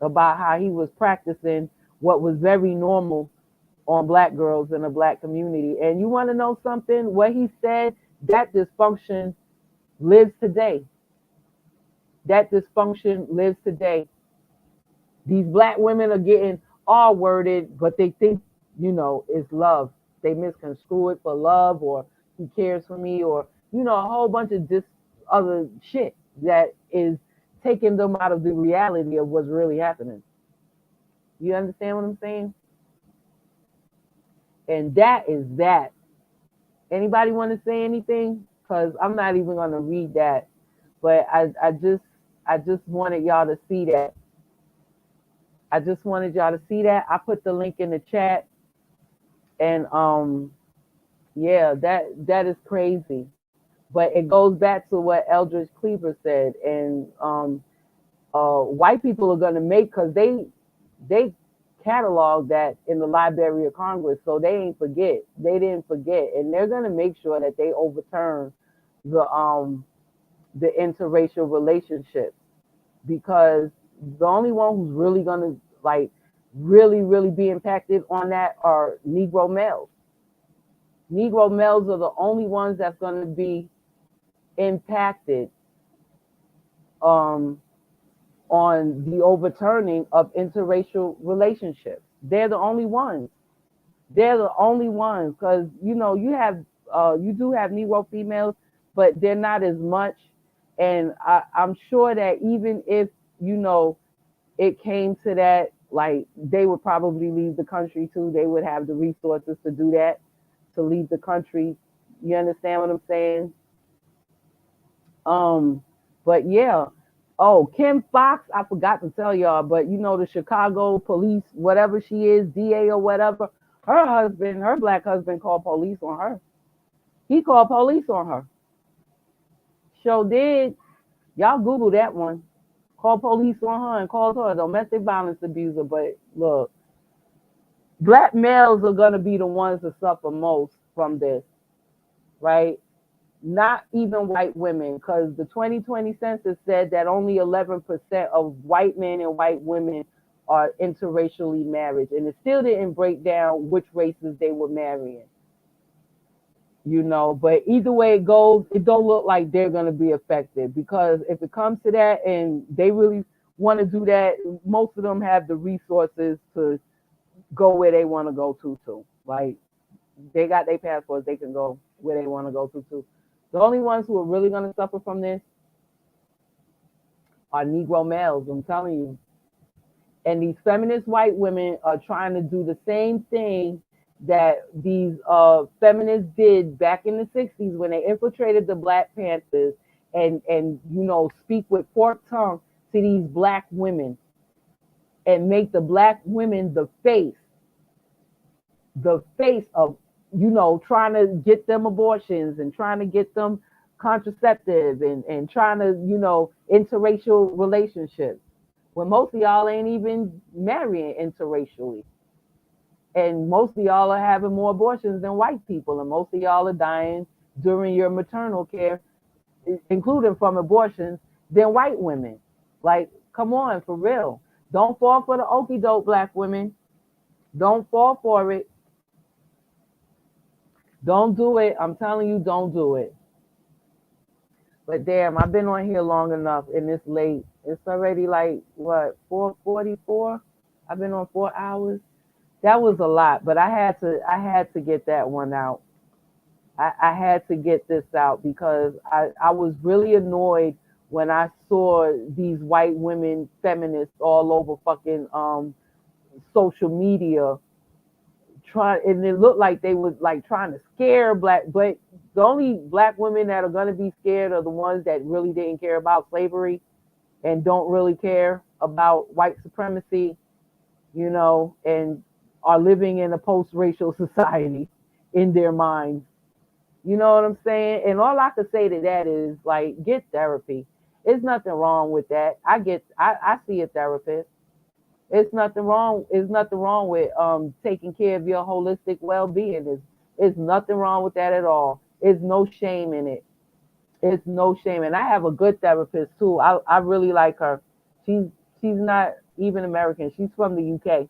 about how he was practicing what was very normal on Black girls in the Black community. And you want to know something? What he said, that dysfunction lives today. That dysfunction lives today. These Black women are getting all worded, but they think, it's love. They misconstrue it for love, or he cares for me, or, a whole bunch of this other shit that is taking them out of the reality of what's really happening. You understand what I'm saying? And that is that. Anybody want to say anything? Because I'm not even going to read that. But I just wanted y'all to see that. I just wanted y'all to see that. I put the link in the chat. And yeah, that is crazy. But it goes back to what Eldridge Cleaver said. And white people are going to make, because they catalog that in the Library of Congress, so they ain't forget. They didn't forget, and they're gonna make sure that they overturn the interracial relationships, because the only one who's really gonna really be impacted on that are Negro males. Negro males are the only ones that's gonna be impacted on the overturning of interracial relationships. They're the only ones. They're the only ones, because you do have Negro females, but they're not as much. And I'm sure that even if it came to that, they would probably leave the country too. They would have the resources to do that, to leave the country. You understand what I'm saying? But yeah. Oh, Kim Fox, I forgot to tell y'all, but the Chicago police, whatever she is, DA or whatever, her Black husband called police on her. He called police on her. Sure did. Y'all Google that one. Called police on her and called her a domestic violence abuser. But look, Black males are going to be the ones that suffer most from this, right? Not even white women, because the 2020 census said that only 11% of white men and white women are interracially married, and it still didn't break down which races they were marrying. But either way it goes, it don't look like they're going to be affected, because if it comes to that and they really want to do that, most of them have the resources to go where they want to go to. Like, they got their passports, they can go where they want to go to. The only ones who are really going to suffer from this are Negro males, I'm telling you. And these feminist white women are trying to do the same thing that these feminists did back in the 60s when they infiltrated the Black Panthers and speak with forked tongue to these Black women and make the Black women the face of trying to get them abortions and trying to get them contraceptive and trying to, interracial relationships. when most of y'all ain't even marrying interracially. And most of y'all are having more abortions than white people. And most of y'all are dying during your maternal care, including from abortions, than white women. Like, come on, for real. Don't fall for the okie doke, black women. Don't fall for it. Don't do it. I'm telling you, don't do it. But damn, I've been on here long enough and it's late. It's already like, what, 4:44? I've been on 4 hours. That was a lot, but I had to get that one out. I had to get this out because I was really annoyed when I saw these white women feminists all over fucking social media trying, and it looked like they was like trying to scare black, but the only black women that are going to be scared are the ones that really didn't care about slavery and don't really care about white supremacy, and are living in a post-racial society in their minds. You know what I'm saying? And all I could say to that is like, get therapy. There's nothing wrong with that. I see a therapist. It's nothing wrong with taking care of your holistic well-being. It's nothing wrong with that at all. There's no shame in it. It's no shame. And I have a good therapist too. I really like her. She's she's not even American. She's from the UK.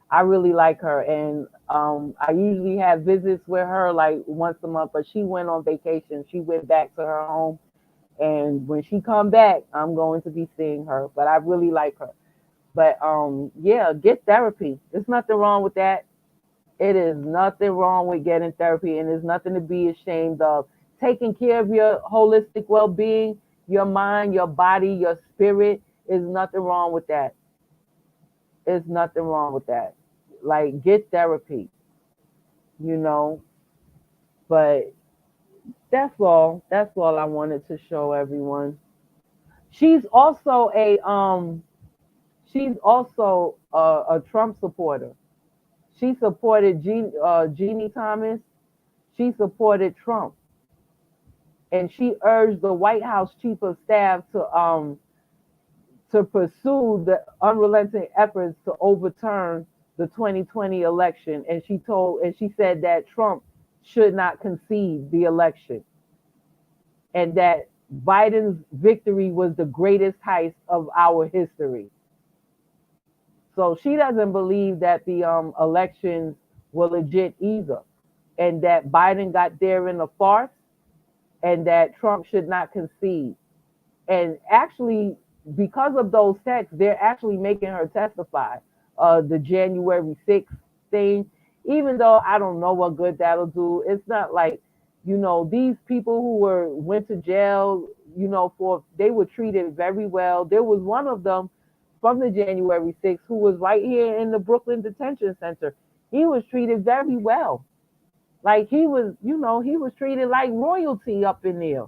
I really like her, and I usually have visits with her like once a month. But she went on vacation. She went back to her home, and when she come back, I'm going to be seeing her. But I really like her. But yeah, get therapy. There's nothing wrong with that. It is nothing wrong with getting therapy, and there's nothing to be ashamed of. Taking care of your holistic well-being, your mind, your body, your spirit, is nothing wrong with that. There's nothing wrong with that. Like, get therapy, you know. But that's all. That's all I wanted to show everyone. She's also a Trump supporter. She supported Jeannie Thomas. She supported Trump, and she urged the White House chief of staff to pursue the unrelenting efforts to overturn the 2020 election. And she said that Trump should not concede the election, and that Biden's victory was the greatest heist of our history. So she doesn't believe that the elections were legit either, and that Biden got there in a farce, and that Trump should not concede. And actually, because of those texts, they're actually making her testify. The January 6th thing, even though I don't know what good that'll do, it's not like, these people who went to jail, they were treated very well. There was one of them from the January 6th who was right here in the Brooklyn Detention Center. He was treated very well. Like he was treated like royalty up in there.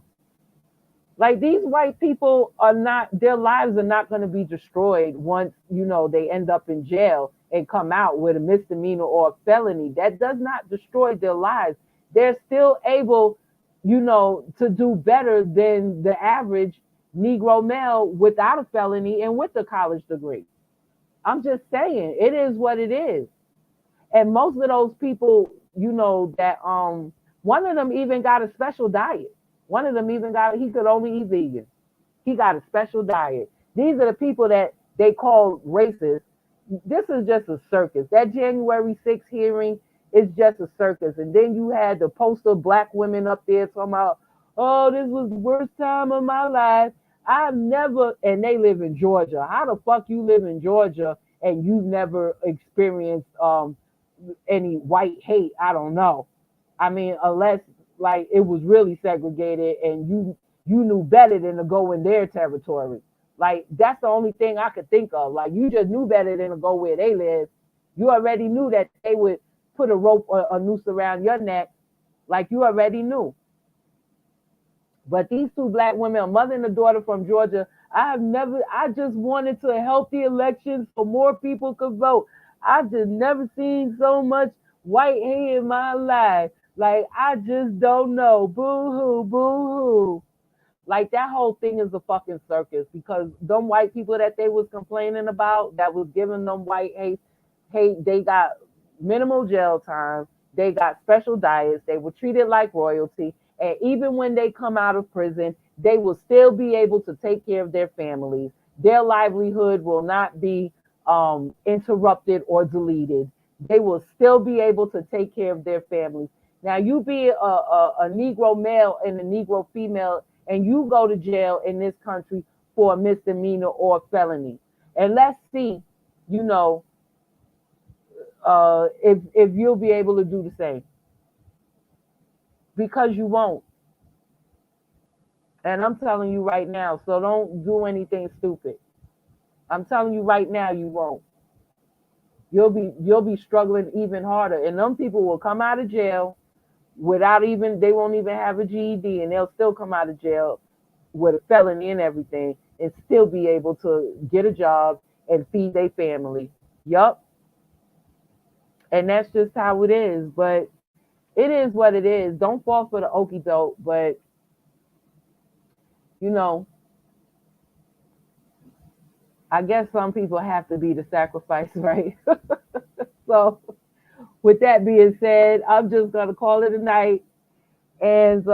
Like, these white people are not, their lives are not going to be destroyed once, they end up in jail and come out with a misdemeanor or a felony. That does not destroy their lives. They're still able, to do better than the average Negro male without a felony and with a college degree. I'm just saying, it is what it is. And most of those people, that one of them even got a special diet. One of them even he could only eat vegan. He got a special diet. These are the people that they call racist. This is just a circus. That January 6th hearing is just a circus. And then you had the poster black women up there talking about, oh, this was the worst time of my life. And they live in Georgia. How the fuck you live in Georgia and you've never experienced any white hate? I don't know. I mean, unless like it was really segregated and you knew better than to go in their territory. Like, that's the only thing I could think of. Like, you just knew better than to go where they live. You already knew that they would put a rope or a noose around your neck. Like, you already knew. But these two black women, a mother and a daughter from Georgia, I just wanted to help the elections so more people could vote. I've just never seen so much white hate in my life. Like, I just don't know. Boo hoo, boo hoo. Like that whole thing is a fucking circus because them white people that they was complaining about that was giving them white hate, they got minimal jail time, they got special diets, they were treated like royalty, and even when they come out of prison, they will still be able to take care of their families. Their livelihood will not be interrupted or deleted. They will still be able to take care of their families. Now, you be a Negro male and a Negro female, and you go to jail in this country for a misdemeanor or a felony. And let's see, you know, if you'll be able to do the same. Because you won't. And I'm telling you right now, so don't do anything stupid. I'm telling you right now, you won't. You'll be struggling even harder. And them people will come out of jail without even, they won't even have a GED, and they'll still come out of jail with a felony and everything and still be able to get a job and feed their family. Yup. And that's just how it is. But it is what it is. Don't fall for the okie doke. But, you know, I guess some people have to be the sacrifice, right? So with that being said, I'm just going to call it a night. And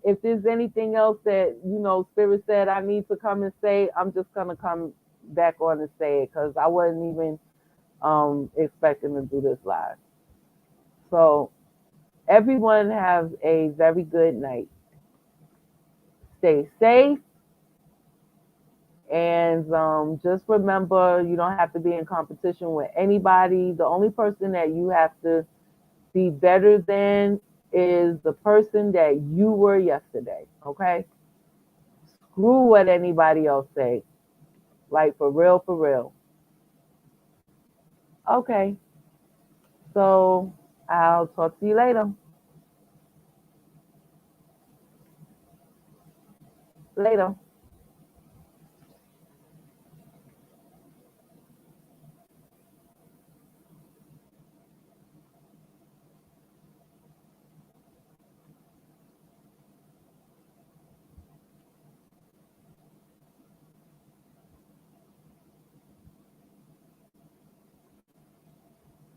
if there's anything else that, you know, Spirit said I need to come and say, I'm just going to come back on and say it because I wasn't even expecting to do this live. So everyone have a very good night. Stay safe. And just remember, you don't have to be in competition with anybody. The only person that you have to be better than is the person that you were yesterday, okay? Screw what anybody else say. Like, for real, for real. Okay. So, I'll talk to you later. Later.